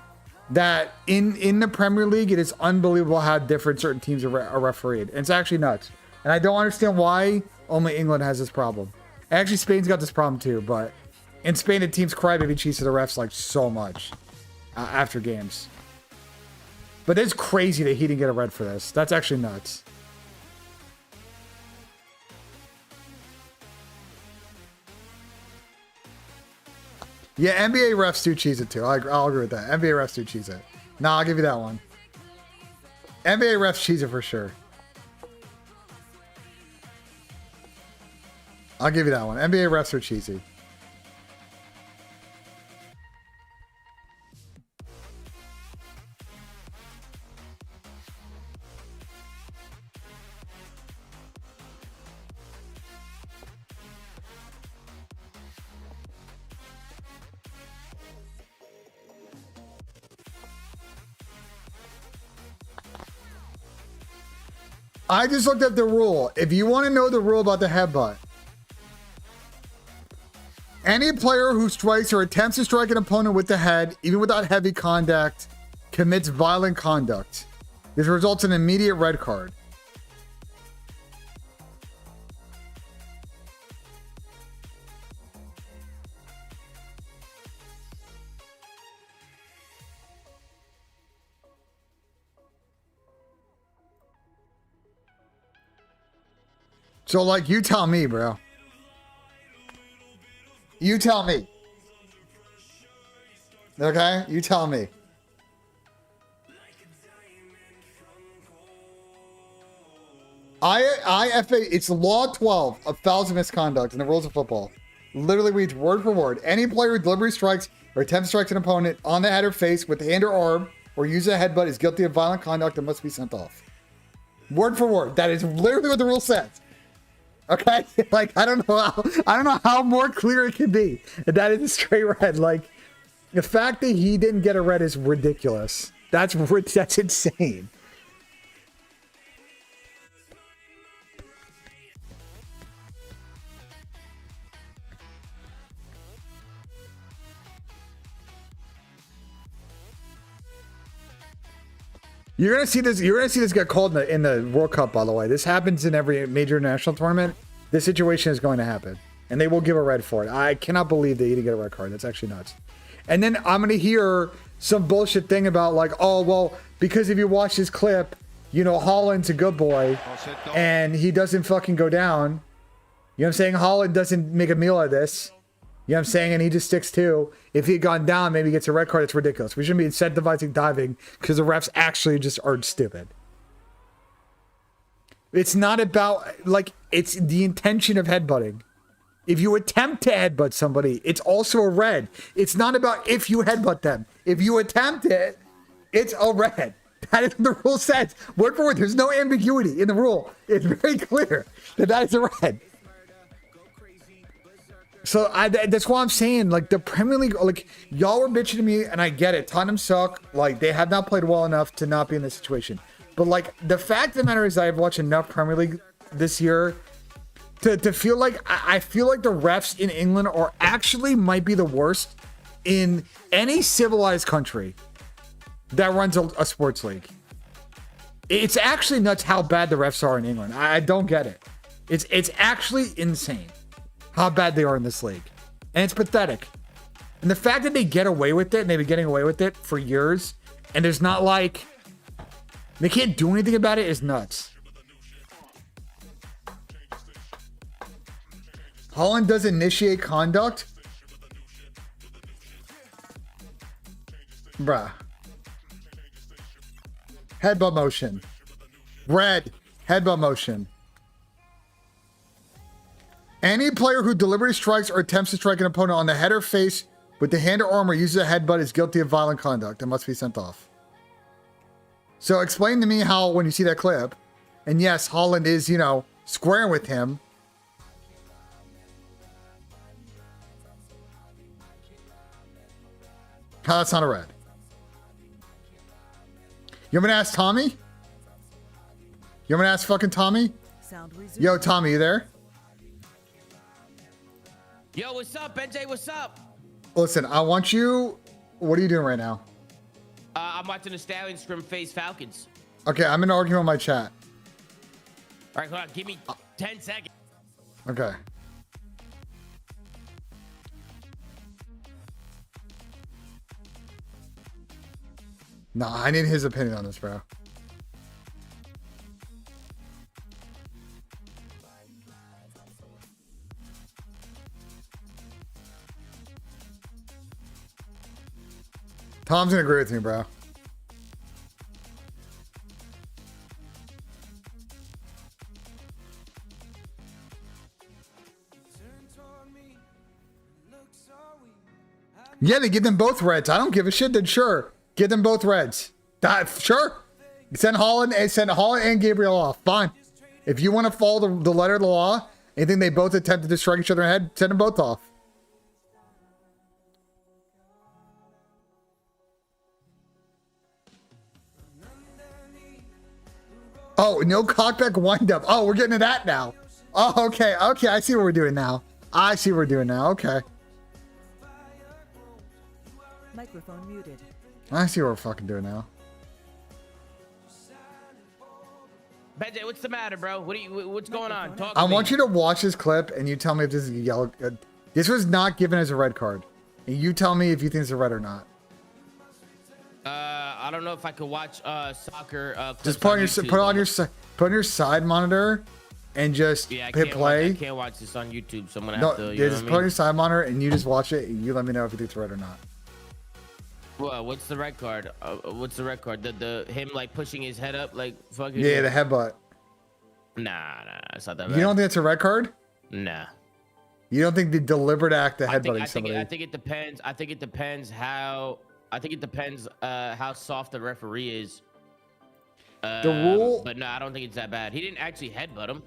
that in the Premier League, it is unbelievable how different certain teams are refereed. And it's actually nuts. And I don't understand why only England has this problem. Actually, Spain's got this problem too, but in Spain, the teams crybaby cheats to the refs like so much after games. But it's crazy that he didn't get a red for this. That's actually nuts. Yeah, NBA refs do cheese it too. I'll agree with that. NBA refs do cheese it. Nah, I'll give you that one. NBA refs cheese it for sure. I'll give you that one. NBA refs are cheesy. I just looked up the rule. If you want to know the rule about the headbutt, any player who strikes or attempts to strike an opponent with the head, even without heavy contact, commits violent conduct. This results in an immediate red card. So, like, you tell me, bro. You tell me. Okay? You tell me. IFA, it's Law 12 of fouls and misconduct in the rules of football. Literally reads word for word. Any player who deliberately strikes or attempts to strike an opponent on the head or face with hand or arm or uses a headbutt is guilty of violent conduct and must be sent off. Word for word. That is literally what the rule says. Okay, like I don't know how more clear it can be. That is a straight red. Like the fact that he didn't get a red is ridiculous. That's insane. You're gonna see this. You're gonna see this get called in the World Cup. By the way, this happens in every major national tournament. This situation is going to happen, and they will give a red for it. I cannot believe that he didn't get a red card. That's actually nuts. And then I'm going to hear some bullshit thing about like, oh, well, because if you watch this clip, you know, Holland's a good boy and he doesn't fucking go down. You know what I'm saying? Holland doesn't make a meal out of this. You know what I'm saying? And he just sticks to. If he had gone down, maybe he gets a red card. It's ridiculous. We shouldn't be incentivizing diving because the refs actually just are stupid. It's not about, like, it's the intention of headbutting. If you attempt to headbutt somebody, it's also a red. It's not about if you headbutt them. If you attempt it, it's a red. That is what the rule says. Word for word. There's no ambiguity in the rule. It's very clear that that is a red. So that's why I'm saying, like, the Premier League, like, y'all were bitching to me, and I get it. Tottenham suck. Like, they have not played well enough to not be in this situation. But, like, the fact of the matter is I've watched enough Premier League this year to feel like I feel like the refs in England are actually might be the worst in any civilized country that runs a sports league. It's actually nuts how bad the refs are in England. I don't get it. It's actually insane how bad they are in this league. And it's pathetic. And the fact that they get away with it, and they've been getting away with it for years, and there's not like, they can't do anything about it is nuts. Holland does initiate conduct? Bruh. Headbutt motion. Red. Headbutt motion. Any player who deliberately strikes or attempts to strike an opponent on the head or face with the hand or arm or uses a headbutt is guilty of violent conduct and must be sent off. So explain to me how, when you see that clip, and yes, Holland is, you know, squaring with him. How that's not a red. You want me to ask Tommy? You want me to ask fucking Tommy? Yo, Tommy, you there? Yo, what's up, BENJ? What's up? Listen, I want you... What are you doing right now? I'm watching the Stallions scrim FaZe Falcons. Okay, I'm in an argument with my chat. All right, hold on. Give me 10 seconds. Okay. Nah, I need his opinion on this, bro. Tom's gonna agree with me, bro. Yeah, they give them both reds. I don't give a shit. Then sure, give them both reds. Sure, send Holland and Gabriel off. Fine. If you want to follow the letter of the law, anything they both attempted to strike each other in the head, send them both off. Oh, no cockback windup. Oh, we're getting to that now. Oh, okay. Okay, I see what we're doing now. I see what we're doing now. Okay. Microphone muted. I see what we're fucking doing now. BENJ, what's the matter, bro? What's going on? Talk to I me. want you to watch this clip and you tell me if this is a yellow. This was not given as a red card. And you tell me if you think it's a red or not. I don't know if I could watch soccer. Just put on your side monitor and just hit play. I can't watch this on YouTube, so I'm gonna No, have to. yeah, just put on your side monitor and you just watch it and you let me know if you think it's red or not. Well, what's the red card? What's the red card? The him like pushing his head up like fucking. Yeah, the headbutt. Nah, it's not that You bad. don't think it's a red card? Nah. You don't think the deliberate act of headbutting somebody? I think it depends. I think it depends how soft the referee is. The rule, but no, I don't think it's that bad. He didn't actually headbutt him.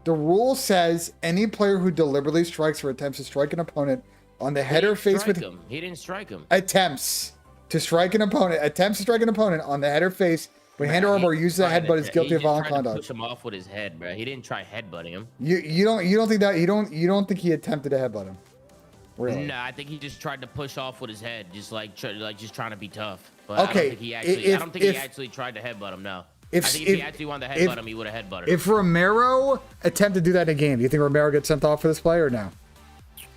The rule says any player who deliberately strikes or attempts to strike an opponent on the head or face with him. He didn't strike him. Attempts to strike an opponent on the head or face with hand or arm or uses a headbutt is guilty of violent conduct. Push him off with his head, bro. He didn't try headbutting him. You don't think that you don't think he attempted to headbutt him? Really? No, I think he just tried to push off with his head, just just trying to be tough. But okay, I don't think he actually tried to headbutt him. No. I think if he actually wanted to headbutt him, he would have headbutted him. If Romero attempted to do that in a game, do you think Romero gets sent off for this play or no?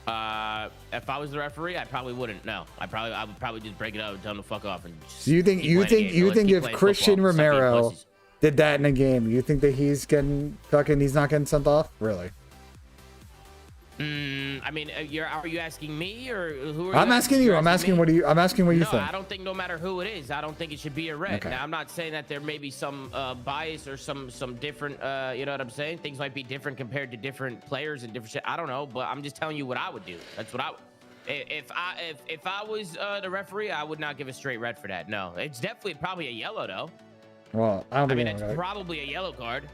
If I was the referee, I probably wouldn't. No, I would probably just break it up and tell him to fuck off. And just So you think if Christian Romero did that in a game, you think that he's not getting sent off? Really? I mean, are you asking me or who are you? I'm asking you. I'm asking what you think. No, I don't think no matter who it is, I don't think it should be a red. Okay. Now, I'm not saying that there may be some bias or some different, you know what I'm saying? Things might be different compared to different players and different shit. I don't know, but I'm just telling you what I would do. That's what if I was the referee, I would not give a straight red for that. No, it's definitely probably a yellow though. Well, I mean, it's probably a yellow card.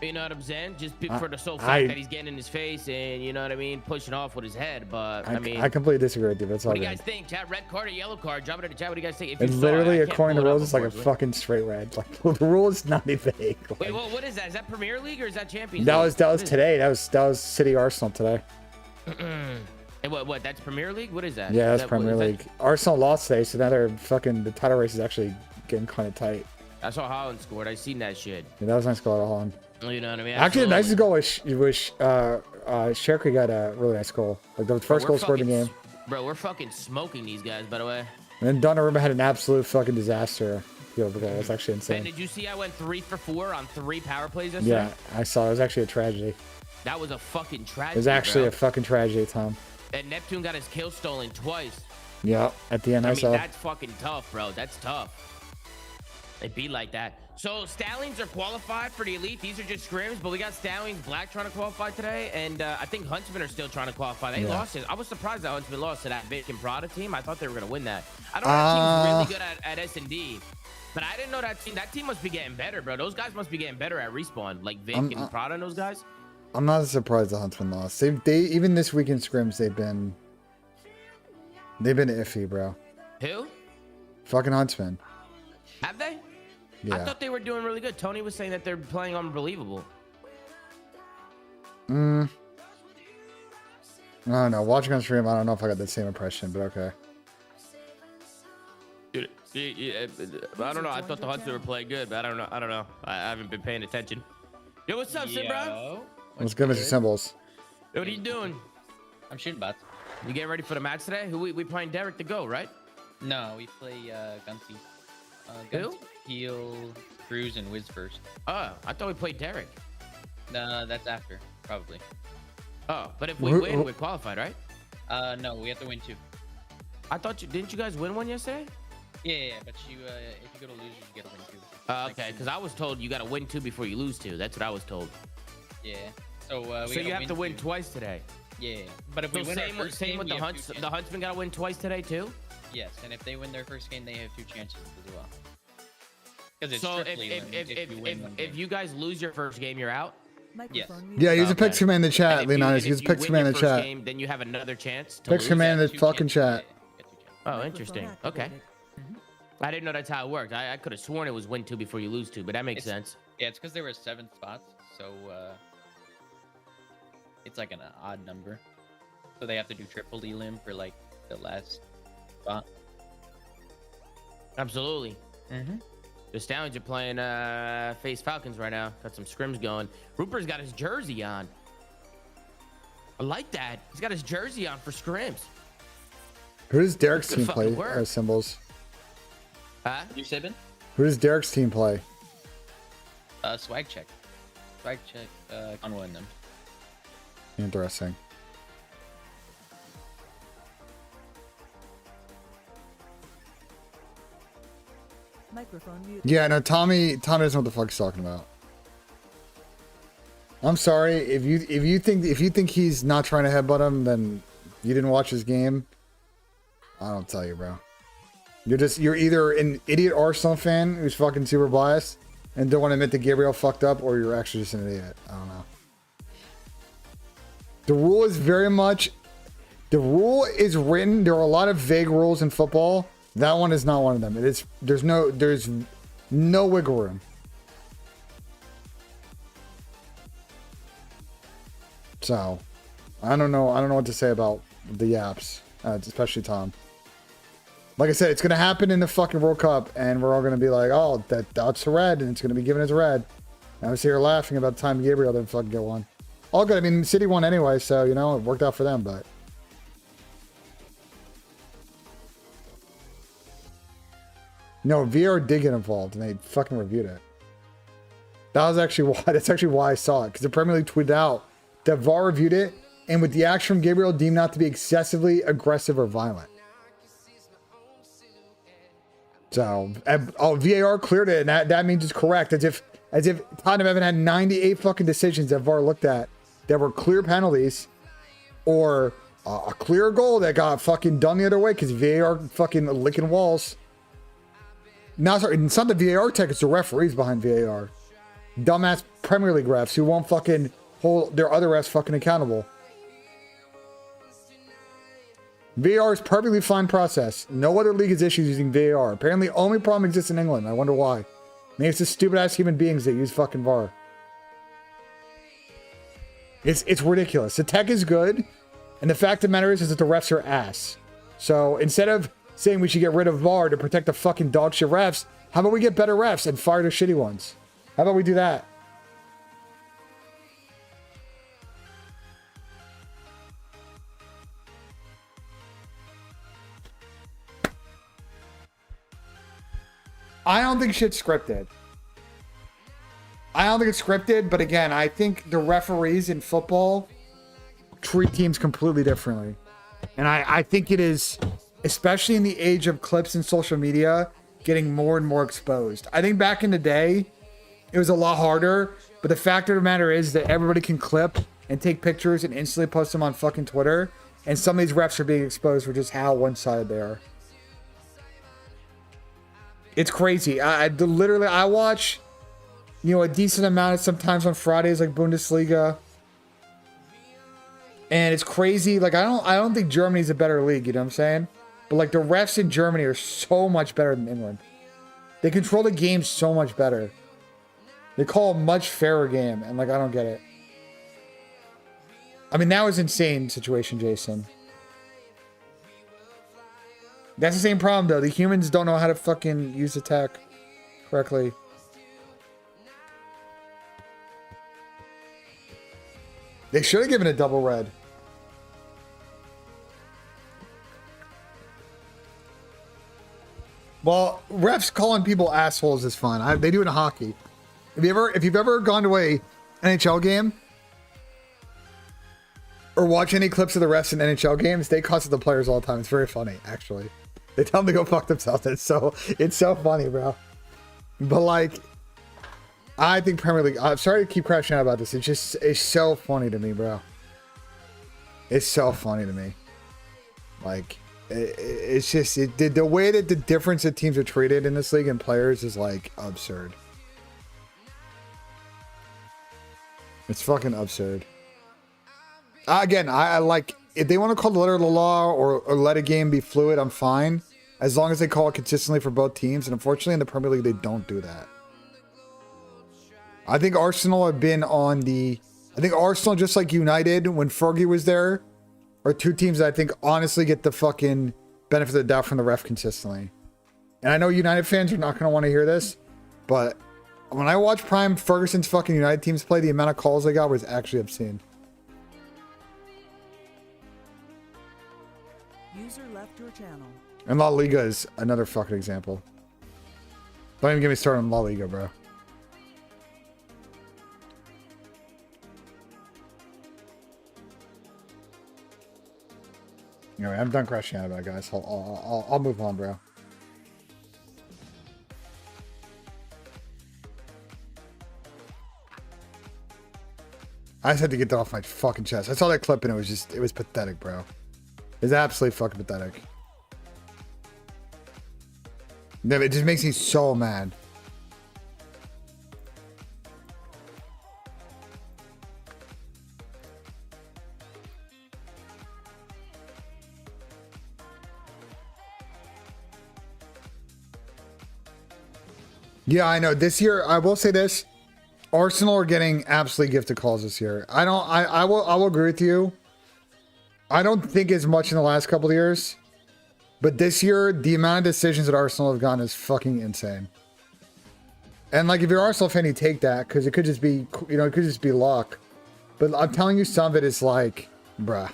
You know what I'm saying? Just for the sole fact that he's getting in his face and, you know what I mean, pushing off with his head. But I mean, I completely disagree with you. That's all. What do you guys think? Chat, red card or yellow card? Drop it in the chat. What do you guys think? If it's literally, according to rules, it's like a fucking straight red. Like the rule is not even vague. Like, wait, well, what is that? Is that Premier League or is that Champions League? That was today. That was City Arsenal today. And what? That's Premier League? What is that? Yeah, that's Premier League. Arsenal lost today, so now the title race is actually getting kind of tight. I saw Holland scored. I seen that shit. Yeah, that was a nice goal to Holland. You know what I mean? Actually, the nicest goal was Sherky got a really nice goal. Like the first goal scored in the game. Bro, we're fucking smoking these guys, by the way. And then Donnarumma had an absolute fucking disaster field goal. It's actually insane. Ben, did you see I went 3 for 4 on 3 power plays yesterday? Yeah, I saw. It was actually a tragedy. That was a fucking tragedy. It was actually a fucking tragedy, Tom. And Neptune got his kill stolen twice. Yeah, at the end I saw. That's fucking tough, bro. That's tough. It be like that. So Stallions are qualified for the elite. These are just scrims, but we got Stallions Black trying to qualify today, and I think Huntsmen are still trying to qualify. They lost it. I was surprised that Huntsmen lost to that Vic and Prada team. I thought they were gonna win that. I know that team's really good at S&D, but I didn't know that team. That team must be getting better, bro. Those guys must be getting better at respawn, like Vic and Prada and those guys. I'm not surprised the Huntsmen lost. They even this week in scrims they've been iffy, bro. Who? Fucking Huntsmen. Have they? Yeah. I thought they were doing really good. Tony was saying that they're playing unbelievable. I don't know. Watching on stream, I don't know if I got the same impression, but okay. Dude, I don't know. I thought the Huntsmen were playing good, but I don't know. I haven't been paying attention. Yo, what's up, Sim, bro? Let's go, Mr. Symbols. Yo, what are you doing? I'm shooting bots. You getting ready for the match today? Who we playing Derek to go, right? No, we play Gunsy. Gunsy, Heal, Cruz, and Wiz first. Oh, I thought we played Derek. That's after, probably. Oh, but if we win, we're qualified, right? No, we have to win 2. I thought didn't you guys win one yesterday? Yeah, but if you go to lose, you get to win 2. Okay, because I was told you got to win 2 before you lose 2. That's what I was told. Yeah. So you have to win twice today. Yeah, but if we win our first game, with the Huntsmen got to win twice today too. Yes, and if they win their first game, they have 2 chances as well. Because it's so if you guys lose your first game, you're out. Yes. Yeah, use a Picks command in the chat, Leonidas. Use a Picks command in the chat. Game, then you have another chance. Picks command in the fucking chat. Oh, interesting. Okay. I didn't know that's how it worked. I could have sworn it was win 2 before you lose 2, but that makes sense. Yeah, it's because there were 7 spots, so it's like an odd number. So they have to do triple elim for like the last spot. Absolutely. The Stallions are playing FaZe Falcons right now. Got some scrims going. Rupert's got his jersey on. I like that. He's got his jersey on for scrims. Who does Derek's team play? Symbols. Huh? You say, Ben? Who does Derek's team play? Swag check. Swag check on one of them. Interesting. Microphone muted. Yeah, no, Tommy doesn't know what the fuck he's talking about. I'm sorry if you think he's not trying to headbutt him, then you didn't watch his game. I don't tell you, bro. You're either an idiot Arsenal fan who's fucking super biased and don't want to admit that Gabriel fucked up, or you're actually just an idiot. I don't know. The rule is written. There are a lot of vague rules in football. That one is not one of them. There's no wiggle room. So, I don't know what to say about the yaps, especially Tom. Like I said, it's gonna happen in the fucking World Cup, and we're all gonna be like, "Oh, that's a red," and it's gonna be given as a red. And I was here laughing about the time Gabriel didn't fucking get one. All good. I mean, City won anyway, so you know it worked out for them. But No, VAR did get involved, and they fucking reviewed it. That's actually why I saw it, because the Premier League tweeted out that VAR reviewed it, and with the action from Gabriel deemed not to be excessively aggressive or violent. So, VAR cleared it, and that means it's correct. As if Tottenham haven't had 98 fucking decisions that VAR looked at that were clear penalties, or a clear goal that got fucking done the other way because VAR fucking licking walls. No, sorry, it's not the VAR tech, it's the referees behind VAR. Dumbass Premier League refs who won't fucking hold their other refs fucking accountable. VAR is perfectly fine process. No other league has issues using VAR. Apparently, only problem exists in England. I wonder why. Maybe it's the stupid ass human beings that use fucking VAR. It's ridiculous. The tech is good, and the fact of the matter is that the refs are ass. So instead of saying we should get rid of VAR to protect the fucking dog shit refs, how about we get better refs and fire the shitty ones? How about we do that? I don't think shit's scripted. I don't think it's scripted, but again, I think the referees in football treat teams completely differently. And I think it is, especially in the age of clips and social media, getting more and more exposed. I think back in the day, it was a lot harder, but the fact of the matter is that everybody can clip and take pictures and instantly post them on fucking Twitter, and some of these refs are being exposed for just how one-sided they are. It's crazy. I watch, a decent amount of sometimes on Fridays, like Bundesliga. And it's crazy. Like, I don't think Germany's a better league, you know what I'm saying? But like the refs in Germany are so much better than England. They control the game so much better. They call a much fairer game, and like I don't get it. I mean, that was an insane situation, Jason. That's the same problem though. The humans don't know how to fucking use the tech correctly. They should have given a double red. Well, refs calling people assholes is fun. They do it in hockey. If you've ever gone to a NHL game or watch any clips of the refs in NHL games, they cuss at the players all the time. It's very funny, actually. They tell them to go fuck themselves. It's so funny, bro. But like, I think Premier League. I'm sorry to keep crashing out about this. It's so funny to me, bro. It's so funny to me. Like, it's just the way that the difference that teams are treated in this league and players is like absurd. It's fucking absurd. Again, I like, if they want to call the letter of the law or let a game be fluid, I'm fine. As long as they call it consistently for both teams. And unfortunately in the Premier League, they don't do that. I think Arsenal have been on the... I think Arsenal, just like United, when Fergie was there, are two teams that I think honestly get the fucking benefit of the doubt from the ref consistently. And I know United fans are not going to want to hear this, but when I watch Prime Ferguson's fucking United teams play, the amount of calls they got was actually obscene. User left your channel. And La Liga is another fucking example. Don't even get me started on La Liga, bro. Anyway, I'm done crashing out about it, guys. I'll move on, bro. I just had to get that off my fucking chest. I saw that clip and it was pathetic, bro. It was absolutely fucking pathetic. It just makes me so mad. Yeah, I know. This year, I will say this. Arsenal are getting absolutely gifted calls this year. I will agree with you. I don't think as much in the last couple of years. But this year, the amount of decisions that Arsenal have gotten is fucking insane. And like, if you're an Arsenal fan, you take that because it could just be, it could just be luck. But I'm telling you, some of it is like, bruh.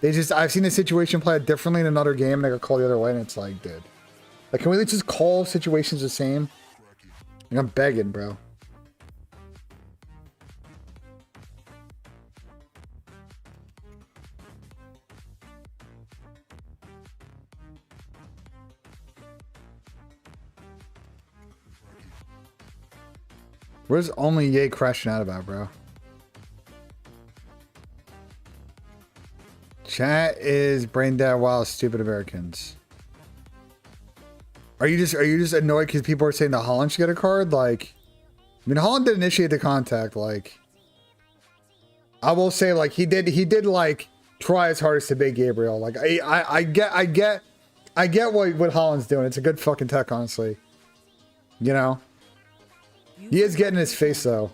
I've seen the situation play out differently in another game and they got called the other way and it's like, dude. Like, can we just call situations the same? Like, I'm begging, bro. Where's only Ye crashing out about, bro? Chat is brain dead while stupid Americans. Are you just annoyed because people are saying that Holland should get a card? Like, I mean, Holland did initiate the contact. Like, I will say, like, he did like try his hardest to bait Gabriel. Like, I get what Holland's doing. It's a good fucking tech, honestly. You know, he is getting his face though.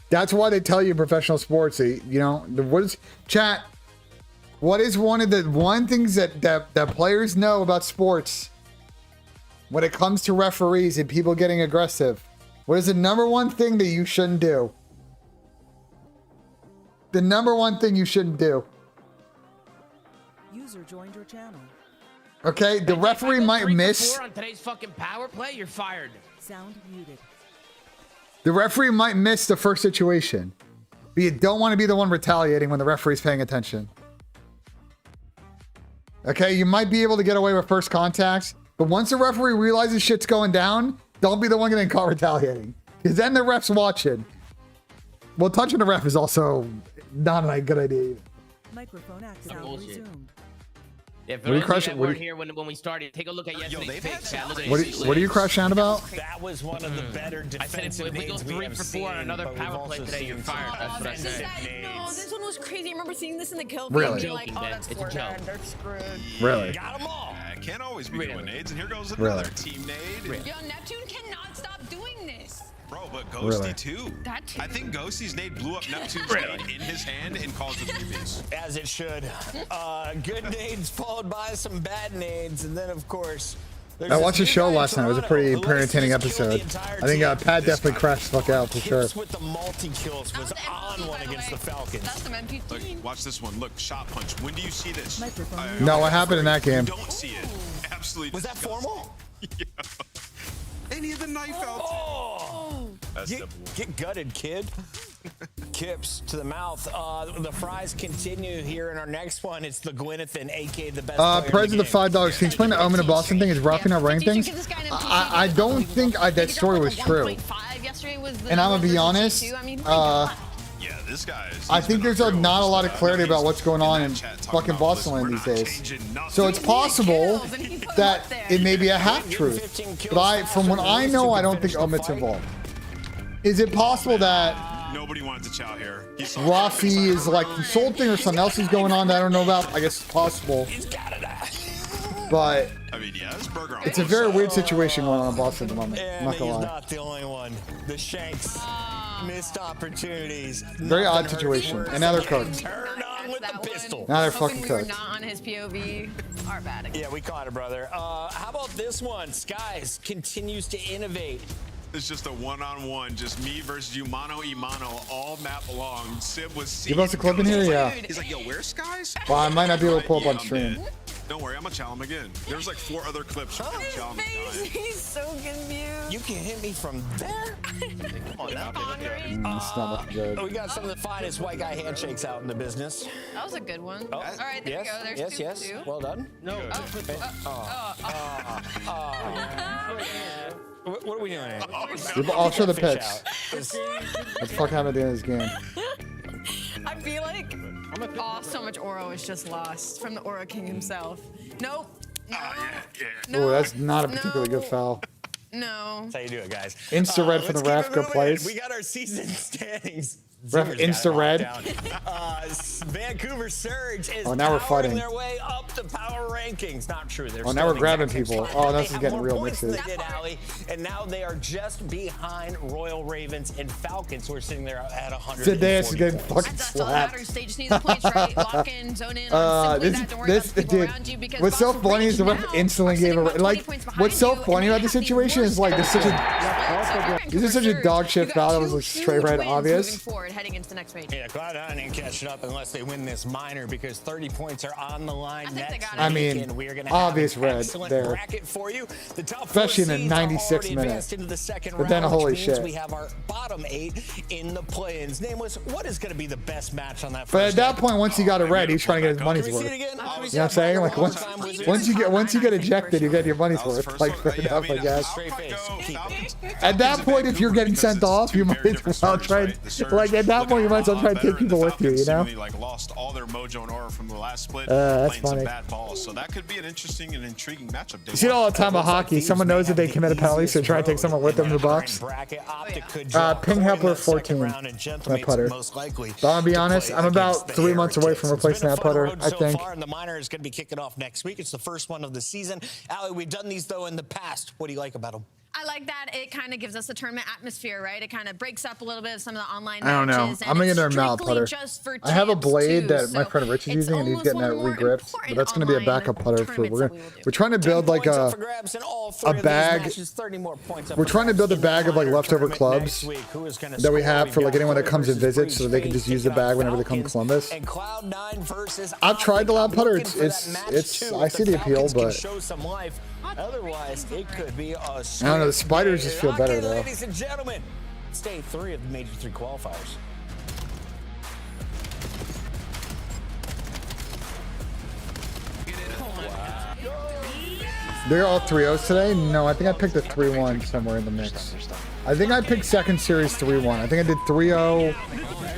That's why they tell you in professional sports, you know, what is chat? What is one of the things that players know about sports when it comes to referees and people getting aggressive? What is the number one thing that you shouldn't do? The number one thing you shouldn't do. User joined your channel. Okay, the referee might miss. On today's fucking power play, you're fired. Sound muted. The referee might miss the first situation, but you don't want to be the one retaliating when the referee's paying attention. Okay, you might be able to get away with first contacts, but once the referee realizes shit's going down, don't be the one getting caught retaliating, because then the ref's watching. Well, touching the ref is also not a good idea either. Microphone activated. Resumed. Yeah, for those that weren't here when we started, take a look at yesterday's picks. What are you crashing out about? That was one of the better defensive if we go 3 for 4 on another power play today, you're fired. That's what I said. No, this one was crazy. I remember seeing this in the kill. Really? Like, oh, that's It's a joke. They're screwed. Really? Got them all. Can't always be doing nades, and here goes Really? another team nade. Yo, Neptune cannot stop doing this. Bro, but Ghosty Really? too. That too. I think Ghosty's nade blew up Neptune's nade in his hand and caused a 3-piece. As it should. Good nades followed by some bad nades, and then of course. I watched the show last night. It was a pretty entertaining episode. I think Pat definitely crashed the fuck out for sure. With the multi-kills was on one against the Falcons. That's the MP. Look, watch this one. Look, shot punch. When do you see this? No, what happened in that game? You don't see it. Absolutely. Was that formal? Yeah. And he had the knife out. Oh! That's simple. Get gutted, kid. Kips to the mouth. The fries continue here in our next one. It's the Gwyneth and AK, the best President of $5. Can you explain the Omen of Boston thing? Is roughing up rank things? I don't think that story was true. And I'm gonna be honest. Yeah, this guy is. I think there's not a lot of clarity about what's going on in fucking Boston land these days. So it's possible that it may be a half truth. But from what I know, I don't think Omit's involved. Is it possible that nobody wanted to chow here? Rafi is like consulting or something else is going on that I don't know about? I guess it's possible. But I mean, yeah, it's a very weird situation going on in Boston at the moment. I'm not gonna lie. He's not the only one. The Shanks missed opportunities. Very odd situation. And now they're cooked. Turn on with the pistol. Now they're fucking We were cooked. not on his POV. Our bad again. Yeah, we caught it, brother. How about this one? Skies continues to innovate. It's just a one-on-one, just me versus you, mano y mano, all map long. Sib was Give us a clip in here, yeah. He's like, yo, where's Skies? Well, I might not be able to pull up Yeah, on I'm stream. dead. Don't worry, I'm gonna chow him again. There's like 4 other clips. From him chowing him dying. He's so confused. You can hit me from there? Come on now, It's not looking good. we got some of the finest white guy handshakes out in the business. That was a good one. Oh, All right, there yes, we go. There's yes, two. Well done. No. What are we doing here? I'll show the picks. out. What the fuck happened at the end of this game? I feel like so much Oro is just lost from the Oro King himself. Nope. No. Oh, that's not a particularly good foul. No. That's how you do it, guys. Insta red for the ref. Good plays. We got our season standings. Ref Zimmer's got it insta red. locked down. Vancouver Surge is Oh, now we're powering fighting. their way up the power rankings. Not true. They're Oh, now still we're in the grabbing exact same people. spot. Oh, this They is have getting more real points than mixed. they did, Allie, and now they are just behind Royal Ravens and Falcons, who are sitting there at 100. Zidane is getting fucking That's all that slapped. matters. They just need the points right. Lock in, zone in. on simply that. Don't worry about the people around you because What's so Boston funny is the Breach ref now instantly are gave sitting a about 20 like. points behind What's so you, funny and about they the have the situation worst is like there's such a. So if you're This is such a dog shit foul. That was like straight right obvious. Moving forward, heading into the next major. Yeah, Cloud9 ain't catching up unless they win this minor because 30 points are on the line. I mean, obvious red there. Bracket for you. The top especially in the 96th minute. Into the second but then, round, holy shit. We have our bottom 8 in the play-ins. Nameless, what is going to be the best match on that first But at that point, once he got a red, he's trying to get his money's worth. You know what I'm saying? Like once you get ejected, you get your money's worth. Like fair enough, I guess. At that point, if you're getting sent off, you might as well try. Like at that point, you might as well try to take people with you. You know? Like lost all their mojo and aura from the last split. That's funny. Bad balls, so that could be an interesting and intriguing matchup. You see it all the time with hockey. Someone knows that they commit a penalty, so try to take someone with them in the box. Ping Hepler 14. That putter. But I'll be honest, I'm about 3 months away from replacing that putter. I think. And the minor is going to be kicking off next week. It's the first one of the season. Allie, we've done these though in the past. What do you like about them? I like that it kind of gives us a tournament atmosphere, right? It kind of breaks up a little bit of some of the online I don't know. matches. I'm gonna get a mallet putter. I have a blade that my friend Rich is using, and he's getting that regripped. But that's gonna be a backup putter for we're trying to build like a bag. We're trying to build a bag of like leftover clubs that we have for like anyone that comes and visits, so they can just use the bag whenever they come to Columbus. I've tried the lab putter. It's I see the appeal, but. Otherwise, it could be a I don't know, the spiders just feel better though. Ladies and gentlemen, it's day 3 of the Major 3 qualifiers. They're all 3-0s today? No, I think I picked a 3-1 somewhere in the mix. I think I picked second series 3-1. I think I did 3-0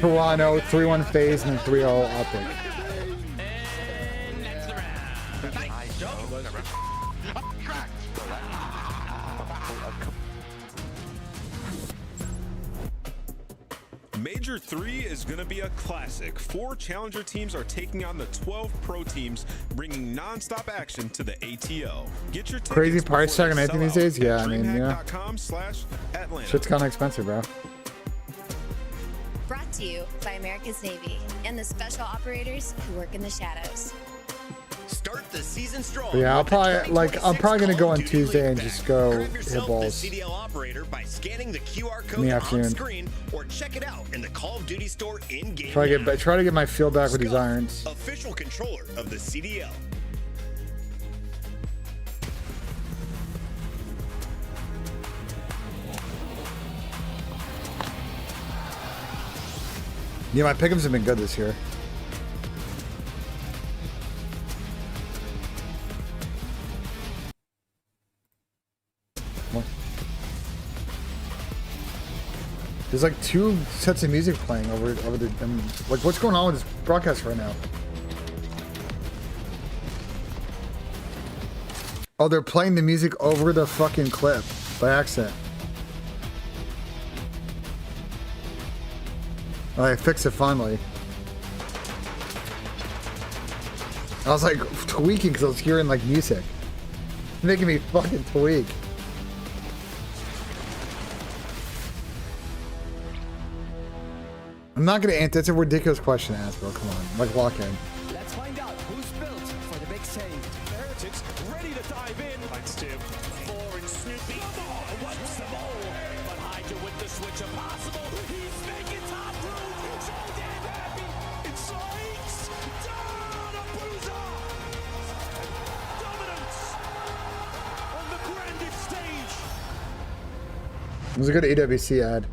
Toronto, 3-1 FaZe, and then 3-0 Optic. Major 3 is going to be a classic. 4 challenger teams are taking on the 12 pro teams, bringing non-stop action to the ATO. Get your crazy price tag on anything these days? Yeah, I mean, yeah. Shit's kind of expensive, bro. Brought to you by America's Navy and the special operators who work in the shadows. Start the season strong. But yeah, I'm probably gonna go on Tuesday and just go hit balls in the afternoon. Or check it out in the Call of Duty store in-game. Try to get my feel back with these irons. Official controller of the CDL. Yeah, my pickups have been good this year. There's like 2 sets of music playing over the. Like, what's going on with this broadcast right now? Oh, they're playing the music over the fucking clip by accident. Oh, I fixed it finally. I was like tweaking because I was hearing like music, making me fucking tweak. I'm not gonna answer. That's a ridiculous question to ask, bro. Come on, like lock in. Let's find out who's built for the big save. Heretics ready to dive in. Lights tip. 4 and Snoopy. What's the ball? But Hydra with the switch impossible. He's making top room. So damn happy. It's Sykes. Down a bruiser. Dominance on the grandest stage. It was a good AWC ad.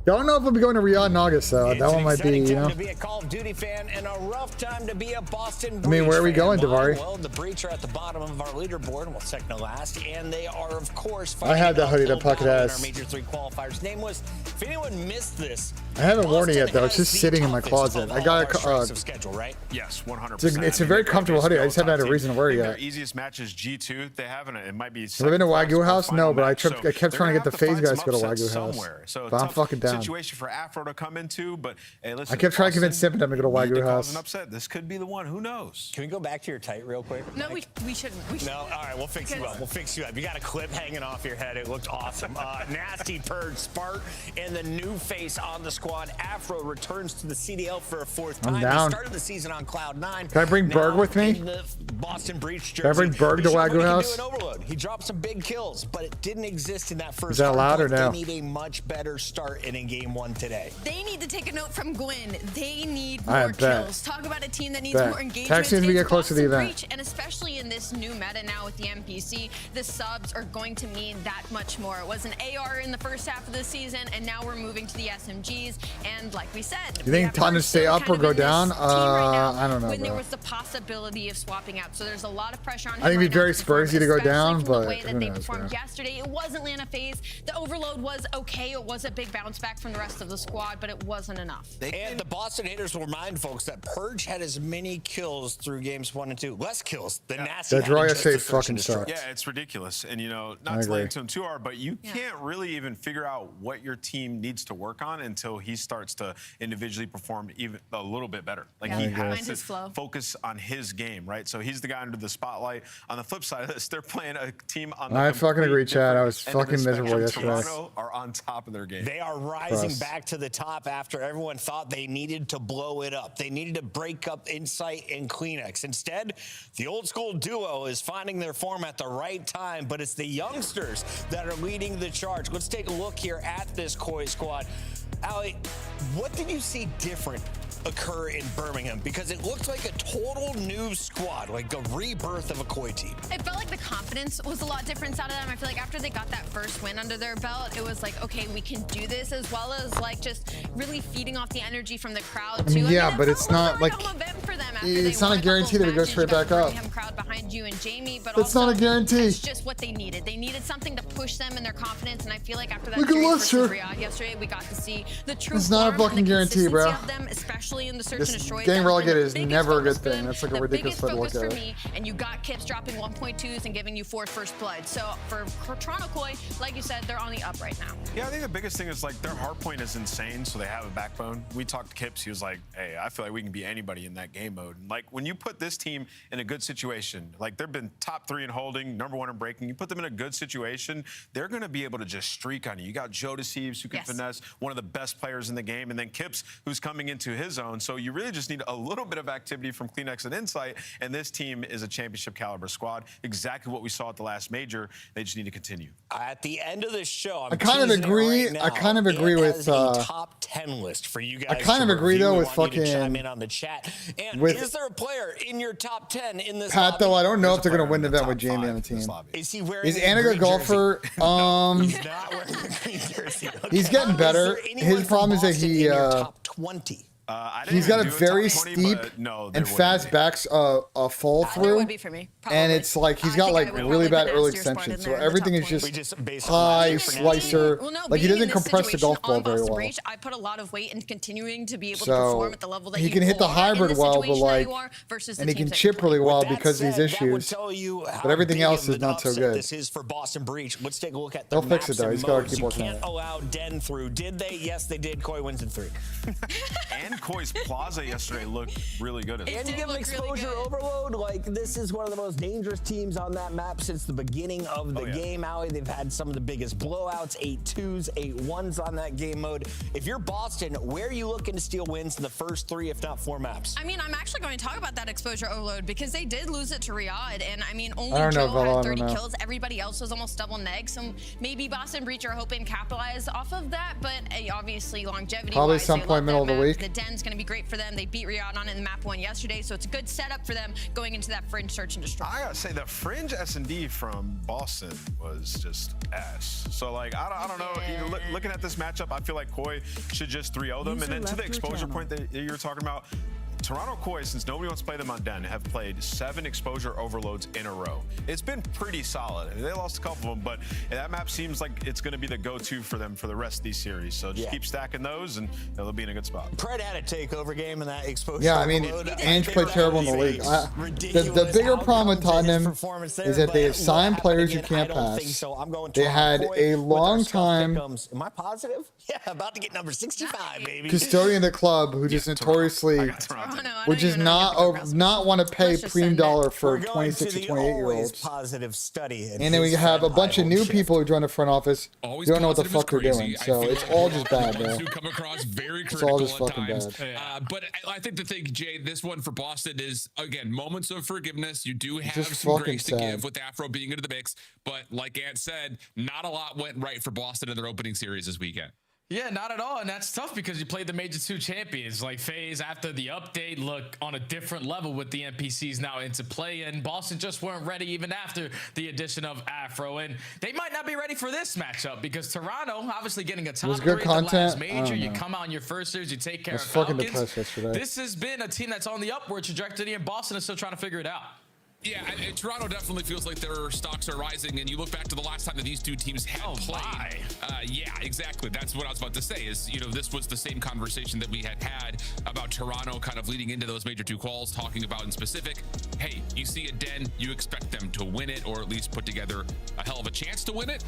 Don't know if we'll be going to Riyadh in August, though. That one might be, you know. To be a Call of Duty fan and a rough time to be a Boston Breach I mean, where are we going, fan. Davari? Well, the Breach are at the bottom of our leaderboard, and we'll second to last, and they are, of course, I had that hoodie that pocket in our ass. Major 3 qualifiers. Nameless, if anyone missed this, I haven't worn it yet, though. It's just sitting in my closet. I got a. schedule, right? Yes, 100%. It's a very comfortable hoodie. I just haven't had a reason to wear it Their yet. easiest match is G2. They haven't. It might be. Have I been to Wagyu House? No, but I kept trying to get the FaZe guys to go to upset Wagyu House. somewhere. So But I'm fucking down. down. situation for Afro to come into, but hey, listen. I kept trying to convince Simpin to go to Wagyu Cause House. an upset. This could be the one. Who knows? Can we go back to your tight real quick? No, we shouldn't. No, all right, we'll fix you up. We'll fix you up. You got a clip hanging off your head. It looked awesome. Nasty Purge, Spart, and the new face on the squad. Afro returns to the CDL for a 4th time. I'm down. He started the season on Cloud 9. Can I bring Berg with me? In the Boston Breach jersey. Can I bring Berg to Wagyu House? He can do an overload. He dropped some big kills, but it didn't exist in that first. Is that allowed or no? They need a much better start in game 1 today. They need to take a note from Gwyn. They need I more bet. kills. Talk about a team that needs Bet. more engagement. Text me as we get closer to the event. Breach, and especially in this new meta now with the NPC, the subs are going to mean that much more. It was an AR in the first half of the season, and now we're moving to the SMGs. And like we said, You think time to stay up or go down? I don't know, when there bro. was the possibility of swapping out, so there's a lot of pressure on him. I think it'd be right now very to perform, Spursy to go especially down, from the but way that who they knows, performed bro. yesterday. It wasn't Lana FaZe. The overload was okay. It was a big bounce back from the rest of the squad, but it wasn't enough. And the Boston haters will remind folks that Purge had as many kills through games 1 and 2, less kills than Nasty. That draw yesterday fucking sucked. Yeah, it's ridiculous. And, you know, I not to lay agree. into him too hard, but you can't really even figure out what your team needs to work on until he starts to individually perform even a little bit better. Like Yeah. he I agree. has Find his flow. to focus on his game, right? So he's the guy under the spotlight. On the flip side of this, they're playing a team on the I fucking complete agree, Chad. I was different end of the fucking miserable spectrum. yesterday. Toronto are on top of their game. They are rising Gross. back to the top after everyone thought they needed to blow it up. They needed to break up Insight and Kleenex. Instead, the old school duo is finding their form at the right time, but it's the youngsters that are leading the charge. Let's take a look here at this Koi squad. Allie, what did you see different occur in Birmingham? Because it looked like a total new squad, like a rebirth of a Koi team. It felt like the confidence was a lot different out of them. I feel like after they got that first win under their belt, it was like, okay, we can do this, as well as like just really feeding off the energy from the crowd too. Yeah, I mean, but it's not like it's not a guarantee that it goes straight back up. Crowd behind you and Jamie, but It's also not a guarantee. It's just what they needed. They needed something to push them in their confidence, and I feel like after that Look at series versus Lester. Riyadh yesterday, we got to see the true It's not a form and fucking the guarantee, bro. consistency of them, especially in the search and This destroy. getting That's been relegated the is biggest never a good focus for thing. them, That's like a the ridiculous biggest way to focus look for at it. me, and you got Kips dropping 1.2s and giving you 4th first blood. So for Toronto Koi, like you said, they're on the up right now. Yeah, I think the biggest thing is like their hardpoint is insane, so they have a backbone. We talked to Kips, he was like, hey, I feel like we can beat anybody in that game mode. And like when you put this team in a good situation, like they've been top 3 in holding, #1 in breaking, you put them in a good situation, they're gonna be able to just streak on you. You got Joe Deceives who can finesse, one of the best players in the game, and then Kips who's coming into his own. So you really just need a little bit of activity from Kleenex and Insight, and this team is a championship caliber squad. Exactly what we saw at the last major. They just need to continue. At the end of this show, I kind of agree. I kind of agree with a top 10 list for you guys. I kind of to agree review. though We with want you to chime fucking in on the chat. And with is there a player in your top 10 in this Pat lobby? though. I don't know if they're gonna win the event with Jamie on the team. Is he wearing Is a Anaga green golfer? He's not wearing a green jersey. He's getting better. His problem is that he top 20. he's got a very steep and fast backs fall That through, would be for me. and it's like he's got like really bad early extension. So everything is just high slicer. Well, no, Like he being in doesn't this compress the golf situation ball on very Boston well. Breach, I put a lot of weight in continuing to be able to So perform at the level that he you can hit the are in hybrid the well, but situation that like, you are versus and the he can teams that chip really well That because of these said, that would issues. tell you how But everything big else of is an not so upset good. This is for Boston Breach. Let's take a look at the They'll fix it, maps though. and He's gotta modes. keep You working on can't it. allow Den through. Did they? Yes, they did. Koi wins in 3. And Koi's Plaza yesterday looked really good. As And you give them exposure overload. Like, this is one of the most dangerous teams on that map since the beginning of the game, Allie. They've had some of the biggest blowouts, 8-2s, 8-1s on that game mode. If you're Boston, where are you looking to steal wins in the first 3, if not 4 maps? I mean, I'm actually going to talk about that exposure overload because they did lose it to Riyadh, and I mean, only I don't know, Joe Valo, I had don't 30 know. kills. Everybody else was almost double neg, so maybe Boston Breach are hoping to capitalize off of that, but obviously longevity. Probably some point middle of the week. The Den's going to be great for them. They beat Riyadh on it in map 1 yesterday, so it's a good setup for them going into that fringe search and destroy. I gotta say, the fringe S&D from Boston was just ass. So like, I don't know. Even looking at this matchup, I feel like Koi should just 3-0 them. User And then to left the your exposure channel. point that you were talking about, Toronto Koi, since nobody wants to play them on Den, have played 7 exposure overloads in a row. It's been pretty solid. I mean, they lost a couple of them, but that map seems like it's going to be the go-to for them for the rest of these series. So just keep stacking those, and they'll be in a good spot. Pred had a takeover game in that exposure. Yeah, I mean, Ange played terrible in the league. The bigger problem with Tottenham is that they have signed players you can't pass. They had a long time. Am I positive? Yeah, about to get number 65, baby. Custodian of the club who just notoriously, which is not want to pay preem dollar for 26 to 28-year-olds. Positive study. And then we have a bunch of new people who join the front office. You don't know what the fuck they're doing. So it's all just bad, bro. It's all just fucking bad. But I think the thing, Jay, this one for Boston is, again, moments of forgiveness. You do have just some fucking grace to give with Afro being into the mix. But like Ant said, not a lot went right for Boston in their opening series this weekend. Yeah, not at all. And that's tough because you played the Major 2 champions. Like FaZe, after the update, look on a different level with the NPCs now into play. And Boston just weren't ready even after the addition of Afro. And they might not be ready for this matchup because Toronto, obviously getting a top 3 in the last major. You come out in your first series, you take care of Falcons. This has been a team that's on the upward trajectory, and Boston is still trying to figure it out. Yeah, and Toronto definitely feels like their stocks are rising, and you look back to the last time that these two teams had played. Yeah, exactly. That's what I was about to say is, you know, this was the same conversation that we had about Toronto kind of leading into those Major 2 calls, talking about in specific, hey, you see a Den, you expect them to win it, or at least put together a hell of a chance to win it.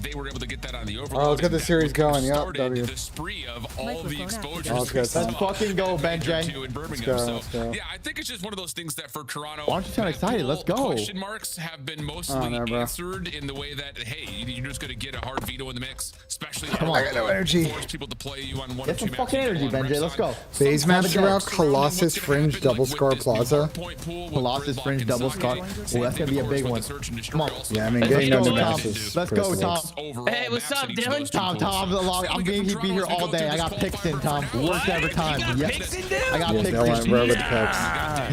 They were able to get that on the overload. Oh, let's get the series going. Yep, W. The spree of all the exposures. Let's fucking go, BENJ. In Birmingham. Let's go. Yeah, I think it's just one of those things that for Toronto, why aren't you sound excited? Let's go. Question marks have been mostly answered in the way that, hey, you're just going to get a hard veto in the mix, especially come on, I got no energy. Force people to play you on one Get some fucking energy, BENJ. Let's go. FaZe match throughout Colossus Fringe Double Scar Plaza. Colossus Fringe Double Scar. Oh, that's going to be a big one. Come on. Yeah, I mean, getting no new matches. Let's go, Tom. Hey, what's up, Dylan? Tom, I'm going to be here all day. I got picks in, Tom. Worst every time. Yes. I got picks in.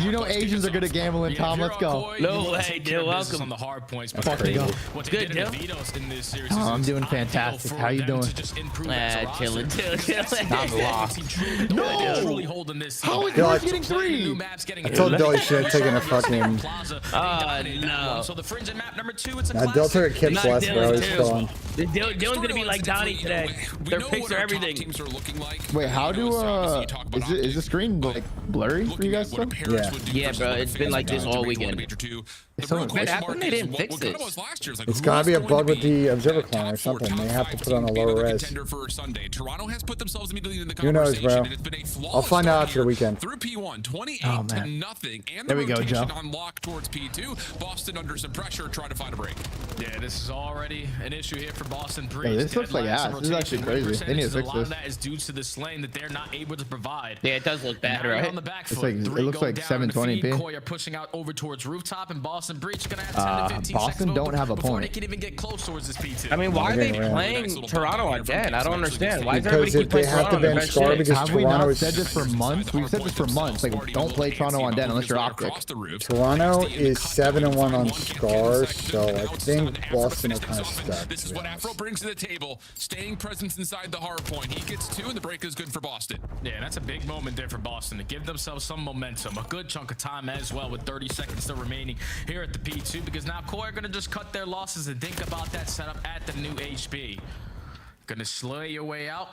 You know Asians are good at gambling, Tom. Let's go. No way, dude. Welcome on the hard points. Fucking go. What's good, Dylan? Oh, I'm doing fantastic. How you doing? Chilling. I'm lost. No! How is Dylan he getting 3? I told Dylan he should have taken a fucking. No. So the fringe and map number 2, it's a Dylan took a Kips less, bro. He's gone. Dylan's gonna be like Donnie today. Their picks are everything. Wait, how do is the screen like blurry for you guys still? Yeah, bro. It's been like this all weekend. What happened? They didn't fix this. It's gotta be a bug with the Observer client or something. They have to put on a lower res. Who knows, bro? I'll find out after the weekend. Through P1, 28 to nothing, and there we go, Joe. Unlocked towards P2. Boston under some pressure, trying to find a break. Yeah, this is already an issue here for Boston. Yeah, this looks like ass. This is actually crazy. They need to fix this. A lot of that is due to this lane that they're not able to provide. Yeah, it does look bad, right? On the back foot. It looks like 720p. Koi are pushing out over towards rooftop, and Boston Breach are gonna have 10 to 15 Boston don't have a before point. they can even get close towards this P2. I mean, why are they playing Toronto on Den? I don't understand. Why does everybody keep they playing have to Toronto? ban Scar because have we Toronto not is. said this for months? We've said this for months. Like, don't play Toronto on Den unless you're optic. Toronto is 7-1 on Scar, so I think Boston are kind of stuck. This is what Afro brings to the table. Staying presence inside the hard point. He gets 2, and the break is good for Boston. Yeah, that's a big moment there for Boston to give themselves some momentum. A good chunk of time as well with 30 seconds still remaining here at the P2 because now Koi are going to just cut their losses and think about that setup at the new HB. Gonna slay your way out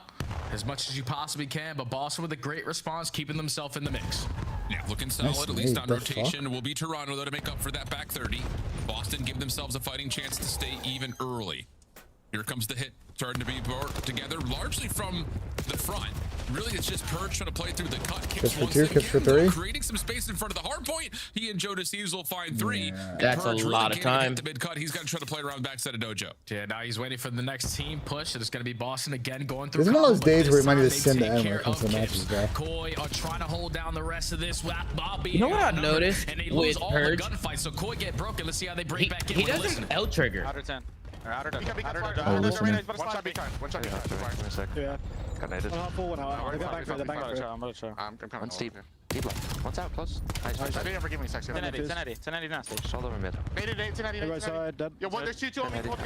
as much as you possibly can, but Boston with a great response, keeping themselves in the mix. Yeah, looking solid, at least on rotation. Will be Toronto, though, to make up for that back 30. Boston give themselves a fighting chance to stay even early. Here comes the hit, starting to be brought together, largely from the front. Really, it's just Purge trying to play through the cut. Kips for 2, Kips for 3. Creating some space in front of the hard point. He and Joe DeCease will find 3. Yeah. That's Purge a lot of time. The mid cut. He's got to try to play around the backside of Dojo. Yeah, now he's waiting for the next team push, and it's going to be Boston again going through. This is one of those days where we might need to send the end when it comes to matches, bro. Koi are trying to hold down the rest of this. You know what I noticed with Purge? Gunfight, so Koi get broken. Let's see how they bring back in. He doesn't L trigger. Outer 10. Outer 10. One shot behind. Yeah. Got naded. One out, full, one out. They're back for it. I'm steep. Deep left. One's out, close. Nice. I think I'm giving section. 1090 now. Stage. Solid over mid. 1090. Right side, dead. Yo, there's two on me. One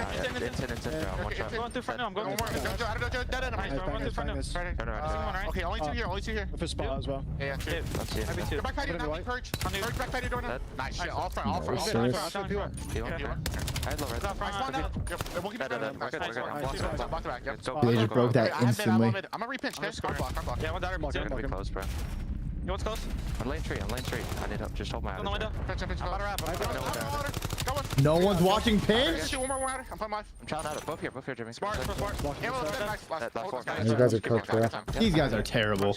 shot. Going through front now. I'm going through front. Dead end. Going through front. Turn around. Okay, only two here. For spot as well. Yeah, two. Let's see it. Go back patio, now we purge. Purge back patio door now. Nice shit. All front. Nice. Nice I had low red. one down. We'll keep it We're nice. good. Back to back. Yep. They just broke that instantly. I'm gonna repinch, okay? I'm block. Yeah, one's out. We're gonna be close, bro. Yo, what's close? On lane 3. I need help. Just hold my On the window. Pinch. I'm about to wrap. No one's watching pinch. Shoot one more water. I'm playing my. I'm child out. Both here, Jimmy. Smart. Ammo, nice. Last. You guys are cooked, bro. These guys are terrible.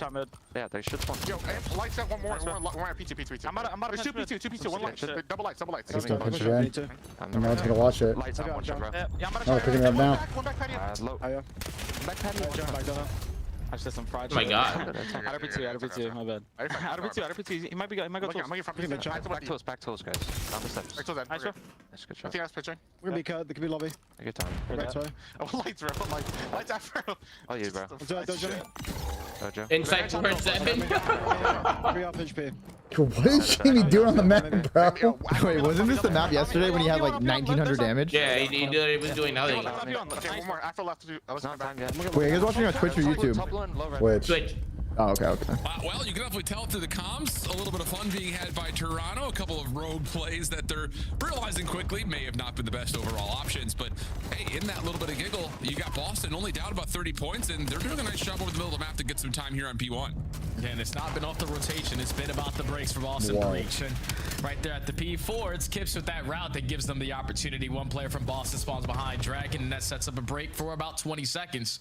Yeah, they should spawn. Yo, lights out one more. P2. I'm about There's to two P2. One light. Double lights. Just don't pinch again. I'm not gonna watch it. Lights on one shot, bro. Yeah, I'm about Oh, picking it up now. One back patio. Low. Back patio. I just did some fried. Oh my god. Out of P2, my bad. Out of P2. He might be. I'm going front. Back tools, guys. Down the steps. Back to that. Nice, bro. That's a good I shot. think I was pitching. We're gonna be cut. There could be lobby. A good time. Right side. Oh, lights, bro. Lights afro. Oh, you, bro. Dojo. Inside for 7. 3 off HP. What is Jamie doing on the map, bro? Wait, wasn't this the map yesterday when he had like 1900 damage? Yeah, he was doing nothing. Okay, one more. Afro left to do. I was Not time yet. Wait, you guys watching on Twitch or YouTube? Which? Switch. Oh, okay. Well, you can definitely tell through the comms. A little bit of fun being had by Toronto. A couple of rogue plays that they're realizing quickly may have not been the best overall options. But hey, in that little bit of giggle, you got Boston only down about 30 points, and they're doing a nice job over the middle of the map to get some time here on P1. And it's not been off the rotation. It's been about the breaks for Boston Breach. And right there at the P4, it's Kips with that route that gives them the opportunity. One player from Boston spawns behind Dragon, and that sets up a break for about 20 seconds.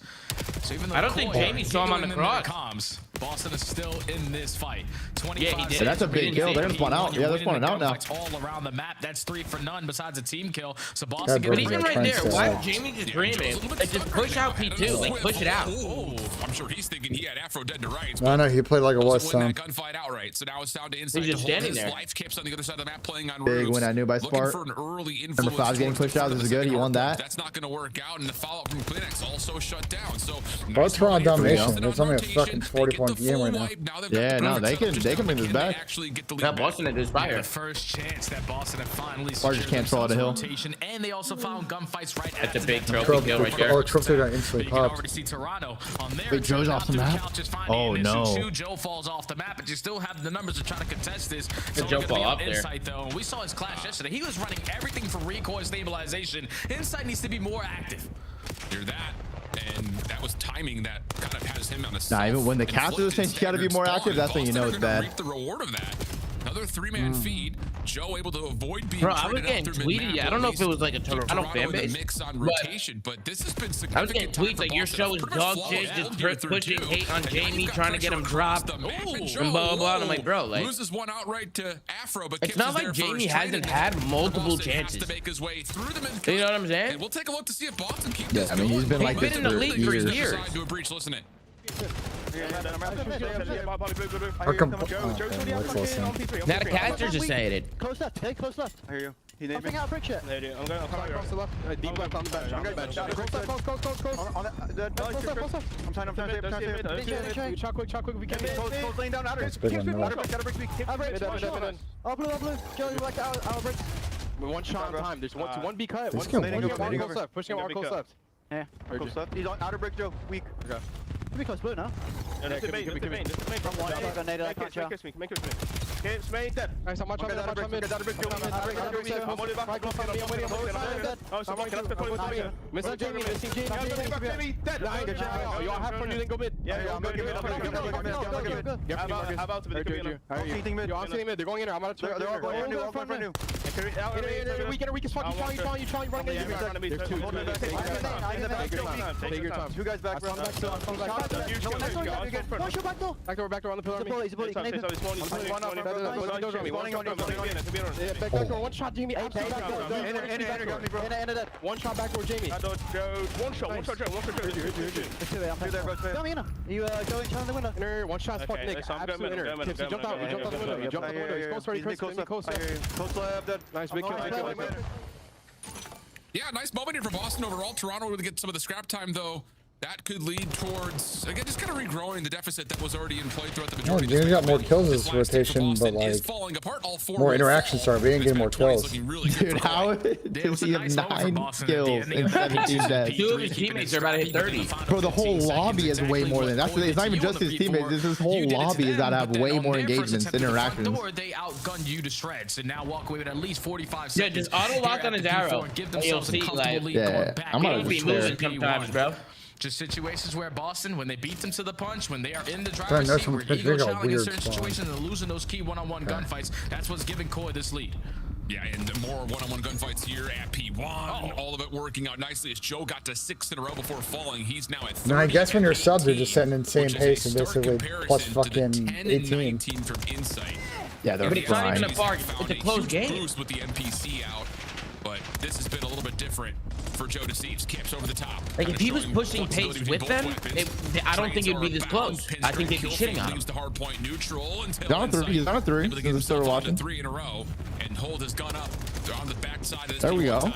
So even though I don't think Jamie saw him on the cross. Comms, Boston is still in this fight. 25 Yeah, he did. So that's a big kill. They're gonna spawn out. Yeah, they're spawning out now. All around the map. That's 3 for none besides a team kill. So Boston But even right there, why would Jamie just dreaming? Like, just push out P2. Like, push it out. Oh, I'm sure he's thinking he had Afro dead to rights. I know he played like it was win some. that gunfight outright. So now it's down to inside He's just to hold standing his there. life. Kips on the other side of the map playing on Big roofs. win I knew by Looking Spark. for an early influence. Remember FaZe getting pushed out? This is good. He won that. That's not going to work out, and the follow-up from Kleenex also shut down. So Both are on domination. It's only a fucking 40-point game right now. Yeah, no, they can bring this back. Yeah, Boston had this fire. The first chance that Boston had finally Spark just can't throw out a hill. rotation, and they also found gunfights right That's a after big that. trophy kill right there. Oh, trophy got instantly You can popped. already see Toronto on there. Wait, Joe's off the map? Oh, no. Joe falls off the map, but you still have the numbers to try to contest this. Did Joe fall up there? Insight, though. We saw his clash yesterday. He was running everything for recoil stabilization. Insight needs to be more active. Hear that? And that was timing that kind of has him on a Nah, even when the caster is saying you gotta be more active, that's when you know it's bad. Reap the reward of that. Another 3-man feed. Joe able to avoid being Bro, I was traded getting out through mid-map, tweeted. I at don't know if least it was like a keep Toronto fan in the base, mix on but rotation, but this has been I was getting significant time tweets for like your Boston. show is Pretty dog much shit, flawless just all through pushing two. hate on And now Jamie, you've got trying to get pressure him across dropped, the map, and and Joe, blah, blah. And I'm like, bro, like, loses one outright to Afro, but it's Kips not is like there Jamie first. hasn't had multiple chances. To make his way through the mid You know what I'm saying? and we'll take a look to see if Boston keeps Yeah, this I mean, he's been like He's this been in the for league for years. years. To a breach, listen in. Our let's listen. Now the caster just saying it. Close left. Hey, close left. I hear you. He I'm thinking out brick shit. I'm going across the left. Deep left on the bench. I'm Close left. I'm trying to save. Shot quick if we can. Close lane down outer. It's big one, no. Out blue. Joey, like out brick. One shot on time. There's one B cut. This guy won One close left. Pushing out close left. Yeah. Close left. He's on outer brick, Joe. Weak. Okay. Could be close blue now. This is main. This is main. Kips main dead. Nice, I'm watching that brick. Missing Jamie. Dead. You all have fun, you then go mid. Yeah, I'm going to get How about mid? Yo, I'm sitting mid. They're going in there. I'm out of turn. They're all going new. All going for new. Weak as fuck. You trying running into me. There's two. Take your time. Two guys back around. Back door on the pillar. He's a bully. Back door, one shot, Jamie. One shot back door, Jamie. One shot, You going down the window. Inner, one shot, fuck Nick. Absolute inner. Tips, he jumped out the window. He jumped out the window. He's close, already close. Close left, dead. Nice, big kill. Yeah, nice moment here for Boston overall. Toronto would get some of the scrap time, though. that could lead towards, again, just kind of regrowing the deficit that was already in play throughout the No, majority. you got more kills this rotation, but like more interactions start being getting more kills. Dude, how does he have 9 kills and 17 deaths? 2 of his teammates are about to hit 30. Bro, the whole lobby is way more than that. It's not even just his teammates. It's his whole lobby is that have way more engagements and interactions. They outgunned you to shreds and now walk away with at least 45 seconds. Yeah, just auto lock on his arrow. Give And you'll themselves a see, comfortable like, lead yeah, going back. I'm gonna He'll be moving sometimes, bro. Just situations where Boston, when they beat them to the punch, when they are in the Trying driver's to seat, know where some ego big challenge in weird certain spawn. situations and losing those key one-on-one gunfights, that's what's giving CoD this lead. Yeah, and more one-on-one gunfights here at P1. All of it working out nicely as Joe got to 6 in a row before falling. He's now at 30. And I guess when your subs are just setting insane pace and basically plus fucking 10 and 18. 19 from Insight. Yeah, they're But it's not fine. even a bar. It's a close game. Boost with the NPC out, but this has been a little bit different for Joe Deceives. Camps over the top. Like, if he was pushing pace with them, I don't think it'd be this close. I think they'd be shitting on him. The hardpoint neutral until Down 3. He's down 3. able to This get is still himself onto watching. 3 in a row and hold his gun up. They're on the backside of this. There we go.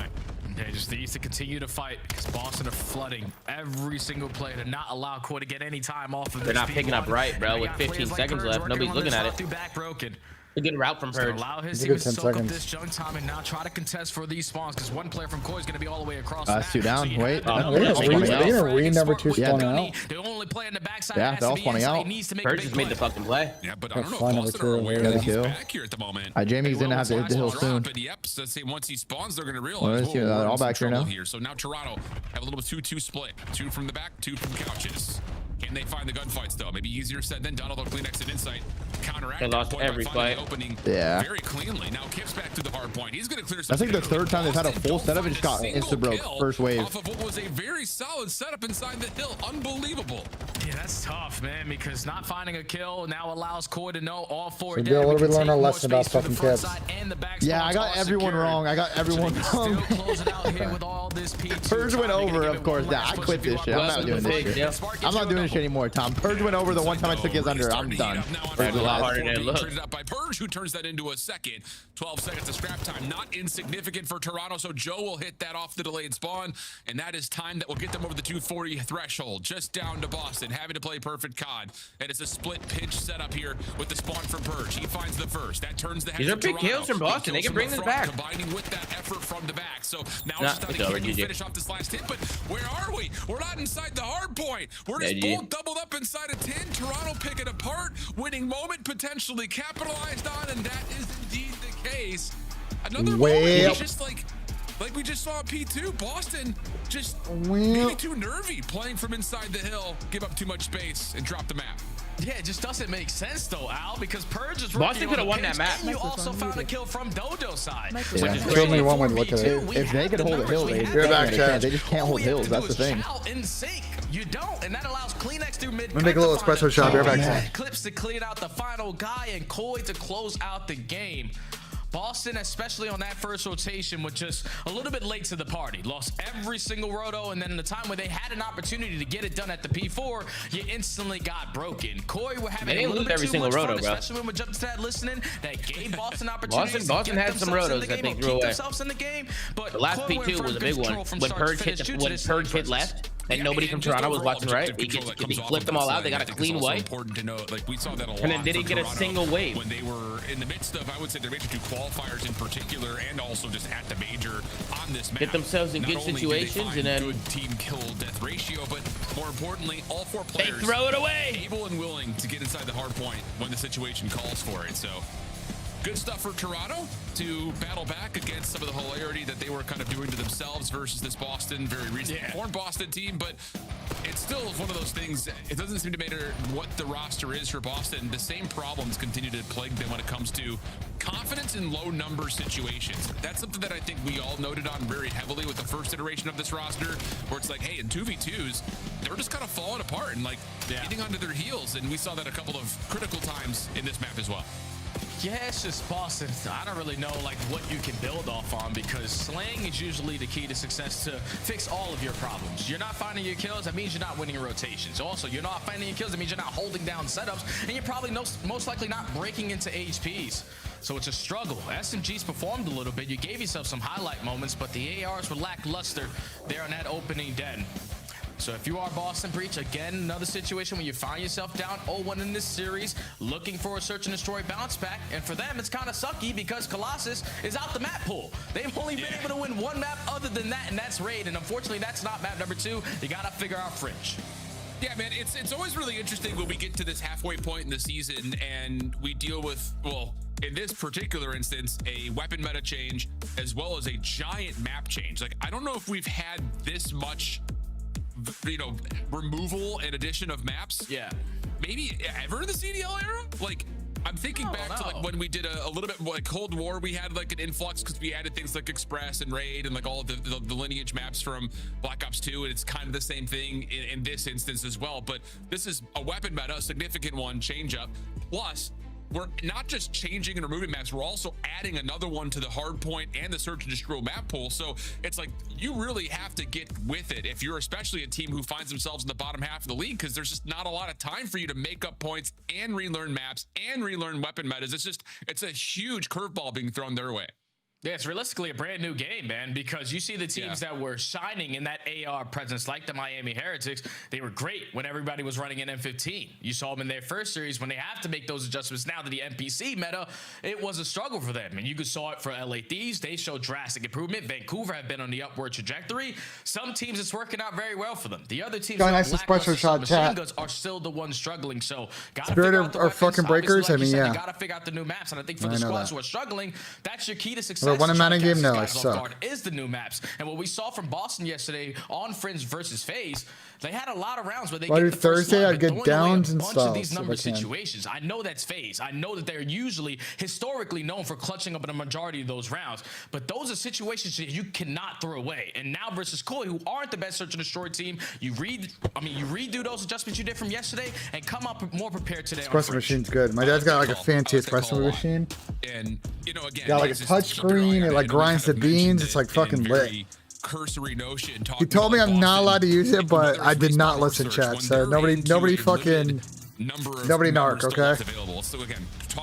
They just need to continue to fight because Boston are flooding every single play to not allow CoD to get any time off of this. They're not picking up P1. right, bro, And we with got 15 players like seconds Purge left. working Nobody's on looking this at it. off through back broken. A good route from Just gonna Purge. allow his It's a team good to 10 soak up seconds. this junk time and now try to contest for these spawns because one player from CoD is going to be all the way across. That's 2 down. Wait. They're gonna read number 2 spawning out. They only play in the backside. Yeah, they're all spawning out. Purge just made the fucking play. Yeah, but I That's don't know. fine, number Boston 2. are aware Got a that he's kill. back here at the moment. Jamie's gonna have to hit the hill soon. But yep, so let's say once he spawns, they're gonna Well, realize. let's see, whoa, they're we're all in some back here trouble now. here. So now Toronto have a little 2-2 split. 2 from the back, 2 from couches. Can they find the gunfights though? Maybe easier said than done. Although Kleenex and Insight counteract. They lost that point by every finding fight. the opening Yeah. very cleanly. Now Kip's back to the hard point. He's gonna clear some. I think the territory. third time they've had a full Boston setup and don't just got find a single insta-broke kill first wave. Off of what was a very solid setup inside the hill. Unbelievable. Yeah, that's tough, man, because not finding a kill now allows CoD to know all 4 So dead. Bill, We what can did we learn take our more lesson about space from the fucking front Kips? side and the back Yeah, I spawns got are everyone secured. wrong. I got everyone So they wrong. can still close it out here with all this P2. Purge went time. They're gonna over, give of it course. one Yeah, last I push quit if you this are shit. I'm Boston not doing to this fake. shit. Spark I'm gets not you a doing this shit double. anymore, Tom. Purge went over the one time I took his under. I'm done. Right, a lot harder than it looks. Traded up by Purge, who turns that into a second. 12 seconds of scrap time, not insignificant for Toronto. So Joe will hit that off the delayed spawn, and that is time that will get them over the 240 threshold, just down to Boston, having to play perfect COD. And it's a split pinch setup here with the spawn from Purge. He finds the first. That turns the heads These are of big Toronto. kills from Boston. They Kills can bring from this the front, back. combining with that effort from the back. So now Nah, it's just it's how over, to GG. finish off this last hit. But where are we? We're not inside the hard point. We're just Yeah, both doubled up inside a 10. Toronto pick it apart. Winning moment potentially capitalized on, and that is indeed the case. Another Well. moment, just like we just saw at P2, Boston just maybe too nervy playing from inside the hill, give up too much space, and drop the map. Yeah, it just doesn't make sense though, Al, because Purge is Boston could have won pinch, that map. and you also found a kill from Dodo's side. Yeah. Which is Show me one way to look at it. If they could hold a hill, they You're back, Chad. They just can't hold hills. That's the thing. In sync. You don't, and that allows Kleenex through mid. Let me make a little espresso shot. Be right back. Clips to clean out the final guy and CoD to close out the game. Boston, especially on that first rotation, was just a little bit late to the party. Lost every single roto, and then in the time where they had an opportunity to get it done at the P4, you instantly got broken. Corey were having They didn't a little lose bit every too single much roto, fun, bro. especially when we jumped to that listening. That gave Boston opportunities. Boston to had get some themselves in rotos the that game they or threw keep away. themselves in the game. But The last CoD went P2 from was a big one. control from When start to Purge finish hit, due to when this Purge hit first. left, and Yeah, nobody from just Toronto was overall watching right, objective he control that he comes off flipped of them all out. this They got a thing, I think clean it's also wipe. important to note, like we saw that a lot. And then didn't for get a Toronto single wave. when they were in the midst of, I would say, their major 2 qualifiers in particular, and also just at the major on this map. Get themselves in Not good only did they situations find and then good team kill death ratio, but more importantly, all 4 players throw it away. able and willing to get inside the hard point when the situation calls for it. So good stuff for Toronto to battle back against some of the hilarity that they were kind of doing to themselves versus this Boston, very recently formed Boston team. But it's still one of those things. It doesn't seem to matter what the roster is for Boston. The same problems continue to plague them when it comes to confidence in low number situations. That's something that I think we all noted on very heavily with the first iteration of this roster, where it's like, hey, in 2v2s, they're just kind of falling apart and like getting onto their heels. And we saw that a couple of critical times in this map as well. Yeah, it's just Boston. I don't really know like what you can build off on, because slaying is usually the key to success to fix all of your problems. You're not finding your kills, that means you're not winning rotations. Also, you're not finding your kills, that means you're not holding down setups, and you're probably most likely not breaking into HPs. So it's a struggle. SMGs performed a little bit. You gave yourself some highlight moments, but the ARs were lackluster there on that opening den. So if you are Boston Breach, again, another situation where you find yourself down 0-1 in this series, looking for a search and destroy bounce back. And for them, it's kind of sucky because Colossus is out the map pool. They've only been able to win one map other than that, and that's Raid. And unfortunately, that's not map number 2. You got to figure out Fringe. Yeah, man, it's always really interesting when we get to this halfway point in the season and we deal with, well, in this particular instance, a weapon meta change as well as a giant map change. Like, I don't know if we've had this much, you know, removal and addition of maps. Yeah. Maybe ever in the CDL era? Like, I'm thinking back to like when we did a little bit more like Cold War, we had like an influx because we added things like Express and Raid and like all of the lineage maps from Black Ops 2, and it's kind of the same thing in this instance as well. But this is a weapon meta, a significant one, change up. Plus, we're not just changing and removing maps, we're also adding another one to the Hardpoint and the search and destroy map pool. So it's like you really have to get with it if you're especially a team who finds themselves in the bottom half of the league, because there's just not a lot of time for you to make up points and relearn maps and relearn weapon metas. It's a huge curveball being thrown their way. Yeah, it's realistically a brand new game, man, because you see the teams that were shining in that AR presence, like the Miami Heretics. They were great when everybody was running an M15. You saw them in their first series when they have to make those adjustments now to the NPC meta. It was a struggle for them, and you saw it for LA Thieves. They showed drastic improvement. Vancouver have been on the upward trajectory. Some teams, it's working out very well for them. The other teams Got a nice espresso shot, chat. are still the ones struggling. So, gotta Spirit figure out the or weapons. fucking breakers. Obviously, I mean, you yeah. got to figure out the new maps, and I think for I the know squads that. who are struggling, that's your key to success. Well, one in Manning game, no, I Guys off suck. guard is the new maps. And what we saw from Boston yesterday on Fringe versus FaZe, they had a lot of rounds where they Why get do the first Thursday one, I'd but get throwing away downs a and bunch stuff of these if I number can. situations. I know that's FaZe. I know that they're usually historically known for clutching up in a majority of those rounds, but those are situations that you cannot throw away. And now versus Koi, who aren't the best search and destroy team, you redo those adjustments you did from yesterday and come up more prepared today. Espresso machine's good. My dad's got like a fancy espresso machine. And you know, again, Got like a touch screen. It like grinds the beans. It's like fucking lit. Cursory notion. He told me I'm not allowed to use it, but I did not listen, chat. So nobody fucking, nobody narc, okay?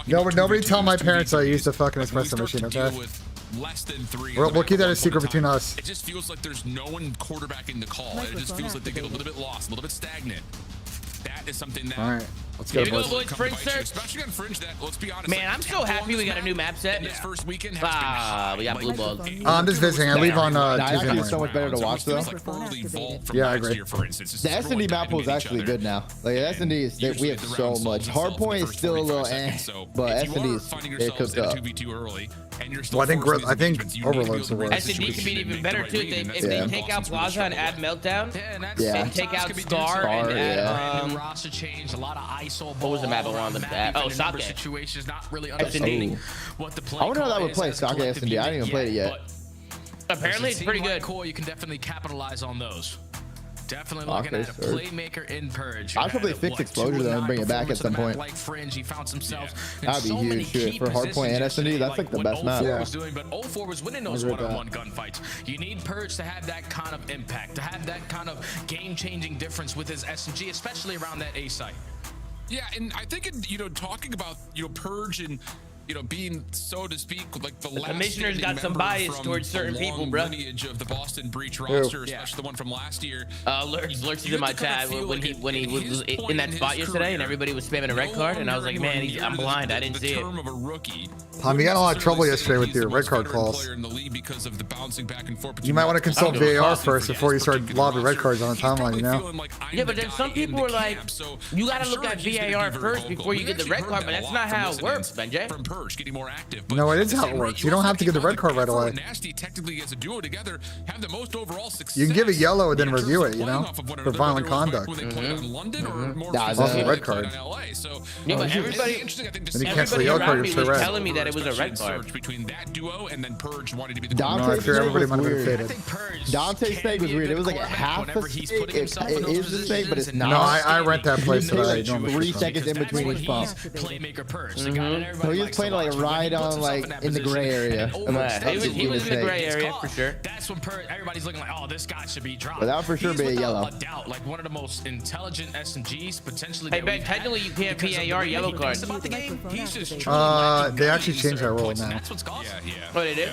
Nobody tell my parents I use the fucking espresso machine, okay? Less than 3. We'll keep that a secret between us. It just feels like there's no one quarterbacking the call. It just feels like they get a little bit lost, a little bit stagnant. That is something that. All right, let's go, boys. Fringe search. Especially on Fringe, that, let's be honest. Man, I'm so happy we got a new map set. This first weekend has been we got blue balls. I'm just visiting. I leave on Tuesday actually, it's so morning. much better to watch though. Yeah, I agree. The S&D map pool is actually good now. Like S&D is, we have so much. Hardpoint is still a little but S&D is it cooked up. Well, I think Overload's the worst. S&D can be even better too if they take out Plaza and add Meltdown. And take out Scar and add roster change. A lot of ISO. What was the map I wanted them to add? Oh, Sake. Situations not really understanding what the play. I wonder how that would play Sake S&D. I haven't even played it yet. Apparently, it's pretty good. Cool. You can definitely capitalize on those. Definitely looking at a playmaker in Purge. I'll probably fix Exposure though and bring it back at some point. Like Fringe, he found himself. That'd be huge shit for Hardpoint and S&D. That's like the best map. Was doing, but 04 was winning those one-on-one gunfights. You need Purge to have that kind of impact, to have that kind of game-changing difference with his SMG, especially around that A site. Yeah, and I think talking about Purge and being, so to speak, like the last commissioner's got some bias towards certain people, bro. Lineage of the Boston Breach roster, especially the one from last year. Lurks is in my chat when he was in that spot yesterday, and everybody was spamming a red card, and I was like, man, I'm blind, I didn't see it. Tom, you got a lot of trouble yesterday with your red card calls. You might want to consult VAR first before you start lobbing red cards on the timeline, you know? Yeah, but then some people are like, you got to look at VAR first before you get the red card, but that's not how it works, BENJ. Getting more active. No, it is how it works. You don't have to get the red card right away. Nasty technically as a duo together have the most overall success. You can give it yellow and then review it, you know, for violent conduct. Also a red card. Yeah, but everybody around me was telling me that it was a red card. Between that duo and then Purge wanted to be the Dante's everybody might have been faded. Dante's snake was weird. It was like half a snake. It is the snake, but it's not. No, I rent that place that I don't. 3 seconds in between each pump. Playmaker Purge. So he was playing like right on like in the gray area. He was in the gray area for sure. That's when everybody's looking like, oh, this guy should be dropped. But that would for sure be a yellow. Like one of the most intelligent SMGs potentially. Hey, Ben, technically you can't VAR yellow cards. They actually changed that rule now. Oh, they did?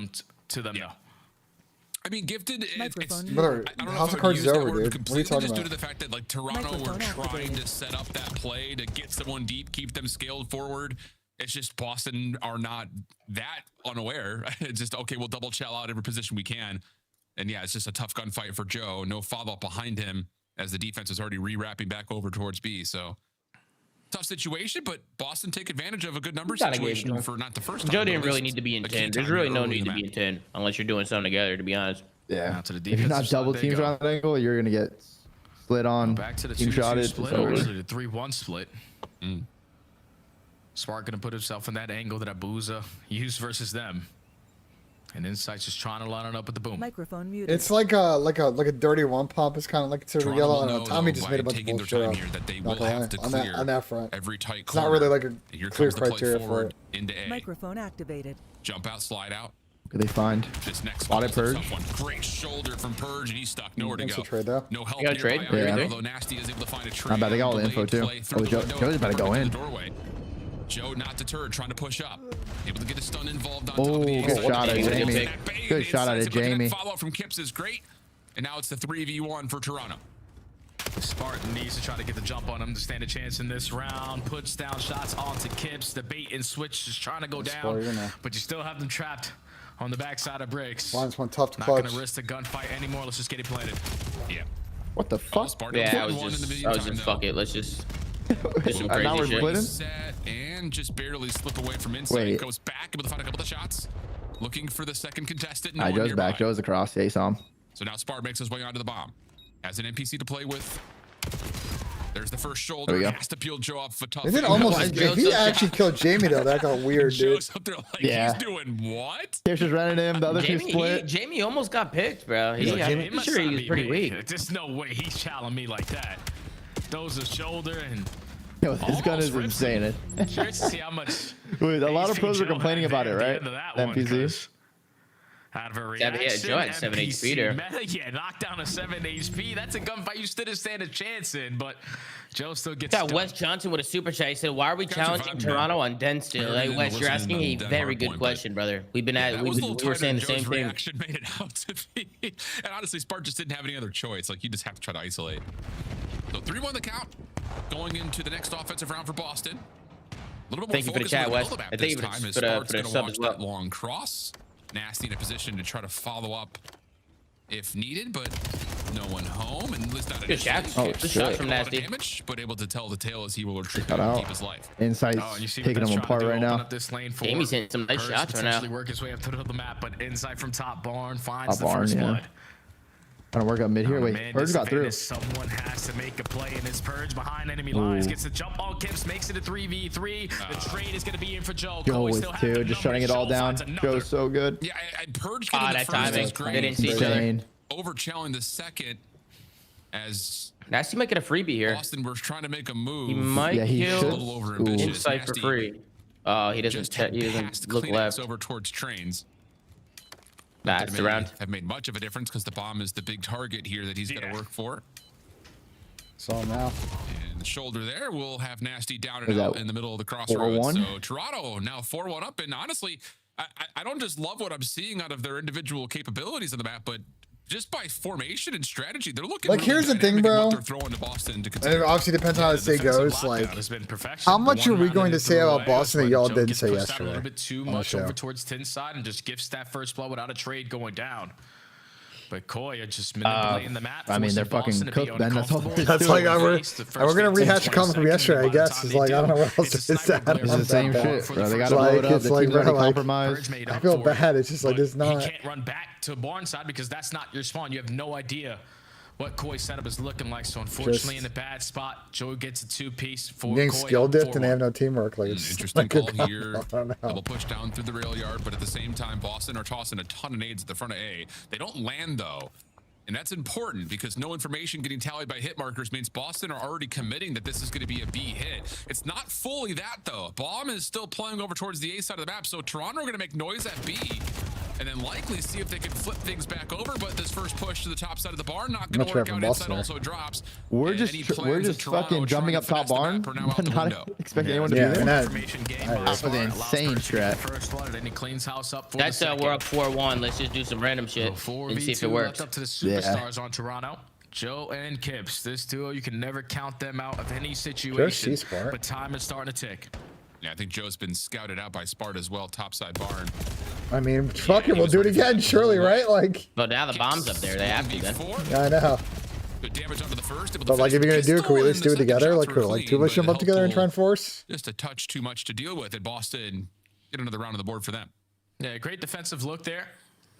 them to them though. I mean, gifted. Brother, I don't know House if of I would Cards use is that over, word dude. What are you completely, talking just due about? to the fact that like Toronto were trying to set up that play to get someone deep, keep them scaled forward. It's just Boston are not that unaware. It's just, okay, we'll double shell out every position we can. And yeah, it's just a tough gunfight for Joe. No follow-up behind him. as the defense is already re-wrapping back over towards B. So tough situation, but Boston take advantage of a good number situation for not the first time. Joe didn't really need to be in 10. There's really no need to be in 10 unless you're doing something together, to be honest. Yeah. To the If you're not double teams around that angle, you're gonna get split on. Back to the team 2-2 shotted. split, or is it a 3-1 split? Smart gonna put himself in that angle that Abuza used versus them. And Insight's just trying to line it up with the boom. Microphone muted. It's like a dirty one pump. It's kind of like considered yellow. I don't know. Tommy just made a bunch of taking their bullshit time up. here that they Not will gonna have to lie. clear on that front. every tight It's corner. not really like a Here clear comes the play criteria for forward it. into A. Microphone activated. Jump out, slide out. Could they find? This next Spot it, Purge. one. Great shoulder from Purge, and he's stuck. Nowhere to That's go. a trade though. No help You got a trade? nearby, Yeah. although Nasty is able to find a trade. Not bad. They got all the info too. Oh, Joe's about to go in. Doorway. Joe not deterred, trying to push up. Able to get a stun involved on top Oh, of the good shot at Jamie. Good shot at it, Jamie. Follow up from Kips is great. And now it's the 3v1 for Toronto. Spartan needs to try to get the jump on him to stand a chance in this round. Puts down shots onto Kips. The bait and switch is trying to go down, but you still have them trapped on the backside of bricks. Line's one tough to Not clutch. gonna risk the gunfight anymore. Let's just get it planted. Yeah. What the fuck? Yeah, I was just fuck it. Let's just do some Now we're crazy splitting? shit. Set and just barely slip away from inside. Wait. Goes back, able to find a couple of shots. Looking for the second contestant. No Alright, one Joe's nearby. back. Joe's across. Yeah, he saw him. So now Spart makes his way onto the bomb. Has an NPC to play with. There's the first shoulder. There we go. Has to peel Joe off for tough. Is it almost? If he actually killed Jamie though, that got weird, dude. Joe's up there like Yeah. he's doing what? Kips just running him. The other two split. Jamie almost got picked, bro. I'm must sure he not was be pretty me. weak. There's no way he's challenging me like that. Throws his shoulder and Yo, this gun is insane. curious to see how much. Wait, a lot of AC pros are Joe complaining had about it, at the right? end of that The one, NPC. 'cause out of a Yeah, reaction, Joe had 7 HP there. Yeah, knocked down a 7 HP. That's a gunfight you still didn't stand a chance in, but Joe still gets Got stunned. Wes Johnson with a super chat. He said, "Why are we Guys are challenging vibing, Toronto on Den still?" Really Like Wes, didn't you're listen asking a to very Hardpoint, good but- question, brother. We've been at That we was a little were tighter saying than the same Joe's thing. reaction made it out to be. And honestly, Spart just didn't have any other choice. Like, you just have to try to isolate. So 3-1 the count. Going into the next offensive round for Boston. A little bit more Thank you for the focus chat, in Wes. middle of the map And thank this you for time, as the Spart's sub gonna as watch well. that long cross. Nasty in a position to try to follow up if needed, but no one home. And it's not an Good shot. Good shot from Nasty. damage, but able to tell the tale as he will retrieve Cut and out. keep his life. Insight's Oh, and you see what taking that's them trying apart to do, right open now. up this lane for Jamie's hitting some nice Purge shots right now. potentially work his way up to the map, but inside from top barn finds Top the first barn, yeah. blood. Trying to work up mid here. Oh, Wait, man, Purge got through. disadvantage. Someone has to make a play in this Purge behind enemy lines. Gets the jump on Kips, makes it a 3v3. The trade is going to be in for Joe. Joe Koi with still has two, the just number. shutting it all Joe down. finds another. Joe's so good. Yeah, and Purge getting the that first timing. is great. They didn't see each other. Insane. Over challenging the second as Nasty might get a freebie here. Boston was trying to make a move. He might Yeah, he a should. kill little over Ooh. ambitious. Insight for Nasty free. Oh, he doesn't. just He past doesn't look Kleenex left. over towards trains. That's the round. Have made much of a difference because the bomb is the big target here that he's got to work for. Saw him now. And the shoulder there will have Nasty down Is and out that in the middle of the crossroads. 4-1? So Toronto now 4-1 up. And honestly, I don't just love what I'm seeing out of their individual capabilities on the map, but just by formation and strategy, they're looking Like, really here's the dynamic thing, in bro. what they're throwing to Boston to And it consider. obviously depends on how the day goes. Like, Has been perfection. how much are we One going to round say in about the Boston that but y'all Joe didn't gets say pushed out yesterday? A little bit too on the much show? over towards tin side and just gifts that first blow without a trade going down. But Koi are just manipulating the map. I mean, they're forcing fucking Boston to be cooked, Ben. That's all uncomfortable. there is That's to like it. we're gonna rehash a comment from yesterday, I guess. It's like I don't know what else to say. It's the same shit, bro. They gotta blow Like, it up. it's The like, team's bro, already like, compromised. I feel bad. It's just like it's not. He can't run back to barn side because that's not your spawn. You have no idea what Koi's setup is looking like. So unfortunately, in a bad spot, Joe gets a two-piece for Getting Koi skill up dipped and they 4-1. have no teamwork. Like it's Interesting like a call here. I don't know. Double push down through the rail yard, but at the same time, Boston are tossing a ton of nades at the front of A. They don't land though. And that's important because no information getting tallied by hit markers means Boston are already committing that this is going to be a B hit. It's not fully that though. Bomb is still playing over towards the A side of the map, so Toronto are going to make noise at B and then likely see if they can flip things back over. But this first push to the top side of the barn not going Much to work better out. from Inside Boston also drops. We're And just any we're plans just of Toronto fucking jumping trying up to finesse top the barn, map are now out the not window. expecting anyone to Yeah, do and that. that, Information game I- by that's an Barn allows insane Purge to get strat. the first blood, and he cleans house up for That's the we're up second. 4-1. Let's just do some random shit and see if it works. Up to the Yeah. superstars on Toronto. Joe and Kips. This duo, you can never count them out of any Joe situation. sees Spart. But time is starting to tick. Yeah, I think Joe's been scouted out by Spart as well, topside barn. I mean, fuck it, we'll do it again, surely, right? Like, But now the bomb's up there. They have to then. yeah, I know. Good damage onto the first. But like, if you're gonna do it, can we at least do it together? Like, cool. Like, 2 of us jump up together and try and force. Just a touch too much to deal with. And Boston get another round on the board for them. Yeah, great defensive look there.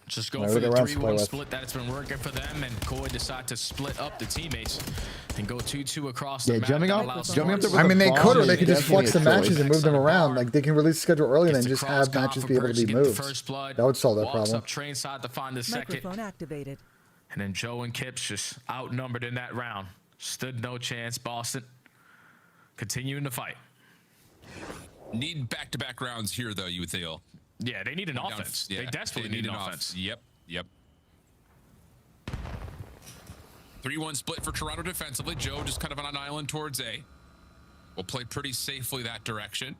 Just go Yeah, for we the got rounds to 3-1 play with. split. That's been working for them, and CoD decide to split up the teammates and go 2-2 across Yeah, the map. jumping That up allows there with I mean, they bomb could, or is they could just definitely flex the a choice. matches and move them around. Like, they can release the schedule early and then just have matches be able to be moved. That would solve that Walks problem. up train side to find the second. Microphone activated. And then Joe and Kips just outnumbered in that round. Stood no chance. Boston continuing to fight. Need back-to-back rounds here, though, you would feel. Yeah, they need an offense. Yeah, they desperately need an offense. Yep. 3-1 split for Toronto defensively. Joe just kind of on an island towards A. Will play pretty safely that direction.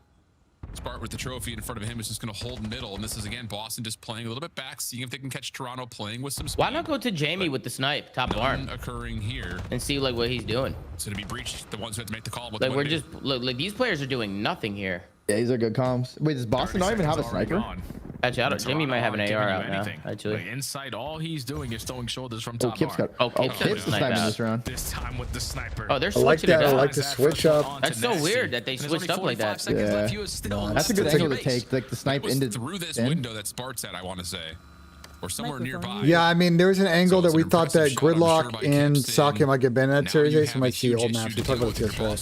Spart with the trophy in front of him is just going to hold middle. And this is, again, Boston just playing a little bit back, seeing if they can catch Toronto playing with some speed. Why not go to Jamie with the snipe, top barn, occurring here. and see like what he's doing? So to be breached, the ones who have to make the call. Like we're just like these players are doing nothing here. Yeah, these are good comms. Wait, does Boston not even have a sniper? Actually, I don't. Jamie might have an AR out now. Actually, Like, inside, all he's doing is throwing shoulders from top Kip's barn. got. Kip's sniping this round. This time with the sniper. Oh, they're I like switching it that. I up. like to switch up. That's so weird that they switched up like that. Yeah, that's a good angle to take, like the snipe into through this in. window that Spart's at, I want to say, or somewhere nearby. Yeah, I mean, there was an angle that we thought that Gridlock and Sake might get banned in that series, so we might see old maps. We talked about this before.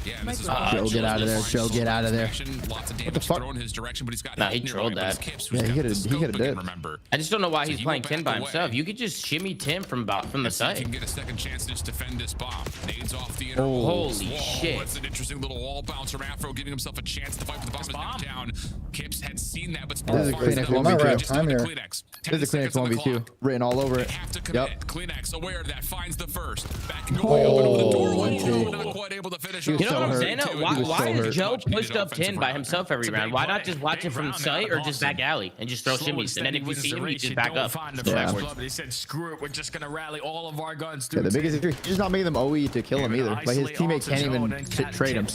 Yeah, and this is Joe, get out of there. Joe, get out of there. Lots of What the damage fuck? thrown his direction, but he's got Nah, he trolled that. Yeah, he could have did. Remember, I just don't know why So he's he playing went 10 by back himself. away. You could just shimmy Tim from the see if he side. can get a second chance to just defend this bomb. Nades off the inner Oh, wall. holy Wall. shit. That's an interesting little wall bounce from Afro, giving himself a chance to fight for the bomb. Is now down. Kips had seen that, but This is a Spark finds Kleenex the 1v2. just on the Here. Kleenex. This is a 10 Kleenex seconds on the 1v2 clock. written all over They it. have to commit. Yep. Kleenex aware of that finds the first. Back and going open over the doorway. Not quite able to finish. He was You know so what I'm hurt. saying? He Why was so is hurt. Joe pushed up offensive 10 by round. himself every It's a round? big Why not play. just watch Big it from round sight out or of just Boston. back alley and just throw Slow and shimmies? And steady then if you wins see the him, you race. just You back don't up. find the Yeah. first blood, but he said, screw it. We're just going to rally all of our guns Yeah, through the biggest 10. issue, he's just not making them OE to kill him either. Like his teammate can't even trade him.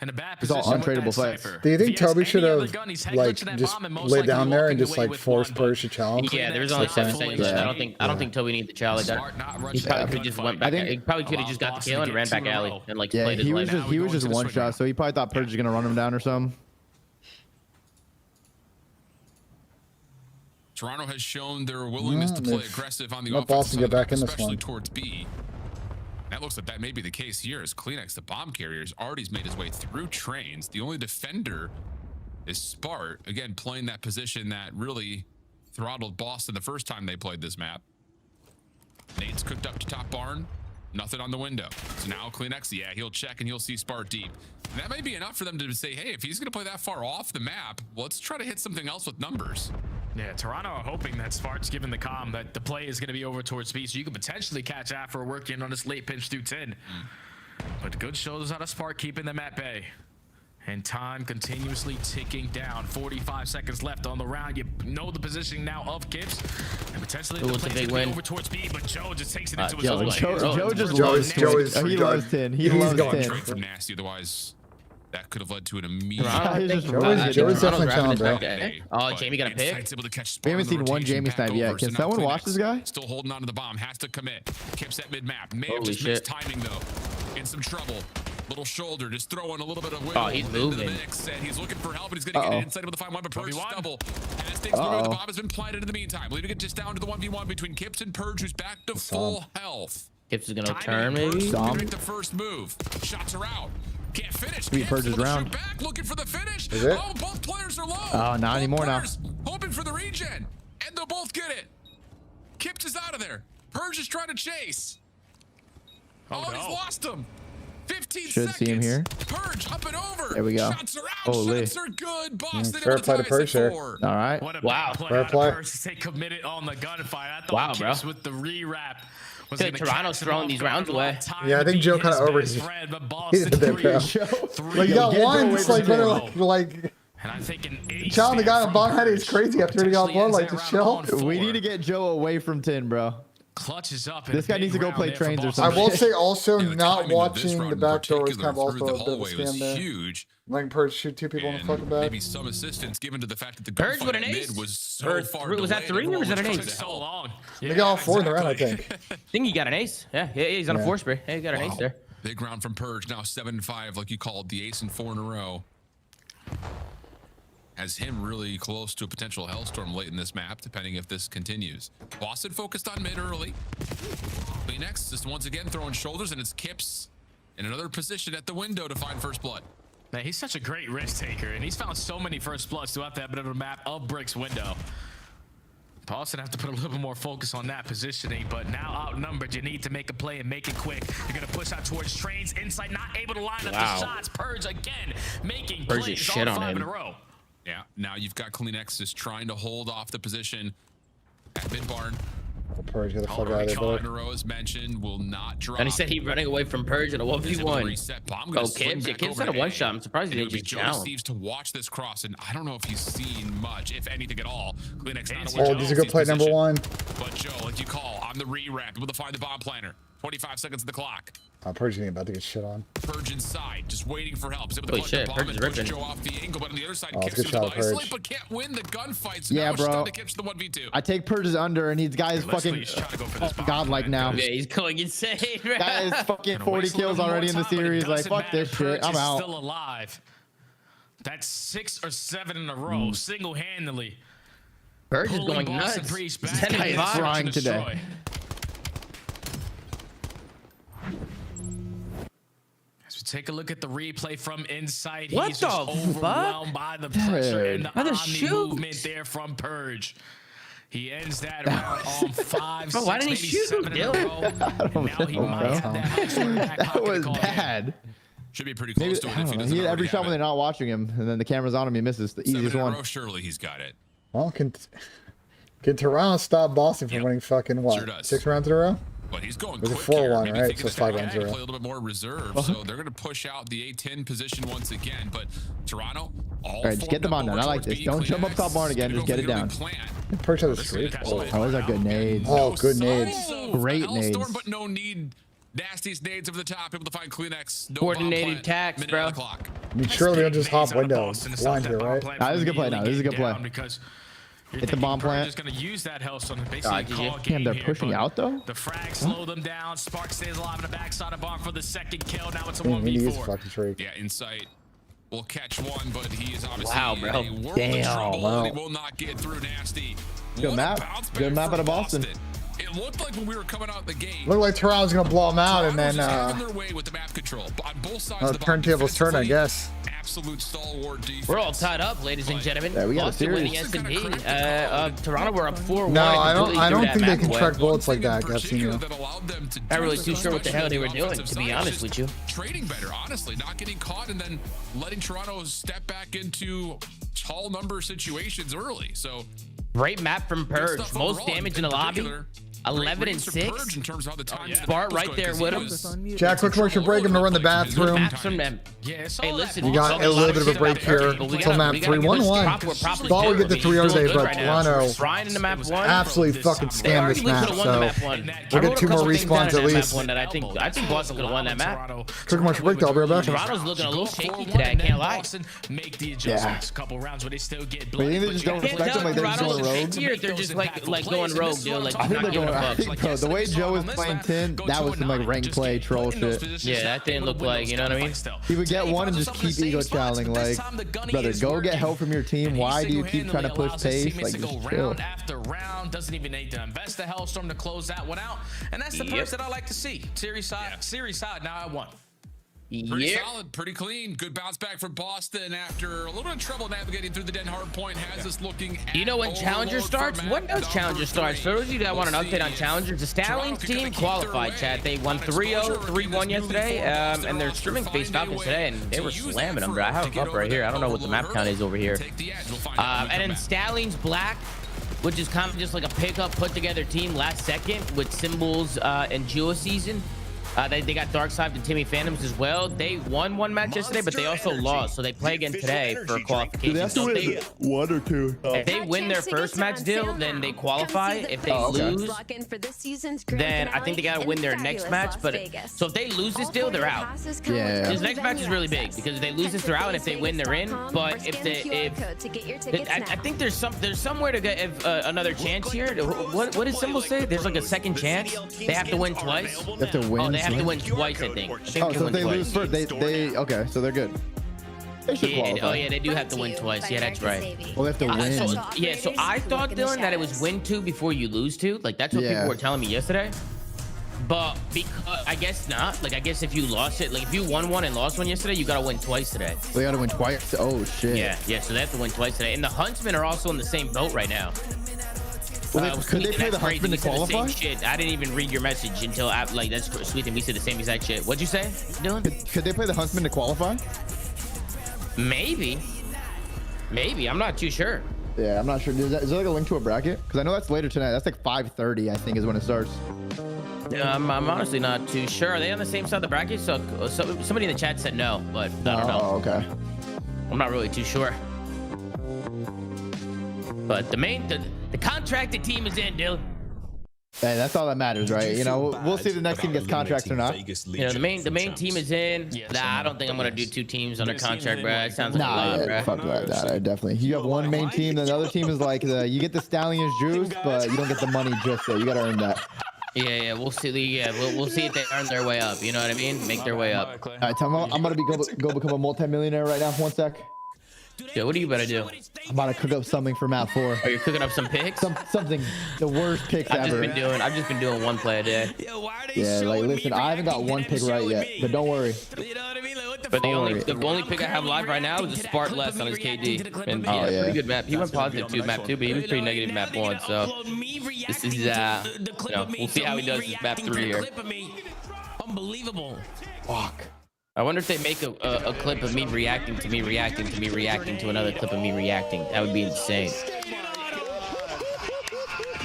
In a bad It's all position with untradeable that fights. sniper. Do you If think he has Toby any should other have gun, he's head like glitching that just bomb and most lay likely down there and walking just away like with force one, Purge to challenge? Yeah, there's Kleenex only not 7 fully seconds. ready. I don't think Toby needs the Charlie. Smart not rushing He probably that could just gunfight. went back. I think- He probably could have just got the kill and ran back alley and like played his he way was back. just one shot, so he probably thought Purge was gonna run him down or something. Toronto has shown their willingness to play they've aggressive on the let offensive Boston side, get back in this especially one. towards B. That looks like that may be the case here as Kleenex, the bomb carriers, already made his way through trains. The only defender is Spart, again, playing that position that really throttled Boston the first time they played this map. Nate's cooked up to top barn. Nothing on the window. So now Kleenex, yeah, he'll check and he'll see Spart deep. And that may be enough for them to say, hey, if he's going to play that far off the map, let's try to hit something else with numbers. Yeah, Toronto are hoping that Spart's given the comm that the play is going to be over towards B, so you could potentially catch Afro working on this late pinch through 10. But good shows out of Spark keeping them at bay. And time continuously ticking down. 45 seconds left on the round. You know the positioning now of Kips. And potentially the It's a play's big gonna be win. over towards B, but Joe just takes it into his Joe, own Joe- lane. Joe just Joe loves is- Joe is- he loves 10. He He's loves going 10. Straight from Nasty, otherwise that could have led to an immediate. Toronto, He's just Joe is Toronto's definitely grabbing challenged, his bro. back. Oh, Jamie got a pick. Insight's able to catch We haven't Spart on the seen one rotation Jamie back snipe yet. over, Can so now someone watch Kleenex this guy? Still holding on to the bomb, has to commit. Kips at mid-map. May have Holy just missed shit. timing though. In some trouble. Little shoulder, just throwing a little bit of wiggle Oh, he's into moving. the mix, and he's looking for help, and he's going to get inside able to find one, but Purge double. As things move, the bomb has been planted in the meantime, leaving it just down to the 1v1 between Kips and Purge, who's back to full health. Kips is gonna Timing turn and maybe. Purge looking to make the first move. Shots are out. Can't finish. Be Kips Purge's able to shoot round. back, looking for the finish. Is it? Oh, both players are low. Oh, not Both anymore now. players hoping for the regen, and they'll both get it. Kips is out of there. Purge is trying to chase. Oh, no. he's lost him. 15 Should seconds. see him here. Purge up and over. There we go. Shots are out. Holy. Shots are good. Boston fair able to play to tie us Purge at there. 4. All right. What a Wow. big play Fair out of play. Purge to stay committed on the gunfight. I thought Wow, bro. Kips with the re-wrap was Good, gonna Toronto's catch him throwing off these guard rounds a lot away. of time Yeah, I to think be Joe his kinda over- best friend, but He Boston did that, bro. three Like, you got Get one, away just from like better, Joe. like and I think an ace challenge the guy there on from Bond Head is Purge crazy after he got potentially one, ends like that to round chill. on We 4. need to get Joe away from 10, bro. Clutch is up. This guy needs to go play trains or something. I will say also Yeah, the not timing of this watching round the in back door was particular kind of through also the a bit of a hallway was scam there. huge. Letting Purge shoot 2 people in the fucking back. Maybe some assistance given to the fact that the Purge gunfight with an at ace? mid was so Or far was that delayed, 3 or was that an everyone ace? so long. They got all 4 in the round, I think. I think he got an ace. Yeah, he's on a 4 spray. Yeah, he got an ace there. Big round from Purge, now 7-5, like you called, the ace and 4 in a row. Has him really close to a potential hellstorm late in this map, depending if this continues. Boston focused on mid early. Phoenix just once again throwing shoulders, and it's Kips in another position at the window to find first blood. Man, he's such a great risk taker, and he's found so many first bloods throughout that bit of the map of Brick's window. Boston have to put a little bit more focus on that positioning, but now outnumbered, you need to make a play and make it quick. You're going to push out towards Trains. Insight not able to line up the shots. Purge again, making Purge plays shit all on 5 him. in a row. Yeah, now you've got Kleenex just trying to hold off the position at mid barn. Purge, get the fuck out of Already there, caught in bro. a row, as mentioned, will not drop. And he said he's running away from Purge in a 1v1. Go Kips. Yeah, Kips had a 1-shot. I'm surprised he didn't just challenge. Steve's to watch this cross, and I don't know if he's seen much, if anything at all. Kleenex not Oh, this is a good play, number 1. But Joe, like you call, on the re-ramp, able to find the bomb planner. 25 seconds of the clock. Purge is about to get shit on. Purge inside, just waiting for help. He's able to Holy plant shit, the bomb Purge and is push ripping. Joe off the angle, but on the other side, Oh, Kips good able shot, to isolate, Purge. but can't win the gunfight. So Yeah, now it's bro. time to Kips the 1v2. I take Purge's under, and these guys fucking godlike now. Yeah, he's going insane. Guy is fucking 40 kills already in the series. Like, fuck this shit. I'm out. Still alive. That's 6 or 7 in a row, single-handedly. Purge is Pulling going Boston nuts. Breach back He's 10 in and the 5. search and today. destroy. As we take a look at the replay from inside, What he's just the overwhelmed by the pressure and the By the omni shoot. movement there from Purge. He ends that round on 5, Bro, why 6, didn't he maybe shoot 7 in a row. Now he might have that hustler in the back pocket That to was call it in. bad. Should be pretty Maybe, close to it I if don't he know. doesn't He hit every already shot have when it. they're not watching him, and then the camera's on him. He misses the 7 easiest in a one. row, surely he's got it. Well, can Toronto stop Boston from winning fucking what? Sure does. 6 rounds in a row? But he's going It was a quick here. 4-1, Maybe right? thinking So to 5 stay rounds back, in a play row. a little bit more reserve. So they're going to push out the A10 position once again. But Toronto, all right, just get them on down. I like this. Don't jump up top barn again. Just get it down. Purge has a streak. Oh, those are good nades. Oh, good nades. Great Hellstorm, nades. but no need. Nastiest nades over the top. Able to find Kleenex. No Coordinated bomb plant, attacks, minute bro. on the clock. I mean, surely they'll just hop windows. Blind here, right? Nah, this is a good play now. This is a good play. Because Hit the bomb plant. Just gonna use that Hellstorm to basically God, call damn, game they're here, pushing but out though. The frag slowed them down. Spark stays alive in the backside of barn for the second kill. Now it's a Damn, he needs 1v4. fucking streak. Yeah, Insight will catch one, but he is obviously Wow, in bro. a world Damn, of trouble, wow. and he will not get through. Nasty. Good What a map. bounce back Good map for out of Boston. It looked like when we were coming out the gate, Looked like Toronto's gonna blow them out, and then having their way with the map control on both sides of the turntable's turn, I guess. Absolute stalwart defense. We're all tied up, ladies and gentlemen. Yeah, we got a Boston winning series. SMP. Toronto, we're up 4-1. No, I don't completely think threw they that can map track away. bullets like that, Garcia. Not really too sure what the hell they were doing, to be honest with you. Trading better, honestly, not getting caught and then letting Toronto step back into tall number situations early. So Great map from Purge. stuff Most overall, damage in the lobby. particular. 11 and Great rates for 6. Purge in terms of how the time Bart right there with him. Jack, quick commercial break. I'm gonna run the bathroom. Maps from them. Hey, listen. You got a little bit of a break here until map 3. 1-1. Thought we'd get the 3-0 today, but Toronto Ryan in the map 1. absolutely fucking scammed this map. So we'll get 2 more respawns at least. I think Boston could have won that map. Quick commercial break, though. I'll be right back. Toronto's looking a little shaky today. I can't lie. Make the adjustments. A couple rounds where they still get But you think they just don't respect them, like they're just going rogue? Here, they're just like going rogue, dude. Like I think they're not giving going. a I fuck. think, bro, the way Joe was playing 10, that was some like rank play troll shit. Yeah, that didn't look like, you know what I mean? He would get one and just keep ego channeling. Like, brother, go get help from your team. Why do you keep trying to push pace? Like, just chill. After round, doesn't even need to invest the Hellstorm to close that one out, and that's the purse that I like to see. Series side. Now I won. Pretty solid, pretty clean. Good bounce back from Boston after a little bit of trouble navigating through the Den Hardpoint. Has us looking at You know when Challenger starts? When does Challenger start? For those of you that want an update on Challengers, the Stallions team qualified, Chad. They won 3-0, 3-1 yesterday, and they're streaming FaZe Falcons today, and they were slamming them, bro. I have them up right here. I don't know what the map count is over here. And then Stallions Black, which is kind of just like a pickup, put together team last second with Symbols and Geo Season. They got Darkseid and Timmy Phantoms as well. They won one match yesterday, but they also lost. So they play again today for qualification. Do they have to win one or two? If they win their first match deal, then they qualify. If they lose, then I think they got to win their next match. But so if they lose this deal, they're out. Yeah. This next match is really big because if they lose this, they're out. And if they win, they're in. But I think there's somewhere to get another chance here. What did Symbol say? There's like a second chance. They have to win twice. They have to win. Oh, they have to win twice, I think. Oh, so if they lose first, they okay, so they're good. They should qualify. Oh yeah, they do have to win twice. Yeah, that's right. Well, they have to win. So I thought, Dylan, that it was win 2 before you lose 2. Like that's what people were telling me yesterday. But because I guess not. Like I guess if you lost it, like if you won 1 and lost 1 yesterday, you gotta win twice today. They gotta win twice. Oh shit. Yeah. So they have to win twice today. And the Huntsmen are also in the same boat right now. Well, could they play the Huntsmen to qualify? Shit. I didn't even read your message until like that's sweet, and we said the same exact shit. What'd you say, Dylan? Could they play the Huntsmen to qualify? Maybe. I'm not too sure. Yeah, I'm not sure. Is there like a link to a bracket? Because I know that's later tonight. That's like 5:30, I think, is when it starts. I'm honestly not too sure. Are they on the same side of the bracket? So somebody in the chat said no, but I don't know. Oh, okay. I'm not really too sure. But the contracted team is in, Dylan. Hey, that's all that matters, right? You know, we'll see if the next team gets contracts or not. You know, the main team is in. Nah, I don't think I'm gonna do 2 teams under contract, bro. It sounds like a lot, bro. Fuck that. I definitely. You have one main team, then the other team is like you get the Stallions juice, but you don't get the money just there. You gotta earn that. Yeah, we'll see. We'll see if they earn their way up. You know what I mean? Make their way up. All right, Tom, I'm gonna go become a multi-millionaire right now. 1 sec. Yeah, what are you about to do? I'm about to cook up something for map 4. Are you cooking up some picks? Something, the worst picks I've ever. I've just been doing 1 play a day. Yeah, like listen, I haven't got 1 pick right yet, but don't worry. But the only pick I have live right now is a Spark less on his KD. And pretty good map. He went positive 2 map 2, but he was pretty negative map 1. So this is we'll see how he does this map 3 here. Unbelievable. Fuck. I wonder if they make a clip of me reacting to me reacting to me reacting to another clip of me reacting. That would be insane.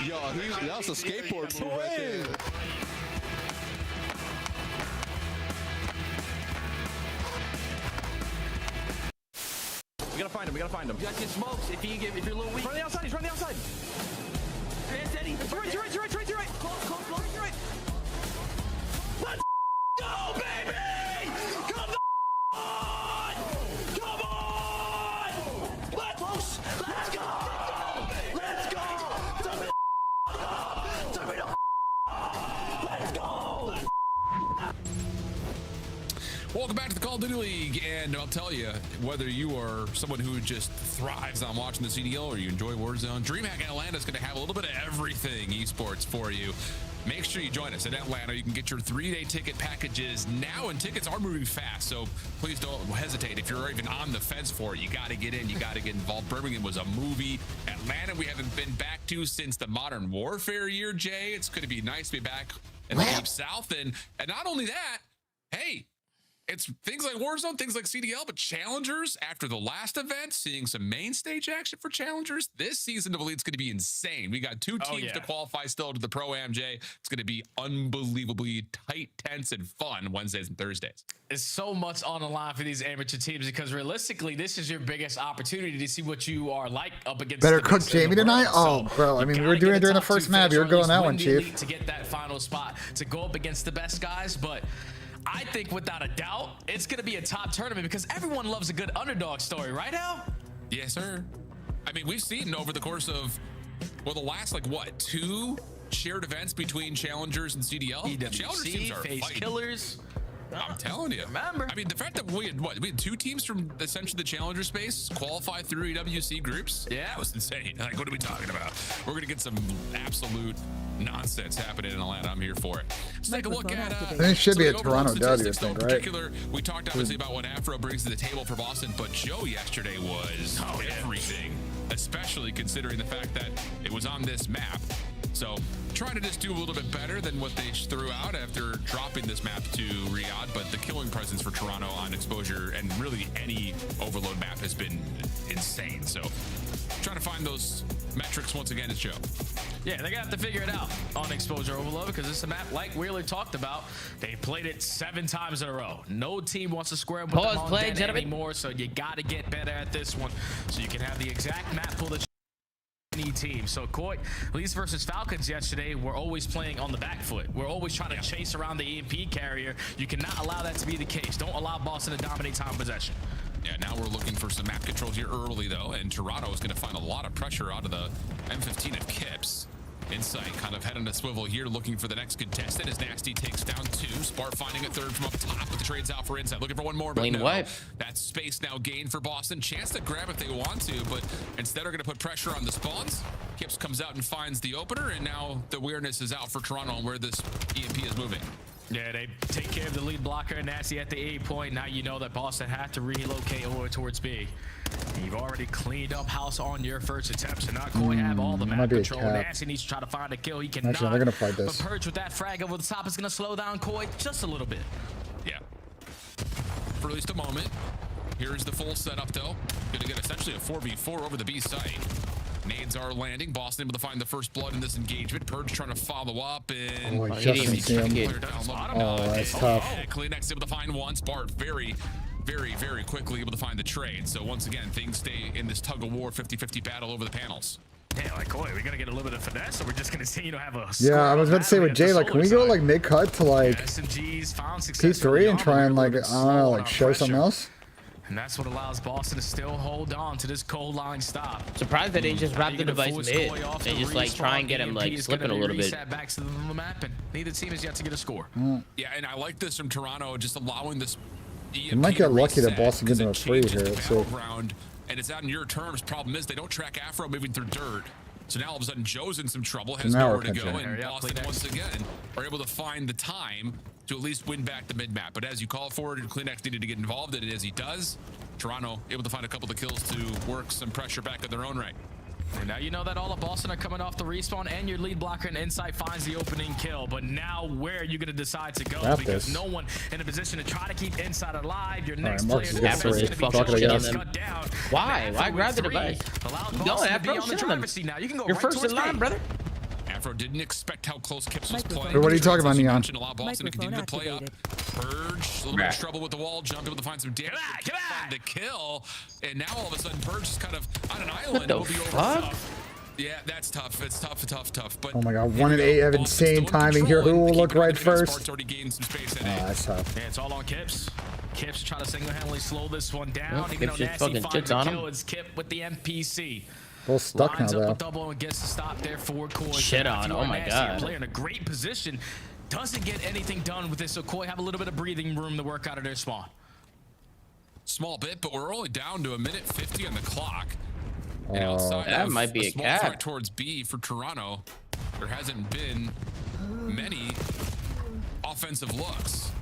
Yo, that was a skateboard move right there. We gotta find him. You got your smokes. If you're a little weak. Run the outside. He's running the outside. Eddie. To right. Close, to right. Let's go, baby! Come on! Let's go! Let's go! Let's go! Welcome back to the Call of Duty League, and I'll tell you, whether you are someone who just thrives on watching the CDL or you enjoy Warzone, DreamHack Atlanta is going to have a little bit of everything esports for you. Make sure you join us in Atlanta. You can get your 3-day ticket packages now, and tickets are moving fast, so please don't hesitate. If you're even on the fence for it, you got to get in. You got to get involved. Birmingham was a movie. Atlanta, we haven't been back to since the Modern Warfare year, Jay. It's going to be nice to be back in the Deep South, and not only that, hey, it's things like Warzone, things like CDL, but Challengers, after the last event, seeing some main stage action for Challengers, this season of Elite's going to be insane. We got 2 teams to qualify still to the Pro-Am, Jay. It's going to be unbelievably tight, tense, and fun Wednesdays and Thursdays. It's so much on the line for these amateur teams because realistically, this is your biggest opportunity to see what you are like up against. Better cook Jamie tonight? Oh, bro. I mean, we were doing it during the first map. You're going that one, Chief. To get that final spot, to go up against the best guys, but I think without a doubt, it's going to be a top tournament because everyone loves a good underdog story, right, Al? Yes, sir. I mean, we've seen over the course of, well, the last, 2 shared events between Challengers and CDL. Challengers teams are FaZe fighting. Killers. I'm telling you. Remember. I mean, the fact that we had 2 teams from essentially the Challenger space qualify through EWC groups. Yeah, that was insane. Like, what are we talking about? We're going to get some absolute nonsense happening in Atlanta. I'm here for it. Let's take a look at it should be a Toronto W, I think, right? We talked obviously about what Afro brings to the table for Boston, but Joe yesterday was everything, especially considering the fact that it was on this map. So trying to just do a little bit better than what they threw out after dropping this map to Riyadh, but the killing presence for Toronto on exposure and really any overload map has been insane. So trying to find those metrics once again is Joe. Yeah, they're gonna have to figure it out on exposure overload because this is a map like Wheeler talked about. They played it 7 times in a row. No team wants to square up with them on dead anymore, so you got to get better at this one so you can have the exact map pull that any team. So CoD, at least versus Falcons yesterday, we're always playing on the back foot. We're always trying to chase around the EMP carrier. You cannot allow that to be the case. Don't allow Boston to dominate time possession. Yeah, now we're looking for some map control here early, though, and Toronto is going to find a lot of pressure out of the M15 of Kips. Insight kind of head on a swivel here, looking for the next contestant as Nasty takes down 2. Spart finding a 3rd from up top with the trades out for Insight. Looking for one more, but no. That's space now gained for Boston. Chance to grab if they want to, but instead are going to put pressure on the spawns. Kips comes out and finds the opener, and now the awareness is out for Toronto on where this EMP is moving. Yeah, they take care of the lead blocker, Nasty at the A point. Now you know that Boston had to relocate over towards B. You've already cleaned up house on your first attempt, so now CoD have all the map control. Nasty needs to try to find a kill. He cannot. Actually, they're gonna fight this. But Purge with that frag over the top is gonna slow down CoD just a little bit. Yeah. For at least a moment. Here's the full setup, though. Gonna get essentially a 4v4 over the B site. Nades are landing. Boston able to find the first blood in this engagement. Purge trying to follow up, and he just didn't see him. That's tough. Kleenex able to find one. Spart very quickly able to find the trade. So once again, things stay in this tug of war 50-50 battle over the panels. Yeah, like, boy, we're gonna get a little bit of finesse, or we're just gonna see, have a. Yeah, I was about to say with Jay, like, can we go like mid cut to like P3 and try and like, I don't know, like show something else? And that's what allows Boston to still hold on to this cold line stop. Surprised they didn't just wrap the device mid and just like try and get him like slipping a little bit. Back to the map, and neither team has yet to get a score. Yeah, and I like this from Toronto, just allowing this. You might get lucky that Boston gives them a 3 here. So. And it's out in your terms. Problem is they don't track Afro moving through dirt. So now all of a sudden Joe's in some trouble, has nowhere to go, and Boston once again are able to find the time to at least win back the mid map. But as you call for it, Kleenex needed to get involved in it as he does. Toronto able to find a couple of kills to work some pressure back at their own right. And now you know that all of Boston are coming off the respawn, and your lead blocker and Insight finds the opening kill. But now where are you going to decide to go? Because no one in a position to try to keep Insight alive. Your next player is going to be cut down. Why? Why grab the device? Keep going, Afro. Sit on them. Now you can go. You're first in line, brother. Afro didn't expect how close Kips was playing. What are you talking about, Neon? Allow Boston to continue to play up. Purge, a little bit of trouble with the wall jump, able to find some damage. Find the kill, and now all of a sudden Purge is kind of on an island. What the fuck? Yeah, that's tough. It's tough. But oh my god, 1 and 8 have insane timing here. Who will look right first? Already gained some space in that's tough. Yeah, it's all on Kips. Kips trying to single-handedly slow this one down. Even though Nasty finds the kill, it's Kip with the MPC. Both stuck now, though. Double and gets to stop there for CoD. Shit on. Oh my god. Player in a great position. Doesn't get anything done with this, so CoD have a little bit of breathing room to work out of their spawn. Small bit, but we're only down to 1:50 on the clock. And outside that of might be a a small cap. threat towards B for Toronto, there hasn't been many offensive looks.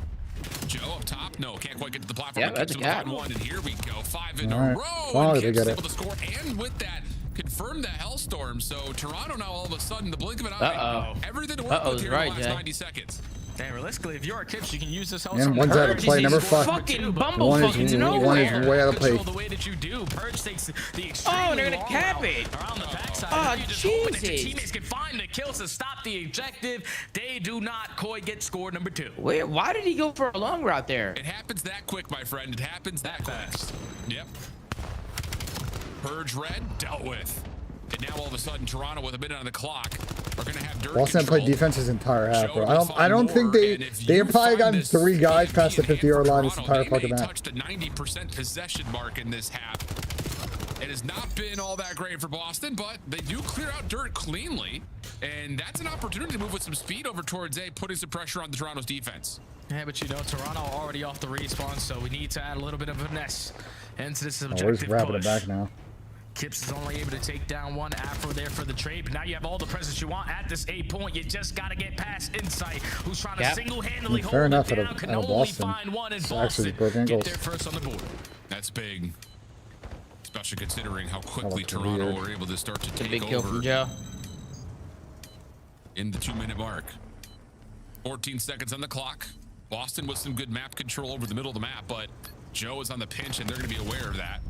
Joe up top, no, can't quite get to the platform. Yeah, that's a cap. One, and here we go, 5 in a row. Wow, and they got able to score, and with that, confirm the Hellstorm. So Toronto now all of a sudden, the blink of an eye, everything to work with here in the last 90 seconds. Hey, realistically, if you're a Kips, you can use this and one's out of play. Number 5. Fucking One bumblefucking is nowhere. way out of play. The way that you do, Purge takes the extreme. Oh, they're gonna cap it. Around the backside. Oh, You just hoping that your Jesus. teammates can find the kills to stop the objective. They do not. CoD gets score number 2. Wait, why did he go for a long route there? It happens that quick, my friend. It happens that fast. Yep. Purge red dealt with. And now all of a sudden, Toronto with a minute on the clock are going to have dirt Boston control. played defense his entire half, bro. I don't think they have probably gotten 3 guys past the 50-yard line this entire fucking match. Touched a 90% possession mark in this half. It has not been all that great for Boston, but they do clear out dirt cleanly, and that's an opportunity to move with some speed over towards A, putting some pressure on the Toronto's defense. Yeah, but you know, Toronto already off the respawn, so we need to add a little bit of finesse into this We're objective just wrapping push. it back now. Kips is only able to take down one Afro there for the trade, but now you have all the presence you want at this A point. You just got to get past Insight, who's trying to single-handedly hold Fair enough it down. out Can of only Boston. find one, and It's Boston actually broken get ankles. there first on the board. That's big, especially considering how quickly looks Toronto weird. were able to start to It's a take big kill over from Joe. in the 2-minute mark. 14 seconds on the clock. Boston with some good map control over the middle of the map, but Joe is on the pinch, and they're going to be aware of that.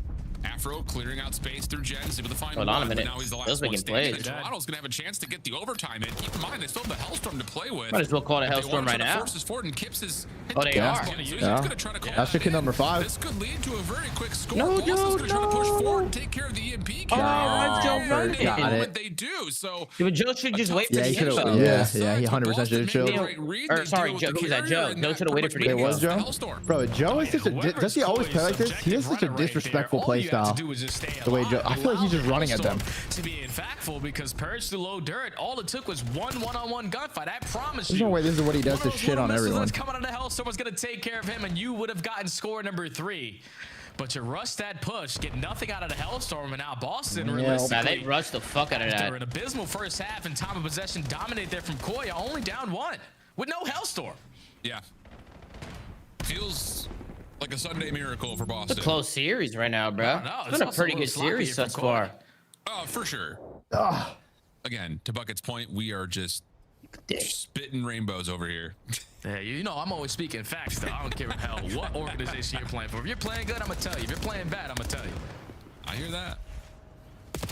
Afro clearing out space through Gens able to find Hold on a minute. Now he's the Feels last like one he standing. plays. Toronto's gonna have a chance to get the overtime in. Keep in mind they still have the Hellstorm to play with. Might as well call it a If they Hellstorm want to right try to now. force this forward and Kips is Oh, they are. He's Yeah. gonna try to call That's that chicken in. number 5. This could lead to a very quick score. No, Boston's Joe, gonna try to push forward and take care of the EMP kill. Joe got running. it. They do so. Yeah, but Joe should just wait for Yeah, the he should info. have. Yeah, he 100% should have chilled. Or sorry, Joe. Who's that? Joe. Joe should have waited for the It info. was Joe. Bro, Joe is just a. Does he always play like this? He has such a disrespectful play style. The way Joe, I feel like he's just running at them. To be impactful, because Purge to low dirt, all it took was one-on-one gunfight. I promise you. There's no way this is what he does to shit on everyone. That's coming out of the Hellstorm was going to take care of him, and you would have gotten score number 3. But you rush that push, get nothing out of the Hellstorm, and now Boston realistically. They rushed the fuck out of that. After an abysmal first half and time of possession dominate there from Koya, only down 1 with no Hellstorm. Yeah. Feels like a Sunday miracle for Boston. It's a close series right now, bro. It's been a pretty good series thus far. Oh, for sure. Again, to Bucket's point, we are just spitting rainbows over here. Yeah, you know, I'm always speaking facts, though. I don't care hell what organization you're playing for. If you're playing good, I'm going to tell you. If you're playing bad, I'm going to tell you. I hear that.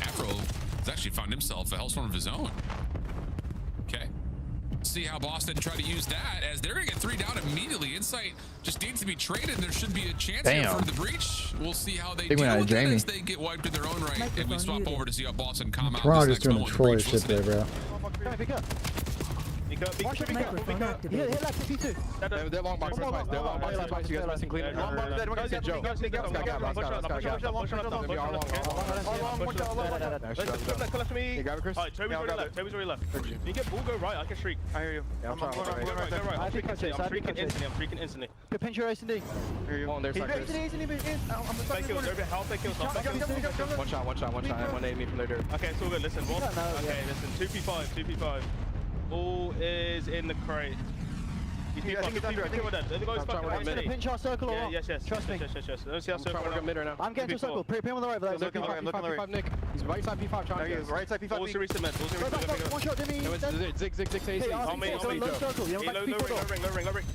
Afro has actually found himself a Hellstorm of his own. Okay. See how Boston try to use that, as they're going to get 3 down immediately. Insight just needs to be traded, and there should be a chance here for the breach. We'll see how they deal with it as they get wiped in their own right. And we swap over to see how Boston come out. Toronto just doing the troller shit there, bro. They're long box twice. They're long box twice. You guys resting clean. Long box dead. One guy's Joe. Let's go. Grab it, Chris. Toby's already left. You get ball, go right. I can shriek. I hear you. I'm right. I'm freaking instantly. Pinch your S&D. I hear you. On their side, Chris. One shot. One aid me from their dirt. Okay, it's all good. Listen, boss. Okay, listen. 2v5. Ball is in the crate. He's pinch our circle or what? Yes. Trust me. Let's see how circle work mid right now. I'm getting to circle. Pin on the right. I'm looking on the right. Nick. He's right side P5 trying to. Right side P5. Also resubmit. One shot, Jimmy. Zig. On me. Low circle. Low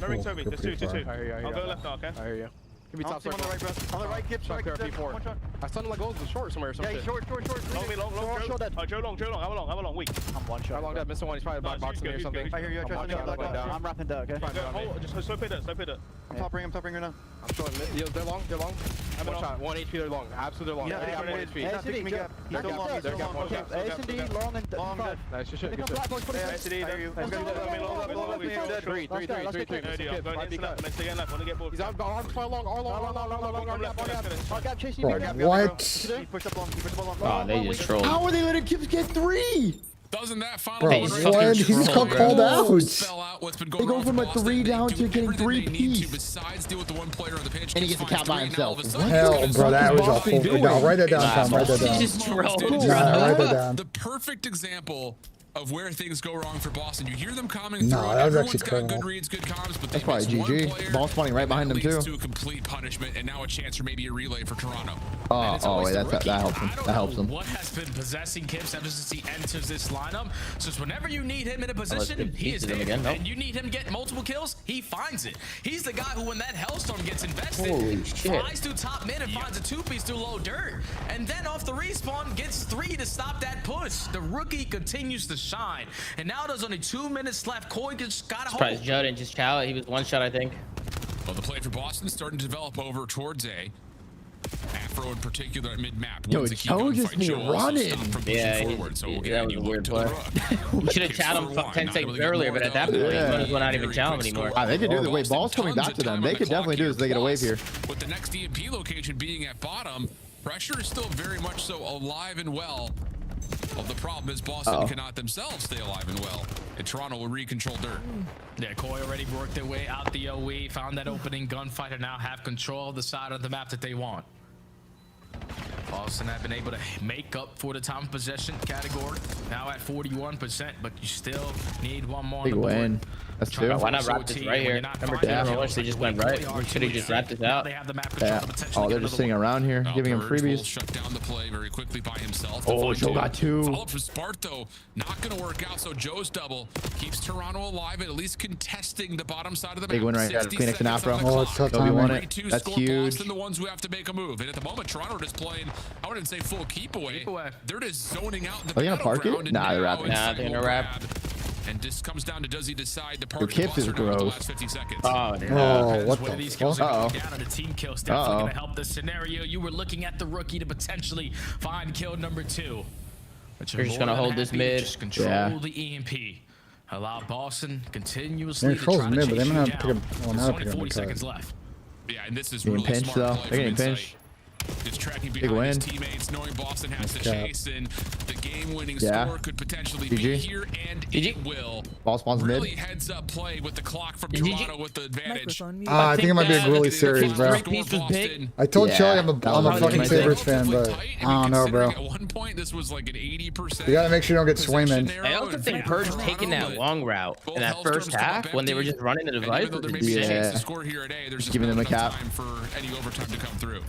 ring, Toby. There's two. I'll go left now, okay? I hear you. Give me top circle. On the right, bro. On the right, Gibbs. P4. I sounded like goals short somewhere or something. Yeah, short. Long. Joe long. Have a long. Weak. I'm one shot. Long dead. Missing one. He's probably black boxing me or something. I hear you. I'm wrapping that, okay? Just slow pit it. I'm top ring right now. I'm showing mid. They're long. One shot. 1 HP. They're long. Absolutely long. Yeah, they got 1 HP. They're long. ASD long and 5. Nice shit. Good shit. ASD. He's out. Arms far long. What? Oh, they just trolled. How are they letting Kips get 3? Doesn't that final Bro, what? He just got called out. They go from a 3 down to getting 3 piece. Besides deal with the one player on the pitch, And he gets a cap by himself. Hell, bro, that was a full. No, write that down, Tom. Write that down. Just trolled. Write that down. The perfect example of where things go wrong for Boston. You hear them coming No, through. that was Everyone's actually got good criminal. reads, good comms, but That's probably GG. Ball spawning right behind them too. To a complete punishment, and now a chance for maybe a relay for Toronto. Oh wait, that helps him. That helps him. What has been possessing Kips ever since he enters this lineup? So whenever you need him in a position, he is there. And you need him to get multiple kills, he finds it. He's the guy who, when that Hellstorm gets invested, flies through top mid and finds a 2-piece through low dirt. And then off the respawn, gets 3 to stop that push. The rookie continues to shine. And now there's only 2 minutes left. Koi just got a hold. Surprised Joe didn't just chow it. He was 1 shot, I think. Well, the play for Boston starting to develop over towards A. Afro in particular at mid-map. Yo, Joe just be running. Yeah, that was a weird play. You should have challenged him 10 seconds earlier, but at that point, he might as well not even challenge anymore. They could do the way ball's coming back to them. They could definitely do this. They get a wave here. With the next DMP location being at bottom, pressure is still very much so alive and well. Well, the problem is Boston cannot themselves stay alive and well. And Toronto will recontrol dirt. Yeah, Koi already worked their way out the OE, found that opening gunfight, and now have control of the side of the map that they want. Boston have been able to make up for the time of possession category. Now at 41%, but you still need one more. Big win. That's 2. Why not wrap this right here? Number 2, they just went right. We should have just wrapped this out. Yeah. Oh, they're just sitting around here, giving him freebies. Shut down the play very quickly by himself. Oh, Joe got 2. Follow-up from Spart, though, not going to work out. So Joe's double keeps Toronto alive, at least contesting the bottom side of the map. Big win right here. Phoenix and Afro. Oh, it's tough Kobe time. won it. That's huge. Boston, the ones who have to make a move. And at the moment, Toronto is playing I wouldn't say full keep away. They're just zoning out the Are they gonna park it? battleground, and Nah, they're now wrapping. it's Nah, they're gonna wrap. grab. And just comes down to, does he decide to park The Kips is bus or not in the gross. last 50 seconds? Oh, what Whether the these kills fuck? are going down, and the team kills definitely going to help this scenario. You were looking at the rookie to potentially find kill number 2. But You're just gonna hold this mid. Just control Yeah. the EMP. Allow Boston continuously They're to try controlling to mid, but chase they you might have to down. pick him. Well, There's now only pick him 40 because. seconds left. Yeah, and this is Getting really pinched, smart though. play They're getting from pinched. Insight. Just tracking Big behind his win. teammates, knowing Boston has to cap. chase, and the game-winning Yeah. score could potentially GG. be here, and it will. Ball spawns Really mid. heads-up play with the clock from GG. Toronto with the advantage. Microphone muted. I think it might be a Gwilly series, bro. Three-piece was big. I told Yeah, Shelly I'm that a was fucking my Sabres thing. fan, but I don't know, bro. At one point, this was like an 80%. You gotta make sure you don't get Swayman. I also think Purge taking that long route in that first half when they were just running the device. Yeah. Just Giving them a cap. time for any overtime to come through.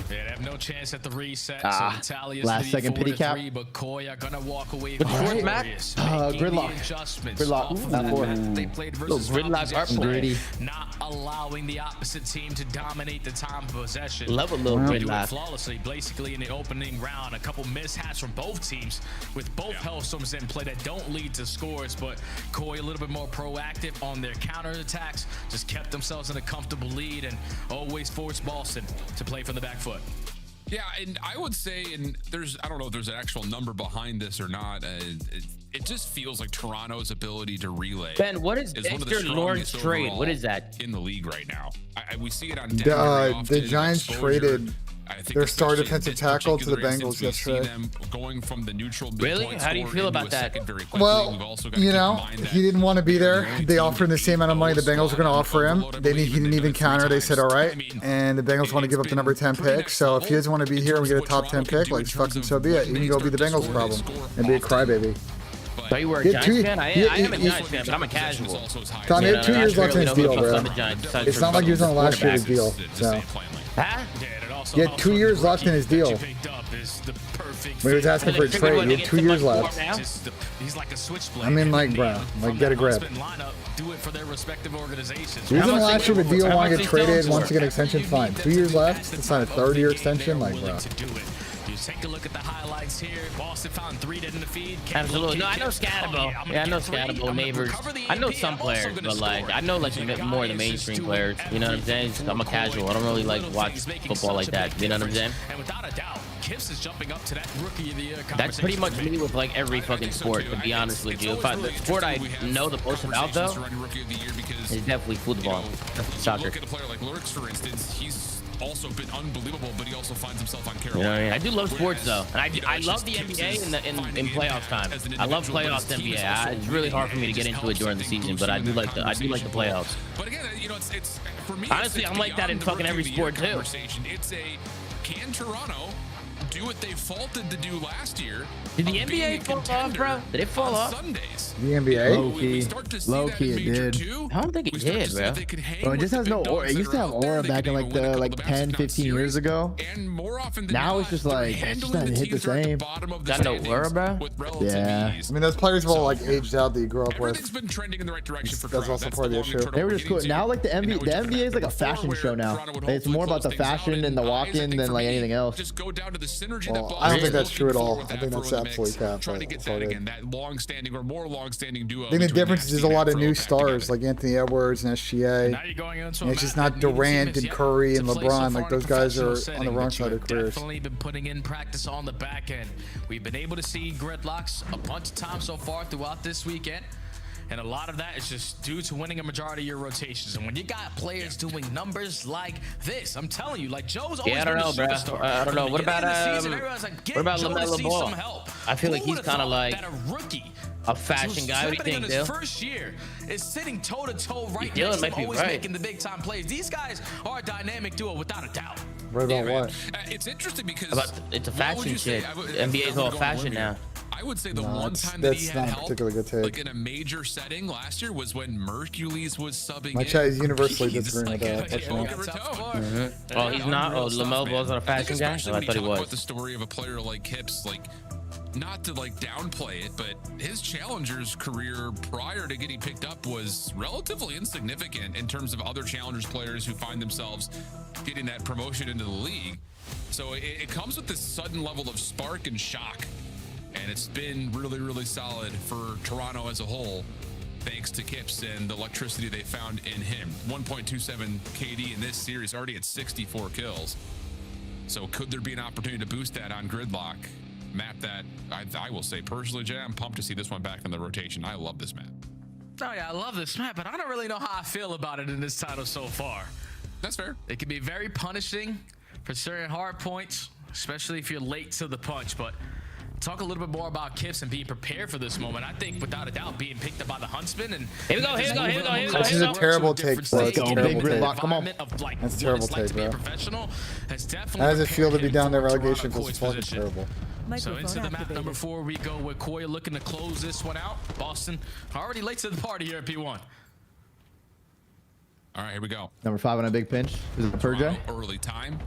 Yeah, they have no chance at the reset. Ah, so the tally is last second pity cap. 3-4-3, but Koi are gonna walk away With victorious, short map? making the Gridlock. adjustments Gridlock. off of Not the four. map they played versus Little gridlock Falcons Hardpoint. yesterday, Gritty. not allowing the opposite team to dominate the time of possession. Love a little They do it gridlock. flawlessly, basically in the opening round. A couple mishaps from both teams, with both Hellstorms in play that don't lead to scores, but Koi a little bit more proactive on their counterattacks, just kept themselves in a comfortable lead and always forced Boston to play from the back foot. Yeah, and I would say, and I don't know if there's an actual number behind this or not. It just feels like Toronto's ability to relay. Ben, what is one of the Dexter Lawrence strongest trade? overall What is that? in the league right now? We see it on Denver very The often. Giants Exposure. traded I think their star especially in defensive this tackle to the particular Bengals instance, we see yesterday. them going from the neutral Really? midpoint How do you score feel into about a that? second very quickly. Well, We've also got you to keep know, in mind that he didn't want to be there. the only They team offered him the with same amount of money the lowest Bengals were going to offer him. overload, I He believe, didn't and even they counter. They said, all right. I mean, And the Bengals want to give up the number 10 pick. So if he doesn't want to be here and we get a top 10 pick, like, fucking so be it. You can go be the Bengals problem and be a crybaby. So you were a Yeah, Giants fan? I am a Giants fan, but I'm a casual. Tom, he had 2 years left in his deal, bro. It's It's not like he was on the last year of his deal. So Huh? he had 2 years left in his deal. When he was asking for a trade, he had 2 years left. He's like a switchblade. I mean, like, bro, like, get a grip. Do it for their respective organizations. He was in the much last they- year of a deal, how want to much get they selling traded, for? wants to get an extension, fine. 2 years left to sign a third-year extension, like, bro. You take a look at the highlights here. Boston found 3 dead in the feed. Absolutely. No, I know Scatterbo. Yeah, I know Scatterbo, Neighbors. I know some players, but like I know like more of the mainstream players. You know what I'm saying? I'm a casual. I don't really like watch football like that. You know what I'm saying? And without a doubt, Kips is jumping up to that rookie of the year conversation. That's pretty much me with like every fucking sport, to be honest with you. The sport I know the most about though is definitely football, soccer. Look at a player like Lurks, for instance. He's also been unbelievable, but he also finds himself on You know Carolina. what I mean? I do love sports though, and I love the NBA in playoff time. I love playoffs NBA. It's really hard for me to get into it during the season, but I do like the playoffs. But again, you know, it's for me. Honestly, I'm like that in fucking every sport too. It's can Toronto do what they faulted to do last year? Did the NBA fall off, bro? Did it fall off? Sundays. The NBA? Low-key it did. I don't think it did, bro. Bro, it just has no aura. It used to have aura back in like the 10, 15 years ago. Now it's just like it's just not hit the same. Got no aura, bro? Yeah. I mean, those players were all like aged out that you grew up with. Everything's been trending in the right direction for That's Toronto. also part of the issue. They were just cool. Now like the NBA is like a fashion show now. It's more about the fashion and the walk-in than like anything else. Just go down to the synergy Well, that I don't think Boston's that's true at looking all. for with I think that's Afro in the absolutely mix, cap. Trying to get that again, that long-standing or more long-standing duo. I think the difference is a lot of new stars like Anthony Edwards and SGA. And it's just not Durant and Curry and LeBron. Like those guys are on the wrong side of their careers. Definitely been putting in practice on the back end. We've been able to see gridlocks a bunch of times so far throughout this weekend. And a lot of that is just due to winning a majority of your rotations. And when you got players doing numbers like this, I'm telling you, like Joe's always Yeah, I don't know, bro. I don't know. What about LaMelo Ball? I feel like he's kind of like a fashion guy. What do you think, Dale? First year is sitting toe to toe right Dylan next to might him, be always right. making the big time plays. These guys are a dynamic duo without a doubt. Right about what? It's interesting because It's a fashion shit. NBA's all fashion now. I would say the No, one that's- time that he that's had not a help, particularly good take. like in a major setting last year, was when Mercules was subbing. My chat is in universally Peas, disagreeing with that. That's Walker right. Raton. Oh, he's not. Oh, LaMelo Ball's not a fashion guy. Especially Oh, I when you thought he talk about was. the story of a player like Kips, like not to like downplay it, but his Challengers career prior to getting picked up was relatively insignificant in terms of other Challengers players who find themselves getting that promotion into the league. So it comes with this sudden level of spark and shock. And it's been really, really solid for Toronto as a whole, thanks to Kips and the electricity they found in him. 1.27 KD in this series, already at 64 kills. So could there be an opportunity to boost that on Gridlock? Map that I will say personally, Jay, I'm pumped to see this one back in the rotation. I love this map. Oh yeah, I love this map, but I don't really know how I feel about it in this title so far. That's fair. It can be very punishing for certain hard points, especially if you're late to the punch. But talk a little bit more about Kips and being prepared for this moment. I think without a doubt being picked up by the Huntsman and here we go. This is a terrible take, bro. It's a terrible take. Come on. That's a terrible take, bro. How does it feel to be down there relegation? Because it's fucking terrible. So into the map number 4 we go with Koya looking to close this one out. Boston already late to the party here at P1. All right, here we go. Number 5 on a big pinch. Is it Purge? Early time.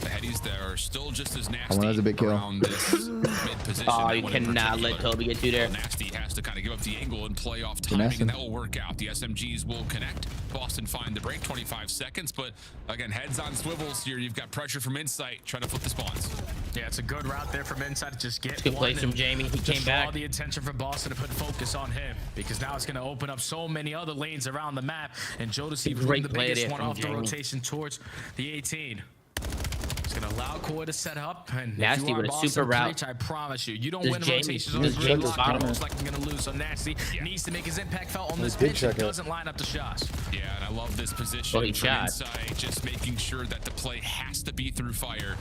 The headies there are still just as nasty. That was a big kill. Around this mid position. Oh, you cannot let Toby get you there. Nasty has to kind of give up the angle and play off timing, and that will work out. The SMGs will connect. Boston find the break, 25 seconds. But again, heads on swivels here. You've got pressure from Insight trying to flip the spawns. Yeah, it's a good route there from Insight to just get good play from Jamie. He came back. Draw the attention from Boston to put focus on him, because now it's going to open up so many other lanes around the map. And Joe to see the biggest one off the rotation towards the 18. It's going to allow Koi to set up. And Nasty with a super route. I promise you, you don't win rotations on the Gridlock. Most likely going to lose. So Nasty needs to make his impact felt on this pitch. It doesn't line up the shots. Yeah, and I love this position from Insight, just making sure that the play has to be through fire.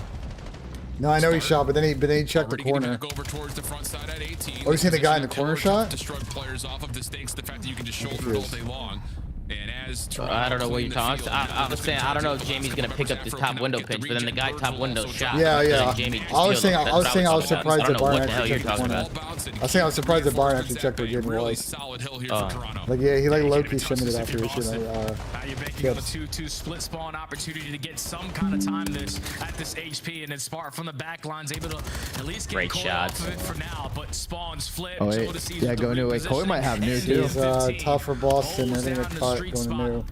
No, I know he shot, but then he checked the corner. Over towards the front side at 18. Oh, you see the guy in the corner shot? To shrug players off of this, thanks to the fact that you can just shoulder it all day long. And as I don't know what you're talking. I was saying I don't know if Jamie's gonna pick up this top window pinch, but then the guy top window shot. Yeah. Jamie I was saying I was surprised that Barn actually checked the talking corner. I was saying I was surprised that Barn actually checked where Jamie was. Like yeah, he like low key shimmied it after he shooting. Now you're banking on a 2-2 split spawn opportunity to get some kind of time at this HP, and then Spark from the back line's able to at least get Koi off of it for now. But spawns flip. Oh wait, yeah, go new. Wait, Koi might have new too. He's tough for Boston. I think they're going new.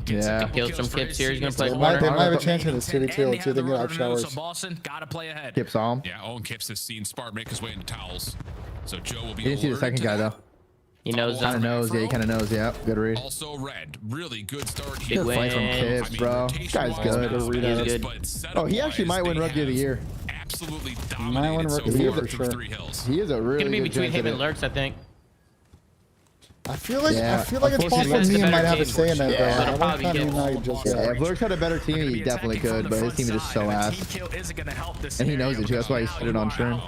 Yeah, killed some Kips here. He's gonna play they corner. might have a chance for this 2v2. Let's see if they can get outshowers. So Boston gotta play ahead. Kips on him. Yeah, Owen Kips has seen Spark make his way into towels. So Joe will be. He didn't see the second guy though. He knows. Kind of knows. Yeah, he kind of knows. Yeah, good read. Also red, really good start Big here. win. Fight from Kips, bro. This guy's good. He's good. Oh, he actually might win Rookie of the Year. Absolutely Might win dominated Rookie of the Year for through sure. 3 hills. He is a really Gonna be good between him and candidate. Lurks, I think. I feel like it's Unfortunately, possible Lurks the Nissim might better have a team. say in that Yeah, though. it'll I probably don't be think he might just. Yeah, if Lurks had a better team, he definitely could, but his team is just so ass. And he knows it too. That's why he stood on Shroom.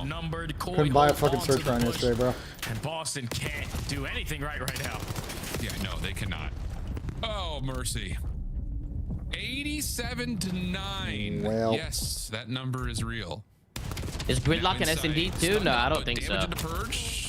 Couldn't buy a fucking search round yesterday, bro. And Boston can't do anything right now. Yeah, no, they cannot. Oh, mercy. 87-9. Well. Yes, that number is real. Is Gridlock an S&D too? No, I don't think so. Damage into Purge.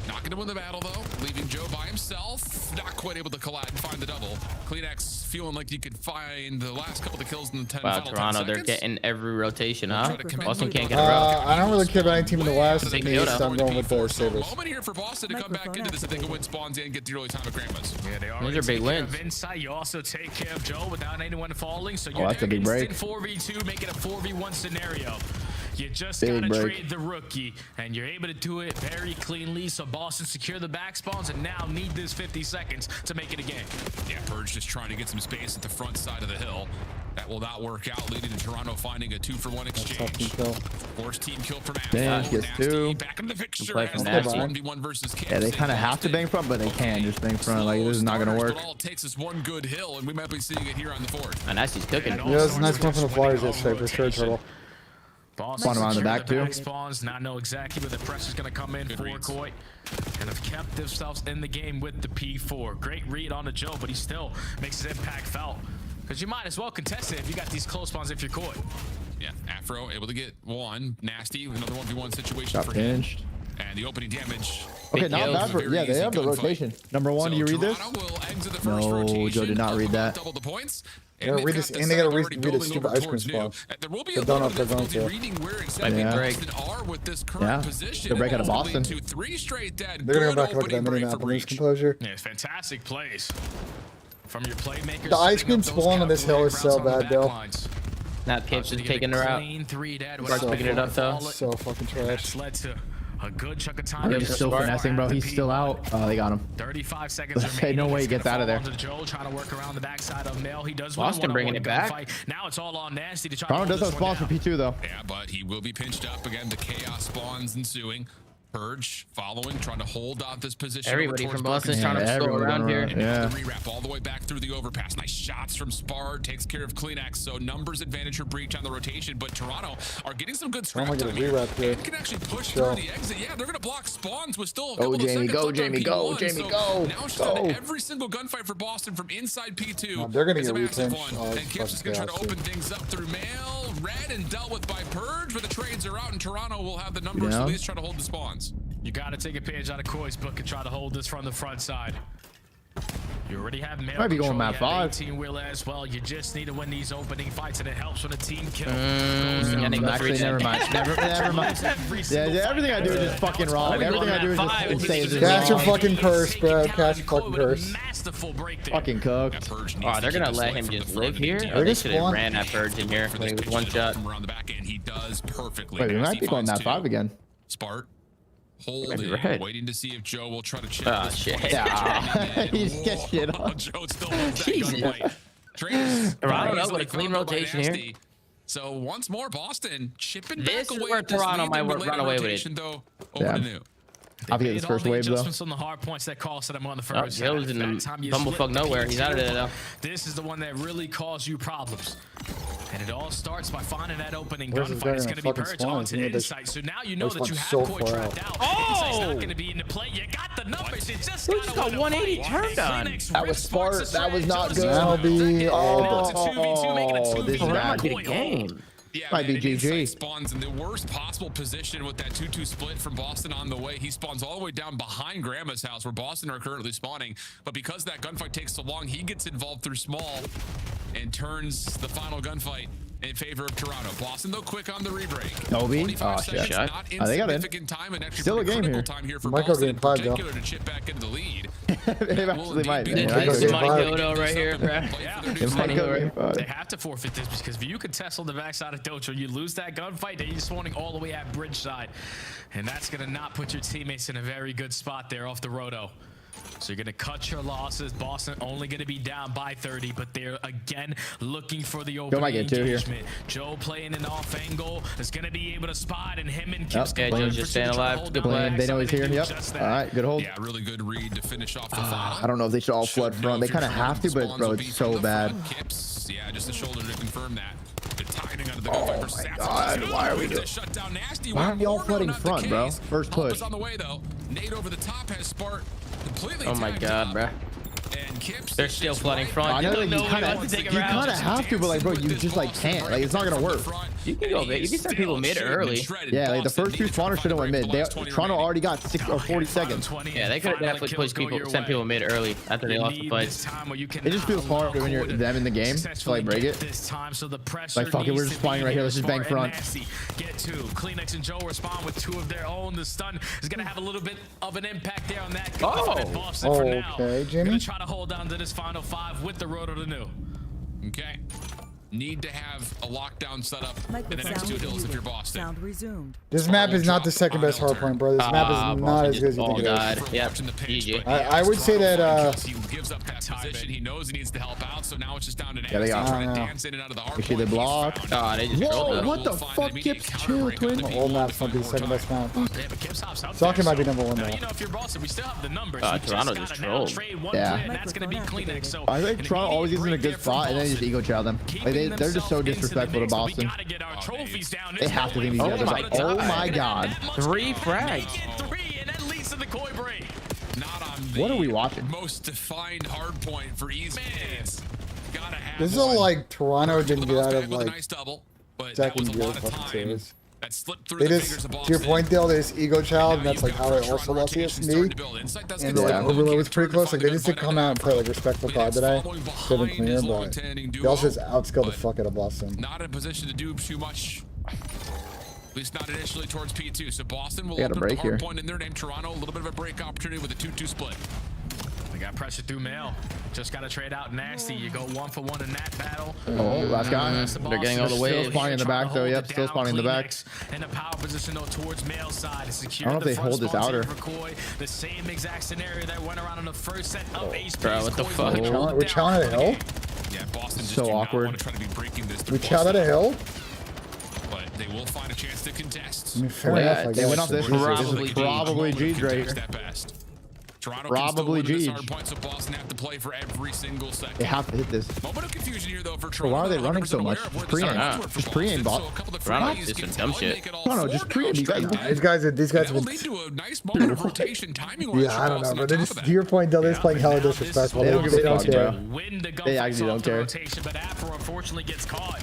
Not going to win the battle, though. Leaving Joe by himself. Not quite able to collide and find the double. Kleenex feeling like you could find the last couple of kills in the 10 Wow, final Toronto, 10 they're seconds. getting every rotation, huh? Boston can't get a row. I don't really care about any team in the West. Big East, Yoda. I'm going with the Sabres. Moment here for Boston to come back into this if they can win spawns and get the early time of Grandma's. Yeah, they are. Those are big wins. Inside, you also take care of Joe without anyone falling. So Oh, you're that's a big break. 4v2, make it a 4v1 scenario. You just Big gotta break. trade the rookie, and you're able to do it very cleanly. So Boston secure the back spawns, and now need this 50 seconds to make it a game. Yeah, Purge just trying to get some space at the front side of the hill. That will not work out, leading to Toronto finding a 2-for-1 exchange. Forced team kill from Benj gets 2. Back into the picture Play as from the Nasty. 1v1 versus Kips. Yeah, they kind of have to bang front, but they can just bang front. Like, this is not going to work. But all it takes is one good hill, and we might be seeing it here on the 4th. And Nasty's cooking. Yeah, that's a nice one from the Flyers yesterday for sure, Turtle. Boston around the back too. Spawns, now know exactly where the pressure's going to come in for Koi, and have kept themselves in the game with the P4. Great read on the Joe, but he still makes his impact felt. Because you might as well contest it if you got these close spawns if you're Koi. Yeah, Afro able to get one. Nasty, another 1v1 situation Got for pinched. him. And the opening damage. Okay, not bad for. Yeah, they have the rotation. Number 1, do you read this? No, Joe did not read that. Double the points. They gotta read this, and they gotta read a stupid ice cream spawn. There will be They a don't know little if they're bit going of to. reading where exactly Boston are with this current position. They're breaking out of Boston. To 3 straight dead. They're gonna go back and Good look at that opening mini break map for and lose Breach. composure. Yeah, fantastic plays from your playmakers. The ice cream spawn on this hill is so bad, though. Not Kips is taking her out. Spark's picking it up though. So fucking trash. Led to a good chunk of time. They're still finessing, bro. He's still out. Oh, they got him. 35 seconds Hey, no way he gets out of there. Joe trying to work around the backside of Mel. He does Boston bringing it back. fight. Now it's all on Nasty to try Toronto to does have spawns for P2 though. Yeah, but he will be pinched up again. The chaos spawns ensuing. Purge following, trying to hold out this position. Everybody from Boston's trying to slow around here. Yeah. The rewrap all the way back through the overpass. Nice shots from Spar. Takes care of Kleenex. So numbers advantage for Breach on the rotation. But Toronto are getting some good scrap time here. And can actually push through the exit. Yeah, they're going to block spawns with still a couple of seconds. Go, Jamie, go, Jamie, go. Now it's just on every single gunfight for Boston from inside P2. They're going to It's get a massive repinched. one. And Kips is going to try to open things up through mail. Red and dealt with by Purge, but the trades are out, and Toronto will have the numbers to at least try to hold the spawns. You got to take a page out of Koi's book and try to hold this from the front side. You already have Mail. Might be going map 5. 18-wheeler as well. You just need to win these opening fights, and it helps when a team kill. Actually, never mind. Never mind. Yeah, everything I do is just fucking wrong. Everything I do is just insane. Catch your fucking curse, bro. Catch your fucking curse. Fucking cooked. Oh, they're gonna let him just live here? Or they should have ran that Purge in here when he was one shot. Around the back end, he does perfectly. Wait, we might be going map 5 again. Spart. Holding, waiting to see if Joe will try to chip this. Shit. Yeah. He just gets shit on. Joe still wants that gunfight. Toronto with a clean rotation here. So once more, Boston chipping this back is away. Where Toronto might run away with it. Though, over to New. I'll get this first wave though. On the hard points that cost them on the first. Joe's in the bumblefuck nowhere. He's out of there though. This is the one that really caused you problems. And it all starts by finding that opening gunfight. It's going to be Purge onto Insight. So now you know that you have Koi trapped out. Insight's not going to be in the play. You got the numbers. You just got 180 turned on. That was Spart. That was not good. That'll be this is bad. Game. Yeah, might be GG. Spawns in the worst possible position with that 2-2 split from Boston on the way. He spawns all the way down behind Grandma's house where Boston are currently spawning. But because that gunfight takes so long, he gets involved through small and turns the final gunfight in favor of Toronto. Boston, though, quick on the rebreak. Obi? Oh, shit. They got it. Time and actually still a game here. Time here for Michael Boston in game 5, though. particular to chip back into the lead. They actually might. They right here, bro. Yeah, they have to forfeit this because if you contest on the backside of Docho, you lose that gunfight, then you're spawning all the way at bridge side. And that's going to not put your teammates in a very good spot there off the roto. So you're going to cut your losses. Boston only going to be down by 30, but they're again looking for the opening engagement. Joe playing an off angle is going to be able to spot, and him and Kips Joe's just staying alive. Good play. They know he's here. Yep. All right, good hold. Yeah, really good read to finish off the final. I don't know if they should all flood front. They kind of have to, but bro, it's so bad. Kips, yeah, just the shoulder to confirm that. The timing under the oh my god, why are we doing? Why aren't we all flooding front, bro? First push. On the way though. Nate over the top has Spart completely. Oh my god, bro. And Kips, they're still flooding front. I know that you kind of have to, but like, bro, you just like can't. Like, it's not gonna work. You can go mid. You can send people mid early. Yeah, like the first 2 spawners should have went mid. Toronto already got 6 or 40 seconds. Yeah, they could have definitely sent people mid early after they lost the fight. It just feels hard when you're them in the game to like break it. Like, fuck it, we're just spawning right here. Let's just bang front. Get 2. Kleenex and Joe respond with 2 of their own. The stun is gonna have a little bit of an impact there on that. Okay, Jimmy. Try to hold on to this final 5 with the roto to New. Okay. Need to have a lockdown set up in the next 2 hills if you're Boston. This map is not the second best hardpoint, bro. This map is not as good as you think it is. Yeah, GG. I would say that he gives up that position. He knows he needs to help out, so now it's just down to they got trying to dance in and out of the hardpoint. They block. Oh, they just whoa, what the fuck? Kips chill, twin. The whole map's not the second best map. Soccer might be number 1 though. You know, if you're Boston, we still have the numbers. Toronto just trolled. Yeah. That's gonna be Kleenex. So I think Toronto always gets in a good spot, and then they just ego chow them. Like, they're just so disrespectful to Boston. They have to think these guys are like, oh my god. 3 frags. What are we watching? Most defined hard point for easy. This is like Toronto didn't get out of like second gear fucking series. That slipped through they just, to your point, Dale, they just ego child, and that's like how they also lost against me. And like Overload was pretty close. Like they just didn't come out and play like respectful CoD today. Could have been cleaner, but they also just outskilled the fuck out of Boston. Not in a position to do too much. At least not initially towards P2. So Boston will open up the hard point in their name. Toronto, a little bit of a break opportunity with a 2-2 split. got pressure through mail. Just got to trade out nasty. You go 1-for-1 in that battle. Oh, last guy. They're getting all the way. Still spawning in the back, though. Yep, still spawning in the back. In the power position, though, towards mail side. I don't know if they hold this outer. The same exact scenario that went around in the first set of HP. Bro, what the fuck? We're challenging at a hill? Yeah, Boston just So do not awkward. want to try to be breaking this We challenge at a hill? but they will find a chance to contest. I mean, fair enough, I They guess. went off this. Probably This is probably G's right here. At best. Toronto Probably can still G's. win this hard point, so Boston have to play for every single second. They have to hit this. Moment of confusion here, though, for Bro, Toronto. why are they running so much? Aware of where Just the pre-aim. start was for Just pre-aim, Boston, bot. so a couple of Toronto frees did can some tell dumb and shit. make it all No, four just pre-aim. You straight guys. back. These guys have That'll been. lead to a nice moment of rotation timing-wise Yeah, for I don't know, Boston but on they're top just, of to your point, Dylan's playing hella disrespectful. They don't give a fuck, care. bro. Win the They actually don't care. rotation, but Afro unfortunately gets caught.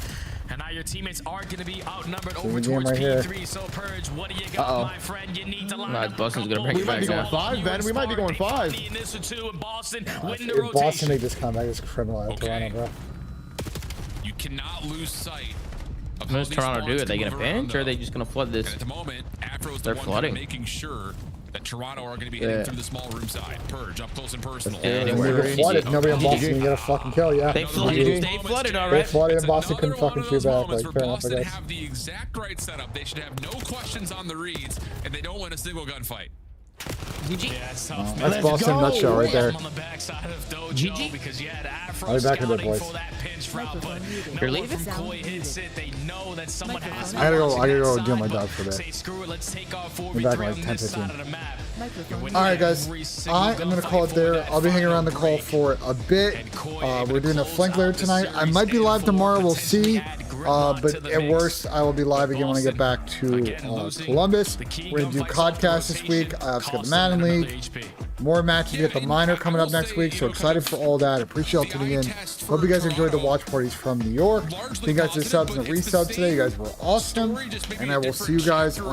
And now your teammates are going to be outnumbered See over the game towards right here. P3. So Purge, what do you got, my friend? You need to line Nah, up Boston's gonna bring We it might back be going now. 5, Ben. We might be going 5. In this one too, and Boston win the If Boston rotation. make this comeback, it's criminal out of Okay. Toronto, bro. You cannot lose sight of What does how these Toronto do? spawns Are they can gonna move around, bench or are they though. just gonna flood this? And at the moment, Afro's the They're one flooding. making sure that Toronto are going to be hitting through the small room side. Purge up close and personal. Yeah, When they get flooded, nobody in Boston can get a fucking kill, yeah. They flooded. They flooded They already. flooded and Boston couldn't Another one fucking of shoot those back. moments Like, where fair enough, I Boston guess. have the exact right setup. They should have no questions on the reads, and they don't win a single gunfight. Yeah, it's tough, man. That's Boston in a nutshell right there. On the backside of Dojo because you had Afro I'll be back in a bit, scouting boys. for that pinch route, but You're no one leaving? from Koi hits it. They know that someone has to I gotta go. watch I gotta that go do side, my but job for a bit. say, screw it, let's take our Be back in 4v3 like on 10, this side 15. of the map. All right, guys. I am gonna call it there. I'll be hanging around the call for a bit. We're doing a flank layer tonight. I might be live tomorrow. We'll see. But at worst, I will be live again when I get back to Columbus. We're gonna do Codcast this week. I've got the Madden League. More matches. You get the minor coming up next week. So excited for all that. Appreciate y'all tuning in. Hope you guys enjoyed the watch parties from New York. Thank you guys for the subs and the resubs today. You guys were awesome. And I will see you guys on